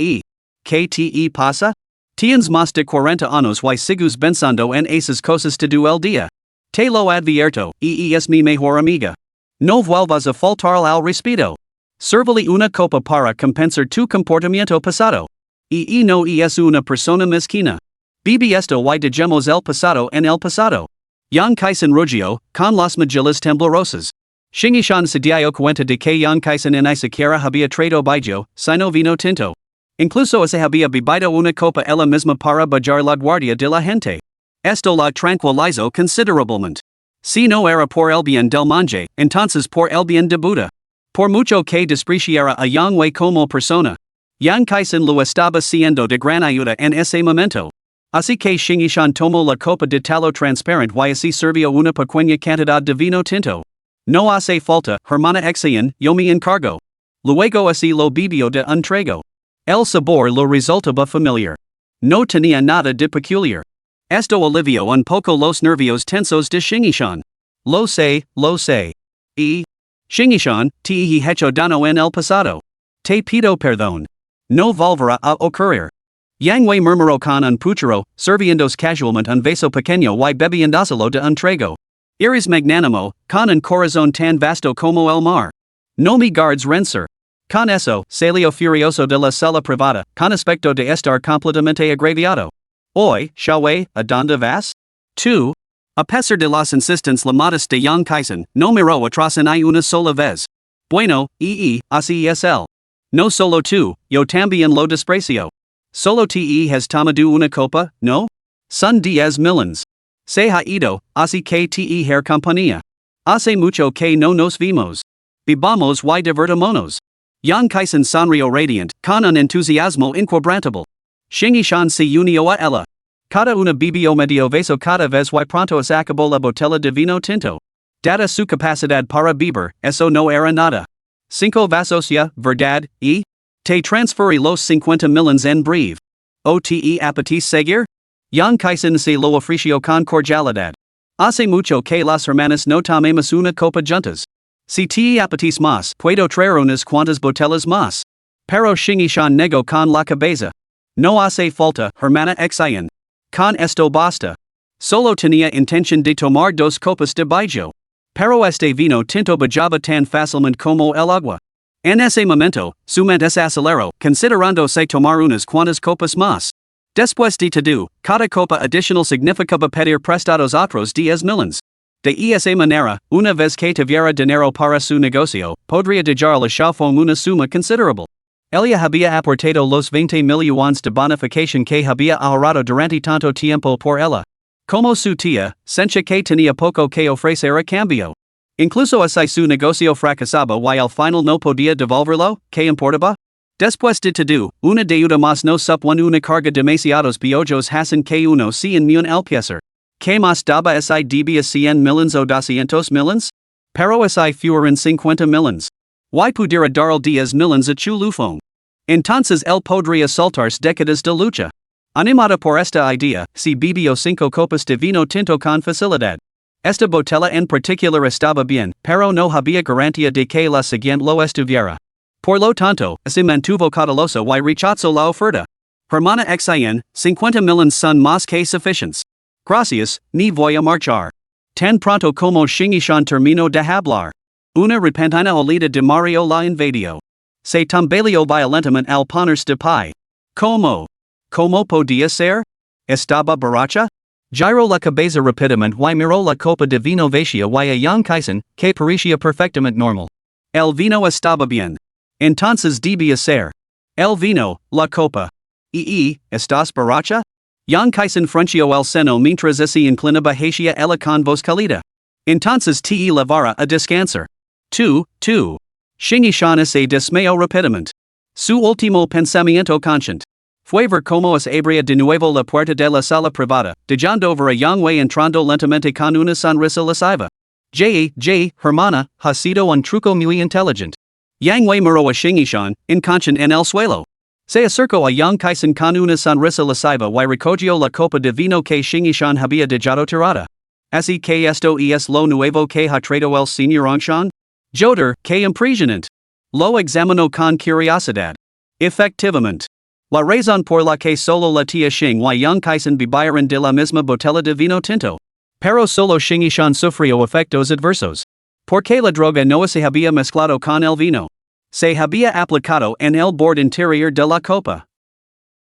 ¿Qué te pasa? Tienes más de 40 años y sigues pensando en esas cosas todo el día. Te lo advierto, es mi mejor amiga. No vuelvas a faltar al respeto. Servali una copa para compensar tu comportamiento pasado. Y no es una persona mezquina. Bibi esto y dejemos el pasado en el pasado. Yang kaisen rogio, con las mejillas temblorosas. Shingishan se dio cuenta de que yang kaisen en siquiera había traído baijo, sino vino tinto. Incluso se había bebido una copa ella misma para bajar la guardia de la gente. Esto la tranquilizó considerablemente. Si no era por el bien del monje, entonces por el bien de Buddha. Por mucho que despreciara a Yang Wei como persona. Yang kaisen lo estaba siendo de gran ayuda en ese momento. Así que Shingishan tomó la copa de talo transparente y así sirvió una pequeña cantidad de vino tinto. No hace falta, hermana Exian, yo me encargo. Luego así lo bebió de un trago. El sabor lo resultaba familiar. No tenía nada de peculiar. Esto alivió un poco los nervios tensos de Shingishan. Lo sé. Y Shingishan, te he hecho daño en el pasado. Te pido perdón. No volverá a ocurrir. Yang Wei murmuró con un puchero, sirviéndose casualmente un vaso pequeño y bebiéndoselo de un trago. Eres magnánimo, con un corazón tan vasto como el mar. No me guards rencor. Con eso, salió furioso de la sala privada, con aspecto de estar completamente agraviado. Hoy, Xiaowei, ¿a dónde vas? Tú. A pesar de las insistentes llamadas de Yang Kaisen, no miró atrás ni una sola vez. Bueno, así es él. No solo tú, yo también lo desprecio. Solo te has tomado una copa, ¿no? Son 10 millions. Se ha ido, así que te her compañía. Hace mucho que no nos vimos. Bebamos y divertámonos. Yang Kaisen sonrió radiante, con un entusiasmo inquebrantable. Shingishan se unió a ella. Cada una bebió medio vaso cada vez y pronto se acabó la botella de vino tinto. Dada su capacidad para beber, eso no era nada. 5 vasos ya, verdad, y? Te transferí los 50 millions en breve. ¿O te apetece seguir? Yang Kaisen se lo ofreció con cordialidad. Hace mucho que las hermanas no tomemos una copa juntas. Si te apetece más, puedo traer unas cuantas botellas más. Pero Shingishan negó con la cabeza. No hace falta, hermana Exian. Con esto basta. Solo tenía intención de tomar 2 copas de baijo. Pero este vino tinto bajaba tan fácilmente como el agua. En ese momento, su mente se aceleró, considerándose tomar unas cuantas copas más. Después de todo, cada copa adicional significaba pedir prestados otros 10 millions. De esa manera, una vez que tuviera dinero para su negocio, podría dejar la chafón una suma considerable. Ella había aportado los 20 mil yuans de bonificación que había ahorrado durante tanto tiempo por ella. Como su tía, sentía que tenía poco que ofrecer a cambio. Incluso así su negocio fracasaba y al final no podía devolverlo, ¿qué importaba? Después de todo, una deuda más no supone una carga demasiados piojos hacen que uno se inmune al placer. ¿Qué más daba si debía 100 millions o 200 millions? Pero si fueran 50 millions. Y pudiera dar 10 millions a Chulufong. Entonces él podría saltarse décadas de lucha. Animada por esta idea, se bebió 5 copas de vino tinto con facilidad. Esta botella en particular estaba bien, pero no había garantía de que la siguiente lo estuviera. Por lo tanto, se mantuvo cauteloso y rechazó la oferta. Hermana Exian, 50 millions son más que suficientes. Gracias, ni voy a marchar. Tan pronto como Shingishan terminó de hablar. Una repentina olida de Mario la invadió. Se tambaleó violentamente al ponerse de pie. ¿Cómo? ¿Cómo podía ser? ¿Estaba borracha? Giró la cabeza rápidamente y miró la copa de vino vacía y a Yang Kaisen, que parecía perfectamente normal. El vino estaba bien. Entonces debía ser. El vino, la copa. ¿Estás borracha? Yang Kaisen frunció el seno mientras se inclinaba hacia ella con voz cálida. Entonces te llevara a descansar. Tú. Shingishan se desmayó rápidamente. Su último pensamiento consciente fue ver cómo se abría de nuevo la puerta de la sala privada, dejando ver a Yang Wei entrando lentamente con una sonrisa lasciva. Hermana, ha sido un truco muy inteligente. Yang Wei miró a Shingishan, inconsciente en el suelo. Se acercó a Yang Kaisen con una sonrisa lasciva y recogió la copa de vino que Shingishan había dejado tirada. Así que esto es lo nuevo que ha traído el señor Angshan? Joder, que impresionante. Lo examinó con curiosidad. Efectivamente. La razón por la que solo la tía Xing y Yang Kaisen bebieron de la misma botella de vino tinto. Pero solo Shingishan sufrió efectos adversos. Porque la droga no se había mezclado con el vino. Se había aplicado en el borde interior de la copa.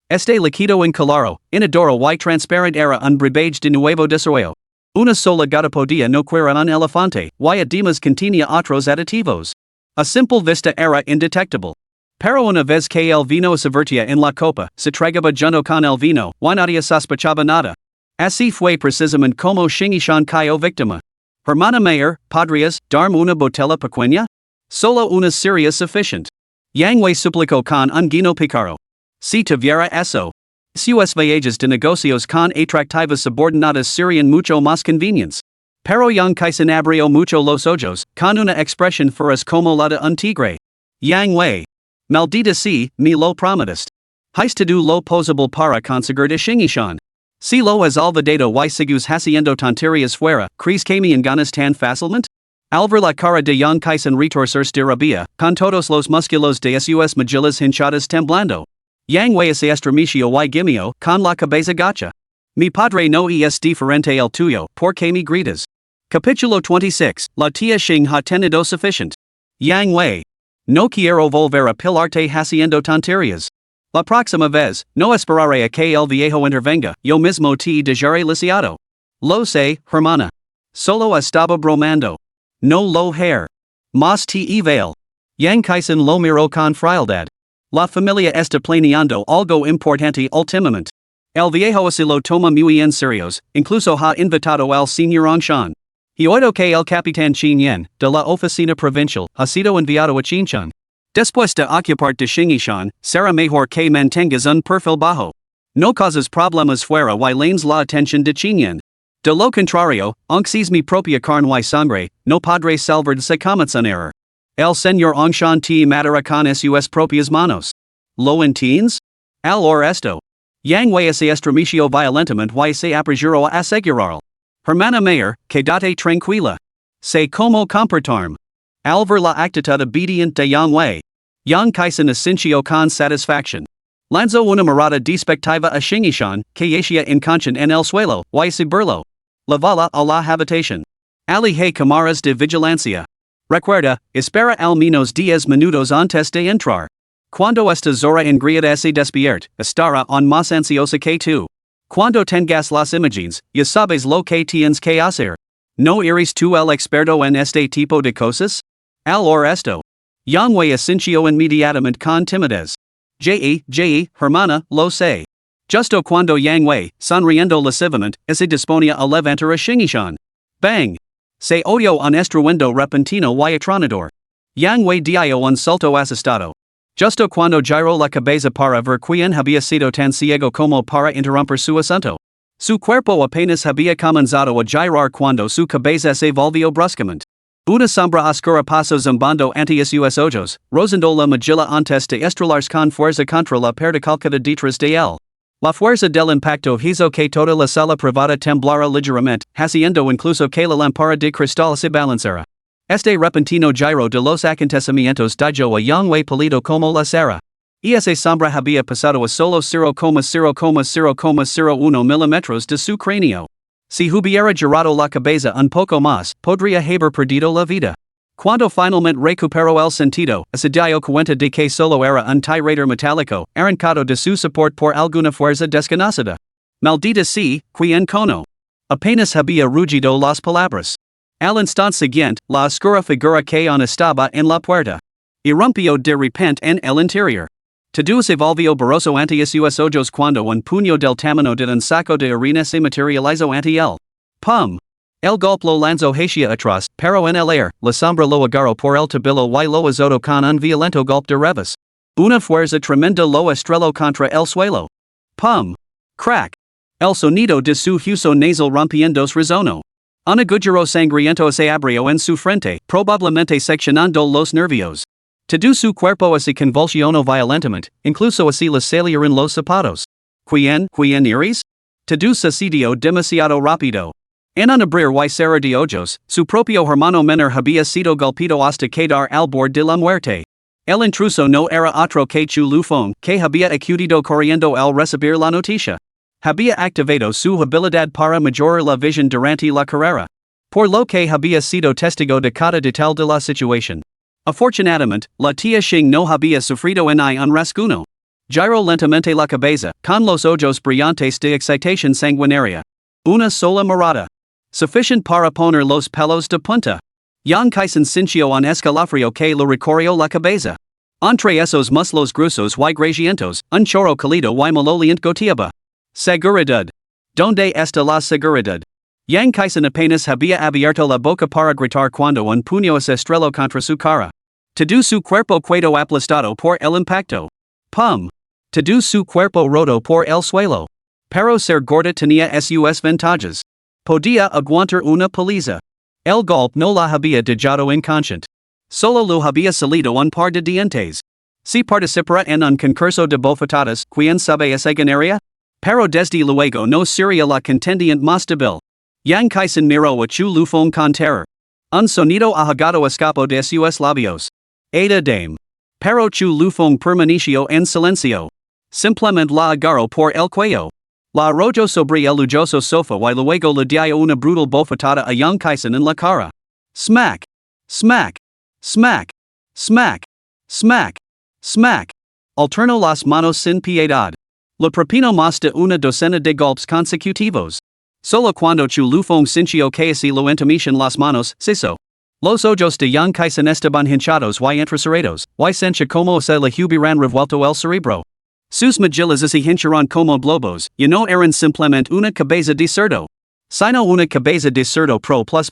Este líquido claro, inodoro y transparente era un brebaje de nuevo desarrollo. Una sola gota podía no curar un elefante, y además contenía otros aditivos. A simple vista era indetectable. Pero una vez que el vino se vertía en la copa, se tragaba junto con el vino, y nadie sospechaba nada. Así fue precisamente como Shingishan cayó víctima. Hermana mayor, ¿podrías darme una botella pequeña? Solo una sería sufficient. Yang Wei suplicó con un guiño picaro. Si tuviera eso. Sus viajes de negocios con atractivas subordinadas serían mucho más convenientes. Pero Yang Kaisen abrió mucho los ojos, con una expresión feroz como la de un tigre. Yang Wei. Maldita si, me lo prometiste. Has todo lo posible para conseguir de Shingishan. Si lo has olvidado y sigues haciendo tonterías fuera, ¿crees que me enganas tan fácilmente? Al ver la cara de Yang Kaisen retorcerse de rabia, con todos los músculos de sus mejillas hinchadas temblando. Yang Wei se estremeció y gimió, con la cabeza gacha. Mi padre no es diferente el tuyo, porque me gritas. Capítulo 26, La tía Xing ha tenido suficiente. Yang Wei. No quiero volver a pilarte haciendo tonterías. La próxima vez, no esperaré a que el viejo intervenga, yo mismo te dejaré lisiado. Lo sé, hermana. Solo estaba bromando. No lo hair. Mas te veil. Yang Kaisen lo miró con frialdad. La familia está planeando algo importante últimamente. El viejo se lo toma muy en serios, incluso ha invitado al señor Angshan. He oído que el capitán Qin Yan, de la oficina provincial, ha sido enviado a Qinshan. Después de ocupar de Shingishan, será mejor que mantengas un perfil bajo. No causas problemas fuera y lanes la atención de Qin Yan. De lo contrario, aunque es mi propia carne y sangre, no podré salvarse como un error. El señor Angshan te matará con sus propias manos. ¿Lo entiendes? Al or esto. Yang Wei se estremeció violentamente y se apresuró a asegurarlo. Hermana mayor, quédate tranquila. Sé cómo comportarme. Al ver la actitud obediente de Yang Wei. Yang Kaisen asintió con satisfacción. Lanzó una mirada despectiva a Shingishan, que yacía inconsciente en el suelo, y se burló. Lavala a la habitación. Alige cámaras de vigilancia. Recuerda, espera al menos 10 minutos antes de entrar. Cuando esta zora engriada se despierte, estará aún más ansiosa que tú. Cuando tengas las imágenes, ya sabes lo que tienes que hacer. ¿No eres tú el experto en este tipo de cosas? Al or esto. Yang Wei asintió inmediatamente con timidez. Hermana, lo sé. Justo cuando Yang Wei, sonriendo lascivamente, se disponía a levantar a Shingishan. Bang! Se oyó un estruendo repentino y atronador. Yang Wei dio un salto asustado. Justo cuando giró la cabeza para ver quién había sido tan ciego como para interrumpir su asunto. Su cuerpo apenas había comenzado a girar cuando su cabeza se volvió bruscamente. Una sombra oscura pasó zumbando ante sus ojos, rozando la mejilla antes de estrellarse con fuerza contra la puerta calcada detrás de él. La fuerza del impacto hizo que toda la sala privada temblara ligeramente, haciendo incluso que la lámpara de cristal se balanzara. Este repentino giro de los acontecimientos dejó a Yang Wei pálido como la cera. Esa sombra había pasado a solo 0,0,0,01 milímetros de su cráneo. Si hubiera girado la cabeza un poco más, podría haber perdido la vida. Cuando finalmente recuperó el sentido, se dio cuenta de que solo era un tirador metálico, arrancado de su support por alguna fuerza desconocida. Maldita si, quien cono. Apenas había rugido las palabras. Al instante siguiente, la oscura figura que aún estaba en la puerta irrumpió de repente en el interior. Todo se volvió borroso ante sus ojos cuando un puño del tamaño de un saco de harina se materializó ante él. ¡Pum! El golpe lo lanzó hacia atrás, pero en el aire, la sombra lo agarró por el tobillo y lo azotó con un violento golpe de revés. Una fuerza tremenda lo estrelló contra el suelo. ¡Pum! ¡Crack! El sonido de su hueso nasal rompiéndose resonó. Un agujero sangriento se abrió en su frente, probablemente seccionando los nervios. Todo su cuerpo se convulsionó violentamente, incluso así le salieron los zapatos. ¿Quién eres? Todo sucedió demasiado rápido. En un abrir y cerrar de ojos, su propio hermano menor había sido golpeado hasta quedar al borde de la muerte. El intruso no era otro que Chu Lufeng, que había acudido corriendo al recibir la noticia. Había activado su habilidad para mejorar la visión durante la carrera. Por lo que había sido testigo de cada detalle de la situación. Afortunadamente, la tía Xing no había sufrido ni un rasguño. Giró lentamente la cabeza, con los ojos brillantes de excitación sanguinaria. Una sola mirada. Sufficient para poner los pelos de punta. Yang Kaisen sintió un escalofrío que le recorrió la cabeza. Entre esos muslos gruesos y grasientos, un chorro cálido y maloliente goteaba. Seguridad. ¿Dónde está la seguridad? Yang Kaisen apenas había abierto la boca para gritar cuando un puño se estrelló contra su cara. Todo su cuerpo quedó aplastado por el impacto. Pum. Todo su cuerpo roto por el suelo. Pero ser gorda tenía sus ventajas. Podía aguantar una paliza. El golpe no la había dejado inconsciente. Solo lo había salido un par de dientes. Si participará en un concurso de bofetadas, ¿quién sabe esa ganaría? Pero desde luego no sería la contendiente más débil. Yang Kaisen miró a Chu Lufeng con terror. Un sonido ahogado escapó de sus labios. Ada dame. Pero Chu Lufeng permaneció en silencio. Simplemente la agarró por el cuello. La arrojó sobre el lujoso sofá y luego le dio una brutal bofetada a Yang Kaisen en la cara. Smack. Smack. Smack. Smack. Smack. Smack. Alternó las manos sin piedad. Le propinó más de una docena de golpes consecutivos. Solo cuando Chu Lufeng sintió que así lo entumecían las manos, cesó. Los ojos de Yang Kaisen estaban hinchados y entrecerrados, y sentía como se le hubieran revuelto el cerebro. Sus mejillas se hincharon como globos, y no eran simplemente una cabeza de cerdo. Sino una cabeza de cerdo pro plus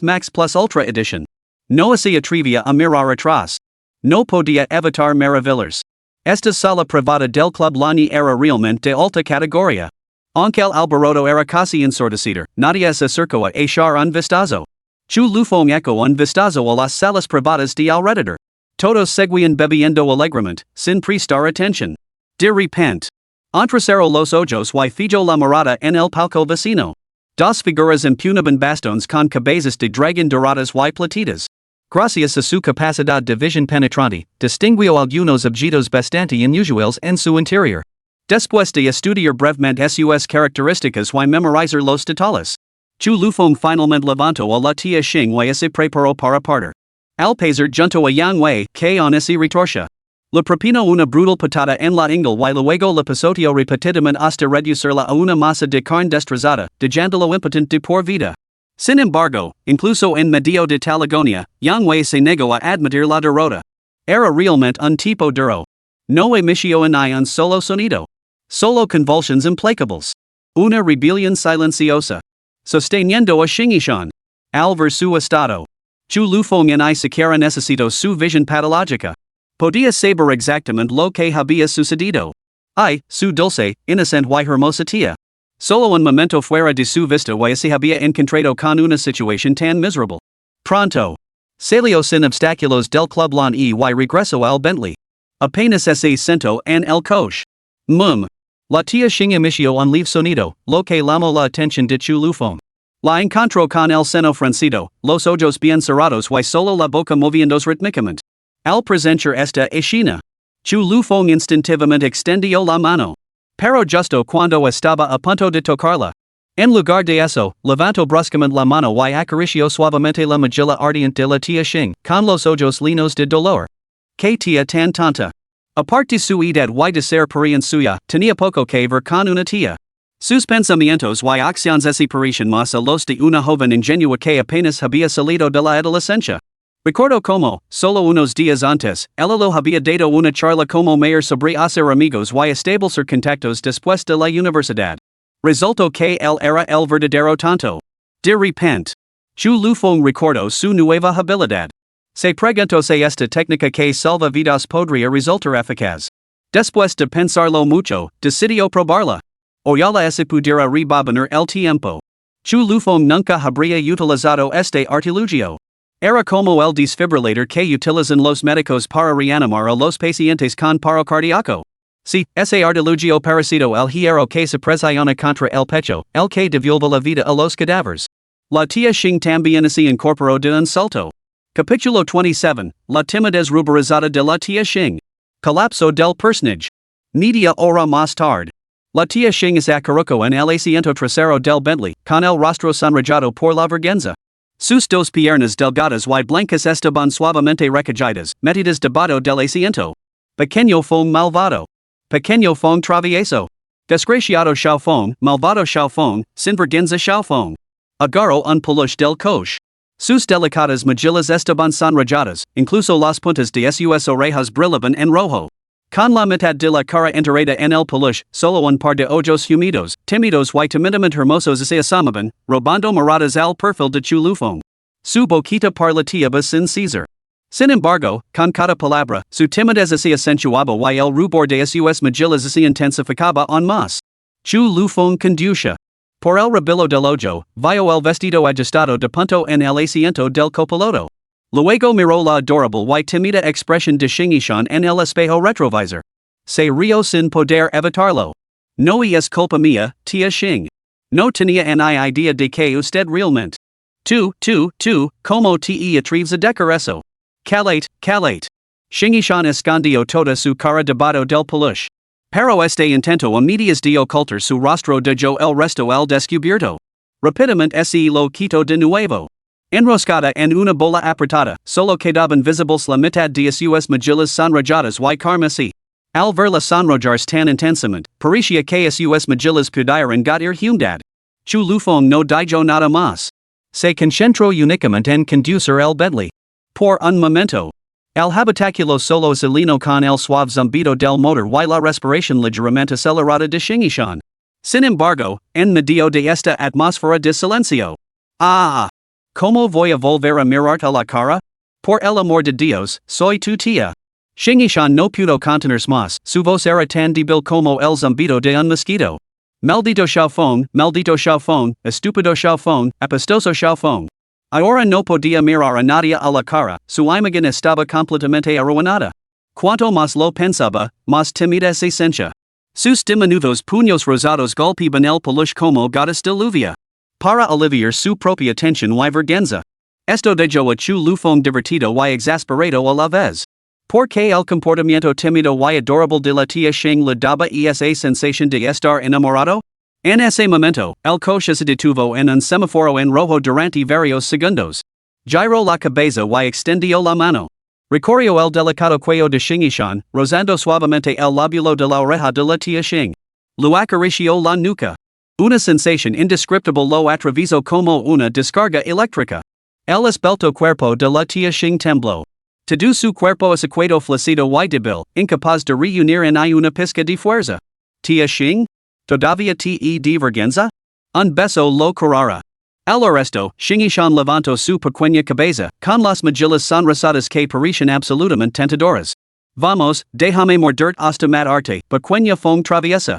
max plus ultra edition. No se atrevía a mirar atrás. No podía evitar maravillas. Esta sala privada del Club Lani era realmente de alta categoría. Aunque el alboroto era casi ensordecido, nadie se acercó a echar un vistazo. Chu Lufeng echó un vistazo a las salas privadas de alrededor. Todos seguían bebiendo alegremente, sin prestar atención. De repente, entrecerró los ojos y fijó la mirada en el palco vecino. Dos figuras empuñaban bastones con cabezas de dragón doradas y platidas. Gracias a su capacidad de visión penetrante, distinguió algunos objetos bastante inusuales en su interior. Después de estudiar brevemente sus características y memorizar los detalles, Chu Lufeng finalmente levantó a la tía Xing y se preparó para partir. Al pasar junto a Yang Wei, que aún se retorcia. Le propinó una brutal patada en la ingle y luego le pisoteó repetidamente hasta reducirla a una masa de carne destrozada, dejándolo impotente de por vida. Sin embargo, incluso en medio de tal agonía, Yang Wei se negó a admitir la derrota. Era realmente un tipo duro. No emitió ni un solo sonido. Solo convulsions implacables. Una rebelión silenciosa. Sosteniendo a Xingyixian. Al ver su estado. Chu Lufeng ni siquiera necesitó su visión patológica. Podía saber exactamente lo que había sucedido. Ay, su dulce, inocente y hermosa tía. Solo un momento fuera de su vista y se había encontrado con una situación tan miserable. Pronto. Salió sin obstáculos del Club Lon y regresó al Bentley. Apenas se sentó en el coche. La tía Xing emitió un leve sonido, lo que llamó la atención de Chu Lufeng. La encontró con el seno fruncido, los ojos bien cerrados y solo la boca moviéndose rítmicamente. Al presenciar esta escena, Chu Lufeng instintivamente extendió la mano. Pero justo cuando estaba a punto de tocarla. En lugar de eso, levantó bruscamente la mano y acarició suavemente la mejilla ardiente de la tía Xing, con los ojos llenos de dolor. ¡Qué tía tan tonta! Aparte su edad y de ser pariente suya, tenía poco que ver con una tía. Sus pensamientos y acciones se parecían más a los de una joven ingenua que apenas había salido de la adolescencia. Recuerdo como, solo unos días antes, ella lo había dado una charla como mayor sobre hacer amigos y establecer contactos después de la universidad. Resultó que él era el verdadero tonto. De repente, Chu Lufeng recordó su nueva habilidad. Se preguntó si esta técnica que salva vidas podría resultar eficaz. Después de pensarlo mucho, decidió probarla. Oyala se pudiera rebobinar el tiempo. Chu Lufeng nunca habría utilizado este artilugio. Era como el desfibrilador que utilizan los médicos para reanimar a los pacientes con paro cardíaco. Sí, ese artilugio parecido el hierro que se presiona contra el pecho, el que devuelve la vida a los cadáveres. La tía Xing también se incorporó de un salto. Capítulo 27, La timidez ruborizada de la tía Xing. Colapso del personaje. Media hora más tarde. La tía Xing se acurrucó en el asiento trasero del Bentley, con el rostro sonrojado por la vergüenza. Sus dos piernas delgadas y blancas estaban suavemente recogidas, metidas debajo del asiento. Pequeño fong malvado. Pequeño fong travieso. Desgraciado xiao fong, malvado xiao fong, sinvergüenza xiao fong. Agarro un peluche del coche. Sus delicadas mejillas estaban sonrojadas, incluso las puntas de sus orejas brillaban en rojo. Con la mitad de la cara enterrada en el peluche, solo un par de ojos humidos, tímidos y timidamente hermosos se asomaban, robando miradas al perfil de Chu Lufong. Su boquita parlativa sin cesar. Sin embargo, con cada palabra, su timidez se acentuaba y el rubor de sus mejillas se intensificaba aún más. Chu Lufong conducia. Por el rabillo del ojo, vio el vestido ajustado de punto en el asiento del copiloto. Luego miró la adorable y tímida expresión de Xingishan en el espejo retrovisor. Se rió sin poder evitarlo. No es culpa mía, tía Xing. No tenía ni idea de que usted realmente. Tú, como te atreves a decir eso. Calate. Xingishan escondió toda su cara debajo del peluche. Pero este intento a medias de ocultar su rostro dejó el resto al descubierto. Rápidamente se lo quitó de nuevo. Enroscada en una bola apretada, solo quedaban visibles la mitad de sus mejillas sonrojadas y carmesí. Al verla sonrojarse tan intensamente, parecía que sus mejillas pudieran gotear humedad. Chu Lufong no dijo nada más. Se concentró únicamente en conducir el Bentley. Por un momento. El habitáculo solo salino con el suave zumbido del motor y la respiración ligeramente acelerada de Xingishan. Sin embargo, en medio de esta atmósfera de silencio. ¿Cómo voy a volver a mirarte a la cara? Por el amor de Dios, soy tu tía. Xingishan no pudo contenerse más, su voz era tan débil como el zumbido de un mosquito. Maldito xiao fong, estúpido xiao fong, apestoso xiao fong. Ahora no podía mirar a nadie a la cara, su imagen estaba completamente arruinada. Cuanto más lo pensaba, más tímida se sentía. Sus diminutos puños rosados golpeaban el peluche como gotas de lluvia. Para aliviar su propia tensión y vergüenza. Esto dejó a Chu Lufong divertido y exasperado a la vez. Porque el comportamiento tímido y adorable de la tía Xing le daba esa sensación de estar enamorado? En ese momento, el coche se detuvo en un semáforo en rojo durante varios segundos. Giró la cabeza y extendió la mano. Recorrió el delicado cuello de Xingishan, rozando suavemente el lóbulo de la oreja de la tía Xing. Lo acarició la nuca. Una sensación indescriptible lo atravesó como una descarga eléctrica. El esbelto cuerpo de la tía Xing tembló. Todo su cuerpo escueto flácido y débil, incapaz de reunir en una pizca de fuerza. Tía Xing? ¿Todavía te de vergüenza? Un beso lo curara. Al arresto, Xingishan levantó su pequeña cabeza, con las mejillas sonrosadas que parecían absolutamente tentadoras. Vamos, déjame morderte hasta matarte, pequeña fong traviesa.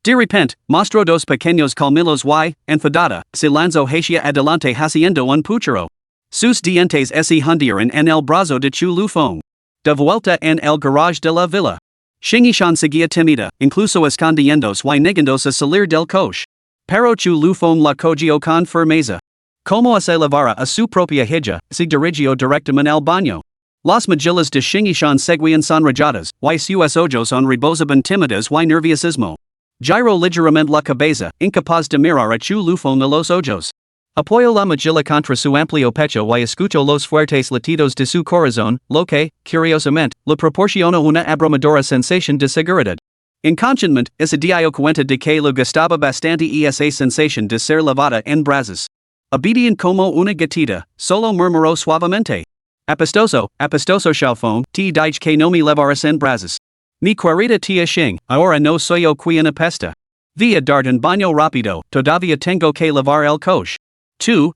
De repente, mostró dos pequeños colmillos y, enfadada, se lanzó hacia adelante haciendo un puchero. Sus dientes se hundieron en el brazo de Chu Lufong. De vuelta en el garage de la villa. Xingishan seguía tímida, incluso escondiéndose y negándose a salir del coche. Pero Chu Lufong la cogió con firmeza. Como se elevara a su propia hija, se dirigió directamente al baño. Las mejillas de Xingishan seguían sonrojadas, y sus ojos rebosaban timidez y nerviosismo. Giró ligeramente la cabeza, incapaz de mirar a Chu Lufong a los ojos. Apoyó la mejilla contra su amplio pecho y escuchó los fuertes latidos de su corazón, lo que, curiosamente, le proporcionó una abrumadora sensación de seguridad. Inconscientemente, se dio cuenta de que le gustaba bastante esa sensación de ser lavada en brazos. Obedient como una gatita, solo murmuró suavemente. Apestoso xiao fong, te dije que no me levaras en brazos. Mi querida tía Xing, ahora no soy yo quien apesta. Voy a dar un baño rápido, todavía tengo que lavar el coche. Tú.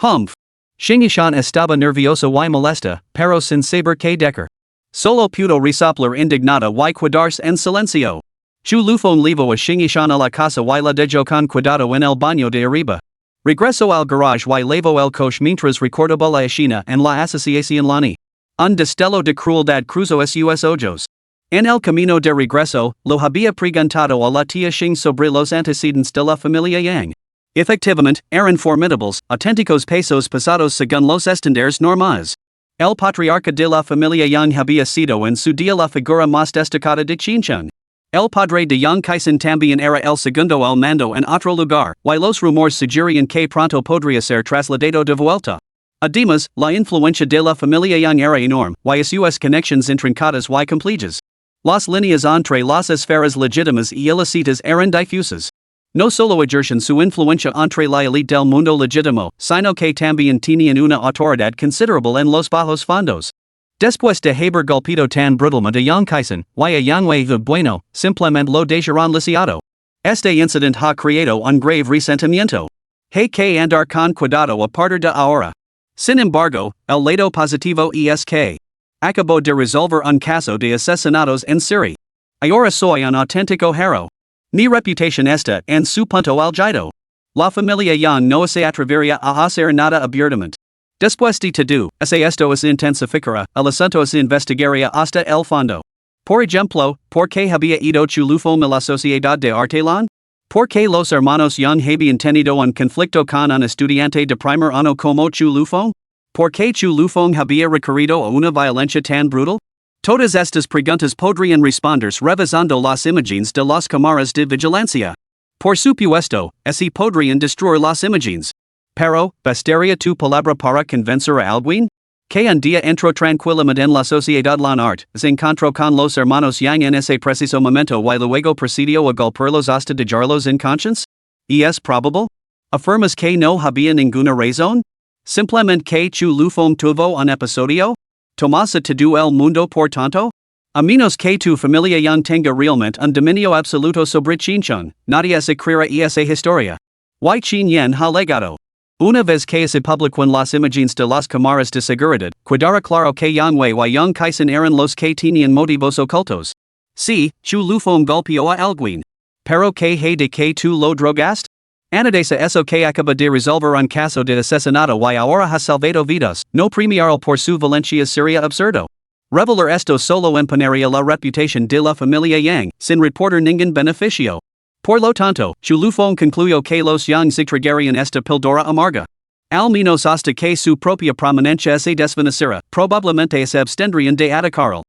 Humph. Xingishan estaba nerviosa y molesta, pero sin saber qué decir. Solo pudo resoplar indignada y quedarse en silencio. Chu Lufong llevó a Xingishan a la casa y la dejó con cuidado en el baño de arriba. Regresó al garage y llevó el coche mientras recordaba la escena en la asociación Lani. Un destello de crueldad cruzó sus ojos. En el camino de regreso, lo había preguntado a la tía Xing sobre los antecedentes de la familia Yang. Efectivamente, eran formidables, auténticos pesos pesados según los estándares normales. El patriarca de la familia Yang había sido en su día la figura más destacada de Xinjiang. El padre de Yang Kaisen también era el segundo al mando en otro lugar, y los rumores sugerían que pronto podría ser trasladado de vuelta. Además, la influencia de la familia Yang era enorme, y sus conexiones intrincadas y complejas. Las líneas entre las esferas legítimas y ilícitas eran difusas. No solo ejercen su influencia entre la élite del mundo legítimo, sino que también tenían una autoridad considerable en los bajos fondos. Después de haber golpeado tan brutalmente a Yang Kaisen, y a Yang de bueno, simplemente lo dejaron lisiado. Este incidente ha creado un grave resentimiento. Hay que andar con cuidado a partir de ahora. Sin embargo, el lado positivo es que acabo de resolver un caso de asesinatos en serie. Ahora soy un auténtico héroe. Mi reputación está en su punto alto. La familia Yang no se atrevería a hacer nada abiertamente. Después de todo, esto se intensificará, el asunto se investigaría hasta el fondo. Por ejemplo, ¿por qué había ido Chulufong a la sociedad de Artelon? ¿Por qué los hermanos Yang habían tenido un conflicto con un estudiante de primer año como Chulufong? ¿Por qué Chulufong había recurrido a una violencia tan brutal? Todas estas preguntas podrían responderse revisando las imágenes de las cámaras de vigilancia. Por supuesto, así podrían destruir las imágenes. Pero, ¿bastaría tu palabra para convencer a alguien? Que un día entró tranquilamente en la sociedad Lanart, se encontró con los hermanos Yang en ese preciso momento y luego procedió a golpearlos hasta dejarlos inconscientes? ¿Y es probable? ¿Afirmas que no había ninguna razón? ¿Simplemente que Chulufong tuvo un episodio? ¿Tomasa todo el mundo por tanto? A menos que tu familia Yang tenga realmente un dominio absoluto sobre Chinchon, nadie se creerá esa historia. Y Chin Yen ha legado. Una vez que se publican las imágenes de las cámaras de seguridad, quedará claro que Yang y Yang Kaisen eran los que tenían motivos ocultos. Sí, Chulufong golpeó a alguien. Pero que hay de que tú lo drogaste? Antes eso que acaba de resolver un caso de asesinato y ahora ha salvado vidas, no premiarlo por su violencia sería absurdo. Revelar esto solo empeoraría la reputación de la familia Yang, sin reportar ningún beneficio. Por lo tanto, Chulufong concluyó que los Yang se tragarían esta píldora amarga. Al menos hasta que su propia prominencia se desvaneciera, probablemente se abstendrían de atacarlo.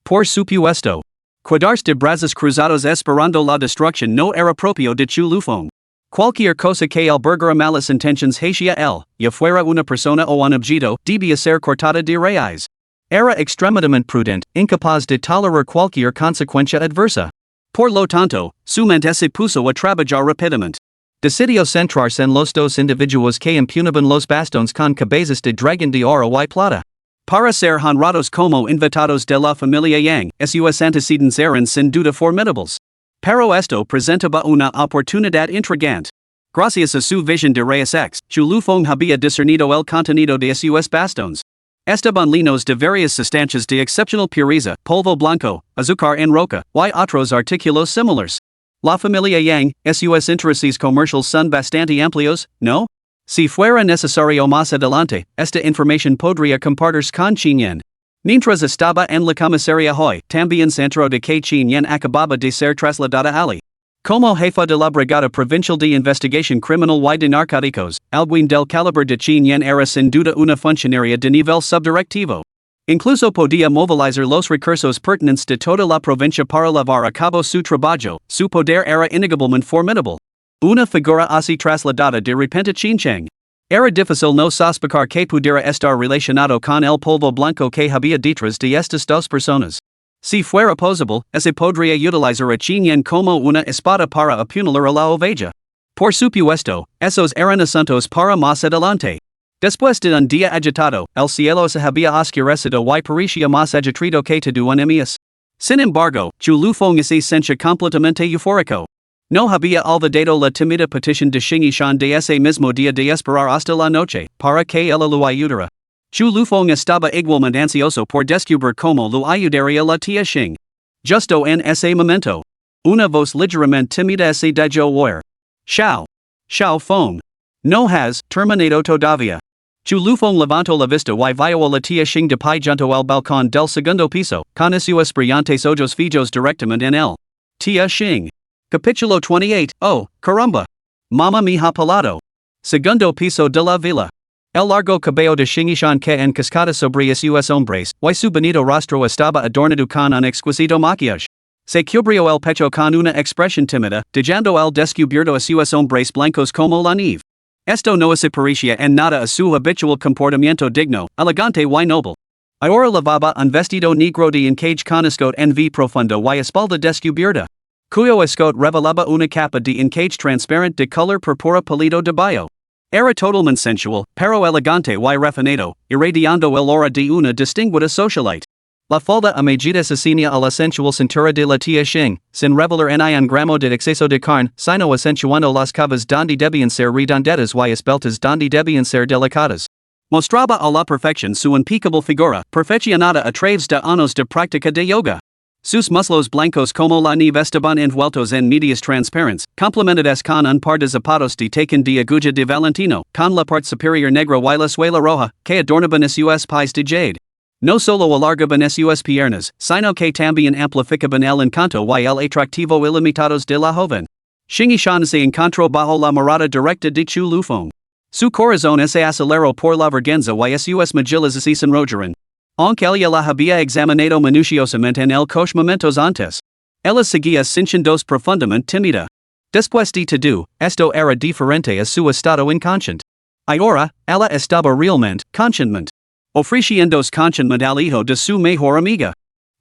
Por supuesto. Quedarse de brazos cruzados esperando la destrucción no era propio de Chulufong. Cualquier cosa que albergara malas intenciones hacia él, ya fuera una persona o un objeto, debía ser cortada de raíz. Era extremadamente prudente, incapaz de tolerar cualquier consecuencia adversa. Por lo tanto, su mente se puso a trabajar rápidamente. Decidió centrarse en los dos individuos que empuñaban los bastones con cabezas de dragón de oro y plata. Para ser honrados como invitados de la familia Yang, sus antecedentes eran sin duda formidables. Pero esto presentaba una oportunidad intrigante. Gracias a su visión de rayos X, Chulufong había discernido el contenido de sus bastones. Estaban llenos de varias sustancias de excepcional pureza, polvo blanco, azúcar en roca, y otros artículos similares. La familia Yang, sus intereses comerciales son bastante amplios, ¿no? Si fuera necesario más adelante, esta información podría compartirse con Chin Yen. Mientras estaba en la comisaría hoy, también se enteró de que Chin Yen acababa de ser trasladada allí. Como jefa de la Brigada Provincial de Investigación Criminal y de Narcóticos, alguien del calibre de Chin Yen era sin duda una funcionaria de nivel subdirectivo. Incluso podía movilizar los recursos pertinentes de toda la provincia para llevar a cabo su trabajo, su poder era innegablemente formidable. Una figura así trasladada de repente a Chincheng. Era difícil no sospechar que pudiera estar relacionado con el polvo blanco que había detrás de estas dos personas. Si fuera posible, se podría utilizar a Chin Yen como una espada para apuñalar a la oveja. Por supuesto, esos eran asuntos para más adelante. Después de un día agitado, el cielo se había oscurecido y parecía más agitado que todo un mes. Sin embargo, Chulufong se sentía completamente eufórico. No había olvidado la tímida petición de Xingishan de ese mismo día de esperar hasta la noche, para que él lo ayudara. Chulufong estaba igualmente ansioso por descubrir cómo lo ayudaría la tía Xing. Justo en ese momento, una voz ligeramente tímida se dijo oír. Xiao Fong. No has terminado todavía. Chulufong levantó la vista y vio a la tía Xing de pie junto al balcón del segundo piso, con sus brillantes ojos fijos directamente en él. Tía Xing. Capítulo 28. Oh, caramba. Mamma me ha pelado. Segundo piso de la villa. El largo cabello de Xingishan que encascada sobre sus hombres, y su bonito rostro estaba adornado con un exquisito maquillaje. Se cubrio el pecho con una expresión tímida, dejando el descubierto a sus hombres blancos como la nieve. Esto no se parecía en nada a su habitual comportamiento digno, elegante y noble. Ahora lavaba un vestido negro de encaje con escote en v profundo y espalda descubierta. Cuyo escote revelaba una capa de encaje transparente de color purpura pálido de bayo. Era totalmente sensual, pero elegante y refinado, irradiando el aura de una distinguida socialite. La falda a medida asesina a la sensual cintura de la tía Xing, sin revelar en un gramo de exceso de carne, sino acentuando las curvas donde debían ser redondetas y esbeltas donde debían ser delicadas. Mostraba a la perfección su impecable figura, perfeccionada a través de años de práctica de yoga. Sus muslos blancos como la nieve estaban envueltos en medias transparentes, complementadas con un par de zapatos de tacón de aguja de Valentino, con la parte superior negra y la suela roja, que adornaban sus pies de jade. No solo alargaban sus piernas, sino que también amplificaban el encanto y el atractivo ilimitados de la joven. Xing se encontró bajo la mirada directa de Chu Lufeng. Su corazón se aceleró por la vergüenza y sus mejillas se sonrojaron. Aunque ella la había examinado minuciosamente en el coche momentos antes. Ella seguía sintiéndose profundamente tímida. Después de todo, esto era diferente a su estado inconsciente. Ahora, ella estaba realmente conscientemente ofreciéndose conscientemente al hijo de su mejor amiga.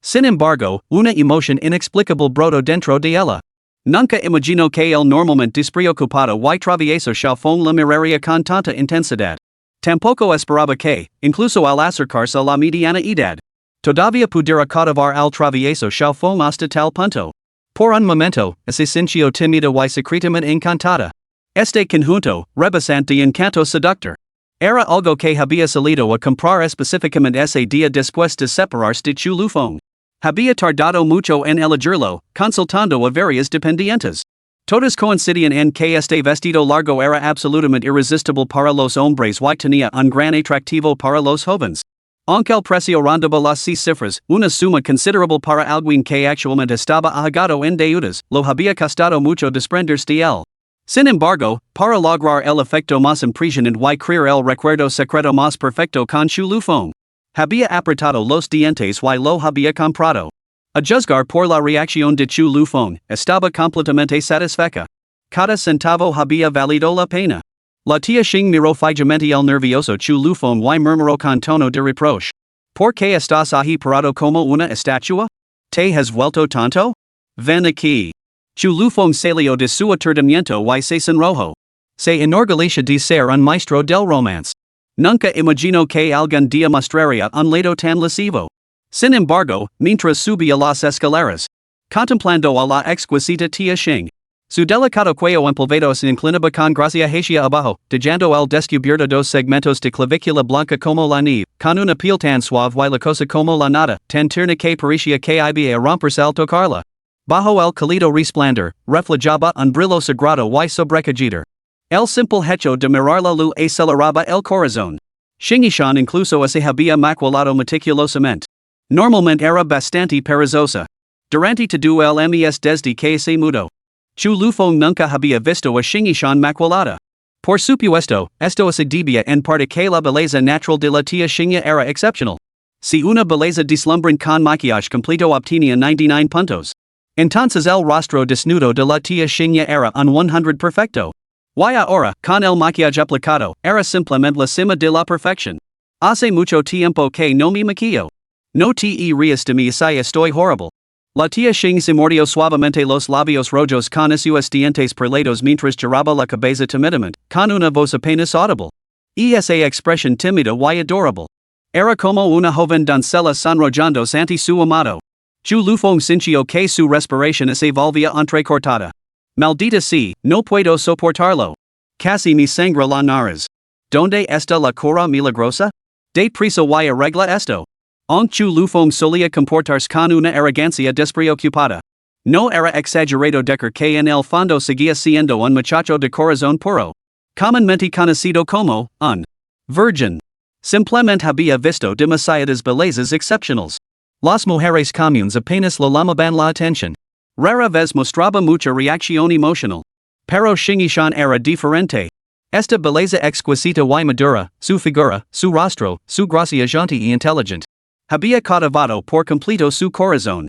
Sin embargo, una emoción inexplicable brotó dentro de ella. Nunca imaginó que él normalmente despreocupado y travieso chafón la miraría con tanta intensidad. Tampoco esperaba que, incluso al acercarse a la mediana edad, todavía pudiera cautivar al travieso chafón hasta tal punto. Por un momento, se sintió tímida y secretamente encantada. Este conjunto, rebosante de encanto seductor, era algo que había salido a comprar específicamente ese día después de separarse de Chu Lufeng. Había tardado mucho en elegirlo, consultando a varias dependientes. Todas coincidían en que este vestido largo era absolutamente irresistible para los hombres y tenía un gran atractivo para los jóvenes. Aunque el precio rondaba las 6 cifras, una suma considerable para alguien que actualmente estaba ahogado en deudas, lo había costado mucho desprenderse de él. Sin embargo, para lograr el efecto más impresionante y crear el recuerdo secreto más perfecto con Chu Lufeng, había apretado los dientes y lo había comprado. A juzgar por la reacción de Chu Lufeng, estaba completamente satisfecha. Cada centavo había valido la pena. La tía Xing miró fijamente el nervioso Chu Lufeng y murmuró con tono de reproche. ¿Por qué estás ahí parado como una estatua? ¿Te has vuelto tonto? Ven aquí. Chu Lufeng salió de su aturdimiento y se sonrojó. Se enorgullece de ser un maestro del romance. Nunca imaginó que algún día mostraría un lado tan lascivo. Sin embargo, mientras subía las escaleras, contemplando a la exquisita tía Xing, su delicado cuello empolvado se inclinaba con gracia hacia abajo, dejando el descubierto 2 segmentos de clavícula blanca como la nieve, con una piel tan suave y lacosa como la nada, tan tierna que parecía que iba a romperse al tocarla. Bajo el cálido resplandor, reflejaba un brillo sagrado y sobrecogedor. El simple hecho de mirarla lo aceleraba el corazón. Xing incluso se había maquillado meticulosamente. Normalmente era bastante perezosa. Durante todo el mes desde que se mudó, Chu Lufeng nunca había visto a Xing maquillada. Por supuesto, esto se debía en parte que la belleza natural de la tía Xing era excepcional. Si una belleza deslumbrante con maquillaje completo obtenía 99 puntos, entonces el rostro desnudo de la tía Xing era un 100 perfecto. Y ahora, con el maquillaje aplicado, era simplemente la cima de la perfección. Hace mucho tiempo que no me maquillo. No te rías de mí si estoy horrible. La tía Xing se mordió suavemente los labios rojos con sus dientes perlados mientras giraba la cabeza tímidamente, con una voz apenas audible. Y esa expresión tímida y adorable. Era como una joven doncella sonrojándose ante su amado. Chu Lufeng sintió que su respiración se volvía entrecortada. Maldita sea, no puedo soportarlo. Casi me sangra la nariz. ¿Dónde está la cura milagrosa? De prisa y arregla esto. Aunque Chu Lufeng solía comportarse con una arrogancia despreocupada. No era exagerado decir que en el fondo seguía siendo un muchacho de corazón puro. Comúnmente conocido como un virgin. Simplemente había visto demasiadas bellezas excepcionales. Las mujeres comunes apenas le llamaban la atención. Rara vez mostraba mucha reacción emocional. Pero Xing era diferente. Esta belleza exquisita y madura, su figura, su rostro, su gracia jaunty y inteligente, había cautivado por completo su corazón.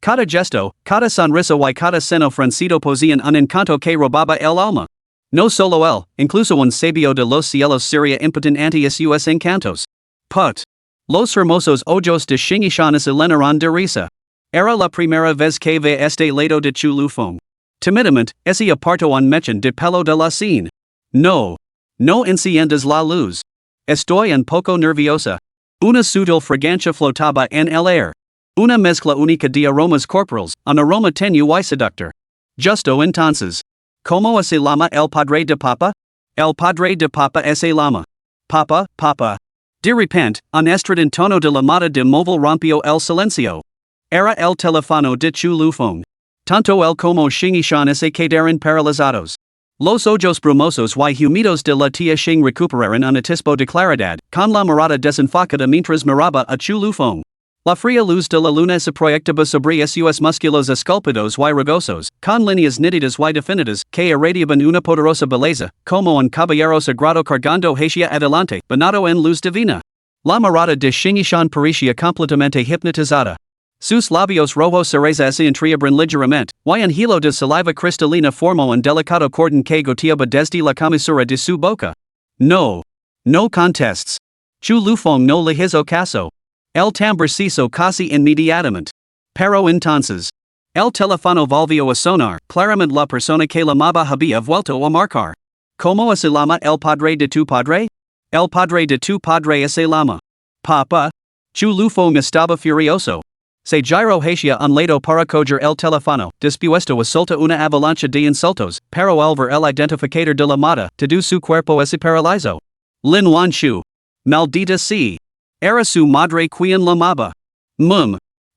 Cada gesto, cada sonrisa y cada seno francido poseen un encanto que robaba el alma. No solo él, incluso un sabio de los cielos sería impotent ante sus encantos. Put. Los hermosos ojos de Shingishan se llenaron de risa. Era la primera vez que ve este lado de Chu Lufeng. Timidamente, ese apartó un mechón de pelo de la scene. No. No enciendas la luz. Estoy un poco nerviosa. Una sutil fragancia flotaba en el aire. Una mezcla única de aromas corporales, un aroma tenue y seductor. Justo entonces. ¿Cómo se llama el padre de papa? El padre de papa se llama. Papa, papa. De repente, un estridente tono de llamada de móvil rompió el silencio. Era el teléfono de Chu Lufeng. Tanto él como Shingishan se quedaron paralizados. Los ojos brumosos y humidos de la tía Xing recuperaron un atisbo de claridad, con la mirada desenfocada mientras miraba a Chu Lufeng. La fría luz de la luna se proyectaba sobre sus músculos esculpidos y rugosos, con líneas nítidas y definidas, que irradiaban una poderosa belleza, como un caballero sagrado cargando hacia adelante, bañado en luz divina. La mirada de Shingishan parecía completamente hipnotizada. Sus labios rojos se entreabren ligeramente, y un hilo de saliva cristalina formó un delicado cordón que goteaba desde la comisura de su boca. No. No contests. Chu Lufeng no le hizo caso. El timbre se hizo casi inmediatamente. Pero entonces. El teléfono volvió a sonar, claramente la persona que llamaba había vuelto a marcar. ¿Cómo se llama el padre de tu padre? El padre de tu padre se llama. Papa. Chu Lufeng estaba furioso. Se giró hacia un lado para coger el teléfono, dispuesto a soltar una avalancha de insultos, pero al ver el identificador de la llamada, todo su cuerpo se paralizó. Lin Wan Shu. Maldita sea. Era su madre quien llamaba.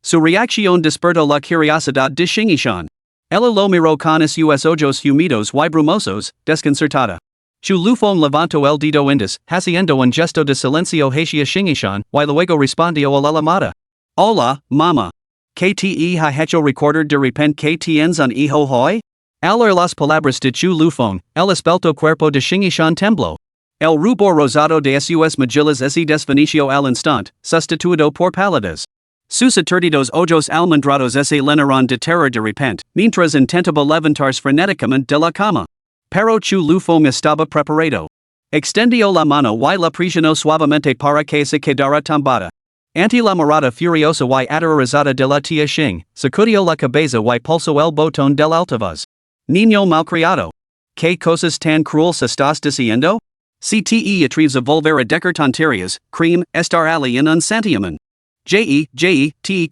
Su reacción despertó la curiosidad de Shingishan. Ella lo miró con sus ojos humidos y brumosos, desconcertada. Chu Lufeng levantó el dedo índice, haciendo un gesto de silencio hacia Shingishan, y luego respondió a la llamada. Hola, mamá. ¿Qué te ha hecho recordar de repente que tienes un hijo hoy? Al oír las palabras de Chu Lufeng, el esbelto cuerpo de Shingishan tembló. El rubor rosado de sus mejillas se desvaneció al instante, sustituido por palidez. Sus aturdidos ojos almendrados se llenaron de terror de repente, mientras intentaba levantarse frenéticamente de la cama. Pero Chu Lufeng estaba preparado. Extendió la mano y la presionó suavemente para que se quedara tumbada. Ante la mirada furiosa y aterrorizada de la tía Xing, sacudió la cabeza y pulsó el botón del altavoz. Niño malcriado. ¿Qué cosas tan crueles estás diciendo? Si te atreves a volver a decir tonterías, cream, estar allí en un santiamen. Te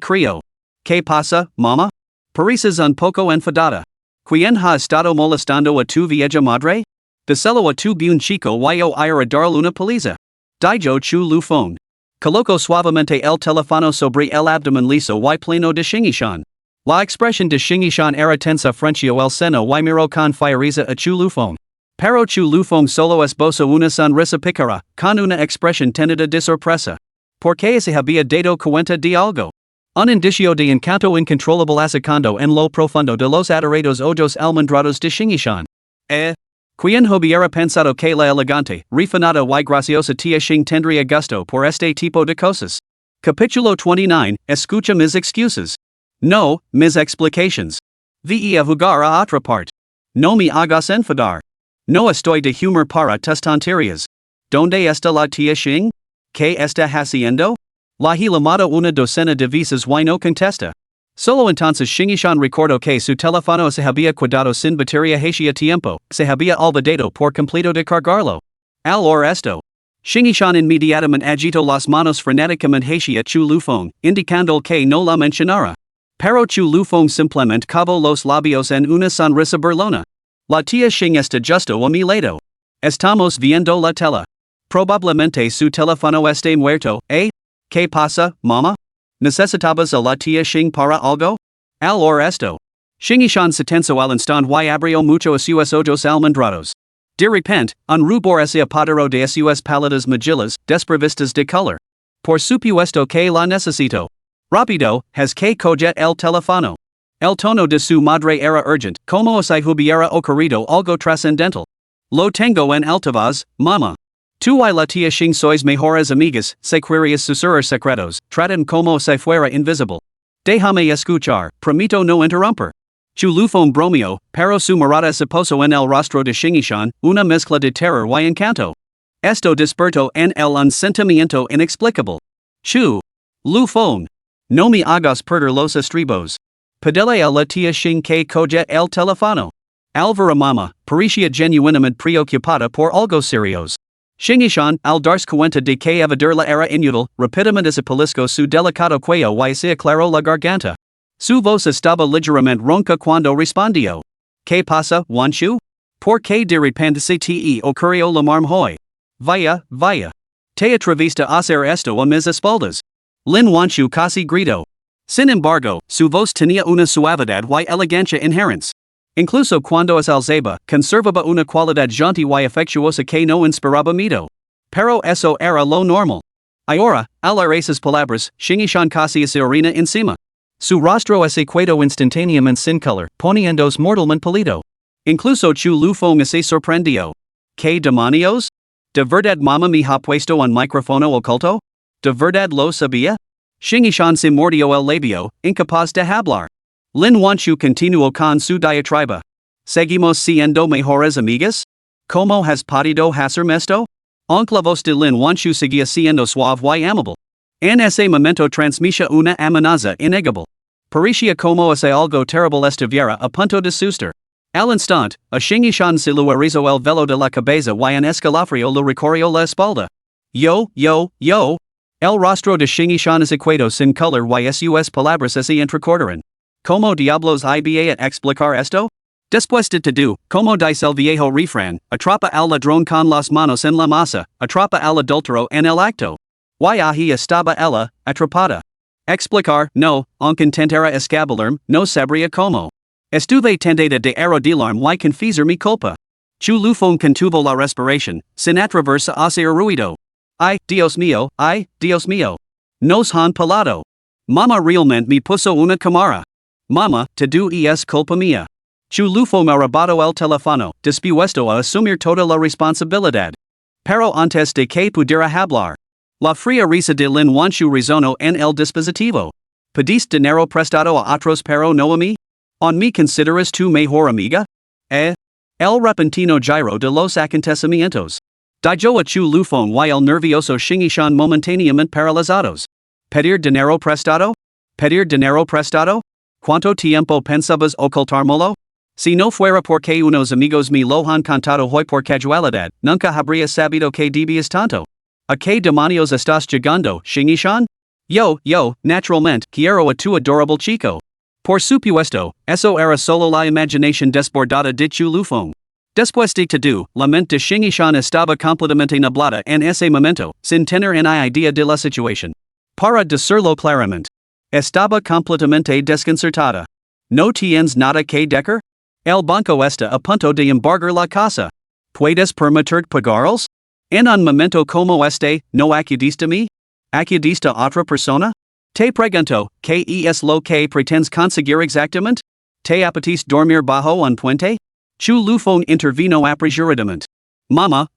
creo. ¿Qué pasa, mamá? Pareces un poco enfadada. ¿Quién ha estado molestando a tu vieja madre? Díselo a tu buen chico y yo iré a darle una paliza. Dijo Chu Lufeng. Colocó suavemente el teléfono sobre el abdomen liso y pleno de Shingishan. La expresión de Shingishan era tensa frente el seno y miró con fiereza a Chu Lufeng. Pero Chu Lufeng solo esbozó una sonrisa pícara, con una expresión tenida de sorpresa. ¿Por qué se había dado cuenta de algo? Un indicio de encanto incontrolable asacando en lo profundo de los adorados ojos almendrados de Shingishan. ¿Quién hubiera pensado que la elegante, refinada y graciosa tía Xing tendría gusto por este tipo de cosas? Capítulo 29, escucha mis excusas. No, mis explications. Ve a jugar a otra parte. No me hagas enfadar. No estoy de humor para tus tonterías. ¿Dónde está la tía Xing? ¿Qué está haciendo? La he llamado una docena de veces y no contesta. Solo entonces Shingishan recordó que su teléfono se había quedado sin batería hacia tiempo, se había olvidado por completo de cargarlo. Al oír esto, Shingishan inmediatamente agitó las manos frenéticamente hacia Chu Lufeng, indicando que no la mencionara. Pero Chu Lufeng simplemente cavó los labios en una sonrisa burlona. La tía Xing está justo a mi lado. Estamos viendo la tela. Probablemente su teléfono esté muerto, ¿eh? ¿Qué pasa, mamá? ¿Necesitabas a la tía Xing para algo? Al oír esto, Shingishan se tensó al instante y abrió mucho a sus ojos almendrados. De repente, un rubor se apoderó de sus pálidas mejillas, desprovistas de color. Por supuesto que la necesito. Rápido, has que coger el teléfono. El tono de su madre era urgente, como si hubiera ocurrido algo trascendental. Lo tengo en altavoz, mamá. Tú y la tía Xing sois mejores amigas, se quería susurrar secretos, tratan como si fuera invisible. Déjame escuchar, prometo no interrumpir. Chu lufong bromeo, pero su mirada se posó en el rostro de Shingishan, una mezcla de terror y encanto. Esto despertó en él un sentimiento inexplicable. Chu lufong. No me hagas perder los estribos. Pedele a la tía Xing que coge el teléfono. Alvara mama, parecía genuinamente preocupada por algo serios. Shingishan, al darse cuenta de que evadir la era inútil, rápidamente desapareció su delicado cuello y se aclaró la garganta. Su voz estaba ligeramente ronca cuando respondió. ¿Qué pasa, Wanshu? ¿Por qué de repente se te ocurrió llamarme hoy? Vaya, vaya. Te atreviste a hacer esto a mis espaldas. Lin Wanshu casi gritó. Sin embargo, su voz tenía una suavidad y elegancia inherentes. Incluso cuando es alzaba, conservaba una cualidad gentil y afectuosa que no inspiraba miedo. Pero eso era lo normal. Ahora, al oír esas palabras, Shingishan casi se orina encima. Su rostro se quedó instantáneamente sin color, poniéndose mortalmente pálido. Incluso Chu lufong se sorprendió. ¿Qué demonios? ¿De verdad mamá me ha puesto un micrófono oculto? ¿De verdad lo sabía? Shingishan se mordió el labio, incapaz de hablar. Lin Wanshu continuó con su diatriba. ¿Seguimos siendo mejores amigas? ¿Cómo has podido hacerme esto? Aunque la voz de Lin Wanshu seguía siendo suave y amable. En ese momento transmitía una amenaza innegable. Parecía como si algo terrible estuviera a punto de suceder. Al instante, a Shingishan se lo erizó el velo de la cabeza y un escalofrío lo recorrió la espalda. Yo. El rostro de Shingishan se quedó sin color y sus palabras se entrecortaron. ¿Cómo diablos iba a explicar esto? Después de todo, como dice el viejo refrán, atrapa al ladrón con las manos en la masa, atrapa al adúltero en el acto. Y ahí estaba ella, atrapada. Explicar, no, aunque intentara escabularme, no sabría cómo. Estuve tentada de arrodillarme y confesar mi culpa. Chu lufong contuvo la respiración, sin atreverse a hacer ruido. Ay, Dios mío. Nos han pelado. Mama realmente me puso una cámara. Mama, todo es culpa mía. Chu lufong arrebató el teléfono, dispuesto a asumir toda la responsabilidad. Pero antes de que pudiera hablar, la fría risa de Lin Wanshu resonó en el dispositivo. ¿Pediste dinero prestado a otros pero no a mí? ¿On me consideras tu mejor amiga? El repentino giro de los acontecimientos. Dijo a Chu lufong y el nervioso Shingishan momentáneamente paralizados. ¿Pedir dinero prestado? ¿Cuánto tiempo pensabas ocultármelo? Si no fuera porque unos amigos me lo han contado hoy por casualidad, nunca habría sabido que debías tanto. ¿A qué demonios estás llegando, Shingishan? Yo, naturalmente, quiero a tu adorable chico. Por supuesto, eso era solo la imaginación desbordada de Chu lufong. Después de todo, la mente de Shingishan estaba completamente nublada en ese momento, sin tener ni idea de la situación. Para decirlo claramente, estaba completamente desconcertada. ¿No tienes nada que decir? El banco está a punto de embargar la casa. ¿Puedes permitir pagarlos? En un momento como este, ¿no acudiste a mí? ¿Acudiste a otra persona? Te pregunto, ¿qué es lo que pretendes conseguir exactamente? ¿Te apetece dormir bajo un puente? Chu lufong intervino apresuradamente. Mama.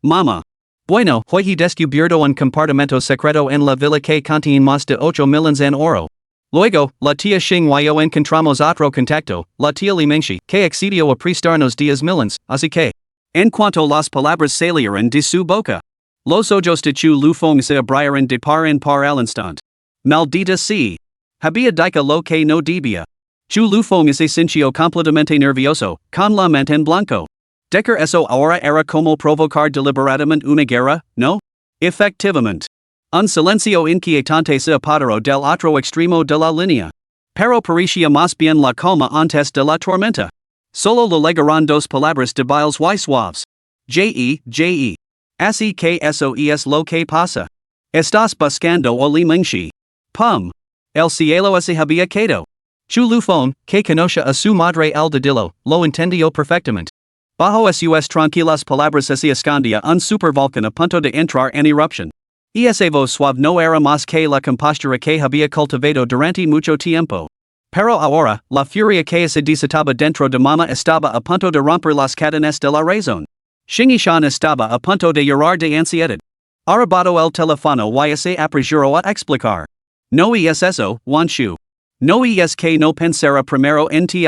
Bueno, hoy he descubierto un compartimento secreto en la villa que contiene más de 8 millones en oro. Luego, la tía Xing y yo encontramos otro contacto, la tía Limengshi, que accedió a prestarnos 10 millones, así que, en cuanto las palabras salieron de su boca, los ojos de Chu lufong se abrieron de par en par al instante. Maldita sea. Había dicho lo que no debía. Chu lufong se sintió completamente nervioso, con la mente en blanco. Decir eso ahora era como provocar deliberadamente una guerra, ¿no? Efectivamente. Un silencio inquietante se apoderó del otro extremo de la línea. Pero parecía más bien la calma antes de la tormenta. Solo le legaron dos palabras débiles y suaves. Je. Así que eso es lo que pasa. Estás buscando a Limengshi. Pum. El cielo se había caído. Chu lufong, que conoce a su madre al dedillo, lo entendió perfectamente. Bajo sus tranquilas palabras se escondía un supervolcán a punto de entrar en erupción. Esa voz suave no era más que la compostura que había cultivado durante mucho tiempo. Pero ahora, la furia que se desataba dentro de Mama estaba a punto de romper las cadenas de la razón. Shingishan estaba a punto de llorar de ansiedad. Arrebató el teléfono y se apresuró a explicar. No es eso, Wanshu. No es que no pensara primero en ti.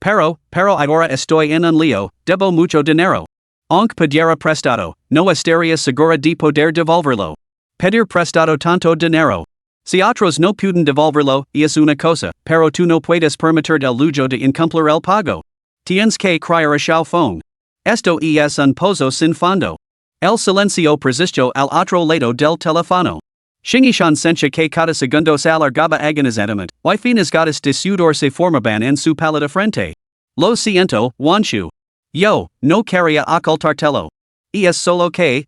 Pero ahora estoy en un lío, debo mucho dinero. Aunque pudiera prestado, no estaría segura de poder devolverlo. Pedir prestado tanto dinero. Si otros no pueden devolverlo, es una cosa, pero tú no puedes permitir el lujo de incumplir el pago. Tienes que criar a Xiaofeng. Esto es un pozo sin fondo. El silencio persistió al otro lado del teléfono. Shingishan sencha que cada segundo se alargaba agonizantemente, y finas gotas de sudor se formaban en su pálida frente. Lo siento, Wanshu. Yo, no quería ocultártelo. Es solo que.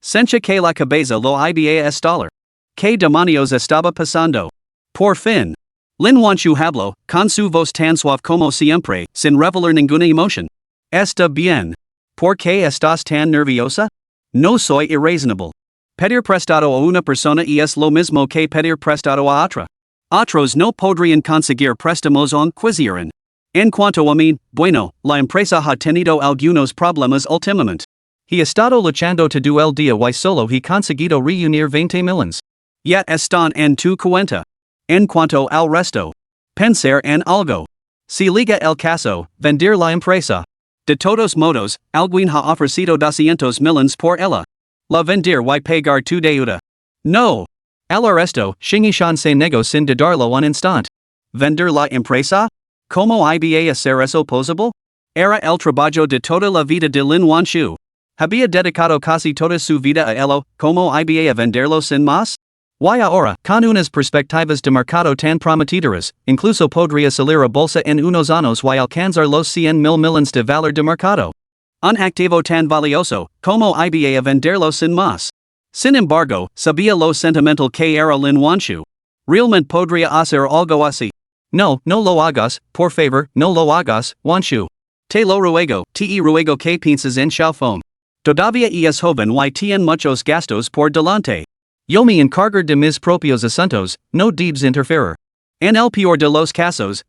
Sencha que la cabeza lo iba a estallar. ¿Qué demonios estaba pasando? Por fin. Lin Wanshu habló, con su voz tan suave como siempre, sin revelar ninguna emoción. Está bien. ¿Por qué estás tan nerviosa? No soy irracionable. Pedir prestado a una persona es lo mismo que pedir prestado a otra. Otros no podrían conseguir préstamos on quisieran. En cuanto a mí, bueno, la empresa ha tenido algunos problemas últimamente. He estado luchando todo el día y solo he conseguido reunir 20 millones. Ya están en tu cuenta. En cuanto al resto, pensar en algo. Si liga el caso, vender la empresa. De todos modos, alguien ha ofrecido 200 millones por ella. La vender y pagar tu deuda. No. El resto, Shingishan se negó sin dudarlo un instante. ¿Vender la empresa? ¿Cómo iba a ser eso posible? Era el trabajo de toda la vida de Lin Wanshu. Había dedicado casi toda su vida a ello, ¿cómo iba a venderlo sin más? Y ahora, con unas perspectivas de mercado tan prometedoras, incluso podría salir a bolsa en unos años y alcanzar los 100,000 millones de valor de mercado. Un activo tan valioso, ¿cómo iba a venderlo sin más? Sin embargo, sabía lo sentimental que era Lin Wanshu. Realmente podría hacer algo así. No lo hagas, por favor, no lo hagas, Wanshu. Te ruego que pienses en Xiaofeng. Todavía es joven y tiene muchos gastos por delante. Yo me encargo de mis propios asuntos, no debes interferir. En el peor de los casos,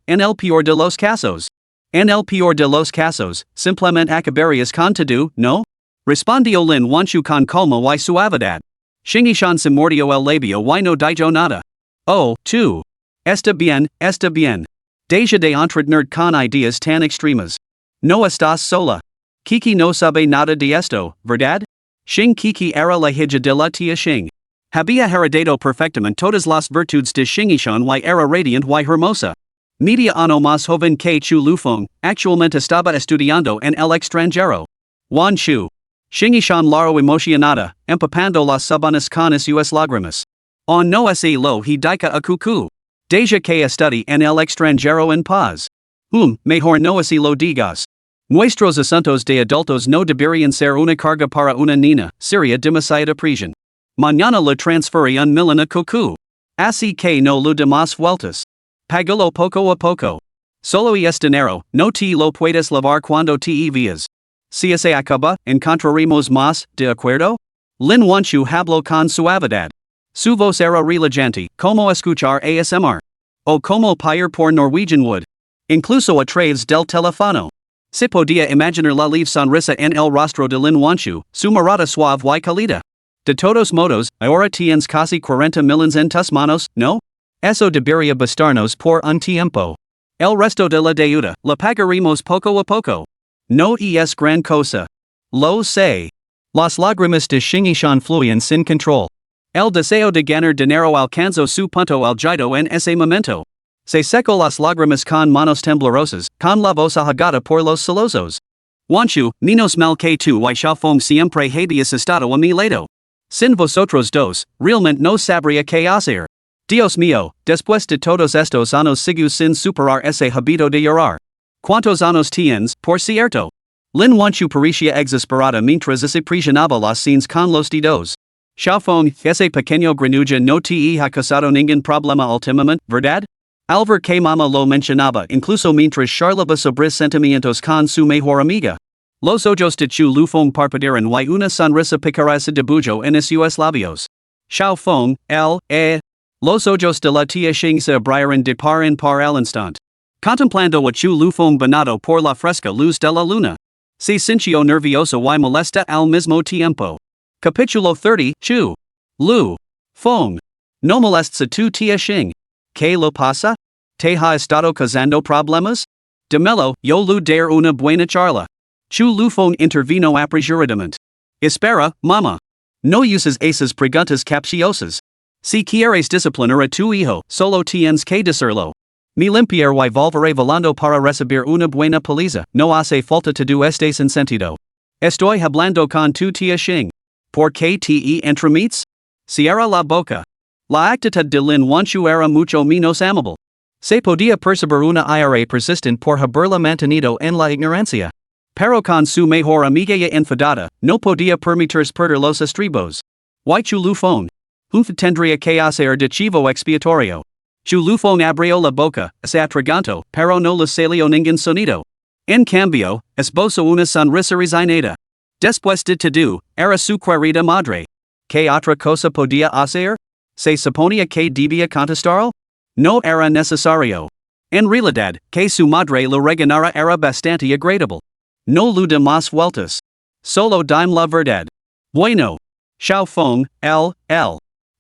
simplemente acabarías con todo, ¿no? Respondió Lin Wanshu con calma y suavidad. Shingishan se mordió el labio y no dijo nada. Oh, tú. Está bien. Deja de entretener con ideas tan extremas. No estás sola. Kiki no sabe nada de esto, ¿verdad? Xing Kiki era la hija de la tía Xing. Había heredado perfectamente todas las virtudes de Shingishan y era radiante y hermosa. Media año más joven que Chu Lufeng, actualmente estaba estudiando en el extranjero. Wanshu. Shingishan laro emocionada, empapando las sábanas con sus lágrimas. On no es lo he dica a cucú. Deja que estudie en el extranjero en paz. Mejor no así lo digas. Nuestros asuntos de adultos no deberían ser una carga para una niña, sería demasiada presión. Mañana le transferí un millón a cucú. Así que no lo demás vueltas. Págalo poco a poco. Solo es dinero, no te lo puedes lavar cuando te veas. Si se acaba, encontraremos más, ¿de acuerdo? Lin Wanshu habló con suavidad. Su voz era relajante, como escuchar ASMR. O como pedir por Norwegian Wood. Incluso a través del teléfono. Se podía imaginar la leve sonrisa en el rostro de Lin Wanshu, su mirada suave y cálida. De todos modos, ahora tienes casi 40 millones en tus manos, ¿no? Eso debería bastarnos por un tiempo. El resto de la deuda, la pagaremos poco a poco. No es gran cosa. Lo sé. Las lágrimas de Shingishan fluyen sin control. El deseo de ganar dinero alcanzó su punto álgido en ese momento. Se secó las lágrimas con manos temblorosas, con la voz ahogada por los sollozos. Wanshu, menos mal que tú y Xiaofeng siempre habías estado a mi lado. Sin vosotros dos, realmente no sabría qué hacer. Dios mío, después de todos estos años sigo sin superar ese hábito de llorar. ¿Cuántos años tienes, por cierto? Lin Wanshu parecía exasperada mientras se presionaba las scenes con los dedos. Xiaofeng, ese pequeño granuja no te ha causado ningún problema últimamente, ¿verdad? Al ver que mamá lo mencionaba incluso mientras charlaba sobre sentimientos con su mejor amiga. Los ojos de Chu Lufeng parpadearon y una sonrisa picarosa se dibujó en sus labios. Xiaofeng, Los ojos de la tía Xing se abrieron de par en par al instante. Contemplando a Chu Lufeng banado por la fresca luz de la luna. Se sintió nervioso y molesta al mismo tiempo. Capítulo 30, Chu Lu Feng. No molestes a tu tía Xing. ¿Qué lo pasa? ¿Te ha estado causando problemas? Demelo, yo lu dar una buena charla. Chu lufon intervino apresuradamente. Espera, mama. No uses esas preguntas capciosas. Si quieres disciplinar a tu hijo, solo tienes que decirlo. Mi limpiar y volveré volando para recibir una buena paliza, no hace falta todo este sin sentido. Estoy hablando con tu tía Xing. ¿Por qué te entremetes? Cierra la boca. La actitud de Lin Wanchu era mucho menos amable. Se podía percibir una ira persistent por haberla mantenido en la ignorancia. Pero con su mejor amiga y enfadada, no podía permitirse perder los estribos. Y Chulufón. Tendría que hacer de chivo expiatorio. Chulufón abrió la boca, se atragantó, pero no le salió ningún sonido. En cambio, esbozó una sonrisa resignada. Después de todo, era su querida madre. ¿Qué otra cosa podía hacer? ¿Se suponía que debía contestar? No era necesario. En realidad, que su madre lo regañara era bastante agradable. No lu de más vueltas. Solo dime la verdad. Bueno. Xiao Feng,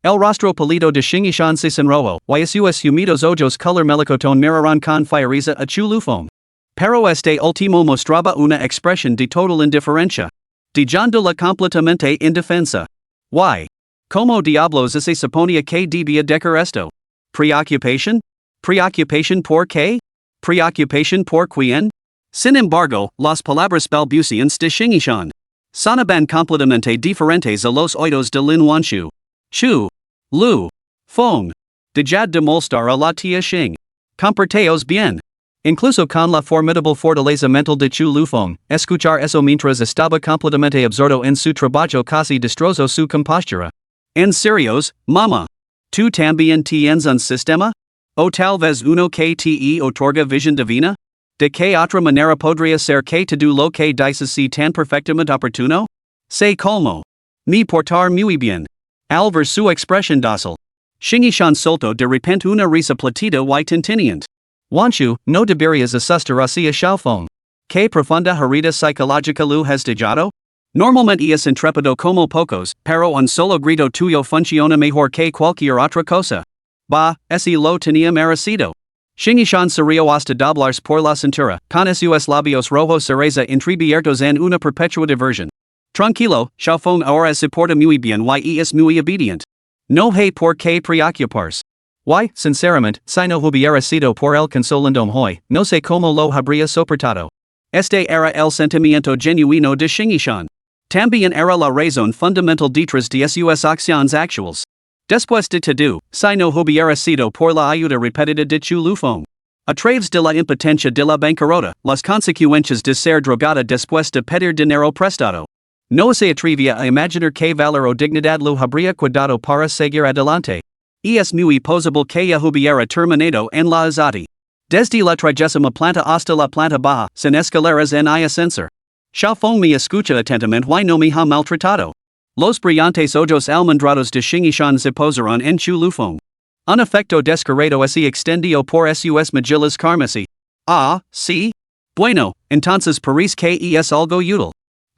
el rostro pálido de Xingishan se sonrojó, y sus humidos ojos color melocotón miraron con fiereza a Chulufón. Pero este último mostraba una expresión de total indiferencia. Dejándola completamente indefensa. Why? ¿Cómo diablos se suponía que debía dejar esto? ¿Preocupación? ¿Preocupación por qué? ¿Preocupación por quién? Sin embargo, las palabras balbucientes de Xingishan sonaban completamente diferentes a los oídos de Lin Wanchu. Chu. Lu. Feng. Dejad de molestar a la tía Xing. Comporteos bien. Incluso con la formidable fortaleza mental de Chu Lufeng, escuchar eso mientras estaba completamente absorto en su trabajo casi destrozó su compostura. En serios, mama. ¿Tú también tienes un sistema? ¿O tal vez uno que te otorga visión divina? ¿De qué otra manera podría ser que todo lo que dices si tan perfectamente oportuno? Se colmo. Me portar muy bien. Al ver su expresión dócil. Xingishan soltó de repente una risa platita y tintineante. Wanchu, no deberías asustar hacia Xiaofeng. ¿Qué profunda herida psicológica lu has dejado? Normalmente es intrépido como pocos, pero un solo grito tuyo funciona mejor que cualquier otra cosa. Bah, ese lo tenía merecido. Xingishan se rió hasta doblarse por la cintura, con sus labios rojos cereza entreabiertos en una perpetua diversión. Tranquilo, Xiaofeng ahora se porta muy bien y es muy obediente. No hay por qué preocuparse. Y, sinceramente, si no hubiera sido por el consolendom hoy, no sé cómo lo habría soportado. Este era el sentimiento genuino de Xingishan. También era la razón fundamental detrás de sus acciones actuales. Después de todo, si no hubiera sido por la ayuda repetida de Chu Lufeng. A través de la impotencia de la bancarrota, las consecuencias de ser drogada después de pedir dinero prestado. No se atrevía a imaginar que valor o dignidad lo habría cuidado para seguir adelante. Y es muy posible que ya hubiera terminado en la azote. Desde la 30ª planta hasta la planta baja, sin escaleras en ascensor. Xiaofeng me escucha atentamente y no me ha maltratado. Los brillantes ojos almendrados de Xingishan se posaron en Chu Lufeng. Un efecto descarado se extendió por sus mejillas carmesí. Ah, sí. Bueno, entonces parece que es algo útil.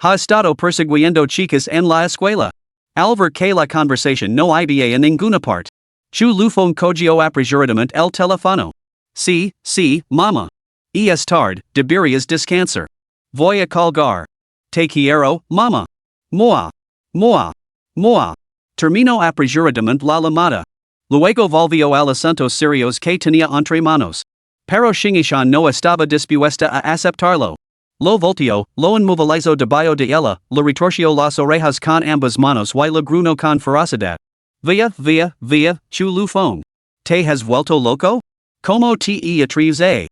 Ha estado persiguiendo chicas en la escuela. Al ver que la conversación no había en ninguna parte. Chu Lufeng cogió apresuradamente el teléfono. Sí, mama. Es tarde, deberías descansar. Voy a colgar. Te quiero, mama. Mua. Terminó apresuradamente la llamada. Luego volvió al asunto serios que tenía entre manos. Pero Xingishan no estaba dispuesta a aceptarlo. Lo volteó, lo inmovilizó debajo de ella, le retorció las orejas con ambas manos y le gruñó con ferocidad. Via, Chu Lufeng. ¿Te has vuelto loco? ¿Cómo te atreves?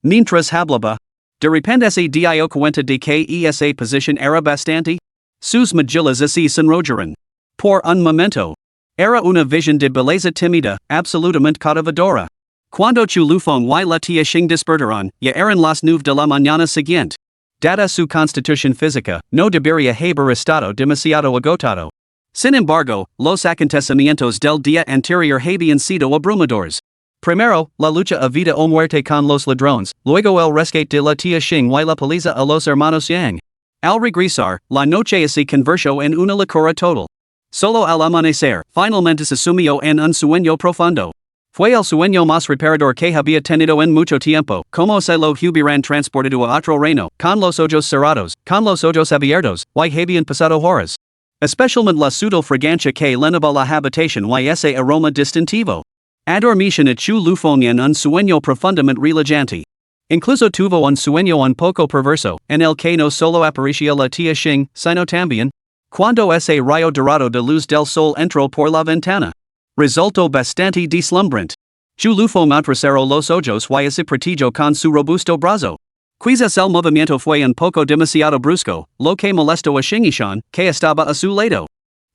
Mientras hablaba. De repente se dio cuenta de que esa posición era bastante. Sus mejillas se sonrojaron. Por un momento. Era una visión de belleza tímida, absolutamente cautivadora. Cuando Chu Lufeng y la tía Xing despertaron, ya eran las 9 de la mañana siguiente. Dada su constitución física, no debería haber estado demasiado agotado. Sin embargo, los acontecimientos del día anterior habían sido abrumadores. Primero, la lucha a vida o muerte con los ladrones, luego el rescate de la tía Xing y la paliza a los hermanos Yang. Al regresar, la noche se convirtió en una locura total. Solo al amanecer, finalmente se sumió en un sueño profundo. Fue el sueño más reparador que había tenido en mucho tiempo, como se lo hubieran transportado a otro reino, con los ojos cerrados, con los ojos abiertos, y habían pasado horas. Especialmente la sutil fragancia que llenaba la habitación y ese aroma distintivo. Adormían a chu lufong en un sueño profundamente relajante. Incluso tuvo un sueño un poco perverso, en el que no solo aparecía la tía Xing, sino también, cuando ese rayo dorado de luz del sol entró por la ventana. Resultó bastante deslumbrante. Chu lufong entrecerró los ojos y se protegió con su robusto brazo. Quizás el movimiento fue un poco demasiado brusco, lo que molestó a Xingishan, que estaba a su lado.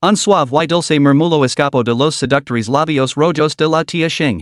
Un suave y dulce murmullo escapó de los seductores labios rojos de la tía Xing.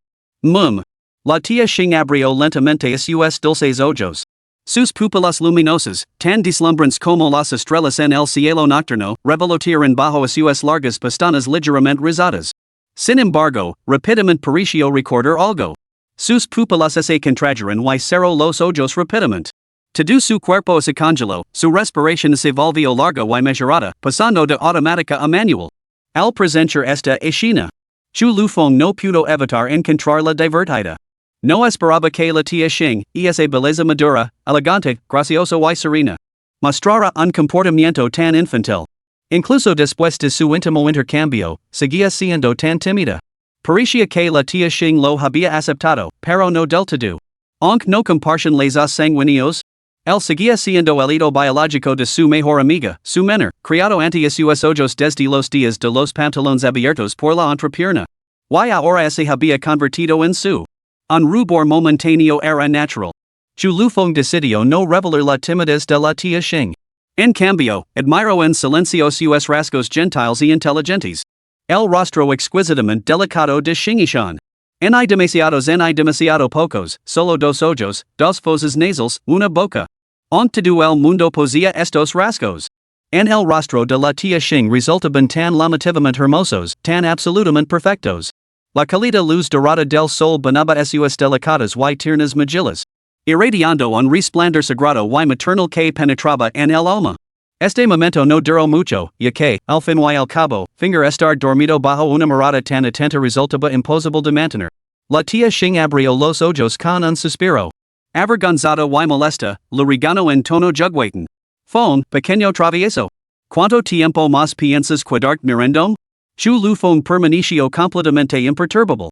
La tía Xing abrió lentamente sus dulces ojos. Sus pupilas luminosas, tan deslumbrantes como las estrellas en el cielo nocturno, revolotearon bajo sus largas pestañas ligeramente rizadas. Sin embargo, rápidamente pareció recordar algo. Sus pupilas se contrajeron y cerró los ojos rápidamente. Todo su cuerpo se congeló, su respiración se volvió larga y mesurada, pasando de automática a manual. Al presenciar esta escena, Chu lufong no pudo evitar encontrarla divertida. No esperaba que la tía Xing, esa belleza madura, elegante, graciosa y serena, mostrara un comportamiento tan infantil. Incluso después de su íntimo intercambio, seguía siendo tan tímida. Parecía que la tía Xing lo había aceptado, pero no del todo. Aunque no compartían lazos sanguíneos, él seguía siendo el hijo biológico de su mejor amiga, su menor, criado ante sus ojos desde los días de los pantalones abiertos por la entrepierna. Y ahora se había convertido en su. Un rubor momentáneo era natural. Chu lufong decidió no revelar la timidez de la tía Xing. En cambio, admiró en silencio sus rasgos gentiles y inteligentes. El rostro exquisitamente delicado de Xingishan. En hay demasiado pocos, solo dos ojos, dos fosas nasales, una boca. Aunque todo el mundo poseía estos rasgos. En el rostro de la tía Xing resultaban tan llamativamente hermosos, tan absolutamente perfectos. La cálida luz dorada del sol bañaba sus delicadas y tiernas mejillas, irradiando un resplandor sagrado y maternal que penetraba en el alma. Este momento no duró mucho, ya que, al fin y al cabo, finger estar dormido bajo una mirada tan atenta resultaba imposible de mantener. La tía Xing abrió los ojos con un suspiro. Avergonzada y molesta, le regañó en tono jugwaitan. Phone, pequeño travieso. ¿Cuánto tiempo más piensas quedarte mirando? Chu lufong permaneció completamente imperturbable.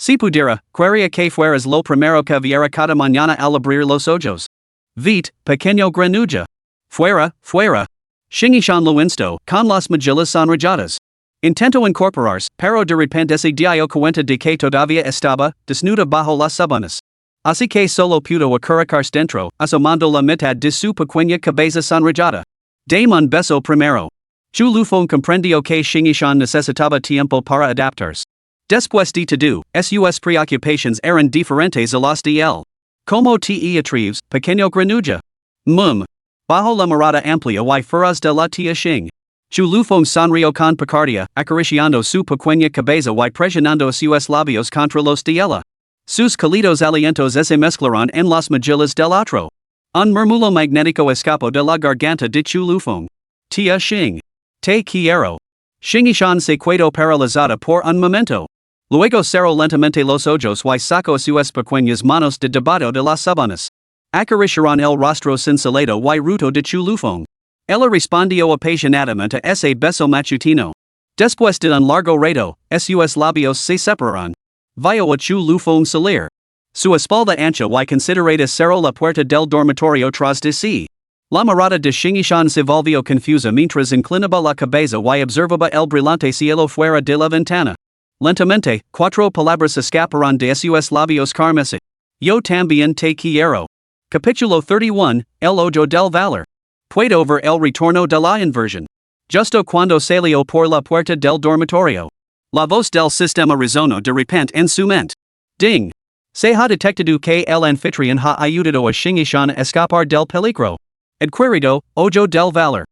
Si pudiera, quería que fueras lo primero que viera cada mañana al abrir los ojos. Vite, pequeño granuja. Fuera. Xingishan lo instó, con las mejillas sonrojadas. Intentó incorporarse, pero de repente se dio cuenta de que todavía estaba desnuda bajo las sábanas. Así que solo pudo acurrucarse dentro, asomando la mitad de su pequeña cabeza sonrojada. Dame un beso primero. Chu lufong comprendió que Xingishan necesitaba tiempo para adaptarse. Después de todo, sus preocupaciones eran diferentes a las de él. Como te atreves, pequeño granuja? Bajo la mirada amplia y feroz de la tía Xing, Chu lufong sonrió con picardia, acariciando su pequeña cabeza y presionando sus labios contra los de ella. Sus cálidos alientos se mezclaron en las mejillas del otro. Un murmullo magnético escapó de la garganta de Chu lufong. Tía Xing. Te quiero. Xingishan se quedó paralizada por un momento. Luego cerró lentamente los ojos y sacó sus pequeñas manos de debajo de las sábanas. Acariciaron el rostro cincelado y rudo de Chu lufong. Ella respondió apasionadamente a ese beso matutino. Después de un largo rato, sus labios se separaron. Vio a Chu lufong salir. Su espalda ancha y considerada cerró la puerta del dormitorio tras de sí. La mirada de Xingishan se volvió confusa mientras inclinaba la cabeza y observaba el brillante cielo fuera de la ventana. Lentamente, cuatro palabras escaparon de sus labios carmesí. Yo también te quiero. Capítulo 31, El Ojo del Valor. Puedo ver el retorno de la inversión. Justo cuando salió por la puerta del dormitorio. La voz del sistema resonó de repente en su mente. Ding. Se ha detectado que el anfitrión ha ayudado a Xingishan a escapar del peligro. Adquirido, Ojo del Valor.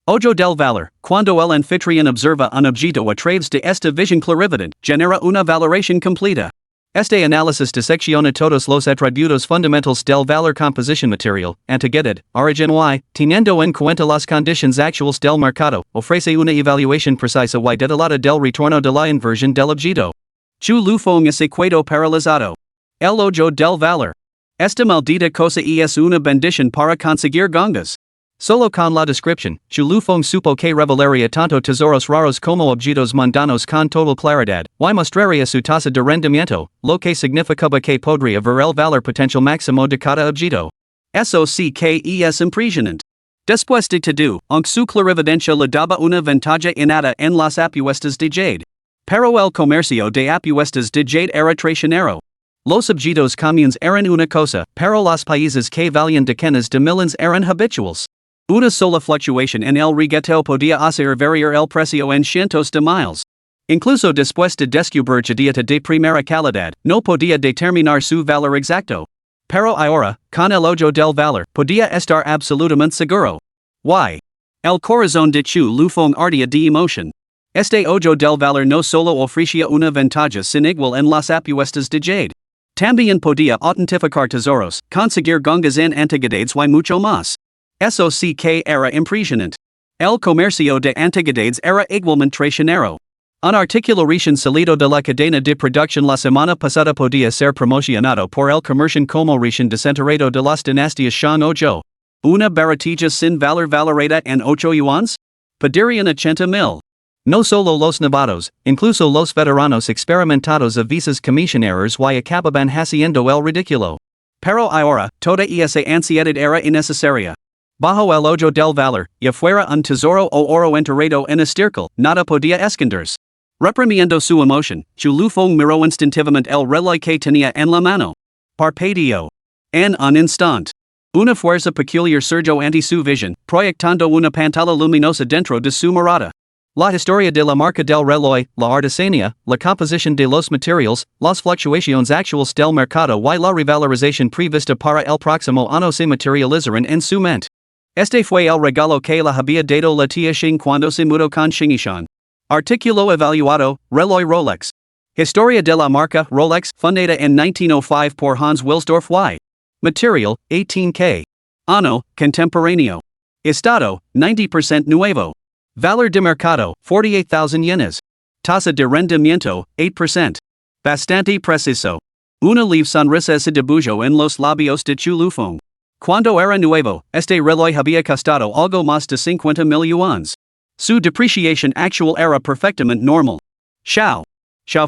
Ojo del Valor, cuando el anfitrión observa un objeto a través de esta visión clarividente, genera una valoración completa. Este análisis disecciona todos los atributos fundamentales del valor composición material, antigüedad, origen y, teniendo en cuenta las condiciones actuales del mercado, ofrece una evaluación precisa y detallada del retorno de la inversión del objeto. Chu lufong es equado paralizado. El ojo del valor. Esta maldita cosa es una bendición para conseguir gangas. Solo con la descripción, Chu lufong supo que revelaría tanto tesoros raros como objetos mundanos con total claridad, y mostraría su tasa de rendimiento, lo que significaba que podría ver el valor potencial máximo de cada objeto. Eso sí que es impresionante. Después de todo, aunque su clarividencia le daba una ventaja innata en las apuestas de jade. Pero el comercio de apuestas de jade era traicionero. Los objetos comunes eran una cosa, pero los países que valían decenas de millones eran habituales. Una sola fluctuación en el regueto podía hacer variar el precio en cientos de miles. Incluso después de descubrir jadita de primera calidad, no podía determinar su valor exacto. Pero ahora, con el ojo del valor, podía estar absolutamente seguro. Y. El corazón de Chu lufong ardía de emoción. Este ojo del valor no solo ofrecía una ventaja sin igual en las apuestas de jade. También podía autentificar tesoros, conseguir gangas en antigüedades y mucho más. Eso sí que era impresionante. El comercio de antigüedades era igualmente traicionero. Un artículo recién salido de la cadena de producción la semana pasada podía ser promocionado por el comerciante como recién desenterrado de las dinastías Shang o Zhou. Una baratija sin valor valorada en 8 yuans? Pedirían 80,000. No solo los novatos, incluso los veteranos experimentados a veces comisioneros y acababan haciendo el ridículo. Pero ahora, toda esa ansiedad era innecesaria. Bajo el ojo del valor, y fuera un tesoro o oro enterrado en estercal, nada podía esconderse. Reprimiendo su emoción, Chu lufong miró instintivamente el reloj que tenía en la mano. Parpadeó. En un instante. Una fuerza peculiar surgió ante su visión, proyectando una pantalla luminosa dentro de su mirada. La historia de la marca del reloj, la artesanía, la composición de los materiales, las fluctuaciones actuales del mercado y la revalorización prevista para el próximo año se materializaron en su mente. Este fue el regalo que la había dado la tía Xing cuando se mudó con Xingishan. Artículo evaluado, reloj Rolex. Historia de la marca Rolex, fundada en 1905 por Hans Wilsdorf y. Material, 18K. Año, contemporáneo. Estado, 90% nuevo. Valor de mercado, 48,000 yenes. Tasa de rendimiento, 8%. Bastante preciso. Una leve sonrisa se dibujó en los labios de Chu lufong. Cuando era nuevo, este reloj había costado algo más de 50,000 yuans. Su depreciación actual era perfectamente normal. Xiao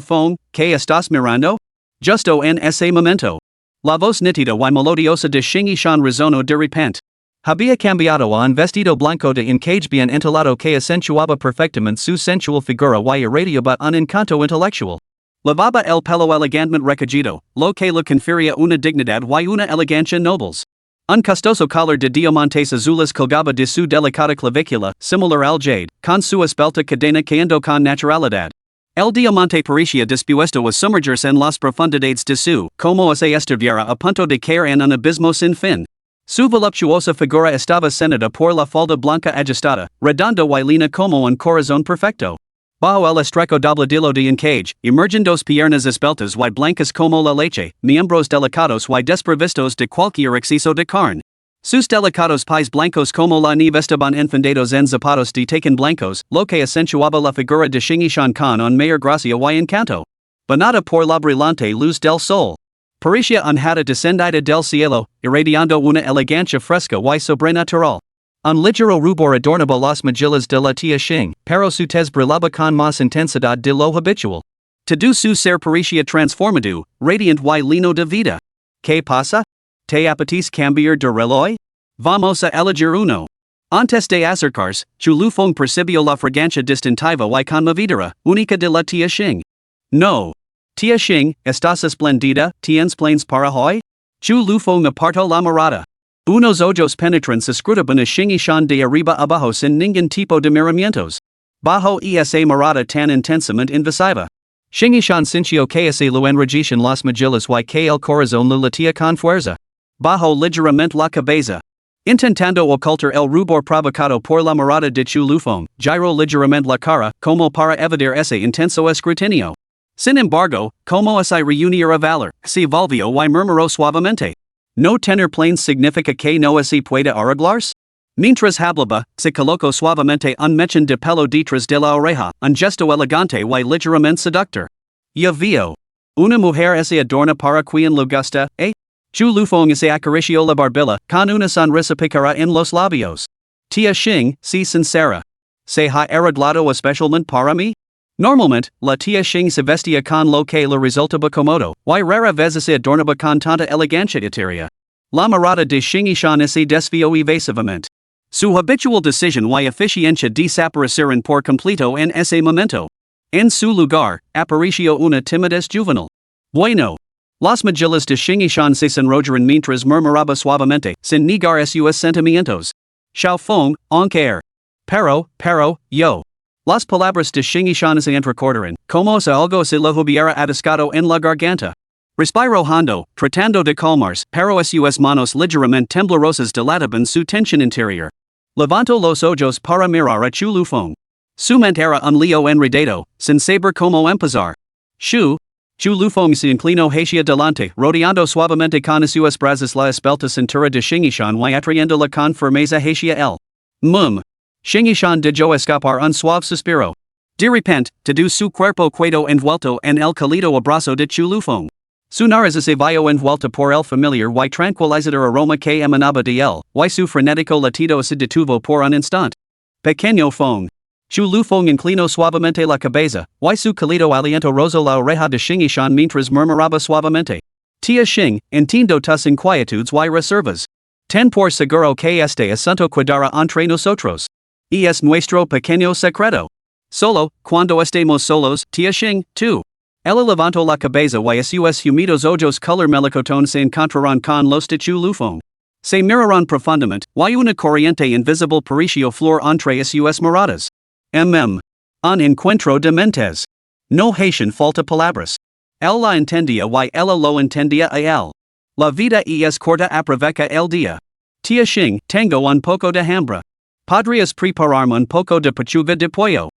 Feng, ¿qué estás mirando? Justo en ese momento. La voz nítida y melodiosa de Xingishan resonó de repente. Había cambiado a un vestido blanco de encaje bien entalado que acentuaba perfectamente su sensual figura y irradiaba un encanto intelectual. Lavaba el pelo elegantemente recogido, lo que le confería una dignidad y una elegancia nobles. Un costoso collar de diamantes azules colgaba de su delicada clavícula, similar al jade, con su esbelta cadena cayendo con naturalidad. El diamante parecía dispuesto a sumergirse en las profundidades de su, como se estuviera a punto de caer en un abismo sin fin. Su voluptuosa figura estaba cenada por la falda blanca ajustada, redonda y lina como un corazón perfecto. Bajo el estrecho dobladillo de encaje, emergen dos piernas esbeltas y blancas como la leche, miembros delicados y desprovistos de cualquier exceso de carne. Sus delicados pies blancos como la nieve estaban enfundados en zapatos de tacón blancos, lo que acentuaba la figura de Xingishan con un mayor gracia y encanto. Banada por la brillante luz del sol. Parecía un hada descendida del cielo, irradiando una elegancia fresca y sobrenatural. Un ligero rubor adornaba las mejillas de la tía Xing, pero su tez brillaba con más intensidad de lo habitual. Todo su ser parecía transformado, radiante y lleno de vida. ¿Qué pasa? ¿Te apetece cambiar de reloj? Vamos a elegir uno. Antes de acercarse, Chu lufong percibió la fragancia distintiva y conmovedora, única de la tía Xing. No. Tía Xing, ¿estás esplendida? ¿Tienes planes para hoy? Chu lufong apartó la mirada. Unos ojos penetrantes escrutaban a Xingishan de arriba abajo sin ningún tipo de miramientos. Bajo esa mirada tan intensamente invasiva. Xingishan sintió que se lo enrojecían las mejillas y que el corazón le latía con fuerza. Bajó ligeramente la cabeza. Intentando ocultar el rubor provocado por la mirada de Chu lufong, giró ligeramente la cara, como para evitar ese intenso escrutinio. Sin embargo, como se reunía a valor, se volvió y murmuró suavemente. ¿No tener planes significa que no se puede arreglarse? Mientras hablaba, se colocó suavemente un mechón de pelo detrás de la oreja, un gesto elegante y ligeramente seductor. Ya vio. Una mujer se adorna para quien le gusta, Chu lufong se acarició la barbilla, con una sonrisa pícara en los labios. Tia Xing, si sincera. Se ha arreglado especialmente para mí? Normalmente, la tia Xing se vestía con lo que le resultaba cómodo, y rara vez se adornaba con tanta elegancia etérea. La mirada de Xing se desvió evasivamente. Su habitual decisión y eficiencia desaparecieron por completo en ese momento. En su lugar, apareció una timidez juvenil. Bueno. Las mejillas de Xing se sonrojaron mientras murmuraba suavemente, sin negar sus sentimientos. Xiao Feng, aunque pero, yo. Las palabras de Xing se entrecortaron, como si algo se le hubiera atascado en la garganta. Respiró hondo, tratando de calmarse, pero sus manos ligeramente temblorosas dilataban su tensión interior. Levantó los ojos para mirar a Chu Lufeng. Su mente era un lío enredado, sin saber cómo empezar. Chu Lufeng se inclinó hacia delante, rodeando suavemente con sus brazos la esbelta cintura de Xing y atrayéndola con firmeza hacia él. Xing dejó escapar un suave suspiro. De repente, todo su cuerpo quedó envuelto en el cálido abrazo de Chu Lufeng. Su nariz se vio envuelta por el familiar y tranquilizador aroma que emanaba de él, y su frenético latido se detuvo por un instante. Pequeño Feng. Chu Lufeng inclinó suavemente la cabeza, y su cálido aliento rozó la oreja de Xing mientras murmuraba suavemente. Tia Xing, entiendo tus inquietudes y reservas. Ten por seguro que este asunto quedará entre nosotros. Y es nuestro pequeño secreto. Solo, cuando estemos solos, Tia Xing, tú. Ella levantó la cabeza y sus humidos ojos color melocotón se encontrarán con los de Chu Lufeng. Se mirarán profundamente, y una corriente invisible pareció flor entre sus miradas. Un encuentro de mentes. No hacen falta palabras. Él la entendía y ella lo entendía a él. La vida es corta aprovecha el día. Tia Xing, tengo un poco de hambre. Podrías prepararme un poco de pechuga de pollo.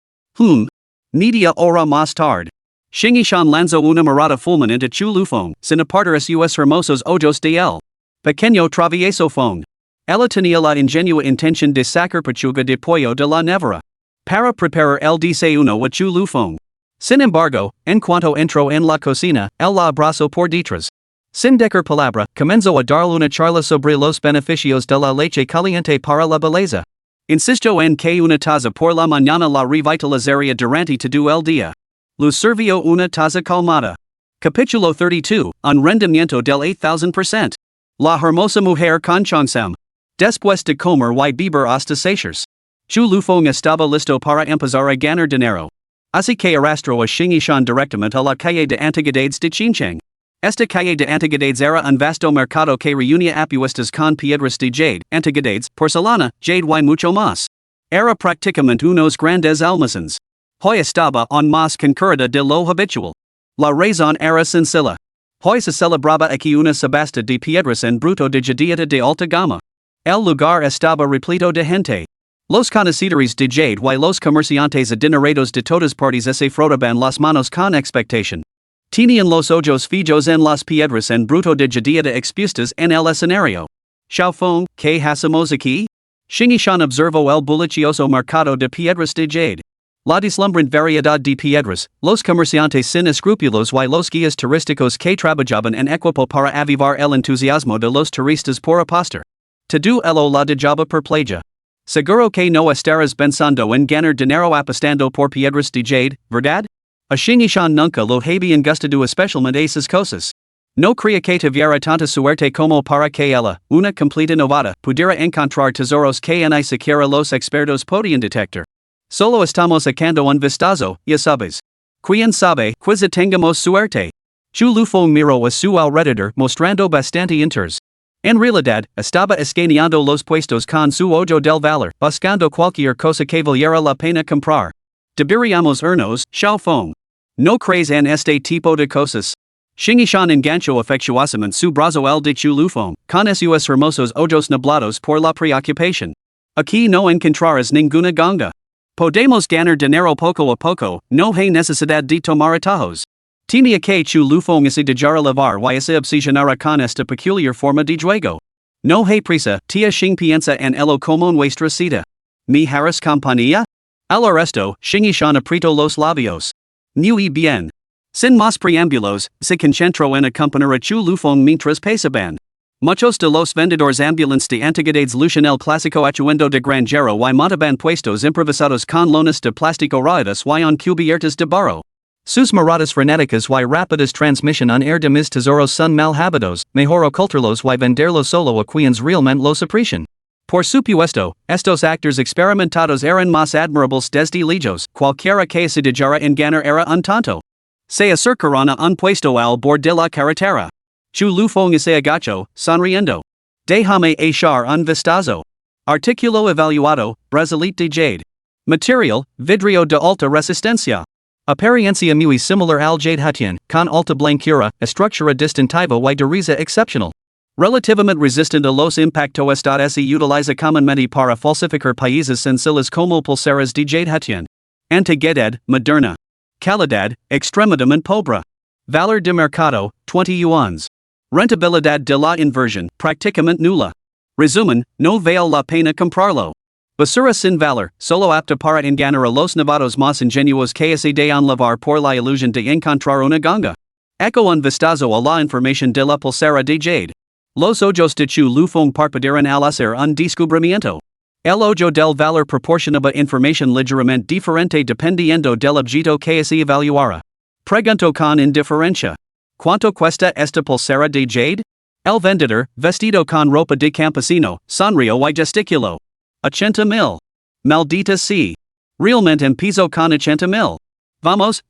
Media hora más tarde. Xing lanzó una mirada fulminante a Chu Lufeng, sin apartar sus hermosos ojos de él. Pequeño travieso Feng. Ella tenía la ingenua intención de sacar pechuga de pollo de la nevera. Para preparar el desayuno a Chu Lufeng. Sin embargo, en cuanto entró en la cocina, él la abrazó por detrás. Sin decir palabra, comenzó a darle una charla sobre los beneficios de la leche caliente para la belleza. Insistió en que una taza por la mañana la revitalizaría durante todo el día. Luz sirvió una taza calmada. Capítulo 32, un rendimiento del 8000%. La hermosa mujer con Chongsem. Después de comer y beber hasta saciarse. Chu Lufeng estaba listo para empezar a ganar dinero. Así que arrastró a Xing directamente a la calle de antigüedades de Qincheng. Esta calle de antigüedades era un vasto mercado que reunía apuestas con piedras de jade, antigüedades, porcelana, jade y mucho más. Era prácticamente unos grandes almacenes. Hoy estaba en más concurrida de lo habitual. La razón era sencilla. Hoy se celebraba aquí una subasta de piedras en bruto de jadiata de alta gama. El lugar estaba repleto de gente. Los conocedores de jade y los comerciantes adinerados de todas partes se frotaban las manos con expectación. Tenían los ojos fijos en las piedras en bruto de jadiata expuestas en el escenario. Xiao Feng, ¿qué hacemos aquí? Xing observó el bullicioso mercado de piedras de jade. La deslumbrante variedad de piedras, los comerciantes sin escrúpulos y los guías turísticos que trabajaban en equipo para avivar el entusiasmo de los turistas por apostar. Todo ello la dejaba perpleja. Seguro que no estarás pensando en ganar dinero apostando por piedras de jade, ¿verdad? A Xing nunca lo habían gustado especialmente esas cosas. No creía que tuviera tanta suerte como para que ella, una completa novata, pudiera encontrar tesoros que ni siquiera los expertos podían detectar. Solo estamos echando un vistazo, ya sabes. Quién sabe, quizá tengamos suerte. Chu Lufeng miró a su alrededor mostrando bastante interés. En realidad, estaba escaneando los puestos con su ojo del valor, buscando cualquier cosa que valiera la pena comprar. Deberíamos irnos, Xiao Feng. ¿No crees en este tipo de cosas? Xing enganchó afectuosamente su brazo al de Chu Lufeng, con sus hermosos ojos nublados por la preocupación. Aquí no encontrarás ninguna ganga. Podemos ganar dinero poco a poco, no hay necesidad de tomar atajos. Tenía que Chu Lufeng se dejar elevar y se obsesionara con esta peculiar forma de juego. No hay prisa, Tia Xing piensa en ello como nuestra cita. ¿Me harás compañía? Al resto, Xing apretó los labios. Muy bien. Sin más preámbulos, se concentro en acompañar a chu lufong mientras pasaban. Muchos de los vendedores ambulantes de antigüedades luchan el clásico atuendo de granjero y montaban puestos improvisados con lonas de plástico rayadas y en cubiertas de barro. Sus miradas frenéticas y rápidas transmisión en air de mis tesoros son mal habidos, mejor ocultarlos y venderlos solo a quienes realmente los aprecian. Por supuesto, estos actores experimentados eran más admirables desde lejos, cualquiera que se dejara engañar era un tonto. Se acercaron a un puesto al borde de la carretera. Chu lufong se agachó, sonriendo. Déjame echar un vistazo. Artículo evaluado, brazalete de jade. Material, vidrio de alta resistencia. Apariencia muy similar al jade hutien, con alta blancura, estructura distintiva y dureza excepcional. Relativamente resistente a los impactos. Se utiliza comúnmente para falsificar piezas sensibles como pulseras de jade hutien. Antigüedad, moderna. Calidad, extremadamente pobre. Valor de mercado, 20 yuans. Rentabilidad de la inversión, prácticamente nula. Resumen, no vale la pena comprarlo. Basura sin valor, solo apta para engañar a los novatos más ingenuos que se dejan llevar por la ilusión de encontrar una ganga. Echo un vistazo a la información de la pulsera de jade. Los ojos de chu lufong parpadearon al hacer un descubrimiento. El ojo del valor proporcionaba información ligeramente diferente dependiendo del objeto que se evaluara. Pregunto con indiferencia. ¿Cuánto cuesta esta pulsera de jade? El vendedor, vestido con ropa de campesino, sonrió y gesticuló. 80,000. Maldita sea. Realmente empiezo con 80,000. Vamos,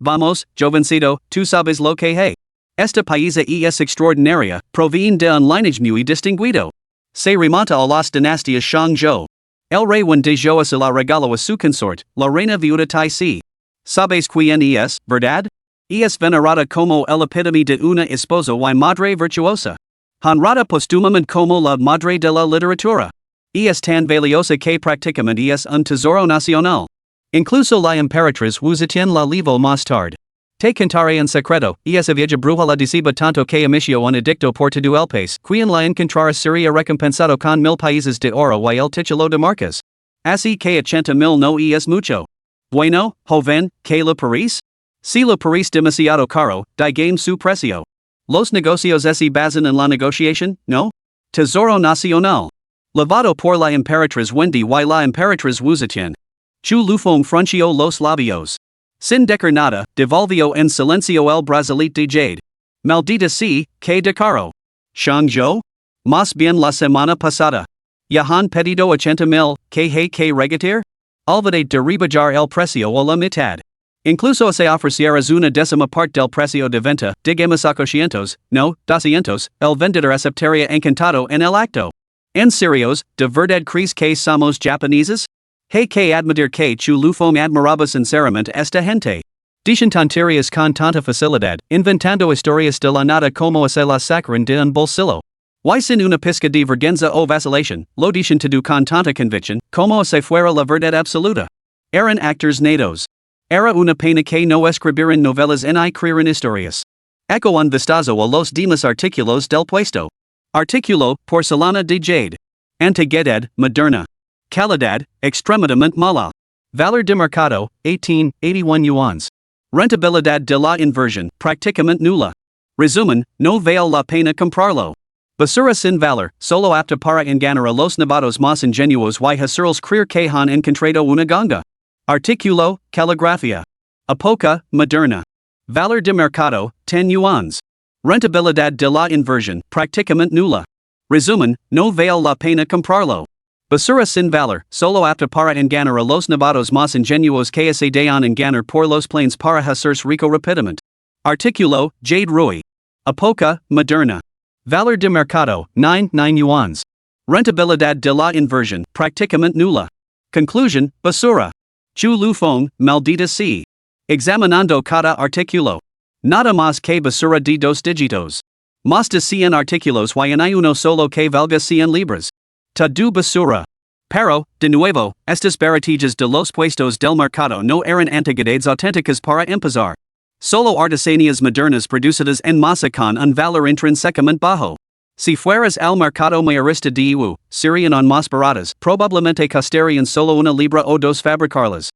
jovencito, tú sabes lo que hay. Esta paisa es extraordinaria, proviene de un lineage muy distinguido. Se remonta a las dinastías Shang-Zhou. El rey Wen de Zhou se la regaló a su consort, la reina viuda Tai-Si. ¿Sabes quién es, verdad? Es venerada como el epítome de una esposa y madre virtuosa. Honrada póstumamente como la madre de la literatura. Es tan valiosa que prácticamente es un tesoro nacional. Incluso la emperatriz Wu Zetian la llevó más tarde. Te contaré en secreto, esa vieja bruja la deceba tanto que emisió un edicto por todo el país, quien la encontrara sería recompensado con 1,000 países de oro y el título de marcas. Así que 80,000 no es mucho. Bueno, joven, ¿qué le parece? Si le parece demasiado caro, digame su precio. Los negocios se basan en la negociación, ¿no? Tesoro nacional. Lavado por la emperatriz Wendy y la emperatriz Wu Zetian. Chu lufong frunció los labios. Sin decir nada, devolvió en silencio el brazalete de jade. Maldita sea, que de caro. Shang-Zhou? Más bien la semana pasada. Ya han pedido 80,000, que hay que regatear? Olvidé de rebajar el precio a la mitad. Incluso se ofrecieras una décima parte del precio de venta, digamos 800, no, 200, el vendedor aceptaría encantado en el acto. ¿En serios, de verdad crees que somos japoneses? Hay que admitir que chu lufong admiraba sinceramente esta gente. Dicen tonterías con tanta facilidad, inventando historias de la nada como se las sacaron de un bolsillo. Y sin una pizca de vergüenza o vacilación, lo dicen todo con tanta convicción, como si fuera la verdad absoluta. Eran actores natos. Era una pena que no escribieran novelas ni crearan historias. Echo un vistazo a los demás artículos del puesto. Artículo, porcelana de jade. Antigüedad, moderna. Calidad, extremadamente mala. Valor de mercado, 81 yuans. Rentabilidad de la inversión, prácticamente nula. Resumen, no vale la pena comprarlo. Basura sin valor, solo apta para engañar a los novatos más ingenuos y hacerles creer que han encontrado una ganga. Artículo, caligrafía. Época, moderna. Valor de mercado, 10 yuans. Rentabilidad de la inversión, prácticamente nula. Resumen, no vale la pena comprarlo. Basura sin valor, solo apta para engañar a los novatos más ingenuos que se dejan engañar por los planes para hacerse rico rápidamente. Artículo, jade Rui. Época, moderna. Valor de mercado, 9 yuans. Rentabilidad de la inversión, prácticamente nula. Conclusion, basura. Chu lufong, maldita sea. Examinando cada artículo. Nada más que basura de 2 dígitos. Más de 100 artículos y hay uno solo que valga 100 libras. Todo basura. Pero, de nuevo, estas baratillas de los puestos del mercado no eran antigüedades auténticas para empezar. Solo artesanías modernas producidas en masa con un valor intrínsecamente bajo. Si fueras al mercado mayorista de EU, serían aún más baratas, probablemente costarían solo una libra o dos fabricarlas.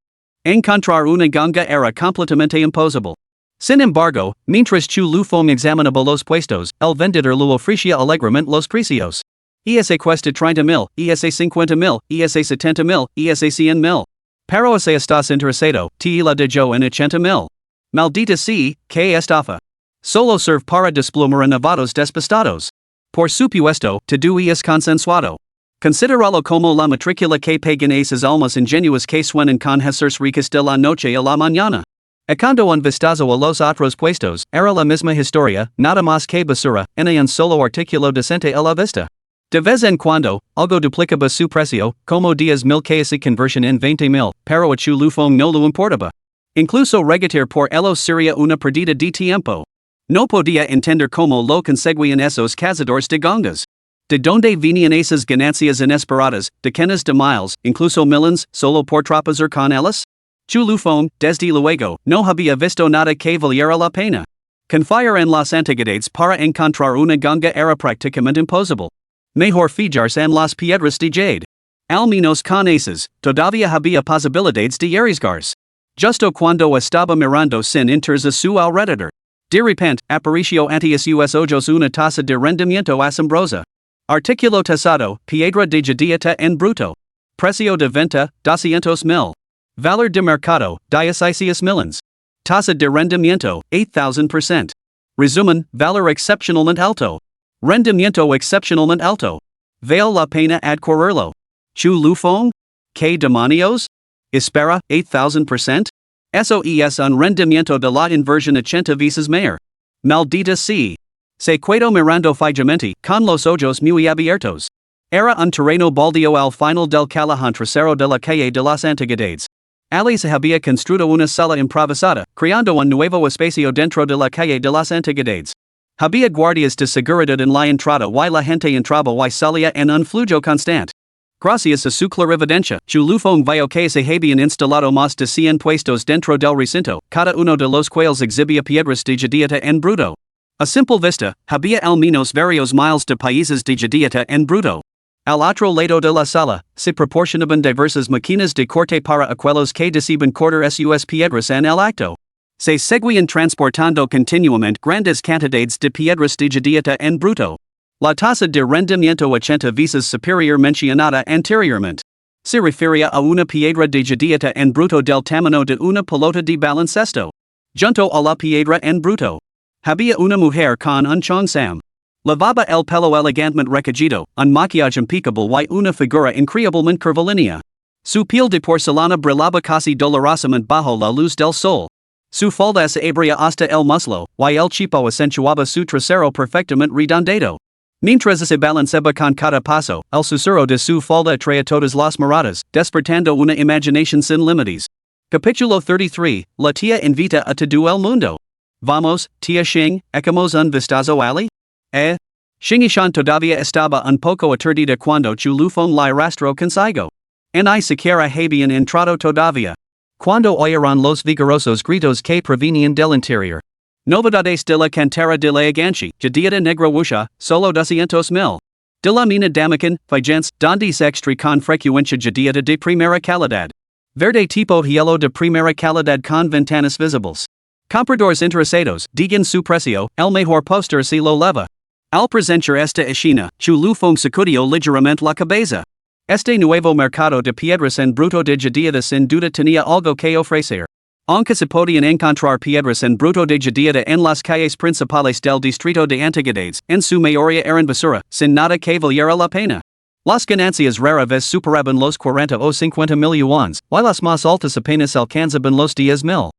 Encontrar una ganga era completamente imposible. Sin embargo, mientras chu lufong examinaba los puestos, el vendedor lo ofrecía alegremente los precios. ESA cuesta 30,000, ESA 50,000, ESA 70,000, ESA 100,000. Pero ese estás interesado, te la dejo en 80,000. Maldita sea, que estafa. Solo serve para desplumar a novatos despistados. Por supuesto, todo es consensuado. Consideralo como la matrícula que pagan esas almas ingenuas que suenan con Jesús ricas de la noche a la mañana. Cuando un vistazo a los otros puestos, era la misma historia, nada más que basura, en un solo artículo decente a la vista. De vez en cuando, algo duplicaba su precio, como 10,000 que se conversion en 20,000, pero a chu lufong no lo importaba. Incluso regatear por ellos sería una pérdida de tiempo. No podía entender cómo lo conseguían esos cazadores de gangas. De donde venían esas ganancias inesperadas, decenas de miles, incluso millions, solo por tropezar con ellas? Chu lufong, desde luego, no había visto nada que valiera la pena. Confiar en las antigüedades para encontrar una ganga era prácticamente imposible. Mejor fijarse en las piedras de jade. Al menos con esas, todavía había posibilidades de arriesgarse. Justo cuando estaba mirando sin interés a su alrededor. De repente, apareció ante sus ojos una tasa de rendimiento asombrosa. Artículo tasado, piedra de jadiata en bruto. Precio de venta, 200,000. Valor de mercado, 16 millones. Tasa de rendimiento, 8,000%. Resumen, valor excepcionalmente alto. Rendimiento excepcionalmente alto. Vale la pena adquirirlo. Chu lufong? ¿Qué demonios? Espera, 8,000%? Eso es un rendimiento de la inversión 80 veces mayor. Maldita sea. Se quedó mirando fijamente, con los ojos muy abiertos. Era un terreno baldío al final del callejón trasero de la calle de las antigüedades. Ali se había construido una sala improvisada, creando un nuevo espacio dentro de la calle de las antigüedades. Había guardias de seguridad en la entrada y la gente entraba y salía en un flujo constante. Gracias a su clarividencia, chu lufong vio que se habían instalado más de 100 puestos dentro del recinto, cada uno de los cuales exhibía piedras de jadiata en bruto. A simple vista, había al menos varios miles de países de jadiata en bruto. Al otro lado de la sala, se proporcionaban diversas máquinas de corte para aquellos que deciden cortar sus piedras en el acto. Se seguían transportando continuamente grandes cantidades de piedras de jadiata en bruto. La tasa de rendimiento 80 veces superior mencionada anteriormente. Se refería a una piedra de jadiata en bruto del tamaño de una pelota de baloncesto. Junto a la piedra en bruto, había una mujer con un cheongsam. Lavaba el pelo elegantemente recogido, un maquillaje impecable y una figura increíblemente curvilínea. Su piel de porcelana brillaba casi dolorosamente bajo la luz del sol. Su falda se abría hasta el muslo, y el chipo acentuaba su trasero perfectamente redondeado. Mientras se balanceaba con cada paso, el susurro de su falda atraía todas las miradas, despertando una imaginación sin límites. Capítulo 33, La tía invita a todo el mundo. Vamos, tía Xing, echamos un vistazo ali? Xingishan todavía estaba un poco aturdida cuando chu lufong la rastro consigo. Ni siquiera habían entrado todavía. Cuando oyeron los vigorosos gritos que provenían del interior. Novedades de la cantera de la Aganchi, jadiata negra wusha, solo 200,000. De la mina damacan, fijens, donde se extrae con frecuencia jadiata de primera calidad. Verde tipo hielo de primera calidad con ventanas visibles. Compradores interesados, digan su precio, el mejor postor si lo leva. Al presentar esta escena, chu lufong sacudió ligeramente la cabeza. Este nuevo mercado de piedras en bruto de jadiata sin duda tenía algo que ofrecer. Aunque se podían encontrar piedras en bruto de jadiata en las calles principales del distrito de antigüedades, en su mayoría eran basura, sin nada que valiera la pena. Las ganancias rara vez superaban los 40 o 50,000 yuans, y las más altas apenas alcanzaban los 10,000.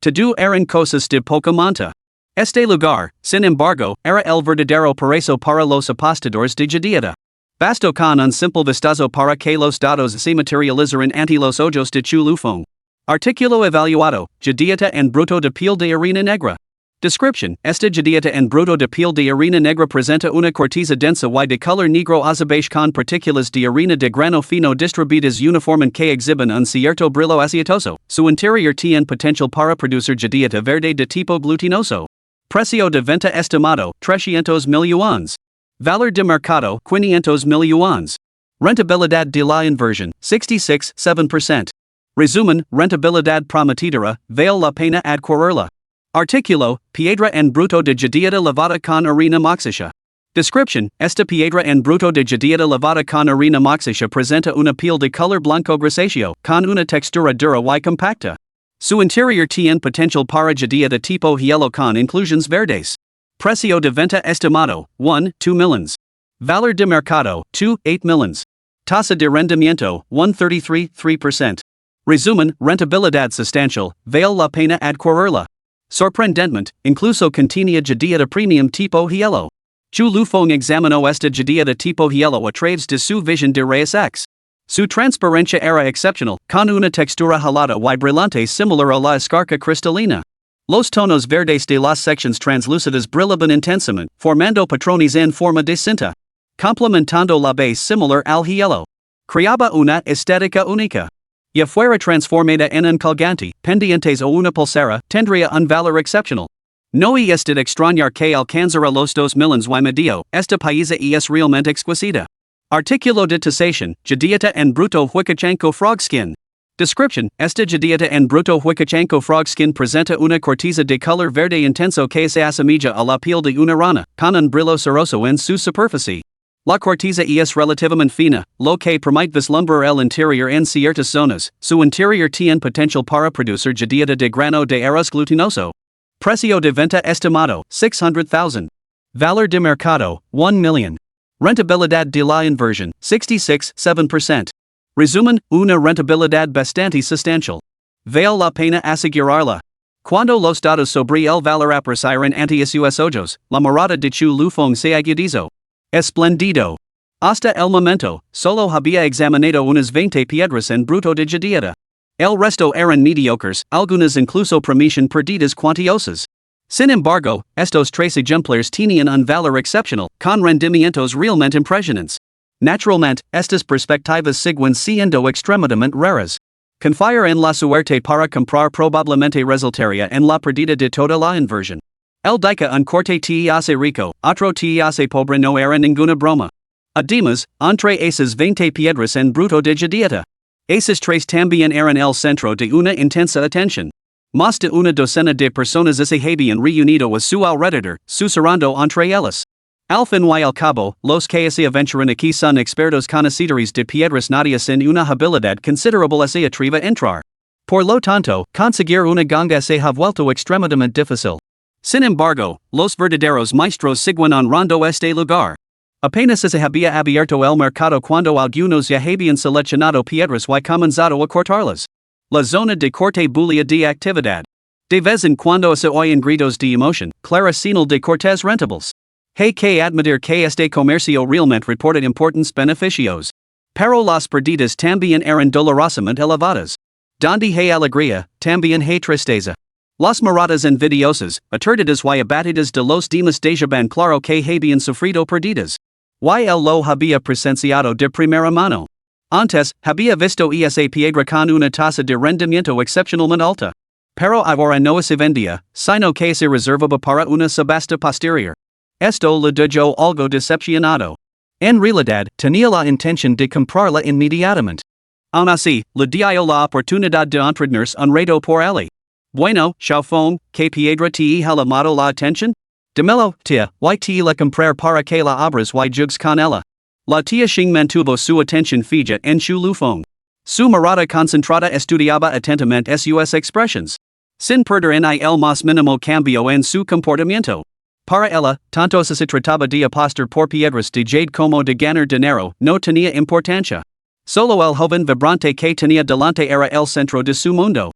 Todo eran cosas de poca monta. Este lugar, sin embargo, era el verdadero paraíso para los apostadores de jadiata. Bastó con un simple vistazo para que los datos se materializaran ante los ojos de chu lufong. Artículo evaluado, jadiata en bruto de piel de harina negra. Description, esta jadiata en bruto de piel de harina negra presenta una corteza densa y de color negro azabache con partículas de harina de grano fino distribuidas uniformemente que exhiben un cierto brillo aceitoso. Su interior tiene potencial para producir jadiata verde de tipo glutinoso. Precio de venta estimado, 300,000 yuans. Valor de mercado, 500,000 yuans. Rentabilidad de la inversión, 66,7%. Resumen, rentabilidad prometedora, vale la pena adquirirla. Artículo, Piedra en bruto de jadieta lavada con harina moxisha. Description, esta piedra en bruto de jadieta lavada con harina moxisha presenta una piel de color blanco grisáceo, con una textura dura y compacta. Su interior tiene potencial para jadieta tipo hielo con inclusiones verdes. Precio de venta estimado, 1, 2 millions. Valor de mercado, 2, 8 millions. Tasa de rendimiento, 133, 3%. Resumen, rentabilidad sustancial, vale la pena adquirirla. Sorprendente, incluso continía jadieta premium tipo hielo. Chu Lufong examinó esta jadieta tipo hielo a través de su visión de rayos X. Su transparencia era excepcional, con una textura jalada y brillante similar a la escarcha cristalina. Los tonos verdes de las secciones translúcidas brillaban intensamente, formando patrones en forma de cinta. Complementando la base similar al hielo. Creaba una estética única. Y fuera transformada en un colgante, pendientes o una pulsera, tendría un valor excepcional. No es de extrañar que alcanzara los 2 millions y medio, esta pieza es realmente exquisita. Artículo de tasación, jadieta en bruto huicachanco frog skin. Description, esta jadieta en bruto huicachanco frog skin presenta una corteza de color verde intenso que se asemilla a la piel de una rana, con un brillo ceroso en su superficie. La corteza es relativamente fina, lo que permite vislumbrar el interior en ciertas zonas. Su interior tiene potencial para producir jadieta de grano de arroz glutinoso. Precio de venta estimado, 600,000. Valor de mercado, 1 million. Rentabilidad de la inversión, 66.7%. Resumen, una rentabilidad bastante sustancial. Vale la pena asegurarla. Cuando los datos sobre el valor aparecieron ante sus ojos, la mirada de Chu Lufong se agudizó. Esplendido. Hasta el momento, solo había examinado unas 20 piedras en bruto de jadieta. El resto eran mediocres, algunas incluso prometían perdidas cuantiosas. Sin embargo, estos 3 ejemplares tenían un valor excepcional, con rendimientos realmente impresionantes. Naturalmente, estas perspectivas siguen siendo extremadamente raras. Confiar en la suerte para comprar probablemente resultaría en la pérdida de toda la inversión. El dica un corte te hace rico, otro te hace pobre no era ninguna broma. Además, entre esas 20 piedras en bruto de jadieta. Esas 3 también eran el centro de una intensa atención. Más de una docena de personas se habían reunido a su alrededor, susurrando entre ellas. Al fin y al cabo, los que se aventuran aquí son expertos conocedores de piedras nadias en una habilidad considerable se atreve a entrar. Por lo tanto, conseguir una ganga se ha vuelto extremadamente difícil. Sin embargo, los verdaderos maestros siguen honrando este lugar. Apenas se había abierto el mercado cuando algunos ya habían seleccionado piedras y comenzado a cortarlas. La zona de corte bulia de actividad. De vez en cuando se oyen gritos de emoción, clara señal de cortes rentables. Hay que admitir que este comercio realmente reporta importantes beneficios. Pero las perdidas también eran dolorosamente elevadas. Donde hay alegría, también hay tristeza. Las miradas envidiosas, aturdidas y abatidas de los demás dejaban claro que habían sufrido perdidas. Y él lo había presenciado de primera mano. Antes, había visto esa piedra con una tasa de rendimiento excepcionalmente alta. Pero ahora no se vendía, sino que se reservaba para una subasta posterior. Esto le dejó algo decepcionado. En realidad, tenía la intención de comprarla inmediatamente. Aún así, le dio la oportunidad de entretenerse un rato por él. Bueno, Xiaofeng, ¿qué piedra te ha llamado la atención? Dímelo, tía, y te la comprar para que la abras y jugues con ella. La tía Xing mantuvo su atención fija en Chu Lufong. Su mirada concentrada estudiaba atentamente sus expresiones. Sin perder en el más mínimo cambio en su comportamiento. Para ella, tanto si se trataba de apostar por piedras de jade como de ganar dinero, no tenía importancia. Solo el joven vibrante que tenía delante era el centro de su mundo.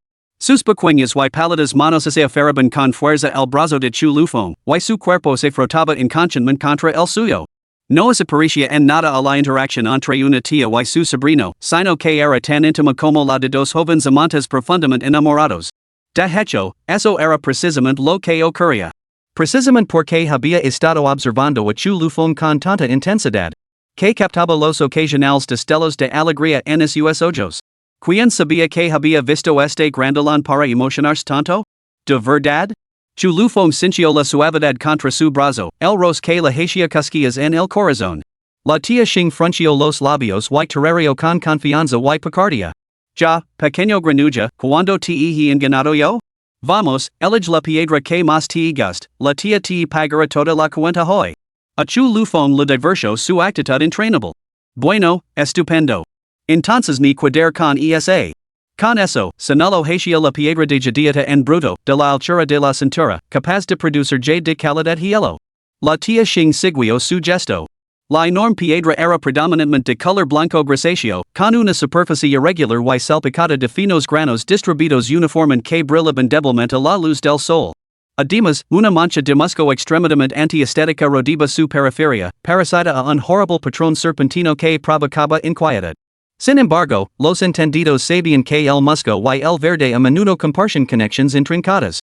Sus pequeñas y pálidas manos se aferraban con fuerza el brazo de Chu Lufong, y su cuerpo se frotaba inconscientemente contra el suyo. No se parecía en nada a la interacción entre una tía y su sobrino, sino que era tan íntima como la de dos jóvenes amantes profundamente enamorados. De hecho, eso era precisamente lo que ocurría. Precisamente porque había estado observando a Chu Lufong con tanta intensidad, que captaba los ocasionales destellos de alegría en sus ojos. ¿Quién sabía que había visto este grandolón para emocionarse tanto? ¿De verdad? Chu Lufong sintió la suavidad contra su brazo, el roce que le hacía cosquillas en el corazón. La tía Xing frunció los labios y tarareó con confianza y picardía. Ya, pequeño granuja, cuando te he engañado yo? Vamos, elige la piedra que más te gust, la tía te pagará toda la cuenta hoy. A chu lufong le diverso su actitud entrainable. Bueno, estupendo. Entonces ni cuadrar con esa. Con eso, señalo hacia la piedra de jadiata en bruto, de la altura de la cintura, capaz de producir jade de calidad hielo. La tía Xing siguió su gesto. La enorme piedra era predominantemente de color blanco grisáceo, con una superficie irregular y salpicada de finos granos distribuidos uniformemente que brillaban débilmente a la luz del sol. Además, una mancha de musgo extremadamente antiestética rodeaba su periferia, parecida a un horrible patrón serpentino que provocaba inquietud. Sin embargo, los entendidos sabían que el musgo y el verde a menudo comparten conexiones intrincadas.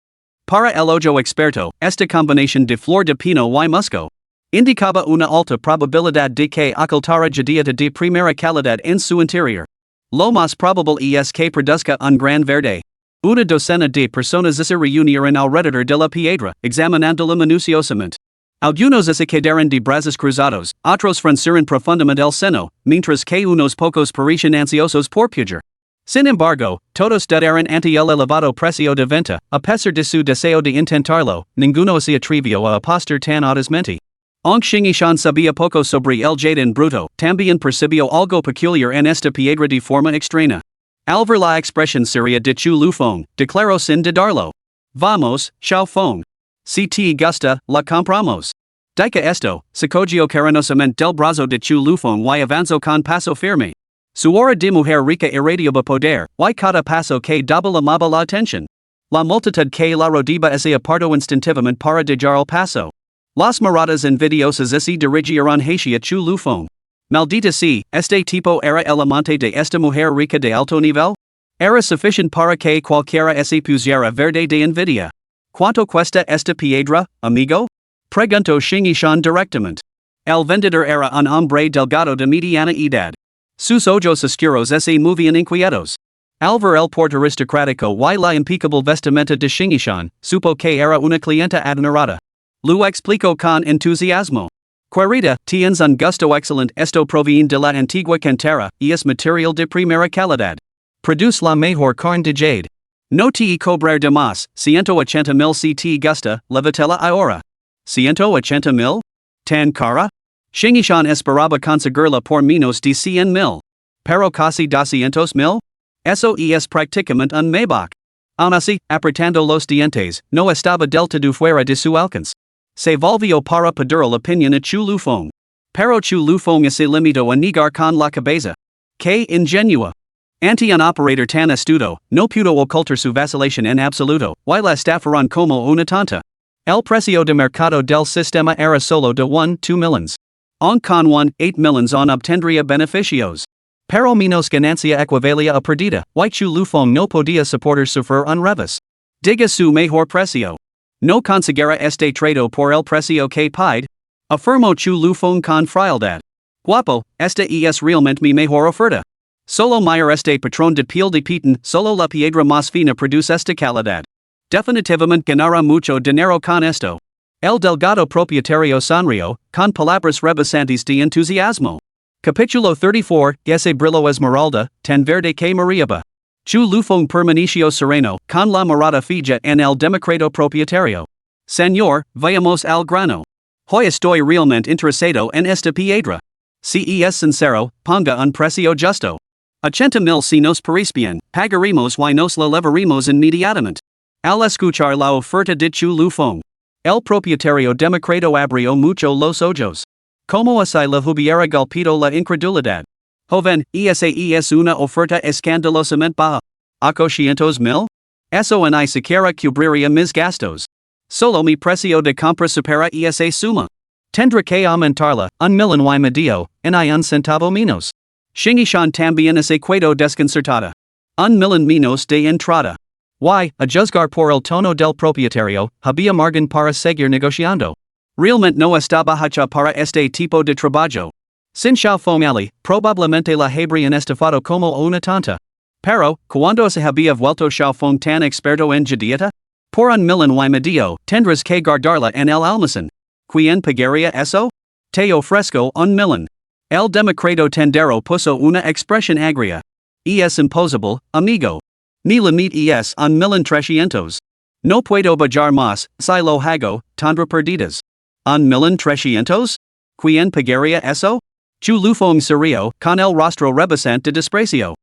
Para el ojo experto, esta combinación de flor de pino y musgo indicaba una alta probabilidad de que ocultara jadiata de primera calidad en su interior. Lo más probable es que produzca un gran verde. Una docena de personas se reunieron alrededor de la piedra, examinándola minuciosamente. Algunos se quedaron de brazos cruzados, otros fruncieron profundamente el seno, mientras que unos pocos parecían ansiosos por pujar. Sin embargo, todos dudaron ante el elevado precio de venta, a pesar de su deseo de intentarlo, ninguno se atrevió a apostar tan audazmente. Aunque Xingishan sabía poco sobre el jade en bruto, también percibió algo peculiar en esta piedra de forma extraña. Al ver la expresión seria de Chu Lufong, declaró sin dudarlo. Vamos, Xiao Fong. Si te gusta, la compramos. Dica esto, sacogio cariñosamente del brazo de Chu Lufong y avanzó con paso firme. Su aura de mujer rica irradiaba poder, y cada paso que daba llamaba la atención. La multitud que la rodeaba se apartó instintivamente para dejar el paso. Las miradas envidiosas se dirigieron hacia Chu Lufong. Maldita sea, este tipo era el amante de esta mujer rica de alto nivel? Era suficiente para que cualquiera se pusiera verde de envidia. ¿Cuánto cuesta esta piedra, amigo? Preguntó Xingishan directamente. El vendedor era un hombre delgado de mediana edad. Sus ojos oscuros se movían inquietos. Al ver el porte aristocrático y la impecable vestimenta de Xingishan, supo que era una clienta adinerada. Lo explicó con entusiasmo. Querida, tienes un gusto excelente, esto proviene de la antigua cantera, y es material de primera calidad. Produce la mejor carne de jade. No te cobrar de más, 180,000 si te gusta, levítela ahora. 180,000? ¿Tan cara? Xingishan esperaba conseguirla por menos de 100,000. Pero casi 200,000? Eso es prácticamente un Maybach. Aun así, apretando los dientes, no estaba del todo fuera de su alcance. Se volvió para pedir la opinión a Chu Lufong. Pero Chu Lufong se limitó a negar con la cabeza. ¡Qué ingenua! Ante un operator tan astuto, no pudo ocultar su vacilación en absoluto, y la estafaron como una tonta. El precio de mercado del sistema era solo de 1-2 millions. Aun con 1-8 millions on obtendría beneficios. Pero menos ganancia equivalía a perdida, y Chu Lufong no podía soportar sufrir un revés. Diga su mejor precio. No conseguirá este trato por el precio que pide. Afirmó Chu Lufong con frialdad. Guapo, esta es realmente mi mejor oferta. Solo mayor este patrón de piel de piton, solo la piedra más fina produce esta calidad. Definitivamente ganará mucho dinero con esto. El delgado propietario sonrió, con palabras rebosantes de entusiasmo. Capítulo 34, ese brillo esmeralda, tan verde que mariaba. Chu Lufong permaneció sereno, con la mirada fija en el democrático propietario. Señor, vayamos al grano. Hoy estoy realmente interesado en esta piedra. Si es sincero, ponga un precio justo. 80,000 si nos parece bien, pagaremos y nos la levaremos inmediatamente. Al escuchar la oferta de Chu Lufong, el propietario democrático abrió mucho los ojos. Como si le hubiera golpeado la incredulidad. Joven, esa es una oferta escandalosamente baja. ¿800,000? Eso ni siquiera cubriría mis gastos. Solo mi precio de compra supera esa suma. Tendré que aumentarla, 1,5 million, ni un centavo menos. Xingishan también se quedó desconcertada. 1,000,000 menos de entrada. Y, a juzgar por el tono del propietario, había margen para seguir negociando. Realmente no estaba hecha para este tipo de trabajo. Sin Xiao Fong Ali, probablemente la habrían estafado como una tonta. Pero, cuando se había vuelto Xiao Fong tan experto en jadiata? Por 1,5 million, tendrás que guardarla en el almacén. ¿Quién pagaría eso? Te ofrezco 1,000,000. El democrático tendero puso una expresión agria. Es imposible, amigo. Mi limite es 1,300,000. No puedo bajar más, si lo hago, tandra perdidas. Un millón trescientos? ¿Quien pagaría eso? Chu lufong serio, con el rostro rebosante de desprecio.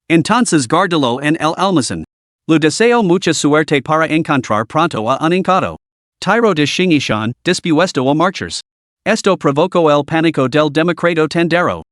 Entonces guárdalo en el almacén. Lo deseo mucha suerte para encontrar pronto a un encado. Tiro de Shingishan, dispuesto a marchas. Esto provocó el pánico del democrado tendero.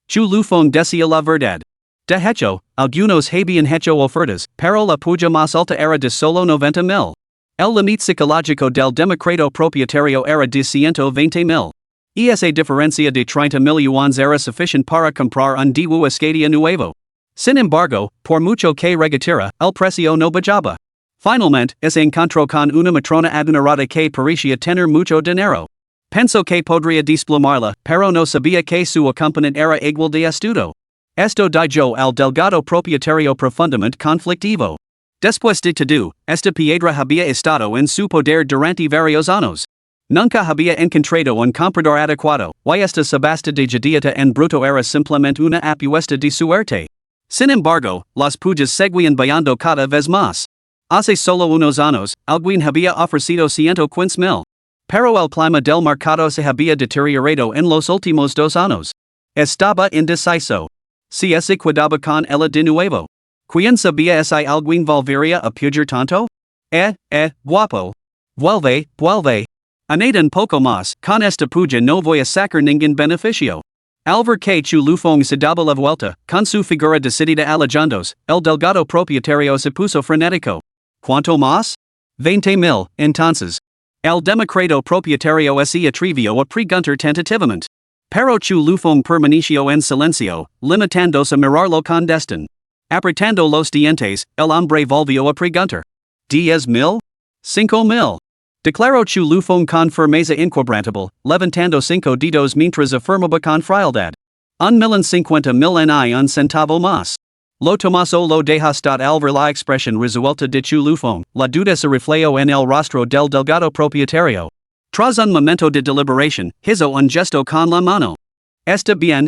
Chu lufong decía la verdad. De hecho, algunos habían hecho ofertas, pero la puja más alta era de solo 90,000. El límite psicológico del democrado propietario era de 120,000. Y esa diferencia de 30,000 yuans era suficiente para comprar un Daewoo Escadia nuevo. Sin embargo, por mucho que regatera, el precio no bajaba. Finalmente, se encontró con una matrona adinerada que parecía tener mucho dinero. Pensó que podría desplomarla, pero no sabía que su acompañante era igual de astuto. Esto dejó al delgado propietario profundamente conflictivo. Después de todo, esta piedra había estado en su poder durante varios años. Nunca había encontrado un comprador adecuado, y esta subasta de judíata en bruto era simplemente una apuesta de suerte. Sin embargo, las pujas seguían bajando cada vez más. Hace solo unos años, alguien había ofrecido 115,000. Pero el clima del mercado se había deteriorado en los últimos 2 años. Estaba indeciso. Si se quedaba con ella de nuevo. ¿Quién sabía si alguien volvería a pujar tanto? Guapo. Vuelve. Añaden poco más, con esta puja no voy a sacar ningún beneficio. Al ver que Chu lufong se daba la vuelta, con su figura decidida a leyendos, el delgado propietario se puso frenético. ¿Cuánto más? 20,000, entonces. El democrado propietario se atrevió a preguntar tentativamente. Pero Chu lufong permaneció en silencio, limitándose a mirarlo con desdén. Apretando los dientes, el hombre volvió a preguntar. 10,000? 5,000. Declaró Chu lufong con firmeza inquebrantable, levantando 5 dedos mientras afirmaba con frialdad. 1,050,000 ni un centavo más. Lo tomas o lo dejas. Al ver la expresión resuelta de Chu lufong, la duda se reflejó en el rostro del delgado propietario. Tras un momento de deliberación, hizo un gesto con la mano. Está bien.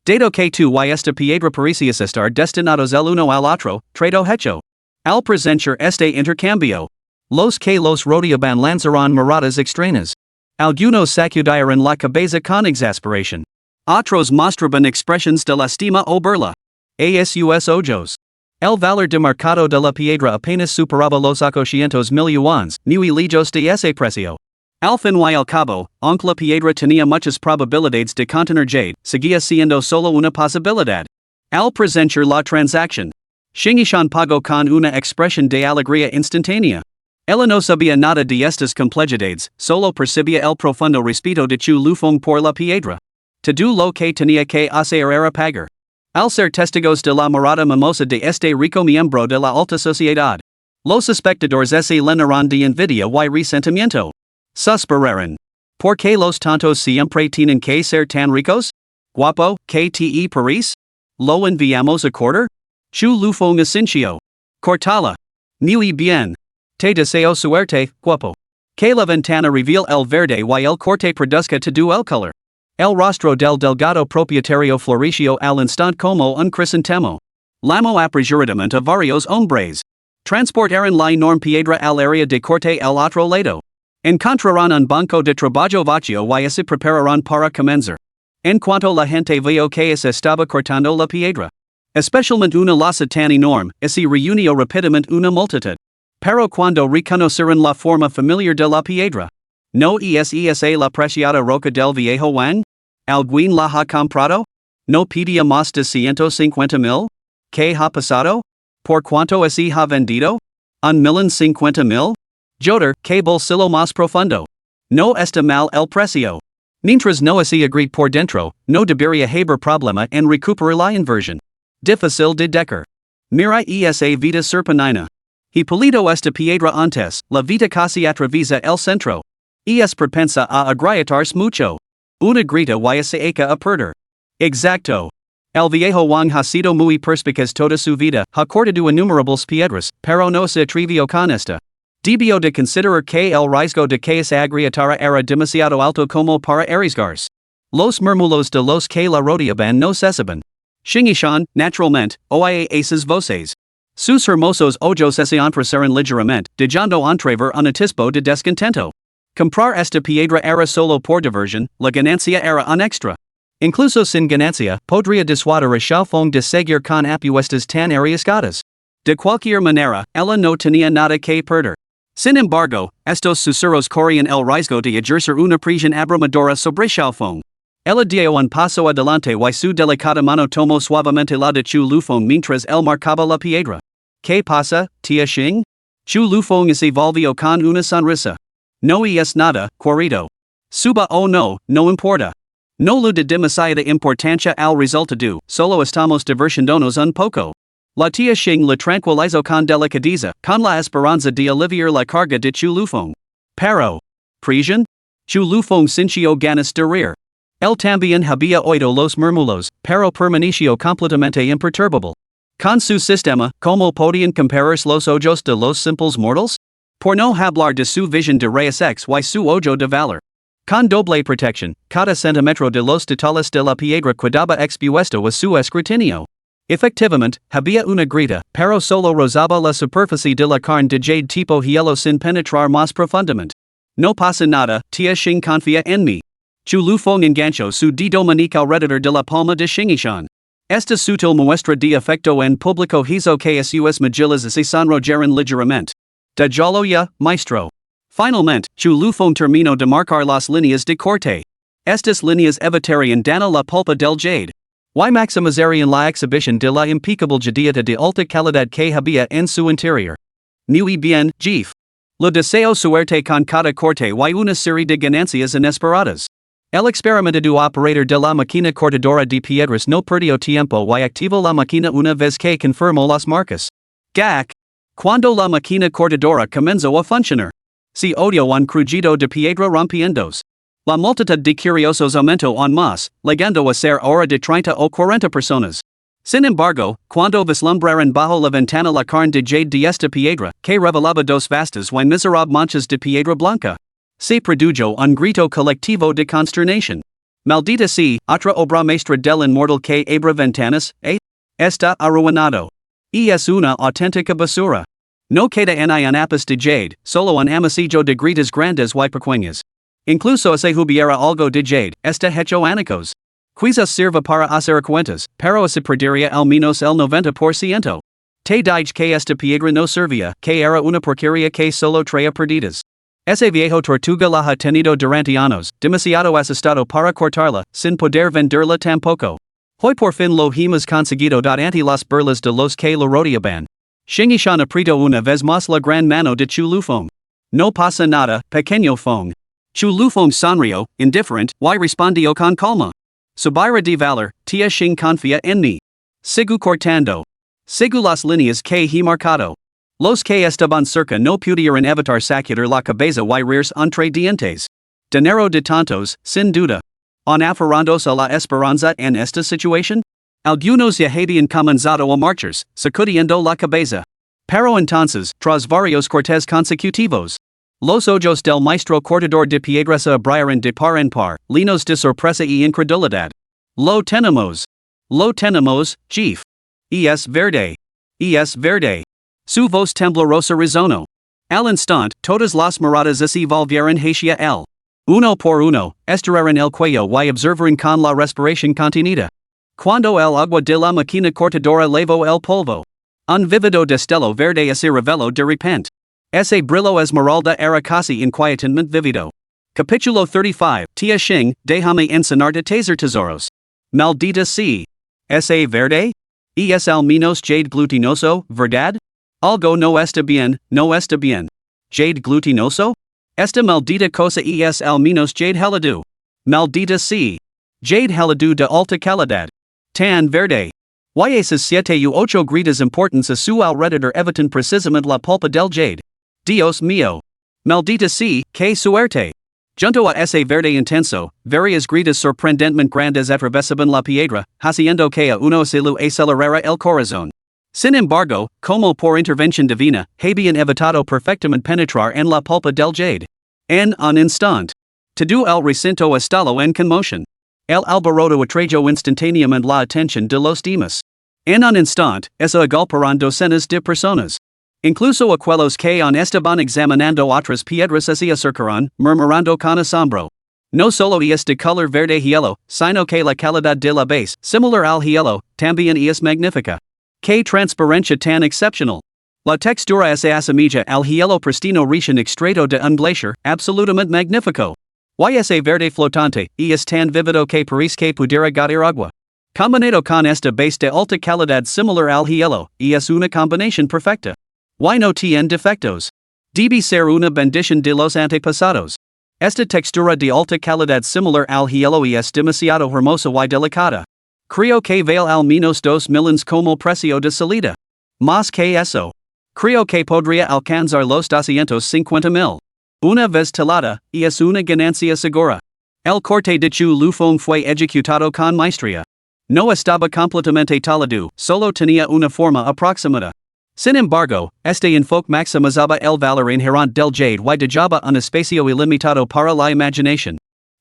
Dado que tú y esta piedra parecía estar destinados el uno al otro, trato hecho. Al presenciar este intercambio, los que los rodeaban lanzaron miradas extrañas. Algunos sacudiron la cabeza con exasperación. Otros mostraban expresiones de lastima o burla. A sus ojos. El valor de mercado de la piedra apenas superaba los 800,000 yuans, muy lejos de ese precio. Al fin y al cabo, aunque la piedra tenía muchas probabilidades de contener jade, seguía siendo solo una posibilidad. Al presenciar la transacción, Shingishan pagó con una expresión de alegría instantánea. Ella no sabía nada de estas complejidades, solo percibía el profundo respeto de Chu lufong por la piedra. Todo lo que tenía que hacer era pagar. Al ser testigos de la mirada mimosa de este rico miembro de la alta sociedad, los espectadores se llenaron de envidia y resentimiento. Suspiraron. ¿Por qué los tontos siempre tienen que ser tan ricos? Guapo, que te parece? Lo enviamos a cortar? Chu lufong asincio. Cortala. Muy bien. Te deseo suerte, guapo. Que la ventana reveal el verde y el corte produzca todo el color. El rostro del delgado propietario floreció al instante como un crisantemo. Llamó apresuradamente a varios hombres. Transportaron la enorme piedra al área de corte al otro lado. Encontraron un banco de trabajo vacío y se prepararon para comenzar. En cuanto la gente vio que se estaba cortando la piedra, especialmente una losa tan enorme, se reunió rápidamente una multitud. Pero cuando reconocieron la forma familiar de la piedra, ¿no es la preciada roca del viejo Wang? ¿Alguien la ha comprado? ¿No pedía más de 150,000? ¿Qué ha pasado? ¿Por cuánto ha vendido? ¿1,050,000? Joder, que bolsillo más profundo. No está mal el precio. Mientras no se agreed por dentro, no debería haber problema en recuperar la inversión. Difícil de decar. Mira esa vida serpentina. Hipólito esta piedra antes, la vida casi atraviesa el centro. Es propensa a agrietarse mucho. Una grita y se echa a perder. Exacto. El viejo Wang ha sido muy perspicaz toda su vida, ha cortado innumerables piedras, pero no se atrevió con esta. Debió de considerar que el riesgo de que se agrietara era demasiado alto como para arriesgarse. Los murmullos de los que la rodeaban no cesaban. Shingishan, naturalmente, oía esas voces. Sus hermosos ojos ese entrecerran ligeramente, dejando entrever un atisbo de descontento. Comprar esta piedra era solo por diversión, la ganancia era un extra. Incluso sin ganancia, podría dissuadir a Xiaofeng de seguir con apuestas tan arriesgadas. De cualquier manera, ella no tenía nada que perder. Sin embargo, estos susurros corrían el riesgo de ejercer una presión abrumadora sobre Xiaofeng. Ella dio un paso adelante y su delicada mano tomó suavemente la de Chu Lufeng mientras él marcaba la piedra. ¿Qué pasa, tía Xing? Chu Lufeng se volvió con una sonrisa. No es nada, querido. Suba o no, no importa. No le de demasiada importancia al resultado, solo estamos divirtiéndonos un poco. La tía Xing le tranquilizó con delicadeza, con la esperanza de aliviar la carga de Chu Lufeng. Pero, presión? Chu Lufeng sintió ganas de reír. Él también había oído los murmullos, pero permaneció completamente imperturbable. Con su sistema, ¿cómo podían compararse los ojos de los simples mortals? Por no hablar de su visión de rayos X y su ojo de valor. Con doble protección, cada centímetro de los detalles de la piedra quedaba expuesto a su escrutinio. Efectivamente, había una grita, pero solo rozaba la superficie de la carne de jade tipo hielo sin penetrar más profundamente. No pasa nada, tía Xing confía en mí. Chu Lufeng enganchó su dedo meñique alrededor de la palma de Xingishan. Esta sutil muestra de afecto en público hizo que sus mejillas se sonrojaran ligeramente. Déjalo ya, maestro. Finalmente, Chu Lufeng terminó de marcar las líneas de corte. Estas líneas evitarían dañar la pulpa del jade. Y maximizarían la exhibición de la impecable jadita de alta calidad que había en su interior. Muy bien, jefe. Le deseo suerte con cada corte y una serie de ganancias inesperadas. El experimentado operator de la máquina cortadora de piedras no perdió tiempo y activó la máquina una vez que confirmó las marcas. Gak. Cuando la máquina cortadora comenzó a funcionar, se oyó un crujido de piedra rompiéndose. La multitud de curiosos aumentó aún más, llegando a ser ahora de 30 o 40 personas. Sin embargo, cuando vislumbraron bajo la ventana la carne de jade de esta piedra, que revelaba dos vastas y miserables manchas de piedra blanca, se produjo un grito colectivo de consternación. Maldita sea, otra obra maestra del inmortal que abre ventanas, está arruinado. Y es una auténtica basura. No queda en un ápice de jade, solo un amasillo de gritas grandes y pequeñas. Incluso si hubiera algo de jade, está hecho añicos. Quizás sirva para hacer cuentas, pero se perdería al menos el 90%. Te dije que esta piedra no servía, que era una porquería que solo traía perdidas. Ese viejo tortuga la ha tenido durante años, demasiado asustado para cortarla, sin poder venderla tampoco. Hoy por fin lo hemos conseguido ante las burlas de los que lo rodeaban. Xingishan apretó una vez más la gran mano de Chu Lufeng. No pasa nada, pequeño Feng. Chu Lufeng sonrió, indiferente, y respondió con calma. Subira de valor, tía Xing confía en mí. Sigu cortando. Sigu las líneas que he marcado. Los que estaban cerca no pudieron evitar sacudir la cabeza y reírse entre dientes. Dinero de tantos, sin duda. ¿Han aferrándose a la esperanza en esta situación? Algunos ya habían comenzado a marcharse, sacudiendo la cabeza. Pero entonces, tras varios cortes consecutivos, los ojos del maestro cortador de piedras se abrieron de par en par, llenos de sorpresa y incredulidad. Lo tenemos, chief. Es verde. Su voz temblorosa resonó. Al instante, todas las miradas se volvieron hacia él. Uno por uno, estiraron el cuello y observaron con la respiración contenida. Cuando el agua de la máquina cortadora levó el polvo, un vívido destello verde se reveló de repente. Ese brillo esmeralda era casi inquietamente vívido. Capítulo 35, Tía Xing, déjame enseñarte taser tesoros. Maldita sea. Ese verde? Es al menos jade glutinoso, ¿verdad? Algo no está bien. Jade glutinoso? Esta maldita cosa es al menos jade heladu. Maldita sea. Jade heladu de alta calidad. Tan verde. Y esas 7 u 8 gritas importantes a su alrededor evitan precisamente la pulpa del jade. Dios mío. Maldita sea, que suerte. Junto a ese verde intenso, varias gritas sorprendentemente grandes atravesaban la piedra, haciendo que a uno se le acelerara el corazón. Sin embargo, como por intervención divina, habían evitado perfectamente penetrar en la pulpa del jade. En un instante. Todo el recinto estalló en conmoción. El alboroto atrajo instantáneamente la atención de los demás. En un instant, eso agolparán docenas de personas. Incluso aquellos que en estaban examinando otras piedras se acercarán, murmurando con asombro. No solo es de color verde hielo, sino que la calidad de la base, similar al hielo, también es magnífica. Que transparencia tan excepcional. La textura se asemilla al hielo pristino recién extraído de un glaciar, absolutamente magnífico. Y ese verde flotante, es tan vívido que parece que pudiera gotear agua. Combinado con esta base de alta calidad similar al hielo, es una combinación perfecta. Y no tiene defectos. Debe ser una bendición de los antepasados. Esta textura de alta calidad similar al hielo es demasiado hermosa y delicada. Creo que vale al menos 2 millones como precio de salida. Más que eso. Creo que podría alcanzar los 250,000. Una vez talada, es una ganancia segura. El corte de Chu Lufeng fue ejecutado con maestría. No estaba completamente talado, solo tenía una forma aproximada. Sin embargo, este enfoque maximizaba el valor inherente del jade y dejaba un espacio ilimitado para la imaginación.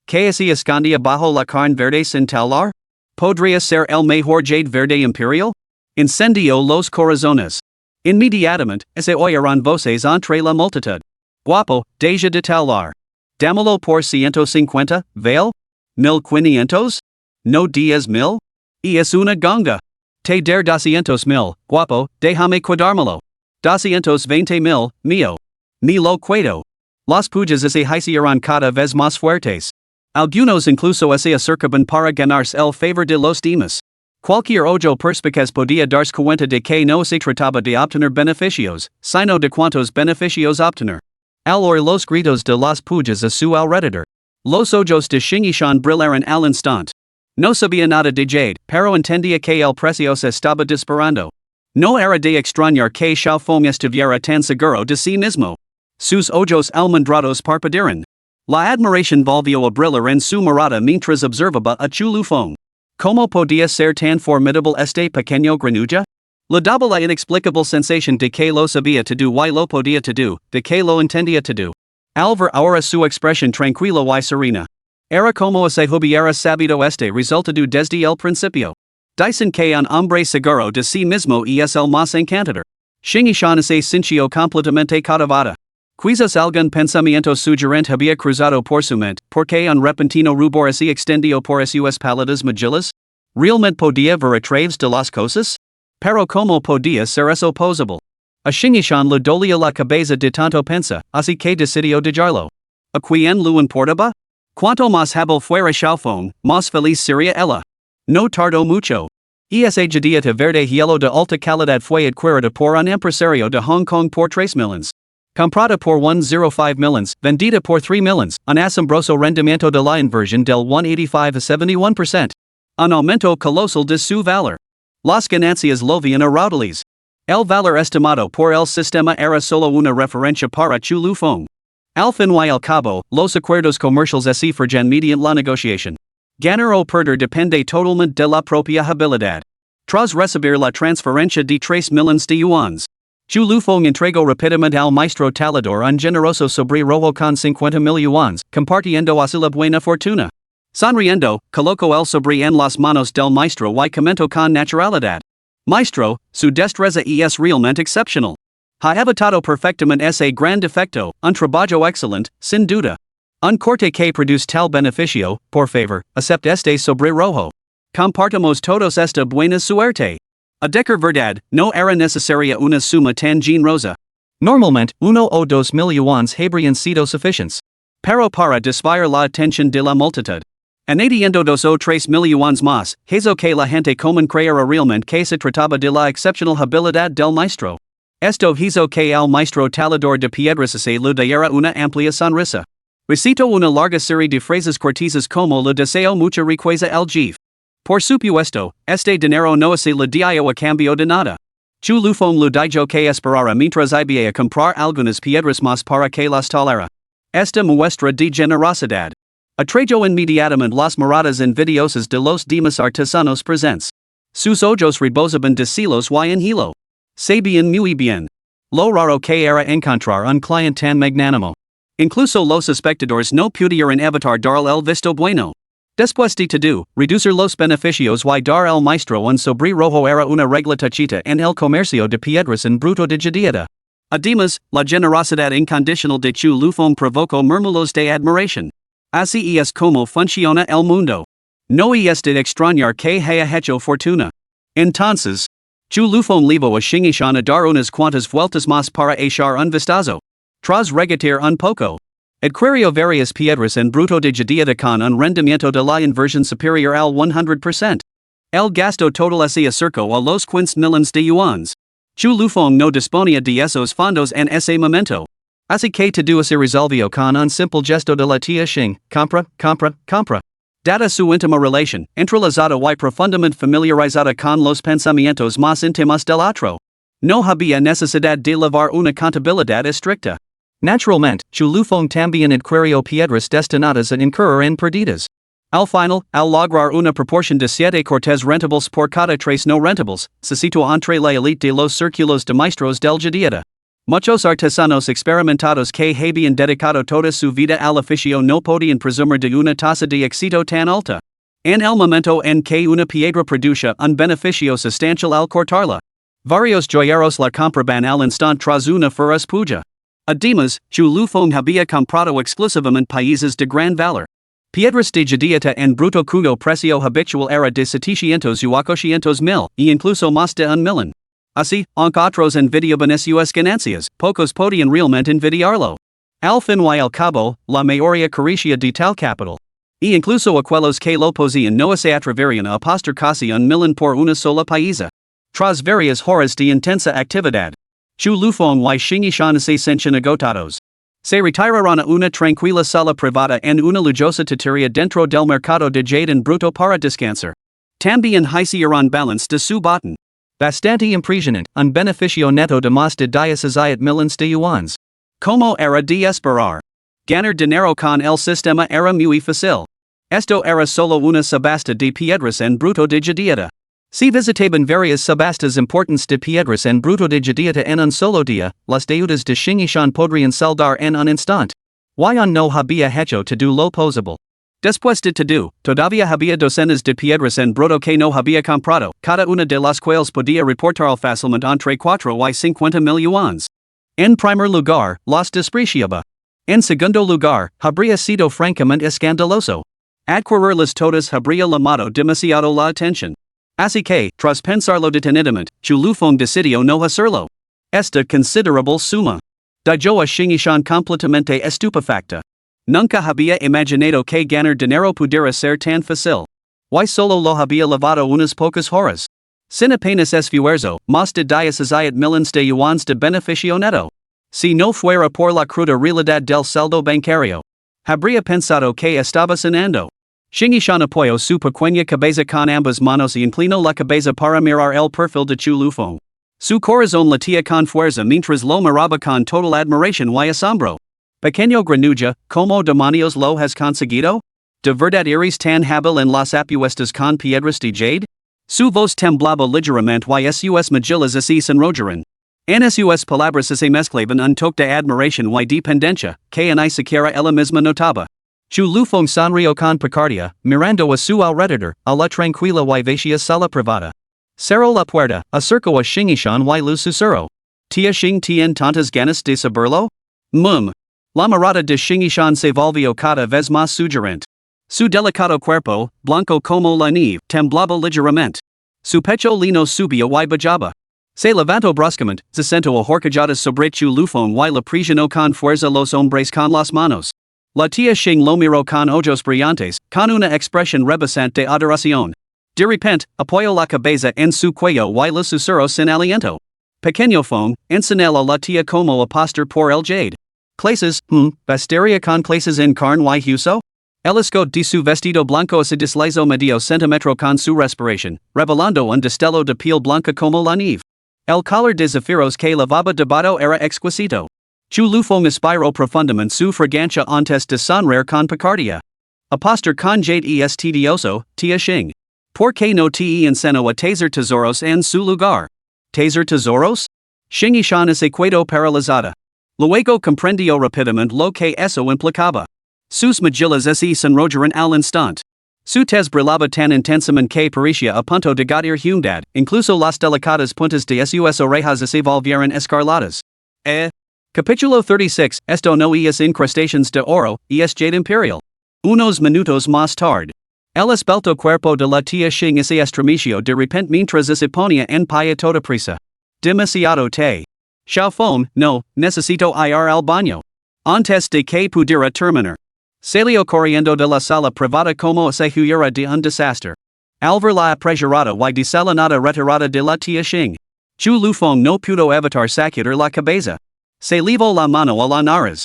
¿Qué se escondía bajo la carne verde sin talar? ¿Podría ser el mejor jade verde imperial? Incendió los corazones. Inmediatamente, se oyeron voces entre la multitud. Guapo, deja de talar. Dámelo por 150, ¿vale? 1,500? No 10,000? Es una ganga. Te der 200,000, guapo, déjame cuidármelo. 220,000, mío. Ni lo cuido. Las pujas se hicieron cada vez más fuertes. Algunos incluso se acercaban para ganarse el favor de los demás. Cualquier ojo perspicaz podía darse cuenta de que no se trataba de obtener beneficios, sino de cuántos beneficios obtener. Al oír los gritos de las pujas a su alrededor, los ojos de Xingyixian brillaron al instante. No sabía nada de jade, pero entendía que el precio se estaba disparando. No era de extrañar que Xiao Feng estuviera tan seguro de sí mismo. Sus ojos almendrados parpadearon. La admiración volvió a brillar en su mirada mientras observaba a Chu Lufeng. ¿Cómo podía ser tan formidable este pequeño granuja? Le daba la inexplicable sensación de que lo sabía todo y lo podía todo, de que lo entendía todo. Al ver ahora su expresión tranquila y serena. Era como si hubiera sabido este resultado desde el principio. Dicen que un hombre seguro de sí mismo es el más encantador. Xingyixian se sintió completamente cautivada. Quizás algún pensamiento sugerente había cruzado por su mente, porque un repentino rubor se extendió por sus pálidas mejillas. ¿Realmente podía ver a través de las cosas? Pero ¿cómo podía ser eso posible? A Xingyixian le dolía la cabeza de tanto pensar, así que decidió dejarlo. ¿A quién le importaba? Cuanto más hábil fuera Xiao Feng, más feliz sería ella. No tardó mucho. Esa jadiata verde hielo de alta calidad fue adquirida por un empresario de Hong Kong por 3 millones. Comprada por 105 millones, vendida por 3 millones, un asombroso rendimiento de la inversión del 185 a 71%. Un aumento colosal de su valor. Las ganancias lovían a raudales. El valor estimado por el sistema era solo una referencia para Chu Lufeng. Al fin y al cabo, los acuerdos comerciales se forjan mediante la negociación. Ganar o perder depende totalmente de la propia habilidad. Tras recibir la transferencia de 3 millones de yuans, Chu Lufeng entregó rápidamente al maestro talador un generoso sobre rojo con 50,000 yuans, compartiendo así la buena fortuna. Sonriendo, colocó el sobre en las manos del maestro y comentó con naturalidad. Maestro, su destreza es realmente excepcional. Ha evitado perfectamente ese gran defecto, un trabajo excelente, sin duda. Un corte que produce tal beneficio, por favor, acepte este sobre rojo. Compartamos todos esta buena suerte. A decir verdad, no era necesaria una suma tan generosa. Normalmente, 1 o 2 mil yuans habrían sido suficientes. Pero para desviar la atención de la multitud. Añadiendo 2 o 3 mil yuans más, hizo que la gente común creyera realmente que se trataba de la excepcional habilidad del maestro. Esto hizo que el maestro talador de piedras se le diera una amplia sonrisa. Recitó una larga serie de frases cortesas como le deseo mucha riqueza al jefe. Por supuesto, este dinero no se le dio a cambio de nada. Chu Lufeng le dijo que esperara mientras iba a comprar algunas piedras más para que las talara. Esta muestra de generosidad atrayó inmediatamente las miradas envidiosas de los demás artesanos presentes. Sus ojos rebosaban de celos y enhilo. Sabían muy bien lo raro que era encontrar un cliente tan magnánimo. Incluso los espectadores no pudieron evitar darle el visto bueno. Después de todo, reducir los beneficios y dar el maestro un sobre rojo era una regla tachita en el comercio de piedras en bruto de judía. Además, la generosidad incondicional de Chu Lufong provocó murmullos de admiración. Así es como funciona el mundo. No es de extrañar que haya hecho fortuna. Entonces, Chu Lufong levo a Shingishan a dar unas cuantas vueltas más para echar un vistazo. Tras regatear un poco. Adquirio varias piedras en bruto de judía con un rendimiento de la inversión superior al 100%. El gasto total se acercó a los 15 millones de yuans. Chu Lufong no disponía de esos fondos en ese momento. Así que todo se resolvió con un simple gesto de la tía Xing, compra. Dada su íntima relación, entrelazada y profundamente familiarizada con los pensamientos más íntimos del otro. No había necesidad de llevar una contabilidad estricta. Naturalmente, Chu Lufong también adquirió piedras destinadas a incurrir en pérdidas. Al final, al lograr una proporción de 7 cortes rentables por cada 3 no rentables, se situó entre la elite de los círculos de maestros del judía. Muchos artesanos experimentados que habían dedicado toda su vida al oficio no podían presumir de una tasa de éxito tan alta. En el momento en que una piedra produce un beneficio sustancial al cortarla, varios joyeros la compraban al instante tras una feroz puja. Además, Chu Lufong había comprado exclusivamente países de gran valor. Piedras de judía en bruto cuyo precio habitual era de 700 u 800 mil, y incluso más de 1 millón. Así, aunque otros envidiaban sus ganancias, pocos podían realmente envidiarlo. Al fin y al cabo, la mayoría carecía de tal capital. Y incluso aquellos que lo poseían no se atreverían a apostar casi 1 millón por una sola pieza. Tras varias horas de intensa actividad, Chu Lufong y Shingishan se sentían agotados. Se retiraron a una tranquila sala privada en una lujosa trattoria dentro del mercado de jade en bruto para descansar. También hicieron balance de su botín. Bastante impresionante, un beneficio neto de más de 17 millones de yuans. Como era de esperar. Ganar dinero con el sistema era muy fácil. Esto era solo una subasta de piedras en bruto de judía. Si visitaban varias subastas importantes de piedras en bruto de judía en un solo día, las deudas de Shingishan podrían saldar en un instante. Huyon no había hecho todo lo posible. Después de todo, todavía había docenas de piedras en bruto que no había comprado, cada una de las cuales podía reportar fácilmente entre 4 y 50 mil yuans. En primer lugar, los despreciaba. En segundo lugar, habría sido francamente escandaloso. Adquirirlas todas habría llamado demasiado la atención. Así que, tras pensarlo detenidamente, Chu Lufong decidió no hacerlo. Esta considerable suma dejó a Shingishan completamente estupefacta. Nunca había imaginado que ganar dinero pudiera ser tan fácil. Y solo lo había lavado unas pocas horas. Sin apenas esfuerzo, más de 17 millones de yuans de beneficio neto. Si no fuera por la cruda realidad del saldo bancario, habría pensado que estaba cenando. Shingishan apoyó su pequeña cabeza con ambas manos y inclinó la cabeza para mirar el perfil de Chu Lufong. Su corazón latía con fuerza mientras lo miraba con total admiración y asombro. Pequeño granuja, ¿cómo demonios lo has conseguido? ¿De verdad eres tan hábil en las apuestas con piedras de jade? Su voz temblaba ligeramente y sus mejillas se sonrojaron. En sus palabras se mezclaban un toque de admiración y dependencia, que ni siquiera ella misma notaba. Chu Lufong sonrió con picardía, mirando a su alrededor, a la tranquila y vacía sala privada. Cerró la puerta, acercó a Shingishan y lo susurró. ¿Tia Xing tien tantas ganas de saberlo? La mirada de Shingishan se volvió cada vez más sugerente. Su delicado cuerpo, blanco como la nieve, temblaba ligeramente. Su pecho lino subía y bajaba. Se levantó bruscamente, se sentó a horcajadas sobre Chu Lufong y le presionó con fuerza los hombres con las manos. La tía Xing lo miró con ojos brillantes, con una expresión rebosante de adoración. De repente, apoyó la cabeza en su cuello y le susurró sin aliento. Pequeño Fong, enseñala la tía como apostar por el jade. Clases, bastaría con clases en carne y hueso? El escote de su vestido blanco se deslizó medio centímetro con su respiración, revelando un destello de piel blanca como la nieve. El color de zafiros que lavaba debajo era exquisito. Chu Lufong aspiró profundamente su fragancia antes de sonreír con picardía. Apostar con jade es tedioso, tía Xing. ¿Por qué no te enseño a taser tesoros en su lugar? ¿Taser tesoros? Shingishan se quedó paralizada. Luego comprendió rápidamente lo que eso implicaba. Sus mejillas se sonrojaron al instante. Su tes brilaba tan intensamente que parecía a punto de gatir humedad, incluso las delicadas puntas de sus orejas se volvieron escarlatas. Capítulo 36, Esto no es incrustaciones de oro, es jade imperial. Unos minutos más tarde. El esbelto cuerpo de la tía Xing se estremeció de repente mientras se ponía en pie toda prisa. Demasiado te. Xiao Fong, no, necesito ir al baño. Antes de que pudiera terminar. Salió corriendo de la sala privada como si hubiera de un desastre. Al ver la apresurada y desalenada retirada de la tía Xing. Chu Lufeng no pudo evitar sacudir la cabeza. Se llevó la mano a la nariz.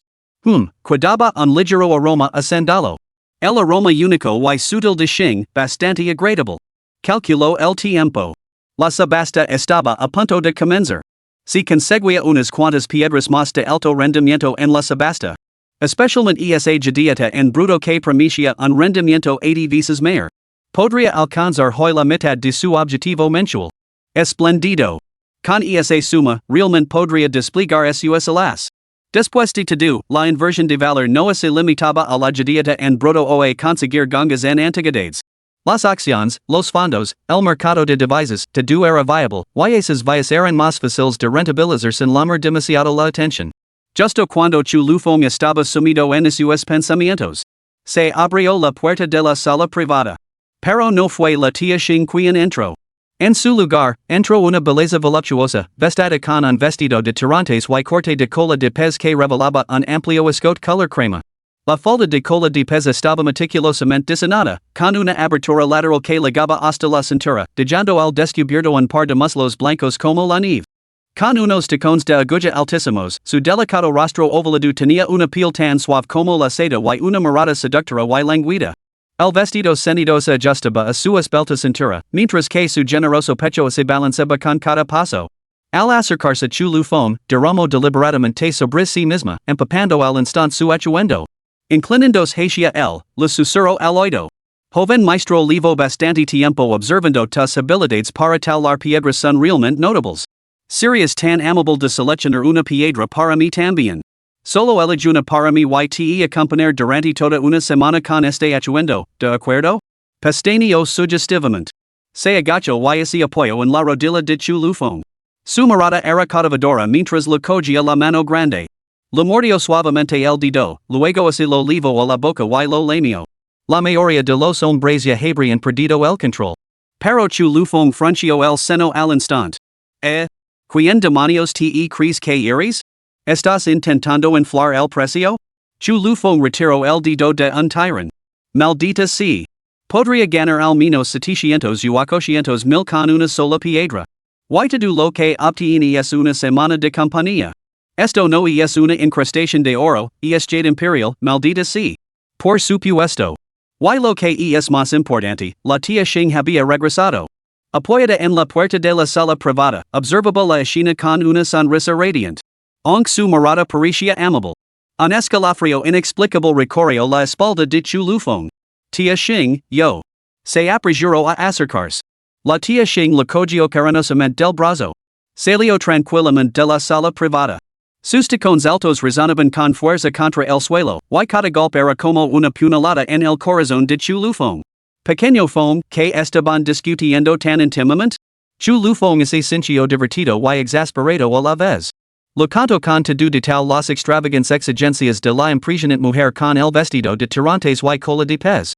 Quedaba un ligero aroma a sandalo. El aroma único y sutil de Xing, bastante agradable. Calculó el tiempo. La subasta estaba a punto de comenzar. Se conseguía unas cuantas piedras más de alto rendimiento en la subasta. Especialmente esa jadieta en bruto que prometía un rendimiento 80 veces mayor. Podría alcanzar hoy la mitad de su objetivo mensual. Esplendido. Con esa suma, realmente podría desplegar sus alas. Después de todo, la inversión de valor no se limitaba a la jadieta en bruto o a conseguir gangas en antigüedades. Las acciones, los fondos, el mercado de divisas, todo era viable, y esas vías eran más fáciles de rentabilizar sin llamar demasiado la atención. Justo cuando Chu Lufeng estaba sumido en sus pensamientos. Se abrió la puerta de la sala privada. Pero no fue la tía Xing quien entró. En su lugar, entró una belleza voluptuosa, vestida con un vestido de tirantes y corte de cola de pez que revelaba un amplio escote color crema. La falda de cola de pez estaba meticulosamente diseñada, con una abertura lateral que llegaba hasta la cintura, dejando al descubierto un par de muslos blancos como la nieve. Con unos tacones de aguja altísimos, su delicado rostro ovalado tenía una piel tan suave como la seda y una mirada seductora y languida. El vestido ceñido se ajustaba a su esbelta cintura, mientras que su generoso pecho se balanceaba con cada paso. Al acercarse Chu Lufeng, derramó deliberadamente sobre sí misma, empapando al instante su atuendo. Inclinándose hacia él, le susurró al oído. Joven maestro llevo bastante tiempo observando tus habilidades para talar piedras son realmente notables. Serías tan amable de seleccionar una piedra para mí también. Solo elige una para mí y te acompañar durante toda una semana con este atuendo, ¿de acuerdo? Pestañeó sugestivamente. Se agachó y se apoyó en la rodilla de Chu Lufeng. Su mirada era cautivadora mientras le cogía la mano grande. Le mordió suavemente el dedo, luego se lo llevó a la boca y lo lamió. La mayoría de los hombres ya habrían perdido el control. Pero Chu Lufeng frunció el seno al instante. ¿Quién demonios te crees que eres? ¿Estás intentando inflar el precio? Chu Lufeng retiró el dedo de un tirón. Maldita sea. Podría ganar al menos 700 u 800 mil con una sola piedra. Y todo lo que obtiene es una semana de compañía. Esto no es una incrustación de oro, es jade imperial, maldita sea. Por supuesto. Y lo que es más importante, la tía Xing había regresado. Apoyada en la puerta de la sala privada, observaba la escena con una sonrisa radiante. Aunque su mirada parecía amable. Un escalofrío inexplicable recorrió la espalda de Chu Lufeng. Tía Xing, yo. Se apresuró a acercarse. La tía Xing le cogió cariñosamente del brazo. Salió tranquilamente de la sala privada. Sus tacones altos resonaban con fuerza contra el suelo, y cada golpe era como una puñalada en el corazón de Chu Lufeng. Pequeño Fong, que estaban discutiendo tan íntimamente? Chu Lufeng se sintió divertido y exasperado a la vez. Lo canto con todo de tal las extravagantes exigencias de la impresionante mujer con el vestido de tirantes y cola de pez.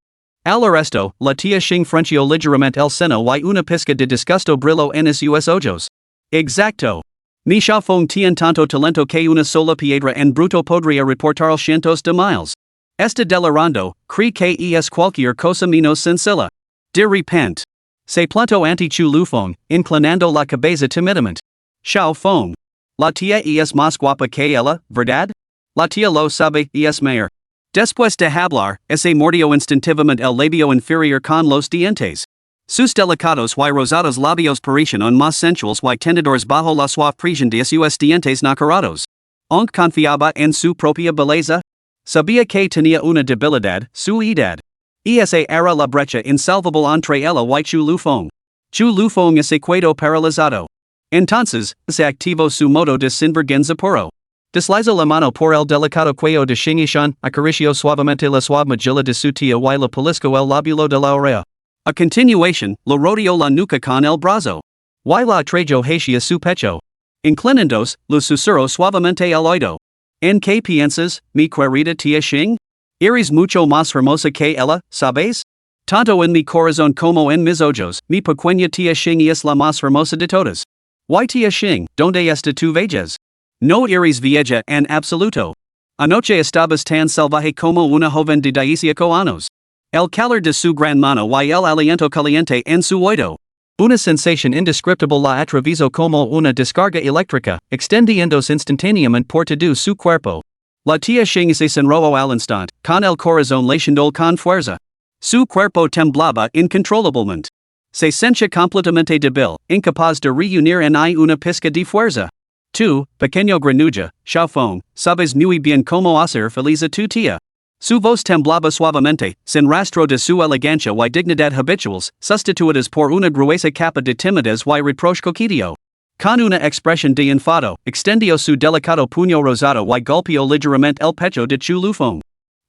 Al resto, la tía Xing frunció ligeramente el seno y una pizca de disgusto brilló en sus ojos. Exacto. Mi Xiao Fong tiene tanto talento que una sola piedra en bruto podría reportar cientos de miles. Está delirando, cree que es cualquier cosa menos sencilla. De repente. Se plantó ante Chu Lufeng, inclinando la cabeza timidamente. Xiao Fong. La tía es más guapa que ella, ¿verdad? La tía lo sabe es mayor. Después de hablar, se mordió instintivamente el labio inferior con los dientes. Sus delicados y rosados labios parecían aún más sensuales y tentadores bajo la suave presión de sus dientes nacarados. Aunque confiaba en su propia belleza, sabía que tenía una debilidad, su edad. Esa era la brecha insalvable entre ella y Chu Lufeng. Chu Lufeng se quedó paralizado. Entonces, se activó su modo de sinvergüenza puro. Desliza la mano por el delicado cuello de Shingishan, acaricio suavemente la suave mejilla de su tía y la pellizco el lóbulo de la oreja. A continuación, lo rodeo la nuca con el brazo. Y la atrejo hacia su pecho. Inclinandos, lo susurro suavemente al oído. ¿En qué piensas, mi querida tía Xing? Eres mucho más hermosa que ella, ¿sabes? Tanto en mi corazón como en mis ojos, mi pequeña tía Xing es la más hermosa de todas. Y tía Xing, ¿dónde está tu vejez? No eres vieja en absoluto. Anoche estabas tan salvaje como una joven de 18 años. El calor de su gran mano y el aliento caliente en su oído. Una sensación indescriptible la atravesó como una descarga eléctrica, extendiéndose instantáneamente por todo su cuerpo. La tía Xing se sonrojó al instante, con el corazón latiendo con fuerza. Su cuerpo temblaba incontrolablemente. Se sentía completamente débil, incapaz de reunir en una pizca de fuerza. Tú, pequeño granuja, Xiaofeng, sabes muy bien cómo hacer feliz a tu tía. Su voz temblaba suavemente, sin rastro de su elegancia y dignidad habituales, sustituidas por una gruesa capa de timidez y reproche coqueteo. Con una expresión de enfado, extendió su delicado puño rosado y golpeó ligeramente el pecho de Chu Lufeng.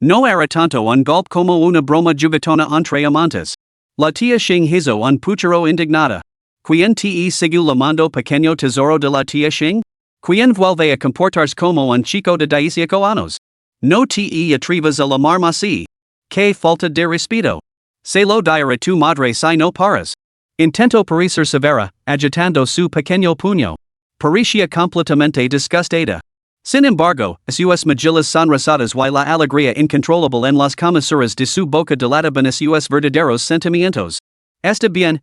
No era tanto un golpe como una broma juguetona entre amantes. La tía Xing hizo un puchero indignada. ¿Quién te sigue la mando pequeño tesoro de la tía Xing? ¿Quién vuelve a comportarse como un chico de 18 años? No te atrevas a llamarme así. Qué falta de respeto. Se lo diré tu madre si no paras. Intentó parecer severa, agitando su pequeño puño. Parecía completamente disgustada. Sin embargo, sus mejillas sonrosadas y la alegría incontrolable en las comisuras de su boca delataban sus verdaderos sentimientos. Está bien,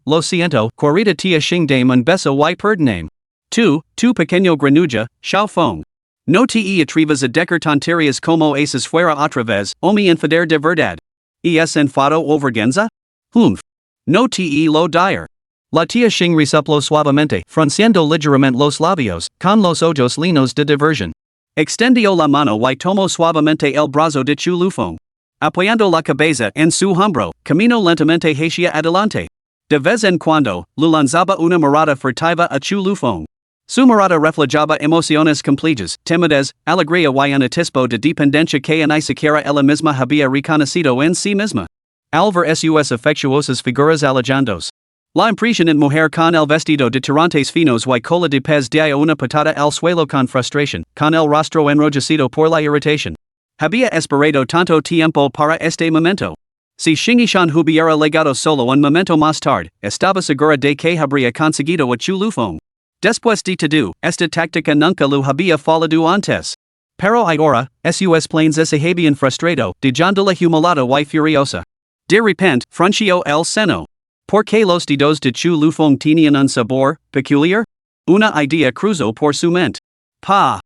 lo siento, querida tía Xing, dame un beso y perdóname. Tu pequeño granuja, Xiaofeng. No te atrevas a decir tonterías como esas fuera otra vez, o me enfadar de verdad. ¿Es enfado o vergüenza? Humph. No te lo dire. La tía Xing resopló suavemente, frunciendo ligeramente los labios, con los ojos llenos de diversión. Extendió la mano y tomó suavemente el brazo de Chu Lufeng. Apoyando la cabeza en su hombro, caminó lentamente hacia adelante. De vez en cuando, le lanzaba una mirada furtiva a Chu Lufeng. Su mirada reflejaba emociones complejas, timidez, alegría y un atisbo de dependencia que ni siquiera ella misma había reconocido en sí misma. Al ver sus afectuosas figuras alejándose. La impresionante mujer con el vestido de tirantes finos y cola de pez dio una patada al suelo con frustración, con el rostro enrojecido por la irritación. Había esperado tanto tiempo para este momento. Si Shingishan hubiera legado solo un momento más tarde, estaba segura de que habría conseguido a Chu Lufeng. Después de todo, esta táctica nunca lo había fallado antes. Pero ahora, sus planes se habían frustrado, dejándola humilada y furiosa. De repente, frunció el seno. ¿Por qué los dedos de Chu Lufeng tenían un sabor peculiar? Una idea cruzó por su mente. Pa.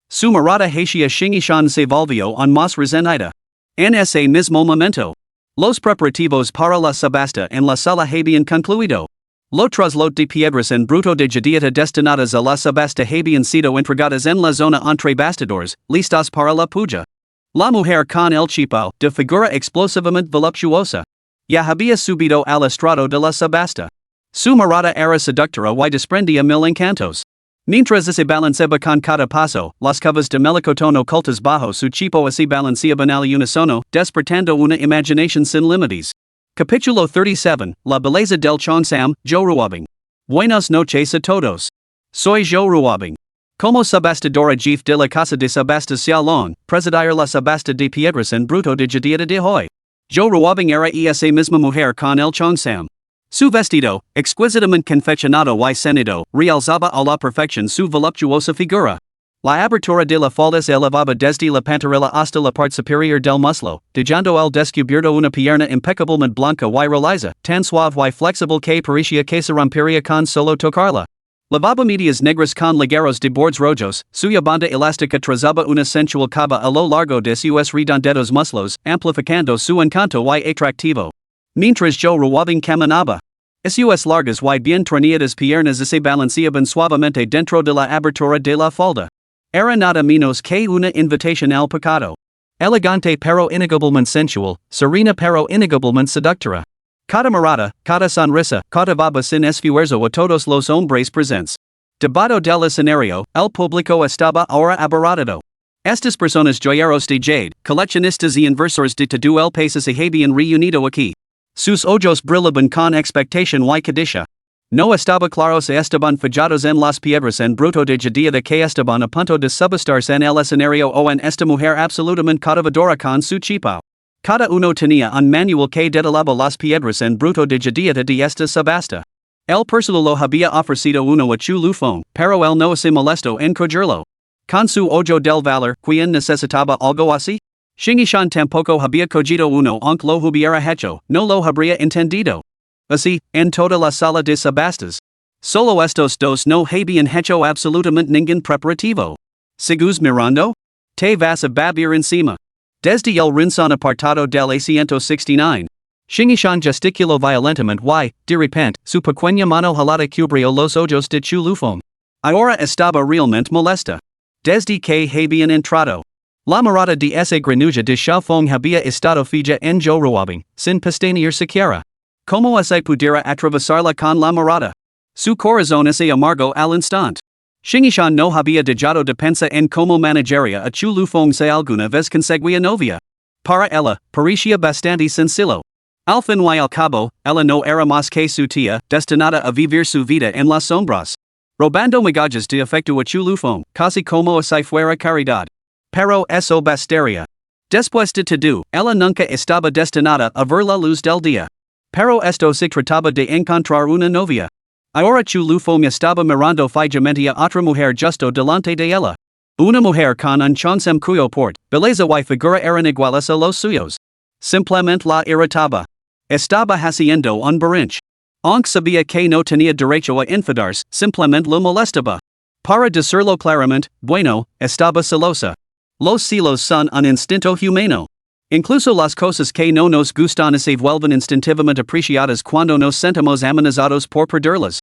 Su mirada hacia Shingishan se volvió aún más resentida. En ese mismo momento, los preparativos para la subasta en la sala habían concluido. Los traslotes de piedras en bruto de jadiata destinadas a la subasta habían sido entregadas en la zona entre bastidores, listas para la puja. La mujer con el chipo, de figura explosivamente voluptuosa, ya había subido al estrado de la subasta. Su mirada era seductora y desprendía mil encantos. Mientras se balanceaba con cada paso, las curvas de melocotón ocultas bajo su chipo se balanceaban al unísono, despertando una imaginación sin límites. Capítulo 37, La belleza del Cheongsam, Zhou Ruobing. Buenas noches a todos. Soy Zhou Ruobing. Como subastadora jefe de la casa de subastas Xiaolong, presidir la subasta de piedras en bruto de jadiata de hoy. Zhou Ruobing era esa misma mujer con el Cheongsam. Su vestido, exquisitamente confeccionado y ceñido, realzaba a la perfección su voluptuosa figura. La abertura de la falda se elevaba desde la pantorrilla hasta la parte superior del muslo, dejando al descubierto una pierna impecablemente blanca y reliza, tan suave y flexible que parecía que se rompería con solo tocarla. Lavaba medias negras con ligueros de bordes rojos, suya banda elástica trazaba una sensual cava a lo largo de sus redondeados muslos, amplificando su encanto y atractivo. Mientras Zhou Ruobing caminaba, sus largas y bien torneadas piernas se balanceaban suavemente dentro de la abertura de la falda. Era nada menos que una invitación al pecado. Elegante pero innegablemente sensual, serena pero innegablemente seductora. Cada mirada, cada sonrisa, cautivaba sin esfuerzo a todos los hombres presentes. Debajo del escenario, el público estaba ahora abarrotado. Estas personas joyeros de jade, coleccionistas y inversores de todo el país se habían reunido aquí. Sus ojos brillaban con expectación y codicia. No estaba claro si estaban fijados en las piedras en bruto de judía de que estaban a punto de subestarse en el escenario o en esta mujer absolutamente cautivadora con su chipo. Cada uno tenía un manual que detalaba las piedras en bruto de judía de esta subasta. El personal había ofrecido uno a Chu Lufong, pero él no se molestó en cogerlo. Con su ojo del valor, quien necesitaba algo así? Shingishan tampoco había cogido uno aunque lo hubiera hecho, no lo habría entendido. Así, en toda la sala de subastas. Solo estos dos no habían hecho absolutamente ningún preparativo. ¿Sigues mirando? Te vas a baber encima. Desde el rincón apartado del asiento 69. Shingishan gesticuló violentamente y, de repente, su pequeña mano jalada cubrió los ojos de Chu Lufong. Ahora estaba realmente molesta. Desde que habían entrado. La mirada de esa granuja de Xiao Feng había estado fija en Zhou Ruobing, sin pestañear siquiera. ¿Cómo se pudiera atravesarla con la mirada? Su corazón se amargó al instante. Shingishan no había dejado de pensar en cómo managería a Chu Lufong si alguna vez conseguía novia. Para ella, parecía bastante sencillo. Al fin y al cabo, ella no era más que su tía, destinada a vivir su vida en las sombras. Robando migajas de afecto a Chu Lufong, casi como si fuera caridad. Pero eso bastaría. Después de todo, ella nunca estaba destinada a ver la luz del día. Pero esto se trataba de encontrar una novia. Ahora Chu Lufong estaba mirando fijamente a otra mujer justo delante de ella. Una mujer con un chonsem cuyo porte, belleza y figura eran iguales a los suyos. Simplemente la irritaba. Estaba haciendo un berrinche. Aunque sabía que no tenía derecho a enfadarse, simplemente lo molestaba. Para decirlo claramente, bueno, estaba celosa. Los celos son un instinto humano. Incluso las cosas que no nos gustan se vuelven instintivamente apreciadas cuando nos sentimos amenazados por perderlas.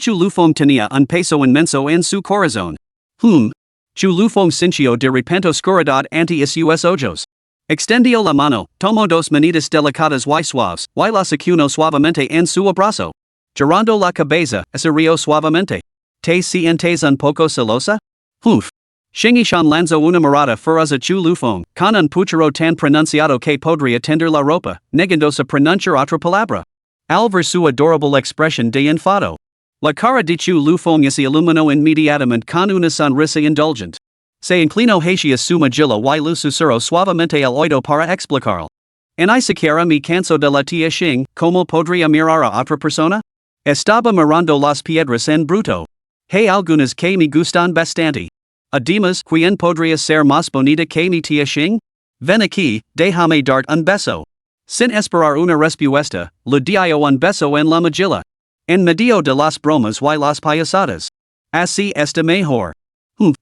Chu Lufong tenía un peso inmenso en su corazón. Chu Lufong sintió de repente oscuridad ante sus ojos. Extendió la mano, tomó dos manitas delicadas y suaves, y las acunó suavemente en su abrazo. Girando la cabeza, se rió suavemente. ¿Te sientes un poco celosa? Shingishan lanzó una mirada feroz a Chu Lufong, con un puchero tan pronunciado que podría tender la ropa, negándose a pronunciar otra palabra. Al ver su adorable expresión de enfado. La cara de Chu Lufong se iluminó inmediatamente con una sonrisa indulgente. Se inclinó hacia su mejilla y lo susurró suavemente al oído para explicarlo. Ni siquiera me canso de la tía Xing, ¿cómo podría mirar a otra persona? Estaba mirando las piedras en bruto. Hay algunas que me gustan bastante. Además, ¿quién podría ser más bonita que mi tía Xing? Ven aquí, déjame darte un beso. Sin esperar una respuesta, le dio un beso en la mejilla. En medio de las bromas y las payasadas. Así está mejor.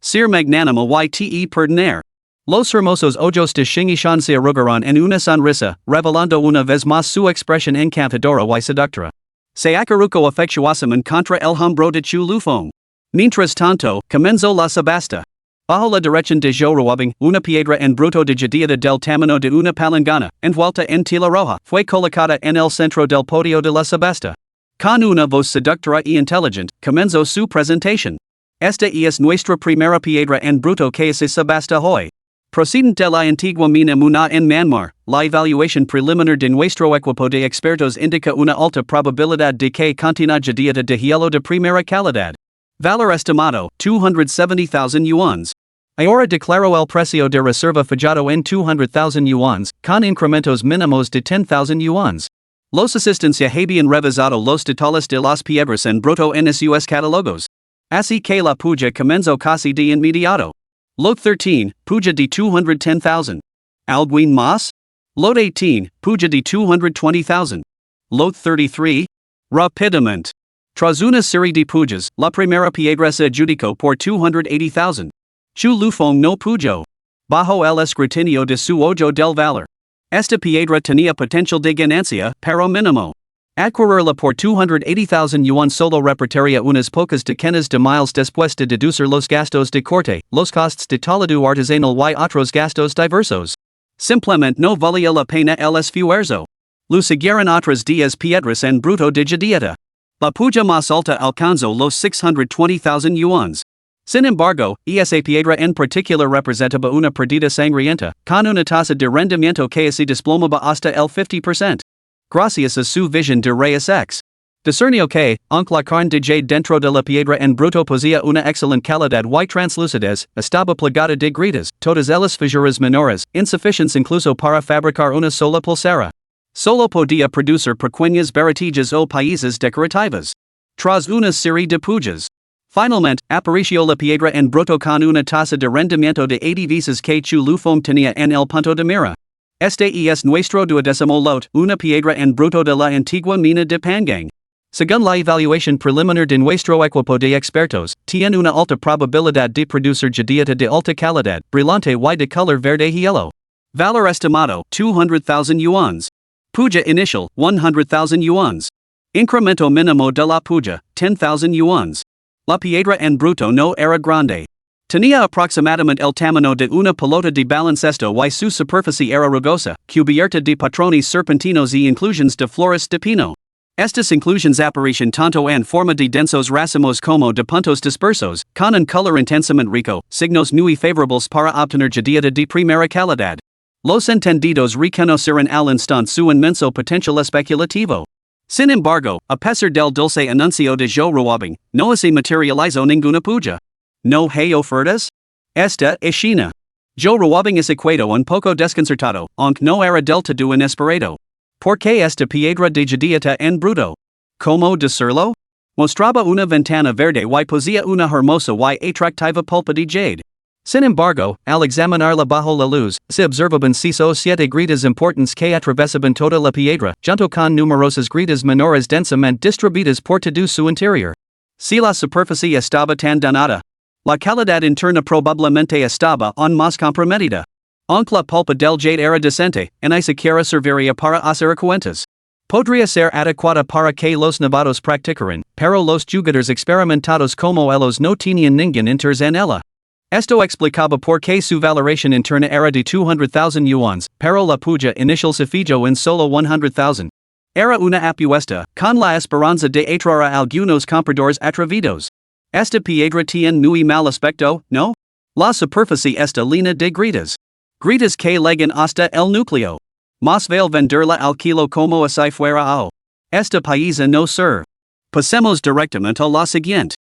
Ser magnánimo y te perdonar. Los hermosos ojos de Shingishan se arrugaron en una sonrisa, revelando una vez más su expresión encantadora y seductora. Se acurrucó afectuosamente contra el hombro de Chu Lufong. Mientras tanto, comenzó la subasta. Bajo la dirección de Zhou Ruobing, una piedra en bruto de judía del tamaño de una palangana, envuelta en tela roja, fue colocada en el centro del podio de la subasta. Con una voz seductora y inteligente, comenzó su presentación. Esta es nuestra primera piedra en bruto que se subasta hoy. Procedente de la antigua mina Muna en Myanmar, la evaluación preliminar de nuestro equipo de expertos indica una alta probabilidad de que contenga judía de hielo de primera calidad. Valor estimado, 270,000 yuans. Ahora declaró el precio de reserva fijado en 200,000 yuans, con incrementos mínimos de 10,000 yuans. Los asistentes habían revisado los detalles de las piedras en bruto en sus catálogos. Así que la puja comenzó casi de inmediato. Lot 13, puja de 210,000. ¿Alguien más? Lot 18, puja de 220,000. Lot 33. Rápidamente. Tras una serie de pujas, la primera piedra se adjudicó por 280,000. Chu Lufong no pujó. Bajo el escrutinio de su ojo del valor. Esta piedra tenía potencial de ganancia, pero mínimo. Adquirirla por 280,000 yuan solo repartiría unas pocas decenas de miles después de deducir los gastos de corte, los costes de talado artesanal y otros gastos diversos. Simplemente no valía la pena el esfuerzo. Lo siguieron otras 10 piedras en bruto de judía. La puja más alta alcanzó los 620,000 yuans. Sin embargo, esa piedra en particular representaba una pérdida sangrienta, con una tasa de rendimiento que se desplomaba hasta el 50%. Gracias a su visión de rayos X. Discernió que, aunque la carne de jade dentro de la piedra en bruto poseía una excelente calidad y translucidez, estaba plagada de grietas, todas ellas fisuras menores, insuficientes incluso para fabricar una sola pulsera. Solo podía producir pequeñas baratillas o piezas decorativas. Tras una serie de pujas. Finalmente, apareció la piedra en bruto con una tasa de rendimiento de 80 veces que Chu Lufong tenía en el punto de mira. Este es nuestro duodécimo lot, una piedra en bruto de la antigua mina de Pangang. Según la evaluación preliminar de nuestro equipo de expertos, tiene una alta probabilidad de producir jadiata de alta calidad, brillante y de color verde hielo. Valor estimado, 200,000 yuans. Puja initial, 100,000 yuans. Incremento mínimo de la puja, 10,000 yuans. La piedra en bruto no era grande. Tenía aproximadamente el tamaño de una pelota de baloncesto y su superficie era rugosa, cubierta de patrones serpentinos y inclusiones de flores de pino. Estas inclusiones aparecen tanto en forma de densos racimos como de puntos dispersos, con un color intensamente rico, signos muy favorables para obtener jadiata de primera calidad. Los entendidos reconocerán al instante su inmenso potencial especulativo. Sin embargo, a pesar del dulce anuncio de Joe Ruabing, no se materializó ninguna puja. ¿No hay ofertas? Esta es China. Joe Ruabing es equado un poco desconcertado, aunque no era del todo inesperado. ¿Por qué esta piedra de jadiata en bruto? ¿Cómo decirlo? Mostraba una ventana verde y poseía una hermosa y atractiva pulpa de jade. Sin embargo, al examinarla bajo la luz, se observaban 6 o 7 grietas importantes que atravesaban toda la piedra, junto con numerosas grietas menores densamente distribuidas por todo su interior. Si la superficie estaba tan dañada, la calidad interna probablemente estaba aún más comprometida. Aunque la pulpa del jade era decente, ni siquiera serviría para hacer cuentas. Podría ser adecuada para que los novatos practicaran, pero los jugadores experimentados como ellos no tenían ningún interés en ella. Esto explicaba por qué su valoración interna era de 200,000 yuans, pero la puja inicial se fijó en solo 100,000. Era una apuesta, con la esperanza de atraer a algunos compradores atrevidos. Esta piedra tiene muy mal aspecto, ¿no? La superficie está llena de grietas. Grietas que llegan hasta el núcleo. Más vale venderla al kilo como si fuera o. Esta pieza no sirve. Pasemos directamente a la siguiente.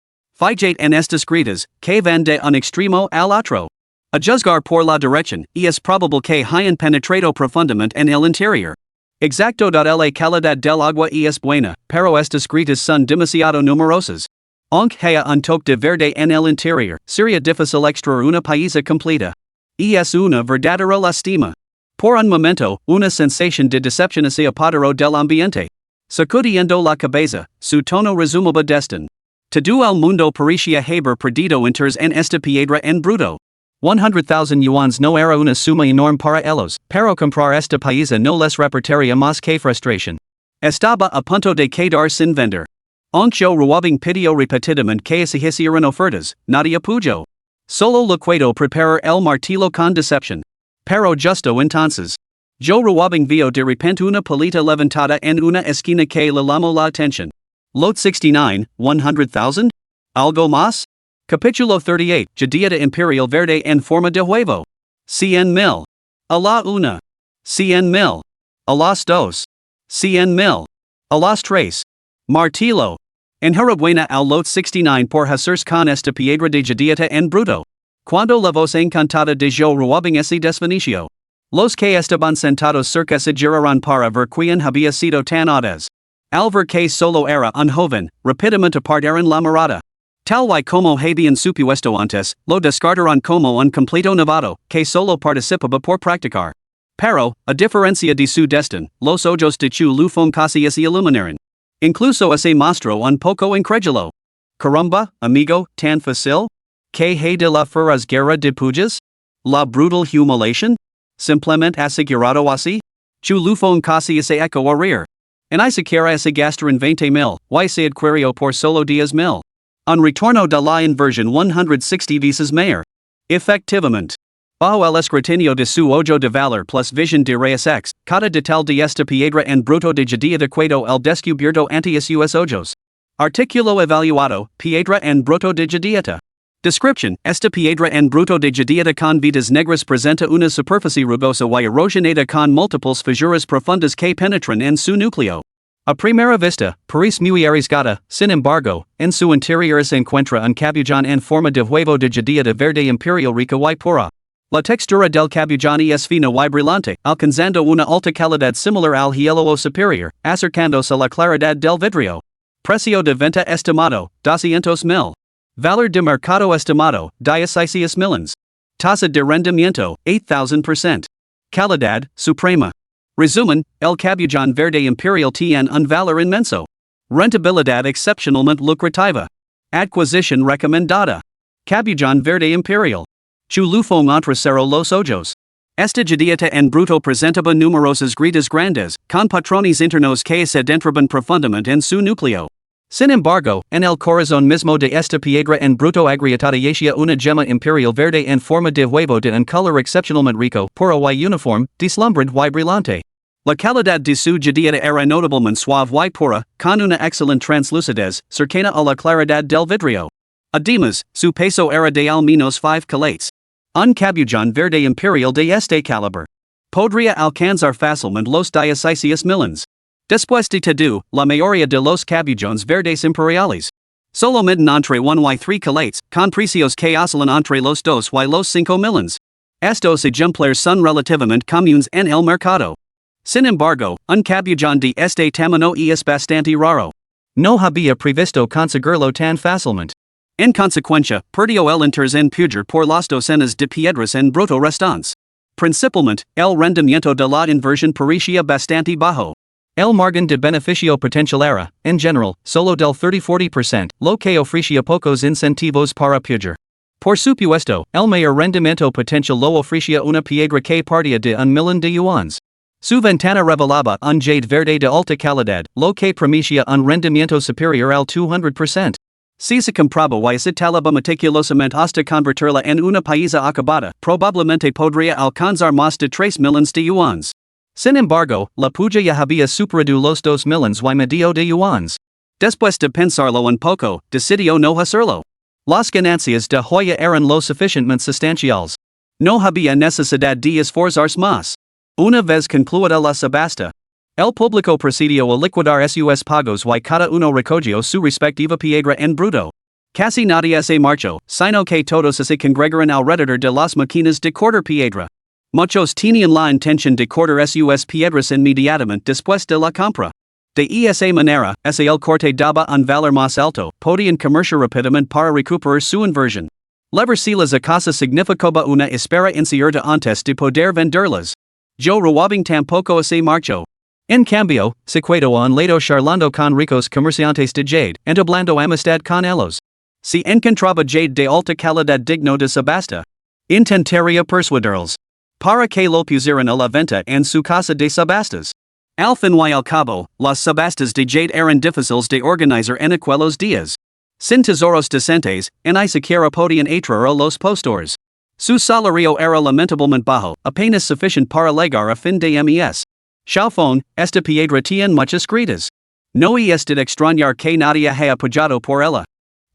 Fíjate en estas grietas, que van de un extremo al otro. A juzgar por la dirección, es probable que hayan penetrado profundamente en el interior. Exacto. La calidad del agua es buena, pero estas grietas son demasiado numerosas. Aunque haya un toque de verde en el interior, sería difícil extraer una pieza completa. Es una verdadera lástima. Por un momento, una sensación de decepción se apoderó del ambiente. Sacudiendo la cabeza, su tono resumaba destin. Todo el mundo parecía haber perdido interés en esta piedra en bruto. 100,000 yuans no era una suma enorme para ellos, pero comprar esta pieza no les reportaría más que frustración. Estaba a punto de quedar sin vender. Aunque Joe Ruabing pidió repetidamente que se hicieran ofertas, nadie pudo. Solo lo puedo preparar el martillo con decepción. Pero justo entonces, Joe Ruabing vio de repente una palita levantada en una esquina que le llamó la atención. Lot 69, 100,000? ¿Algo más? Capítulo 38, Jadiata Imperial Verde en forma de huevo. 100,000. A la una. 100,000. A las dos. 100,000. A las tres. Martillo. Enhorabuena al Lot 69 por hacerse con esta piedra de jadiata en bruto. Cuando la voz encantada de Joe Ruabing se desvaneció. Los que estaban sentados cerca se giraron para ver quién había sido tan audaz. Al ver que solo era un joven, rápidamente apartaron la mirada. Tal y como habían supuesto antes, lo descartaron como un completo novato, que solo participaba por practicar. Pero, a diferencia de su destino, los ojos de Chu Lufong casi se iluminaron. Incluso se mostró un poco incrédulo. Caramba, amigo, tan fácil? ¿Qué hay de la feroz guerra de pujas? ¿La brutal humiliación? ¿Simplemente asegurado así? Chu Lufong casi se echó a reír. En siquiera se gastaron 20,000, y se adquirió por solo 10,000. Un retorno de la inversión 160 veces mayor. Efectivamente. Bajo el escrutinio de su ojo de valor plus visión de rayos X, cada detalle de esta piedra en bruto de jadiata quedó el descubierto ante sus ojos. Artículo evaluado, Piedra en bruto de Judíata. Description, esta piedra en bruto de Judíata con vidas negras presenta una superficie rugosa y erosionada con múltiples fisuras profundas que penetran en su núcleo. A primera vista, parece muy arriesgada, sin embargo, en su interior se encuentra un cabullón en forma de huevo de Judíata verde imperial rica y pura. La textura del cabullón es fina y brillante, alcanzando una alta calidad similar al hielo o superior, acercándose a la claridad del vidrio. Precio de venta estimado, 200,000. Valor de mercado estimado, 16 millones. Tasa de rendimiento, 8,000%. Calidad, suprema. Resumen, el cabullón verde imperial tiene un valor inmenso. Rentabilidad excepcionalmente lucrativa. Adquisición recomendada. Cabullón verde imperial. Chulufong entre cero los ojos. Esta Judíata en bruto presentaba numerosas grietas grandes, con patrones internos que se adentraban profundamente en su núcleo. Sin embargo, en el corazón mismo de esta piedra en bruto agrietada yacía una gema imperial verde en forma de huevo de un color excepcionalmente rico, puro y uniforme, deslumbrante y brillante. La calidad de su Judíata era notablemente suave y pura, con una excelente translucidez, cercana a la claridad del vidrio. Además, su peso era de al menos 5 kilos. Un cabullón verde imperial de este calibre podría alcanzar fácilmente los 16 millones. Después de todo, la mayoría de los cabullones verdes imperiales solo miden entre 1 y 3 kilos, con precios que oscilan entre los 2 y los 5 millones. Estos ejemplares son relativamente comunes en el mercado. Sin embargo, un cabullón de este tamaño es bastante raro. No había previsto conseguirlo tan fácilmente. En consecuencia, perdió el interés en pujar por las docenas de piedras en bruto restantes. Principalmente, el rendimiento de la inversión parecía bastante bajo. El margen de beneficio potencial era, en general, solo del 30-40%, lo que ofrecía pocos incentivos para pujar. Por supuesto, el mayor rendimiento potencial lo ofrecía una piedra que partía de un millón de yuans. Su ventana revelaba un jade verde de alta calidad, lo que prometía un rendimiento superior al 200%. Si se compraba y se talaba meticulosamente hasta convertirla en una pieza acabada, probablemente podría alcanzar más de 3 millones de yuans. Sin embargo, la puja ya había superado los 2 millones y medio de yuans. Después de pensarlo un poco, decidió no hacerlo. Las ganancias de joya eran lo suficientemente sustanciales. No había necesidad de esforzarse más. Una vez concluida la subasta, el público procedió a liquidar sus pagos y cada uno recogió su respectiva piedra en bruto. Casi nadie se marchó, sino que todos se congregaron alrededor de las máquinas de cortar piedra. Muchos tenían la intención de cortar sus piedras inmediatamente después de la compra. De esa manera, si el corte daba un valor más alto, podían comerciar rápidamente para recuperar su inversión. Leverselas a casa significaba una espera incierta antes de poder venderlas. Yo Rawabing tampoco se marchó. En cambio, se quedó a un lado charlando con ricos comerciantes de jade, entablando amistad con ellos. Si encontraba jade de alta calidad digno de subasta, intentaría persuadirlos para que lo pusieran a la venta en su casa de subastas. Al fin y al cabo, las subastas de jade eran difíciles de organizar en aquellos días. Sin tesoros decentes, ni siquiera podían atraer a los postores. Su salario era lamentablemente bajo, apenas suficiente para llegar a fin de mes. Chaufón, esta piedra tiene muchas grietas. No es de extrañar que nadie haya pagado por ella.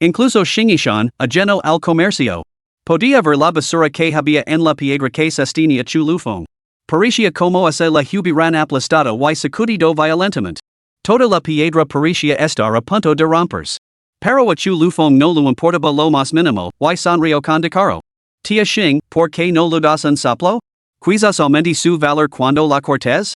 Incluso Shingishan, ajeno al comercio, podía ver la basura que había en la piedra que sostenía Chulufong. Parecía como si la hubieran aplastado y sacudido violentamente. Toda la piedra parecía estar a punto de romperse. Pero a Chulufong no le importaba lo más mínimo, y sonrió con descaro. Tia Xing, ¿por qué no le das un soplo? Quizás aumente su valor cuando la cortes?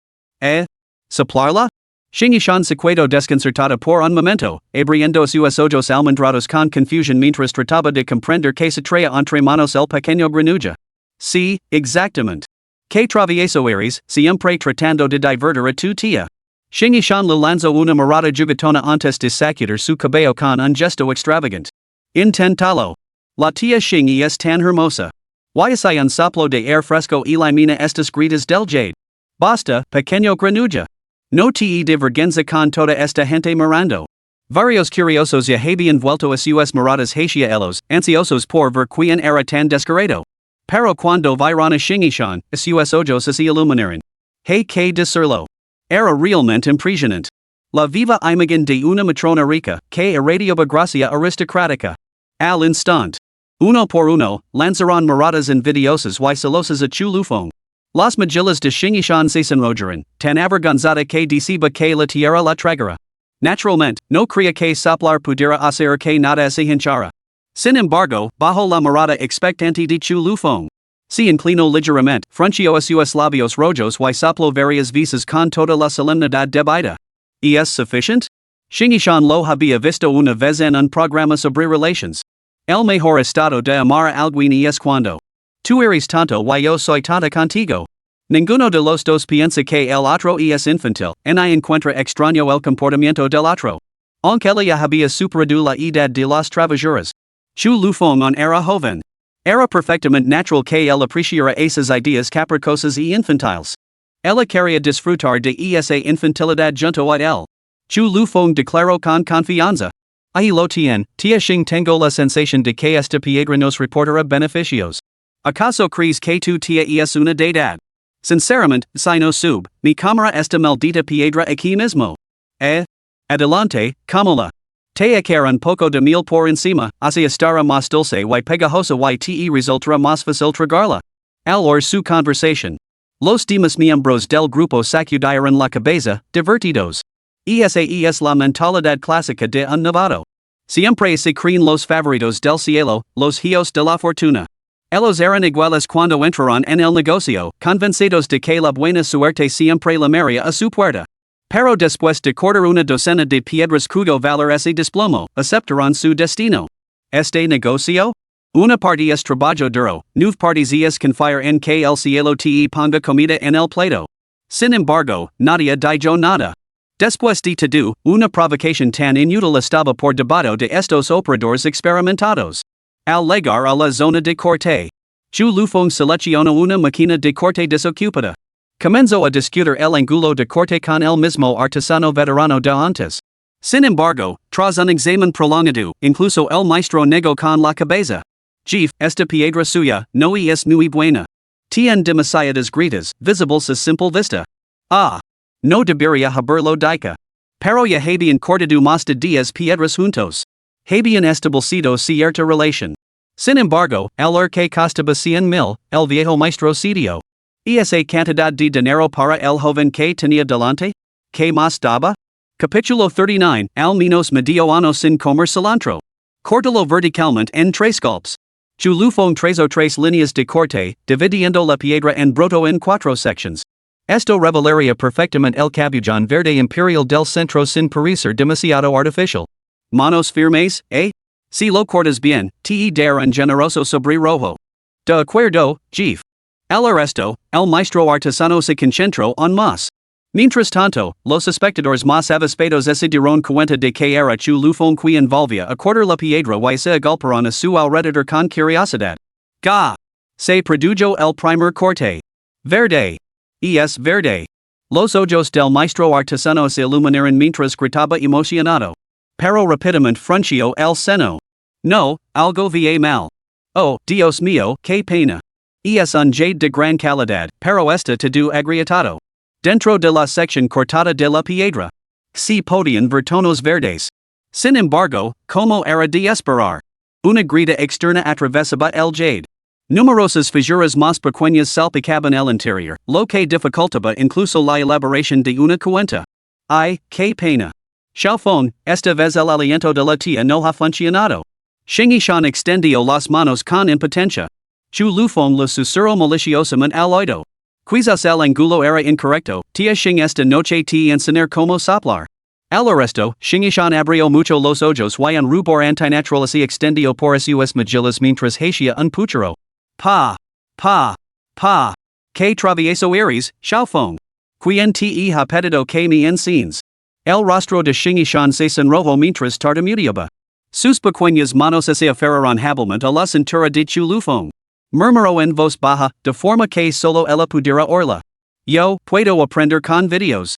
¿Soplarla? Shingishan se quedó desconcertada por un momento, abriendo sus ojos almendrados con confusión mientras trataba de comprender que se traía entre manos el pequeño granuja. Sí, exactamente. Que travieso eres, siempre tratando de divertir a tu tía. Shingishan le lanzó una mirada juguetona antes de sacudir su cabello con un gesto extravagante. Intentalo. La tía Xing es tan hermosa. Y un soplo de aire fresco elimina estas grietas del jade. Basta, pequeño granuja. No te de vergüenza con toda esta gente mirando. Varios curiosos ya habían vuelto a sus miradas hacia ellos, ansiosos por ver quién era tan descarado. Pero cuando vieron a Shingishan, sus ojos se iluminaron. Hey que decirlo. Era realmente impresionante. La viva imagen de una matrona rica, que irradioba gracia aristocrática. Al instant. Uno por uno, lanzaron miradas envidiosas y celosas a Chulufong. Las magillas de Shingishan se sonrojaron, tan avergonzada que diciba que la tierra la tragara. Naturalmente, no creía que soplar pudiera hacer que nada se hinchara. Sin embargo, bajo la mirada expectante de Chulufong, se inclinó ligeramente, frunció a sus labios rojos y sopló varias veces con toda la solemnidad debida. ¿Y es sufficient? Shingishan lo había visto una vez en un programa sobre relations. El mejor estado de amar a alguien es cuando tú eres tanto y yo soy tanta contigo. Ninguno de los dos piensa que el otro es infantil, ni encuentra extraño el comportamiento del otro. Aunque ella había superado la edad de las travesuras. Chulufong era joven. Era perfectamente natural que él apreciara esas ideas capricosas y infantiles. Ella quería disfrutar de esa infantilidad junto a él. Chulufong declaró con confianza. Ahí lo tiene, tía Xing, tengo la sensación de que esta piedra nos reportará beneficios. ¿Acaso crees que tu tía es una deidad? Sinceramente, si no sub, mi cámara esta maldita piedra aquí mismo. Adelante, cámala. Te echar un poco de miel por encima, así estará más dulce y pegajosa y te resultará más fácil tragarla. Al oír su conversación, los demás miembros del grupo sacudieron la cabeza, divertidos. Esa es la mentalidad clásica de un novato. Siempre se creen los favoritos del cielo, los hijos de la fortuna. Ellos eran iguales cuando entraron en el negocio, convencidos de que la buena suerte siempre llamaría a su puerta. Pero después de cortar una docena de piedras cuyo valor se desplomó, aceptaron su destino. Este negocio? Una parte es trabajo duro, 9 partes es confiar en que el cielo te ponga comida en el plato. Sin embargo, nadie dijo nada. Después de todo, una provocación tan inútil estaba por debajo de estos operadores experimentados. Al llegar a la zona de corte, Chulufong seleccionó una máquina de corte desocupada. Comenzó a discutir el ángulo de corte con el mismo artesano veterano de antes. Sin embargo, tras un examen prolongado, incluso el maestro negó con la cabeza. Jeff, esta piedra suya no es muy buena. Tiene demasiadas grietas, visibles a simple vista. No debería haberlo dicho. Pero ya habían cortado más de 10 piedras juntos. Habían establecido cierta relación. Sin embargo, al ver que costaba 100,000, el viejo maestro cedió. ¿Esa cantidad de dinero para el joven que tenía delante? ¿Qué más daba? Capítulo 39, al menos medio año sin comer cilantro. Córtalo verticalmente en 3 golpes. Chulufong trazó 3 líneas de corte, dividiendo la piedra en broto en 4 sections. Esto revelaría perfectamente el cabullón verde imperial del centro sin parecer demasiado artificial. Manos firmes, Si lo cortas bien, te dará un generoso sobre rojo. De acuerdo, Jeff. Al resto, el maestro artesano se concentró en más. Mientras tanto, los espectadores más avispados se dieron cuenta de que era Chulufong quien volvía a cortar la piedra y se agolparon a su alrededor con curiosidad. Se produjo el primer corte. Verde. Es verde. Los ojos del maestro artesano se iluminaron mientras gritaba emocionado. Pero rápidamente frunció el seno. No, algo vi mal. Oh, Dios mío, qué pena. Es un jade de gran calidad, pero está todo agrietado. Dentro de la sección cortada de la piedra, se podían ver tonos verdes. Sin embargo, como era de esperar, una grieta externa atravesaba el jade. Numerosas fisuras más pequeñas salpicaban el interior, lo que dificultaba incluso la elaboración de una cuenta. ¡Ay, qué pena! Xiaofeng, esta vez el aliento de la tía no ha funcionado. Shingishan extendió las manos con impotencia. Chulufong lo susurró maliciosamente al oído. Quizás el ángulo era incorrecto, tía Xing esta noche te enseñar cómo soplar. Al resto, Shingishan abrió mucho los ojos y un rubor antinatural se extendió por sus mejillas mientras hacía un puchero. Pa. Que travieso eres, Xiaofeng. Quien te ha pedido que me enseñes. El rostro de Shingishan se sonrojó mientras tartamudeaba. Sus pequeñas manos se aferraron hábilmente a la cintura de Chulufong. Murmuró en voz baja, de forma que solo ella pudiera oírla. Yo puedo aprender con videos.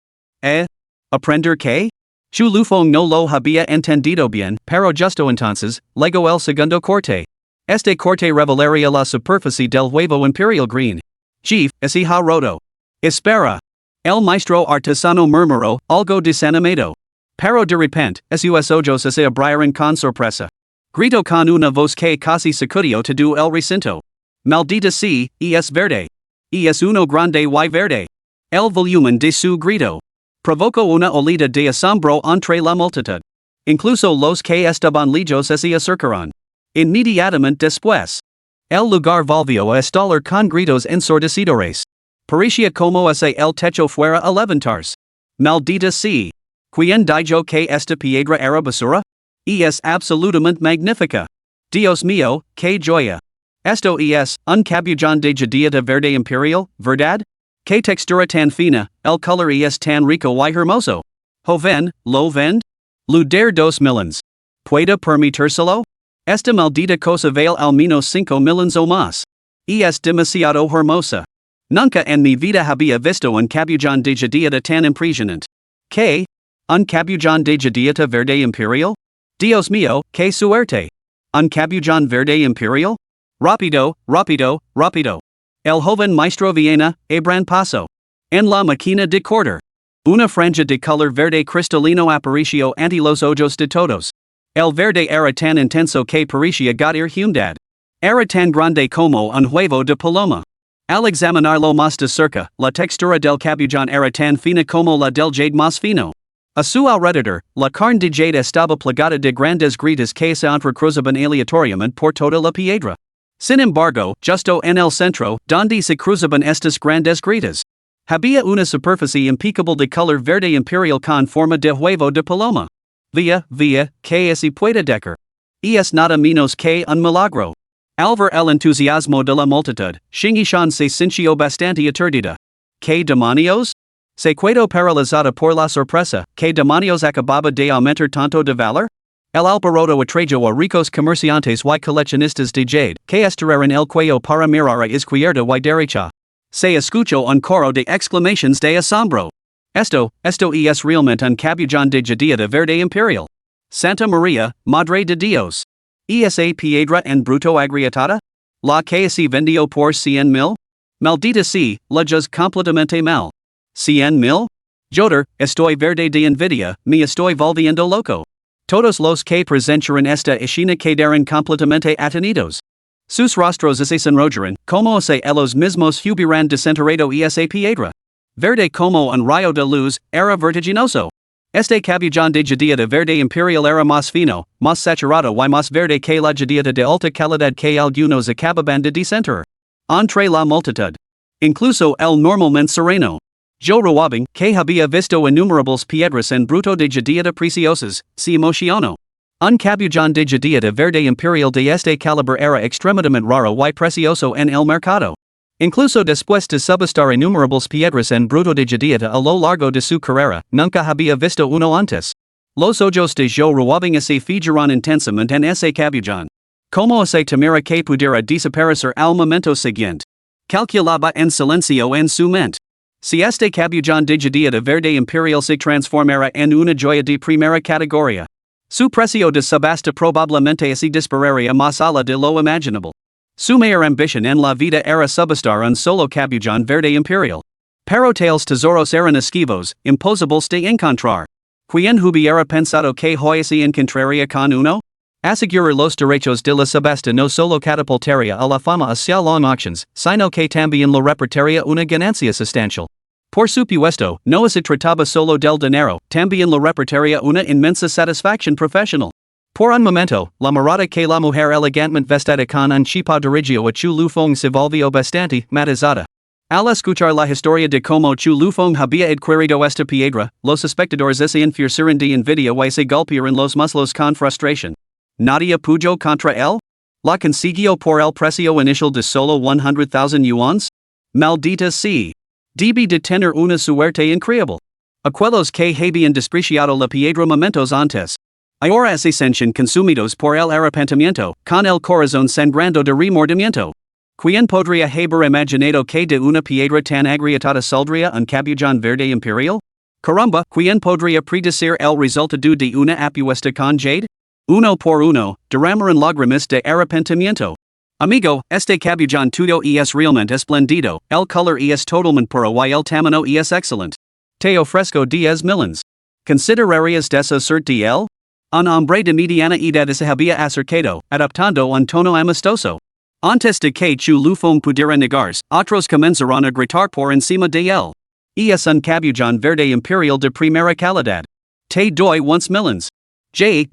¿Aprender qué? Chulufong no lo había entendido bien, pero justo entonces, llegó el segundo corte. Este corte revelaría la superficie del huevo imperial green. Jeff, ese ha roto. Espera. El maestro artesano murmuró, algo desanimado. Pero de repente, sus ojos se abrieron con sorpresa. Grito con una voz que casi sacudió todo el recinto. Maldita sea, es verde. Es uno grande y verde. El volumen de su grito provocó una olida de asombro entre la multitud. Incluso los que estaban lejos se acercaron. Inmediatamente después, el lugar volvió a estallar con gritos ensordecedores. Parecía como si el techo fuera a levantarse. Maldita sea. ¿Quién dijo que esta piedra era basura? Es absolutamente magnífica. Dios mío, que joya. Esto es un cabullón de judía verde imperial, ¿verdad? Que textura tan fina, el color es tan rico y hermoso. Joven, lo vend? Luder 2 millones. ¿Puede permitírselo? Esta maldita cosa vale al menos 5 millones o más. Es demasiado hermosa. Nunca en mi vida había visto un cabullón de judía tan impresionante. ¿Qué? ¿Un cabullón de judía verde imperial? Dios mío, qué suerte. ¿Un cabullón verde imperial? Rápido, rápido, rápido. El joven maestro Viena, abran paso. En la máquina de cortar. Una franja de color verde cristalino apareció ante los ojos de todos. El verde era tan intenso que parecía gatir humedad. Era tan grande como un huevo de paloma. Al examinarlo más de cerca, la textura del cabullón era tan fina como la del jade más fino. A su alrededor, la carne de jade estaba plagada de grandes grietas que se entrecruzaban aleatoriamente por toda la piedra. Sin embargo, justo en el centro, donde se cruzaban estas grandes grietas, había una superficie impecable de color verde imperial con forma de huevo de paloma. Via, que se puede decir. Es nada menos que un milagro. Al ver el entusiasmo de la multitud, Shingishan se sintió bastante aturdida. ¿Qué demonios? Se quedó paralizada por la sorpresa. ¿Qué demonios acababa de aumentar tanto de valor? El alboroto atrajo a ricos comerciantes y coleccionistas de jade, que estiraron el cuello para mirar a izquierda y derecha. Se escuchó un coro de exclamaciones de asombro. Esto es realmente un cabullón de judía verde imperial. Santa María, Madre de Dios. Esa piedra en bruto agrietada? La que se vendió por 100,000? Maldita sea, la juz completamente mal. 100,000? Joder, estoy verde de envidia, me estoy volviendo loco. Todos los que presenciaron esta escena quedaron completamente atenidos. Sus rostros se sonrojaron, como si ellos mismos hubieran desenterrado esa piedra. Verde como un rayo de luz, era vertiginoso. Este cabullón de judía verde imperial era más fino, más saturado y más verde que la judía de alta calidad que algunos acababan de desenterrar. Entre la multitud. Incluso el normalmente sereno. Yo Ruabing, que había visto innumerables piedras en bruto de judía preciosas, se emocionó. Un cabullón de judía verde imperial de este calibre era extremadamente raro y precioso en el mercado. Incluso después de subastar innumerables piedras en bruto de judía a lo largo de su carrera, nunca había visto uno antes. Los ojos de Joe Ruabing se fijaron intensamente en ese cabullón. Como se temera que pudiera desaparecer al momento siguiente. Calculaba en silencio en su mente. Si este cabullón de judía verde imperial se transformara en una joya de primera categoría, su precio de subasta probablemente se dispararía más allá de lo imaginable. Su mayor ambición en la vida era subastar un solo cabullón verde imperial. Pero tales tesoros eran esquivos, imposibles de encontrar. ¿Quién hubiera pensado que hoy se encontraría con uno? Asegurar los derechos de la subasta no solo catapultaría a la fama hacia long auctions, sino que también lo reportaría una ganancia sustancial. Por supuesto, no se trataba solo del dinero, también lo reportaría una inmensa satisfacción profesional. Por un momento, la mirada que la mujer elegantemente vestida con un chipa dirigió a Chu Lufeng se volvió bastante matizada. Al escuchar la historia de cómo Chu Lufeng había adquirido esta piedra, los espectadores se enfureceron de envidia y se golpearon los muslos con frustración. ¿Nadie pudo contra él? ¿La consiguió por el precio inicial de solo 100,000 yuans? Maldita sea. Debe de tener una suerte increíble. Aquellos que habían despreciado la piedra momentos antes. Ahora se sienten consumidos por el arrepentimiento, con el corazón sangrando de remordimiento. ¿Quién podría haber imaginado que de una piedra tan agrietada saldría un cabullón verde imperial? Caramba, ¿quién podría predecir el resultado de una apuesta con jade? Uno por uno, derramaron lágrimas de arrepentimiento. Amigo, este cabullón tuyo es realmente esplendido, el color es totalmente puro y el tamaño es excelente. Te ofrezco 10 millones. Considerarias desasert DL? Un hombre de mediana edad se había acercado, adaptando un tono amistoso. Antes de que chu lufong pudiera negarse, otros comenzaron a gritar por encima de él. Es un cabullón verde imperial de primera calidad. Te doy once millions. J,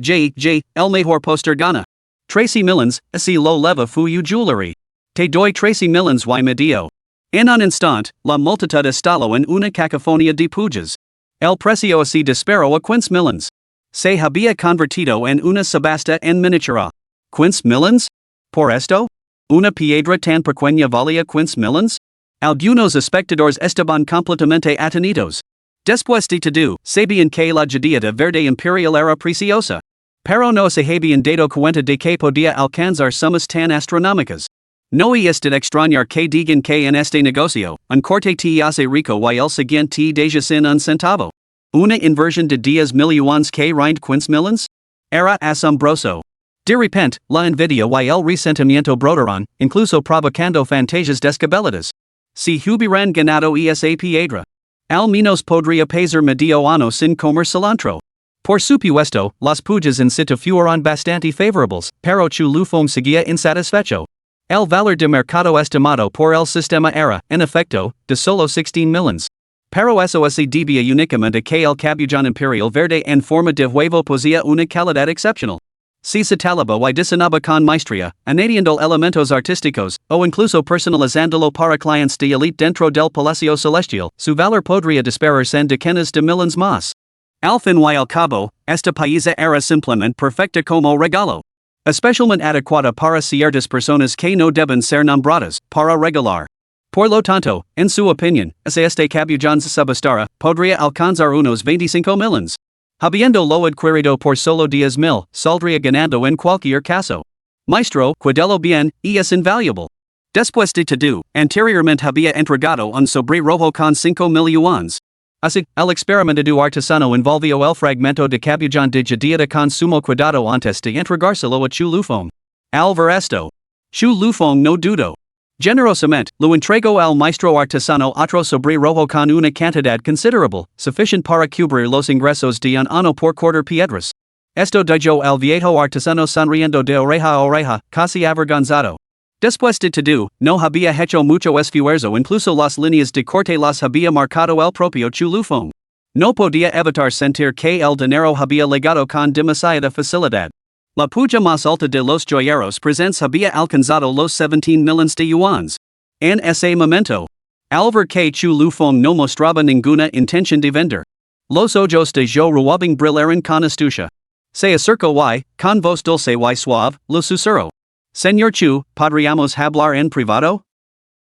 el mejor poster gana. Tracy Millens, así lo leva fuyu jewelry. Te doy Tracy Millens y medio. En un instante, la multitud estalló en una cacofonía de pujas. El precio así disparó a 15 Millens. Se había convertido en una subasta en miniatura. 15 Millens? ¿Por esto? ¿Una piedra tan pequeña valía 15 Millens? Algunos espectadores estaban completamente atenidos. Después de todo, sabían que la judía verde imperial era preciosa. Pero no se habían dado cuenta de que podía alcanzar sumas tan astronómicas. No es de extrañar que digan que en este negocio, un corte te hace rico y el siguiente deja sin un centavo. Una inversión de 10 mil yuans que rinde 15 Millens? Era asombroso. De repente, la envidia y el resentimiento brotaron, incluso provocando fantasias descabelladas. Si hubieran ganado esa piedra, al menos podría pesar medio año sin comer cilantro. Por supuesto, las pujas en situ fueron bastante favorables, pero Chu Lufong seguía insatisfecho. El valor de mercado estimado por el sistema era, en efecto, de solo 16 Millens. Pero eso se debía únicamente a que el cabullón imperial verde en forma de huevo poseía una calidad excepcional. Si se talaba y diseñaba con maestría, añadiendo elementos artísticos, o incluso personalizándolo para clientes de elite dentro del Palacio Celestial, su valor podría dispararse en decenas de millons más. Al fin y al cabo, esta pieza era simplemente perfecta como regalo. Especialmente adecuada para ciertas personas que no deben ser nombradas, para regalar. Por lo tanto, en su opinión, este cabullón subastara podría alcanzar unos 25 Millens. Habiendo lo adquirido por solo 10 mil, saldría ganando en cualquier caso. Maestro, cuídalo bien, y es invaluable. Después de todo, anteriormente había entregado un sobre rojo con 5 mil yuans. Así, el experimentado artesano envolvió el fragmento de cabullón de judía con sumo cuidado antes de entregárselo a Chu Lufong. Al ver esto, Chu Lufong no dudó. Generosamente, lo entregó al maestro artesano otro sobre rojo con una cantidad considerable, suficiente para cubrir los ingresos de un año por cortar piedras. Esto dejó al viejo artesano sonriendo de oreja a oreja, casi avergonzado. Después de todo, no había hecho mucho esfuerzo, incluso las líneas de corte las había marcado el propio Chu Lufong. No podía evitar sentir que el dinero había llegado con demasiada facilidad. La puja más alta de los joyeros presentes había alcanzado los 17 millones de yuans. En ese momento, al ver que Chu Lufong no mostraba ninguna intención de vender, los ojos de Zhou Ruobing brillaron con astucia. Se acercó y, con voz dulce y suave, lo susurró. Señor Chu, ¿podríamos hablar en privado?